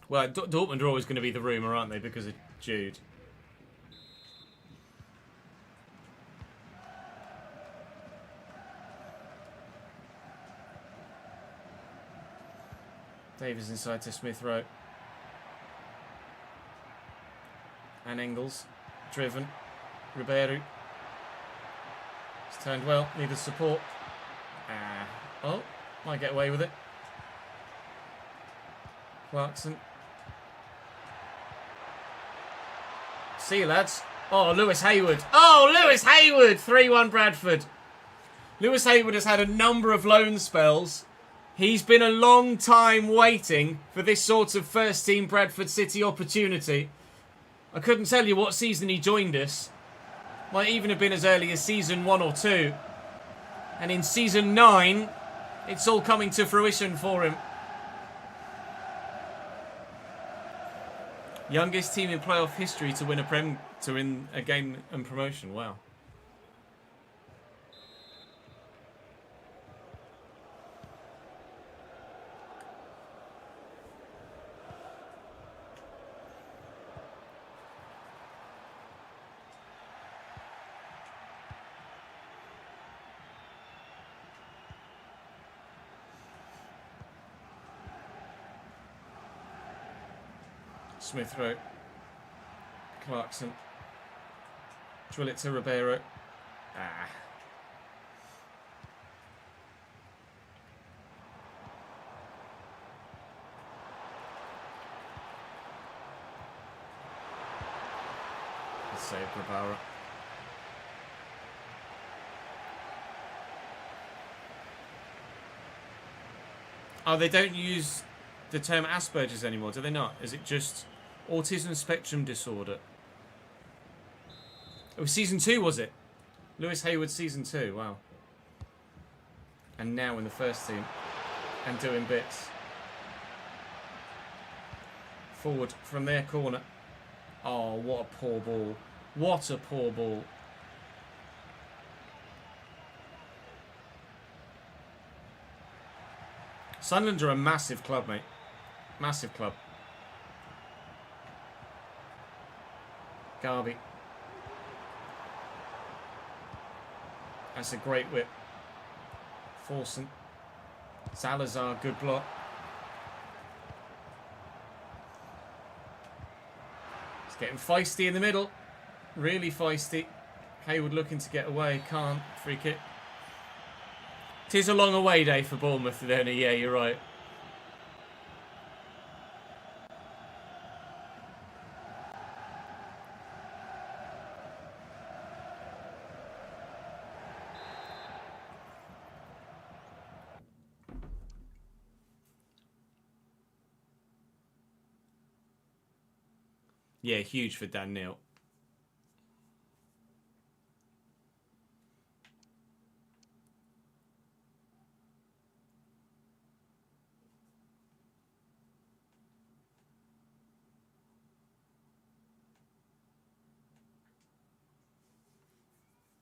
Well, Dortmund are always going to be the rumour, aren't they, because of Jude. Davies inside to Smith Rowe. And Engels. Driven. Ribeiro. It's turned well. Needed support. Oh, might get away with it. Clarkson. See you, lads. Oh, Lewis Hayward. Oh, Lewis Hayward! 3-1 Bradford. Lewis Hayward has had a number of loan spells. He's been a long time waiting for this sort of first-team Bradford City opportunity. I couldn't tell you what season he joined us. Might even have been as early as season 1 or 2. And in season 9, it's all coming to fruition for him. Youngest team in playoff history to win a game and promotion. Wow. Smith Rowe. Clarkson. Drill it to Ribeiro. Good save, Ribeiro. Oh, they don't use the term Asperger's anymore, do they not? Is it just autism spectrum disorder? It was season 2, was it? Lewis Hayward season 2, wow. And now in the first team. And doing bits. Forward from their corner. Oh, what a poor ball. What a poor ball. Sunderland are a massive club, mate. Massive club. Garvey. That's a great whip. Forson. Salazar, good block. It's getting feisty in the middle. Really feisty. Hayward looking to get away. Can't. Free kick. It is a long away day for Bournemouth, then. Yeah, you're right. Yeah, huge for Dan Neil.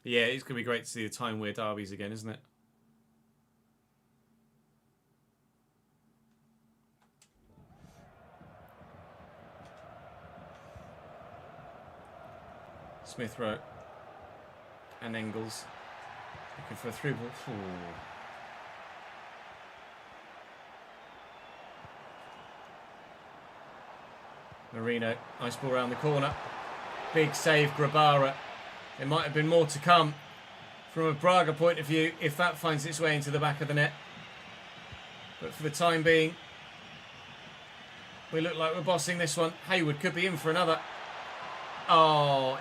Yeah, it's going to be great to see the time weird derbies again, isn't it? Smith Rowe. And Engels. Looking for a through ball. Ooh. Marino, nice ball around the corner. Big save, Grabara. There might have been more to come from a Braga point of view if that finds its way into the back of the net. But for the time being, we look like we're bossing this one. Hayward could be in for another. Oh,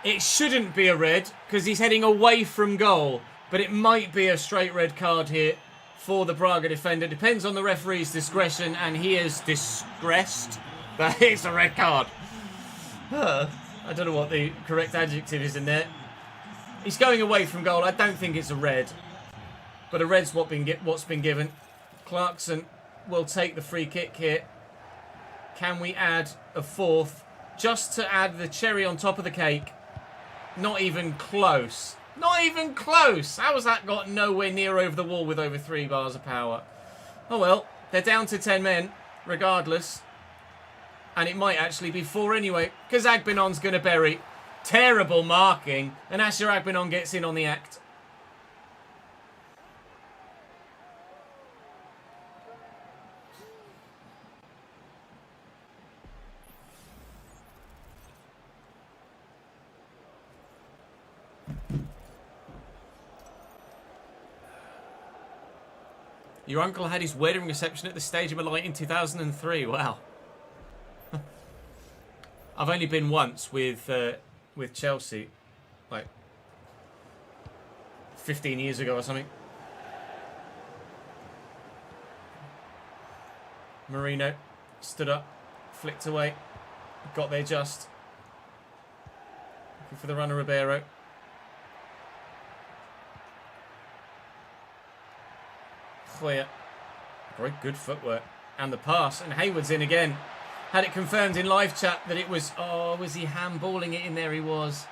it shouldn't be a red because he's heading away from goal. But it might be a straight red card here for the Braga defender. Depends on the referee's discretion, and he is disgressed. That is a red card. I don't know what the correct adjective is in there. He's going away from goal. I don't think it's a red. But a red's what's been given. Clarkson will take the free kick here. Can we add a fourth? Just to add the cherry on top of the cake. Not even close. Not even close. How has that got nowhere near over the wall with over 3 bars of power? Oh well, they're down to 10 men, regardless. And it might actually be 4 anyway, because Agbenon's going to bury. Terrible marking, and Asher Agbenon gets in on the act. Your uncle had his wedding reception at the Stadium of Light in 2003. Wow. I've only been once with Chelsea, like 15 years ago or something. Marino stood up, flicked away, got there just. Looking for the runner, Ribeiro. Clear. Very good footwork. And the pass, and Hayward's in again. Had it confirmed in live chat that it was... Oh, was he handballing it in there? He was.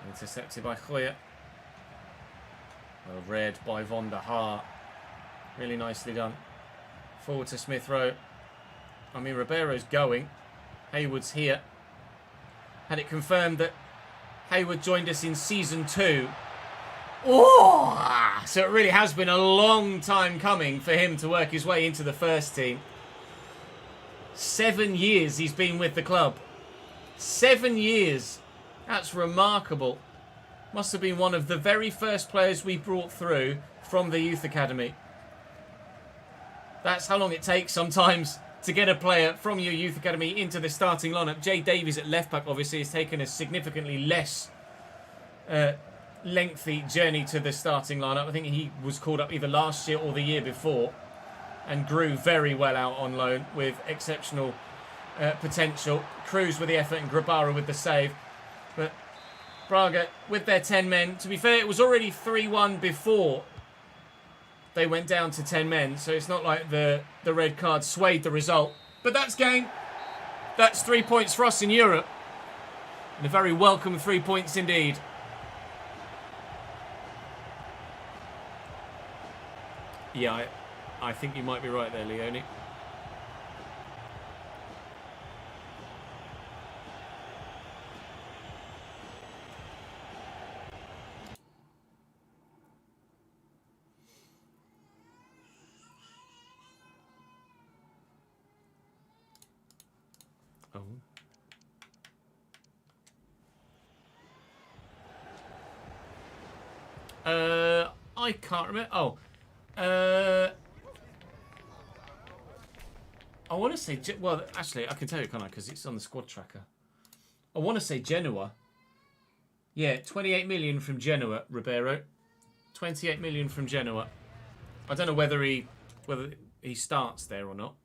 Intercepted by Goya. Well read by Von der Haar. Really nicely done. Forward to Smith Rowe. I mean, Ribeiro's going. Hayward's here. Had it confirmed that Hayward joined us in season 2. Oh! So it really has been a long time coming for him to work his way into the first team. 7 years he's been with the club. 7 years. That's remarkable. Must have been one of the very first players we brought through from the youth academy. That's how long it takes sometimes to get a player from your youth academy into the starting lineup. Jay Davies at left back obviously has taken a significantly less lengthy journey to the starting lineup. I think he was called up either last year or the year before and grew very well out on loan with exceptional potential. Cruz with the effort and Grabara with the save. But Braga with their 10 men. To be fair, it was already 3-1 before they went down to 10 men. So it's not like the red card swayed the result. But that's game. That's 3 points for us in Europe. And a very welcome 3 points indeed. Yeah, I think you might be right there, Leone. I can't remember. I want to say... Well, actually, I can tell you, can't I? Because it's on the squad tracker. I want to say Genoa. Yeah, 28 million from Genoa, Ribeiro. 28 million from Genoa. I don't know whether he starts there or not.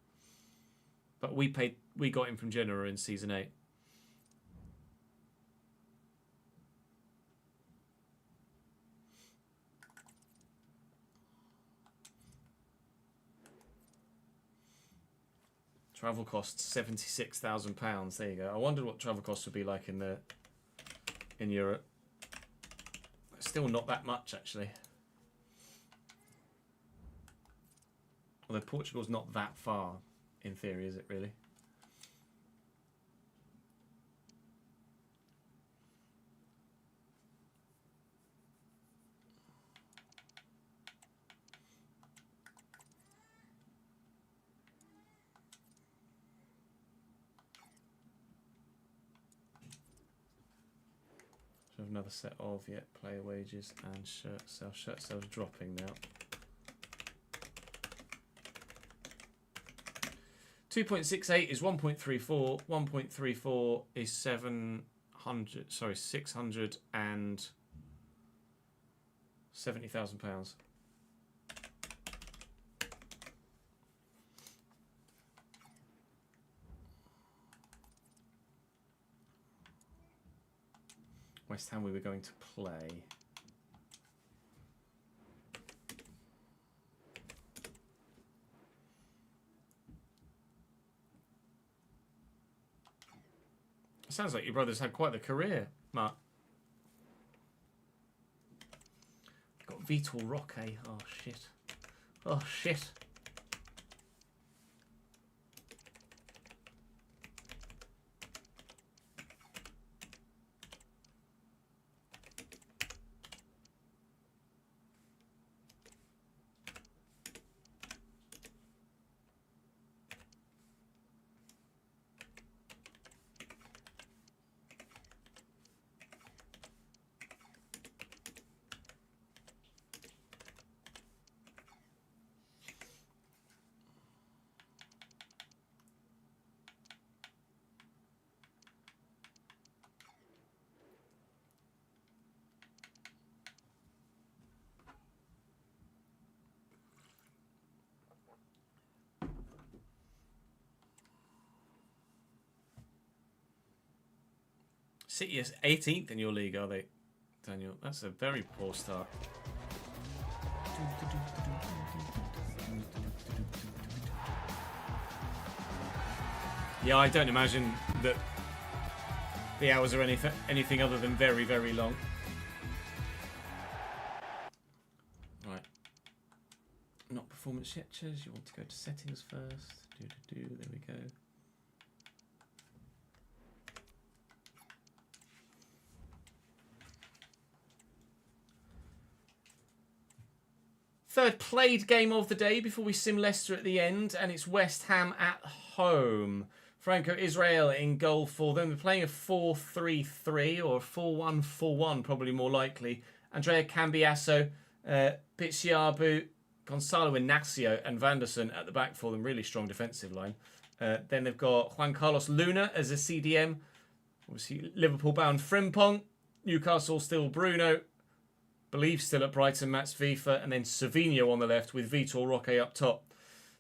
But we got him from Genoa in season 8. Travel costs £76,000. There you go. I wondered what travel costs would be like in Europe. Still not that much, actually. Although Portugal's not that far, in theory, is it really? Should have another set of player wages and shirt sales. Shirt sales dropping now. 2.68 is 1.34. 1.34 is 670,000 pounds. West Ham we were going to play. Sounds like your brother's had quite the career, Mark. Got Vitor Roque. Oh, shit. Oh, shit. City is 18th in your league, are they, Daniel? That's a very poor start. Yeah, I don't imagine that the hours are anything other than very, very long. Right. Not performance sketches. You want to go to settings first. There we go. Third played game of the day before we sim Leicester at the end, and it's West Ham at home. Franco Israel in goal for them. They're playing a 4-3-3 or a 4-1-4-1, probably more likely. Andrea Cambiasso, Pitsiabu, Gonzalo Inacio, and Vanderson at the back for them. Really strong defensive line. Then they've got Juan Carlos Luna as a CDM. Obviously, Liverpool-bound Frimpong. Newcastle still Bruno. Believe still at Brighton, Mats Vifa, and then Savinho on the left with Vitor Roque up top.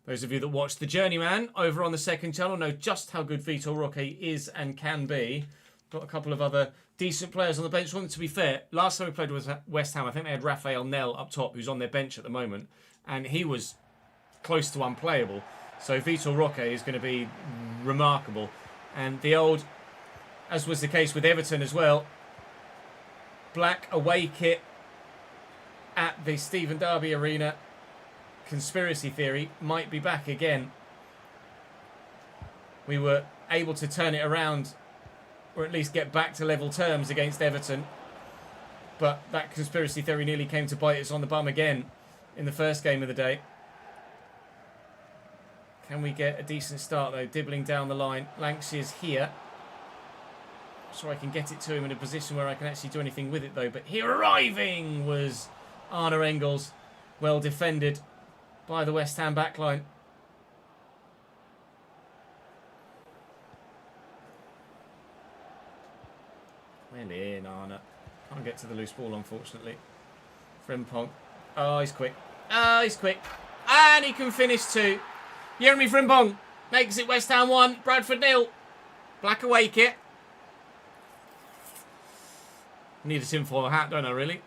Those of you that watch The Journeyman over on the second channel know just how good Vitor Roque is and can be. Got a couple of other decent players on the bench. Well, to be fair, last time we played with West Ham, I think they had Rafael Nel up top, who's on their bench at the moment, and he was close to unplayable. So Vitor Roque is going to be remarkable. And the old, as was the case with Everton as well, black away kit at the Stephen Derby Arena. Conspiracy theory might be back again. We were able to turn it around, or at least get back to level terms against Everton, but that conspiracy theory nearly came to bite us on the bum again in the first game of the day. Can we get a decent start though? Dibbling down the line. Lankshire's here, so I can get it to him in a position where I can actually do anything with it though. But here arriving was Arne Engels, well defended by the West Ham backline. Well in, Arne. Can't get to the loose ball, unfortunately. Frimpong. Oh, he's quick. Oh, he's quick. And he can finish too. Jeremy Frimpong makes it West Ham 1, Bradford 0. Black away kit. Need a tinfoil hat, don't I, really?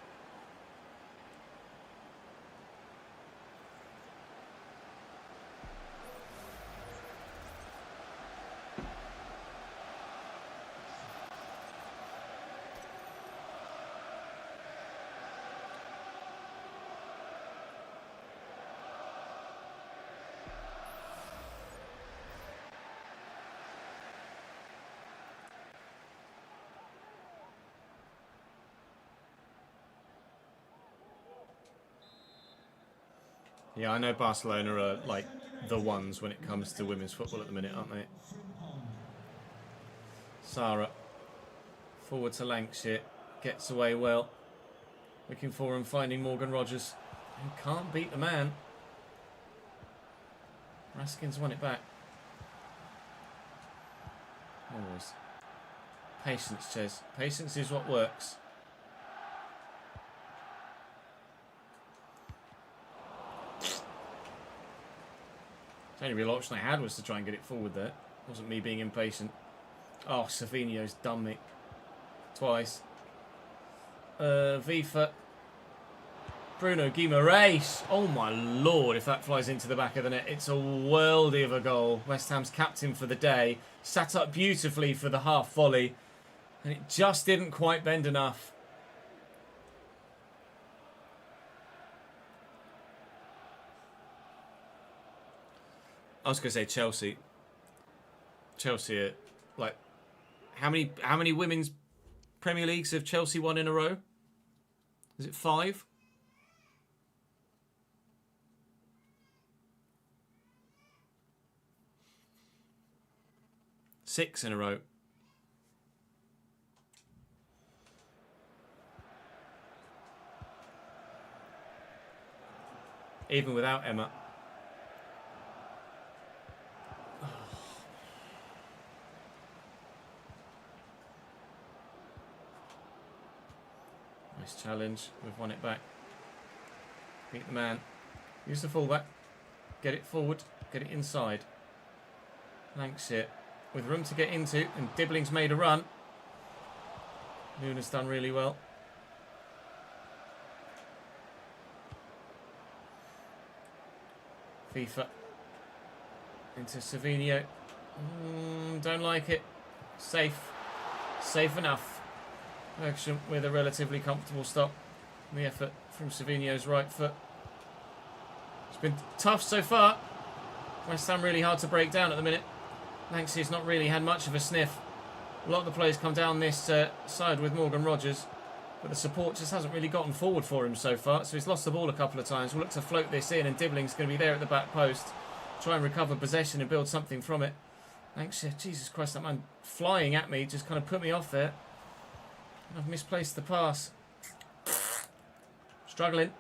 Yeah, I know Barcelona are like the ones when it comes to women's football at the minute, aren't they? Sarah. Forward to Lancashire. Gets away well. Looking for and finding Morgan Rogers. Who can't beat the man. Raskin's won it back. Always. Patience, Ches. Patience is what works. The only real option I had was to try and get it forward there. It wasn't me being impatient. Oh, Savinho's done me. Twice. Vifa. Bruno Guimaraes. Oh my lord, if that flies into the back of the net. It's a worldie of a goal. West Ham's captain for the day. Sat up beautifully for the half volley. And it just didn't quite bend enough. I was going to say Chelsea. Chelsea are, like, how many women's Premier Leagues have Chelsea won in a row? Is it 5? Six in a row. Even without Emma. Nice challenge. We've won it back. Beat the man. Use the fullback. Get it forward. Get it inside. Lancashire. With room to get into. And Dibbling's made a run. Luna's done really well. FIFA. Into Savinho. Don't like it. Safe. Safe enough. Action with a relatively comfortable stop. The effort from Savinho's right foot. It's been tough so far. West Ham really hard to break down at the minute. Lanxey's not really had much of a sniff. A lot of the players come down this side with Morgan Rogers. But the support just hasn't really gotten forward for him so far. So he's lost the ball a couple of times. We'll look to float this in, and Dibbling's going to be there at the back post. Try and recover possession and build something from it. Lancashire, Jesus Christ, that man flying at me just kind of put me off there. I've misplaced the pass. Struggling.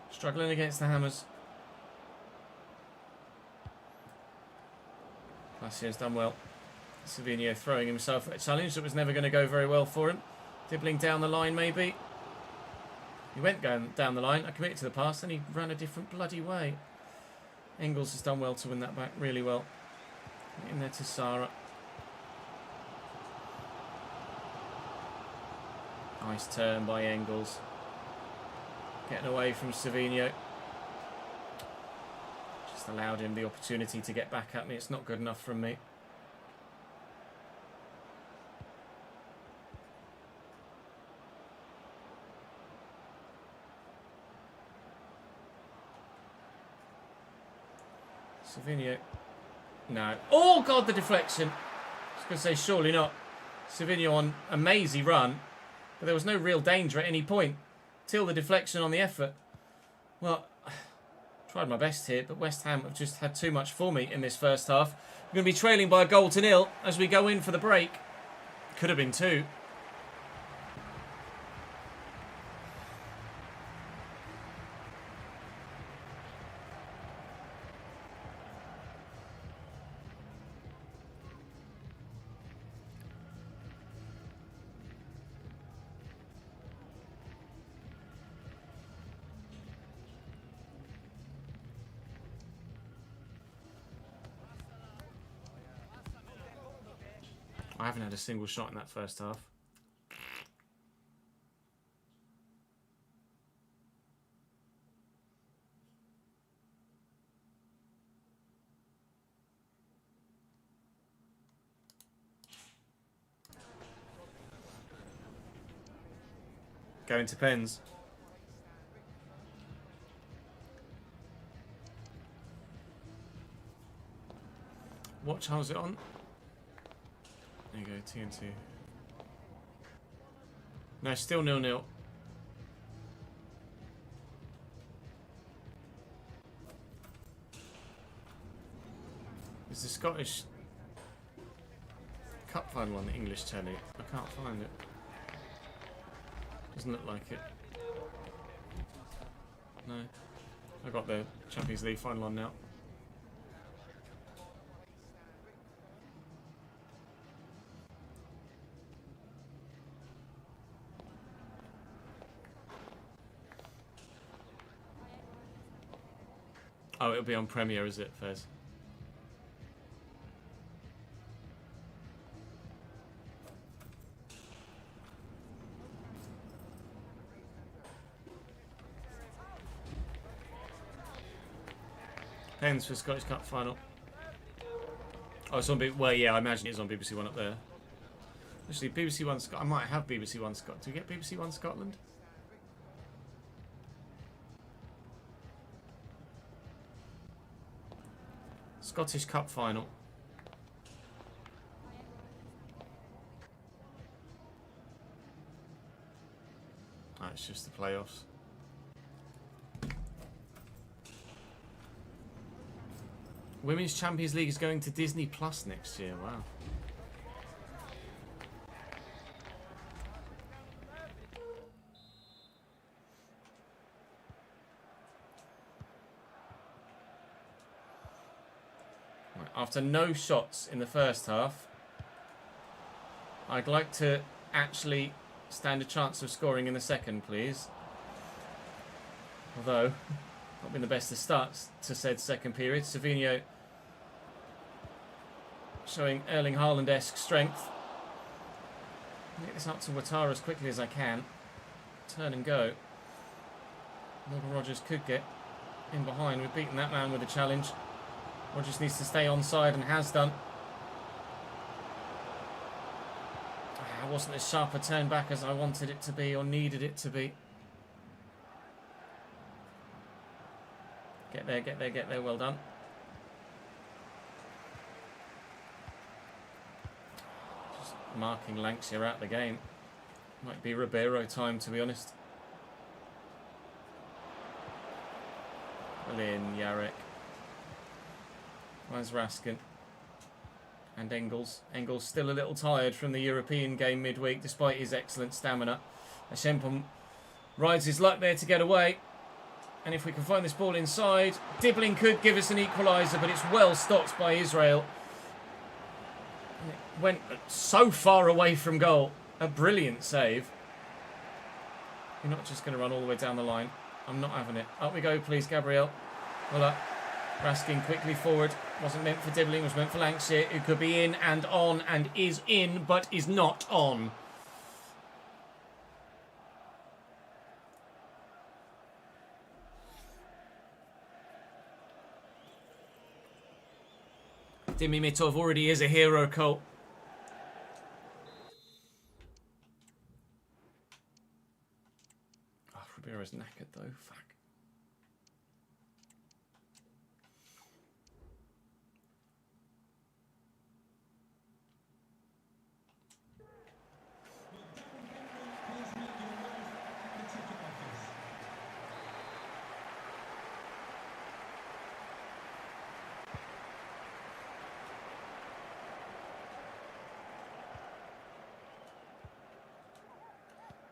Struggling against the Hammers. Placia's done well. Savinho throwing himself at a challenge that was never going to go very well for him. Dibbling down the line, maybe. He went going down the line. I committed to the pass, and he ran a different bloody way. Engels has done well to win that back, really well. In there to Sarah. Nice turn by Engels. Getting away from Savinho. Just allowed him the opportunity to get back at me. It's not good enough from me. Savinho. No. Oh, God, the deflection. I was going to say, surely not. Savinho on a mazy run. But there was no real danger at any point. Till the deflection on the effort. Well, tried my best here, but West Ham have just had too much for me in this first half. We're going to be trailing by a goal to nil as we go in for the break. Could have been 2. I haven't had a single shot in that first half. Going to pens. What channel is it on? There you go, TNT. No, still 0-0. Is the Scottish Cup final on the English telly? I can't find it. Doesn't look like it. No. I got the Champions League final on now. Oh, it'll be on Premiere, is it, Fez? Pens for Scottish Cup final. Oh, it's on BBC. Well, yeah, I imagine it's on BBC One up there. Actually, BBC One Scotland. I might have BBC One Scotland. Do we get BBC One Scotland? Scottish Cup final. Oh, it's just the playoffs. Women's Champions League is going to Disney Plus next year. Wow. Right, after no shots in the first half, I'd like to actually stand a chance of scoring in the second, please. Although, not been the best of starts to said second period. Savinho showing Erling Haaland-esque strength. Get this up to Ouattara as quickly as I can. Turn and go. Morgan Rogers could get in behind. We've beaten that man with a challenge. Rogers needs to stay onside and has done. It wasn't as sharp a turn back as I wanted it to be or needed it to be. Get there, get there, get there. Well done. Just marking Lancashire out the game. Might be Ribeiro time, to be honest. Well in, Yarek. Where's Raskin? And Engels. Engels still a little tired from the European game midweek, despite his excellent stamina. Ashempon rides his luck there to get away. And if we can find this ball inside, Dibbling could give us an equaliser, but it's well stopped by Israel. And it went so far away from goal. A brilliant save. You're not just going to run all the way down the line. I'm not having it. Up we go, please, Gabriel. Well up. Raskin quickly forward. Wasn't meant for Dibbling, was meant for Lancashire, who could be in and on and is in, but is not on. Dimi Mitov already is a hero, Cole. Oh, Ribero's knackered though. Fuck.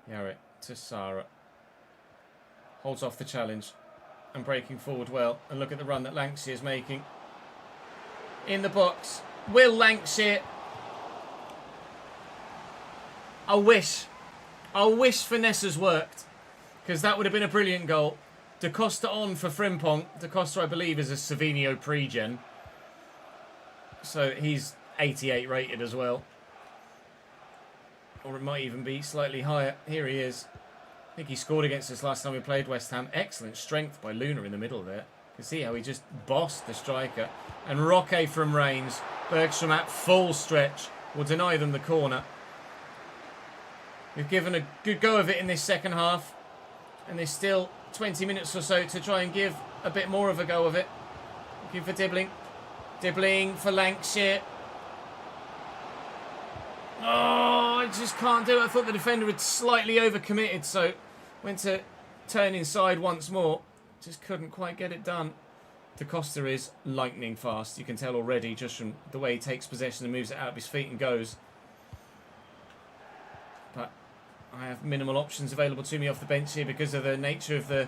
Yarek to Sara. Holds off the challenge. And breaking forward well. And look at the run that Lancashire is making. In the box. Will Lancashire... I wish Finesse's worked. Because that would have been a brilliant goal. Da Costa on for Frimpong. Da Costa, I believe, is a Savinho pre-gen. So he's 88 rated as well. Or it might even be slightly higher. Here he is. I think he scored against us last time we played West Ham. Excellent strength by Luna in the middle there. You can see how he just bossed the striker. And Roque from range. Bergstrom at full stretch will deny them the corner. We've given a good go of it in this second half. And there's still 20 minutes or so to try and give a bit more of a go of it. Looking for Dibbling. Dibbling for Lancashire. Oh, I just can't do it. I thought the defender had slightly overcommitted, so went to turn inside once more. Just couldn't quite get it done. Da Costa is lightning fast. You can tell already just from the way he takes possession and moves it out of his feet and goes. But I have minimal options available to me off the bench here because of the nature of the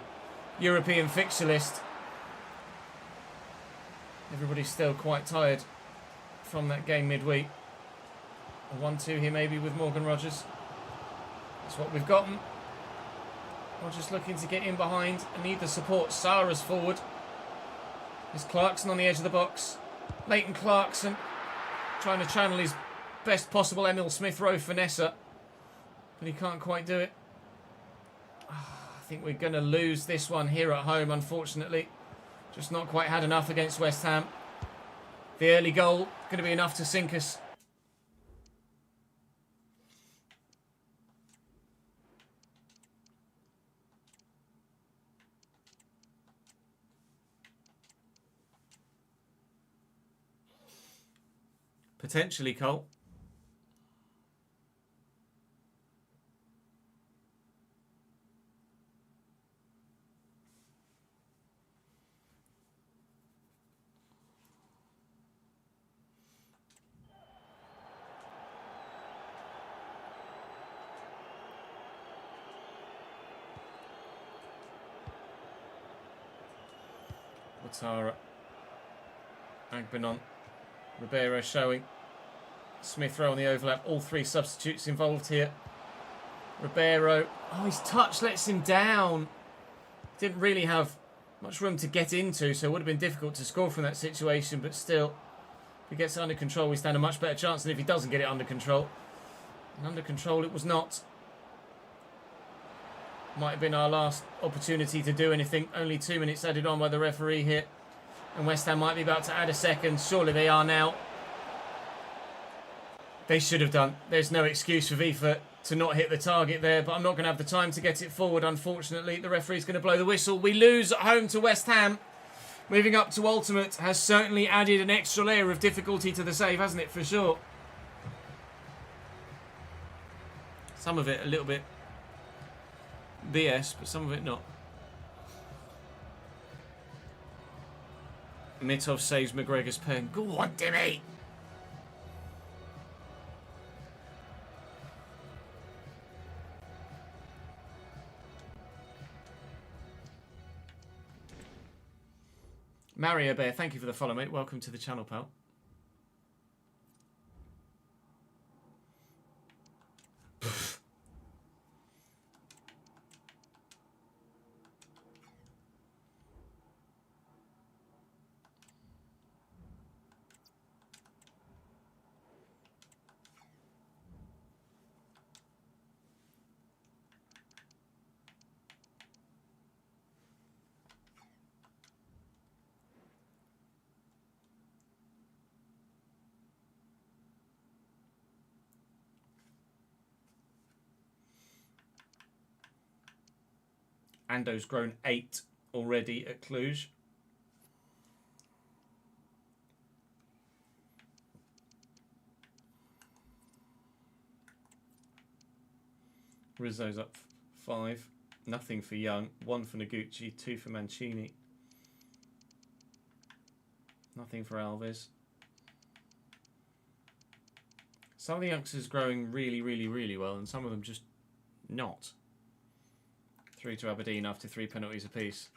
European fixture list. Everybody's still quite tired from that game midweek. A 1-2 here maybe with Morgan Rogers. That's what we've gotten. Rogers looking to get in behind and need the support. Sarah's forward. There's Clarkson on the edge of the box. Leighton Clarkson trying to channel his best possible Emil Smith-Rowe finesse, but he can't quite do it. I think we're going to lose this one here at home, unfortunately. Just not quite had enough against West Ham. The early goal going to be enough to sink us. Potentially, Cole. Ouattara, Agbenon, Ribeiro showing, Smith-Rowe on the overlap, all three substitutes involved here. Ribeiro, oh, his touch lets him down. Didn't really have much room to get into, so it would have been difficult to score from that situation, but still, if he gets it under control, we stand a much better chance than if he doesn't get it under control. And under control it was not. Might have been our last opportunity to do anything. Only 2 minutes added on by the referee here. And West Ham might be about to add a second. Surely they are now. They should have done. There's no excuse for FIFA to not hit the target there. But I'm not going to have the time to get it forward, unfortunately. The referee's going to blow the whistle. We lose at home to West Ham. Moving up to Ultimate has certainly added an extra layer of difficulty to the save, hasn't it? For sure. Some of it a little bit BS, but some of it not. Mitov saves McGregor's pen. Go on, Timmy! Mario Bear, thank you for the follow, mate. Welcome to the channel, pal. Ando's grown 8 already at Cluj. Rizzo's up 5. Nothing for Young. 1 for Noguchi. 2 for Mancini. Nothing for Alves. Some of the youngsters growing really, really, really well, and some of them just not. 3 to Aberdeen after 3 penalties apiece.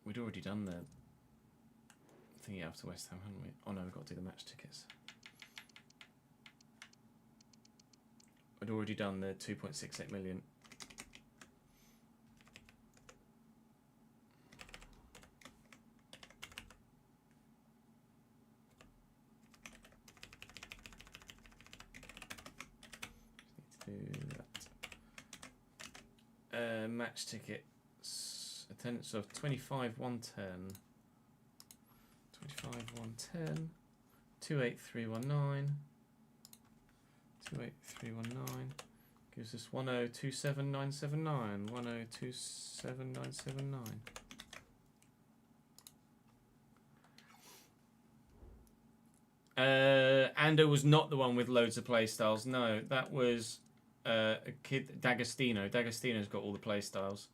We'd already done the thingy after West Ham, hadn't we? Oh no, we've got to do the match tickets. We'd already done the 2.68 million. Match tickets, attendance of 25,110, 25,110, 28319, 28319 gives us 1027979, 1027979. Ando was not the one with loads of play styles. No, that was a kid, D'Agostino. D'Agostino's got all the play styles.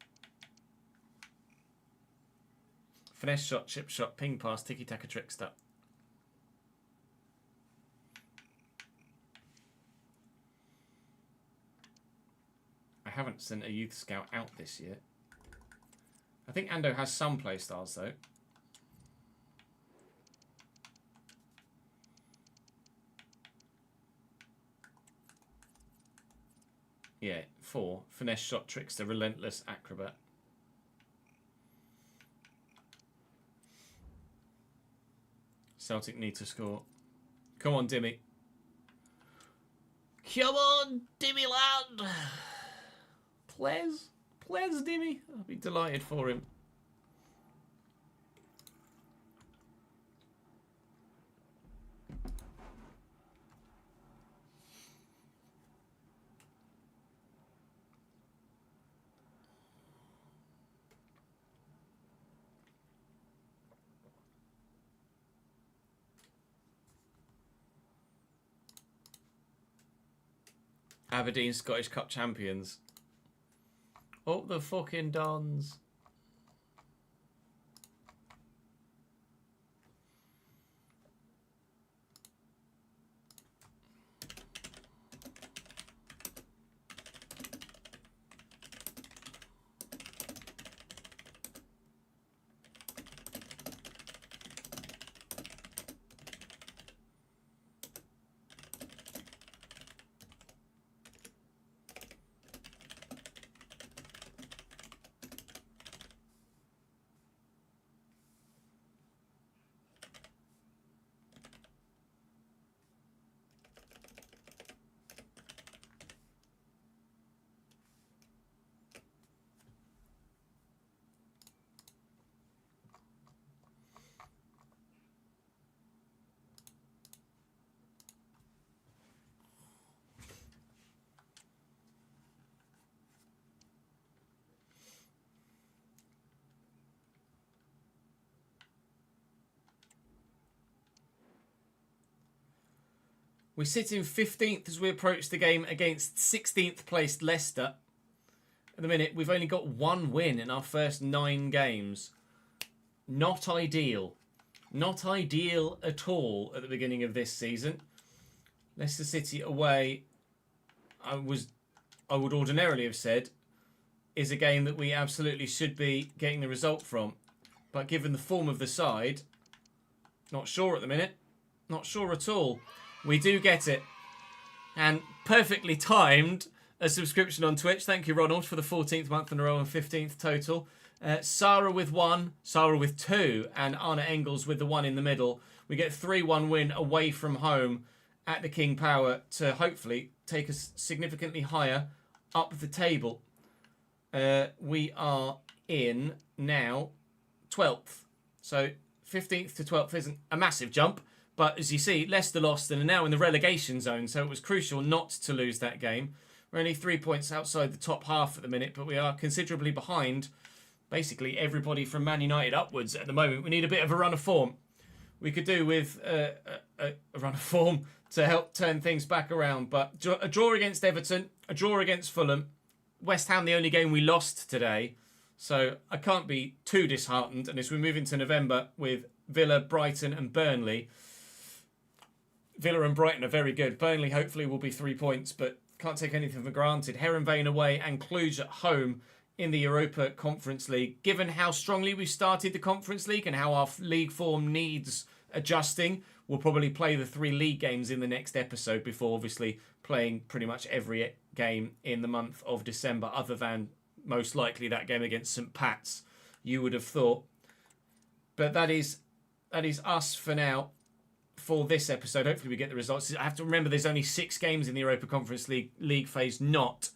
Finesse shot, chip shot, ping pass, tiki-taka trickster. I haven't sent a youth scout out this year. I think Ando has some play styles though. Yeah, 4. Finesse shot, trickster, relentless, acrobat. Celtic need to score. Come on, Dimmy. Come on, Dimmy lad. Please, Dimmy. I'll be delighted for him. Aberdeen Scottish Cup champions. Up the fucking Dons. We sit in 15th as we approach the game against 16th placed Leicester. At the minute, we've only got 1 win in our first 9 games. Not ideal. Not ideal at all at the beginning of this season. Leicester City away, I would ordinarily have said, is a game that we absolutely should be getting the result from. But given the form of the side, not sure at the minute. Not sure at all. We do get it. And perfectly timed a subscription on Twitch. Thank you, Ronald, for the 14th month in a row and 15th total. Sarah with 1, Sarah with 2, and Anna Engels with the 1 in the middle. We get 3-1 win away from home at the King Power to hopefully take us significantly higher up the table. We are in now 12th. So 15th to 12th isn't a massive jump. But as you see, Leicester lost and are now in the relegation zone, so it was crucial not to lose that game. We're only 3 points outside the top half at the minute, but we are considerably behind basically everybody from Man United upwards at the moment. We need a bit of a run of form. We could do with a run of form to help turn things back around. But a draw against Everton, a draw against Fulham, West Ham the only game we lost today. So I can't be too disheartened. And as we move into November with Villa, Brighton and Burnley, Villa and Brighton are very good. Burnley hopefully will be 3 points, but can't take anything for granted. Heerenveen away and Cluj at home in the Europa Conference League. Given how strongly we started the Conference League and how our league form needs adjusting, we'll probably play the 3 league games in the next episode before obviously playing pretty much every game in the month of December, other than most likely that game against St. Pat's, you would have thought. But that is us for now. For this episode, hopefully we get the results. I have to remember there's only 6 games in the Europa Conference League phase, not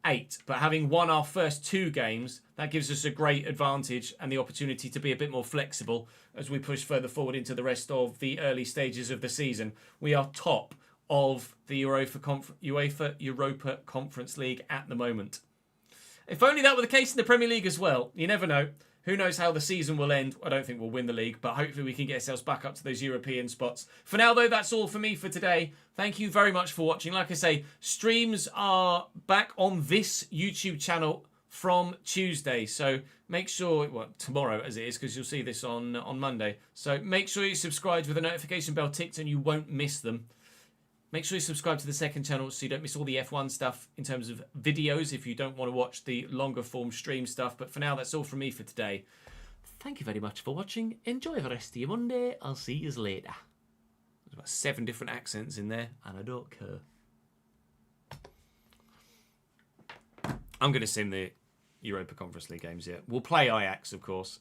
8. But having won our first 2 games, that gives us a great advantage and the opportunity to be a bit more flexible as we push further forward into the rest of the early stages of the season. We are top of the UEFA Europa Conference League at the moment. If only that were the case in the Premier League as well. You never know. Who knows how the season will end? I don't think we'll win the league, but hopefully we can get ourselves back up to those European spots. For now, though, that's all for me for today. Thank you very much for watching. Like I say, streams are back on this YouTube channel from Tuesday. So make sure, well, tomorrow as it is, because you'll see this on Monday. So make sure you subscribe with the notification bell ticked and you won't miss them. Make sure you subscribe to the second channel so you don't miss all the F1 stuff in terms of videos if you don't want to watch the longer form stream stuff. But for now, that's all from me for today. Thank you very much for watching. Enjoy the rest of your Monday. I'll see you later. There's about 7 different accents in there, and I don't care. I'm going to sim the Europa Conference League games, yeah. We'll play Ajax, of course.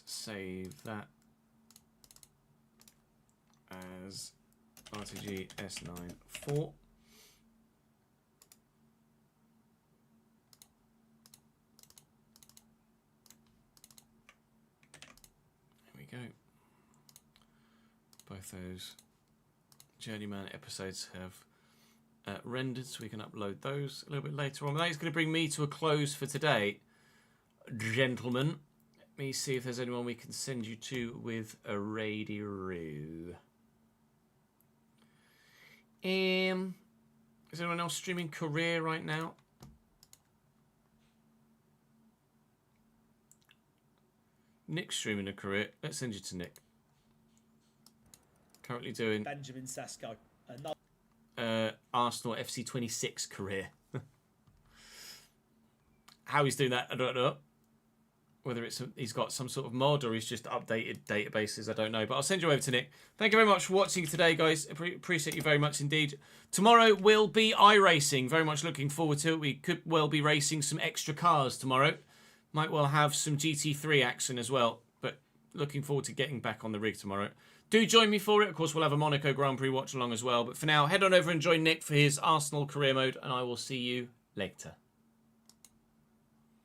Save that as RTG S9 4. There we go. Both those Journeyman episodes have rendered, so we can upload those a little bit later on. That is going to bring me to a close for today, gentlemen. Let me see if there's anyone we can send you to with a radio. Is anyone else streaming Career right now? Nick's streaming a Career. Let's send you to Nick. Currently doing Benjamin Sesko. Arsenal FC 26 Career. How he's doing that, I don't know. Whether he's got some sort of mod or he's just updated databases, I don't know. But I'll send you over to Nick. Thank you very much for watching today, guys. Appreciate you very much indeed. Tomorrow will be iRacing. Very much looking forward to it. We could well be racing some extra cars tomorrow. Might well have some GT3 action as well. But looking forward to getting back on the rig tomorrow. Do join me for it. Of course, we'll have a Monaco Grand Prix watch along as well. But for now, head on over and join Nick for his Arsenal career mode. And I will see you later.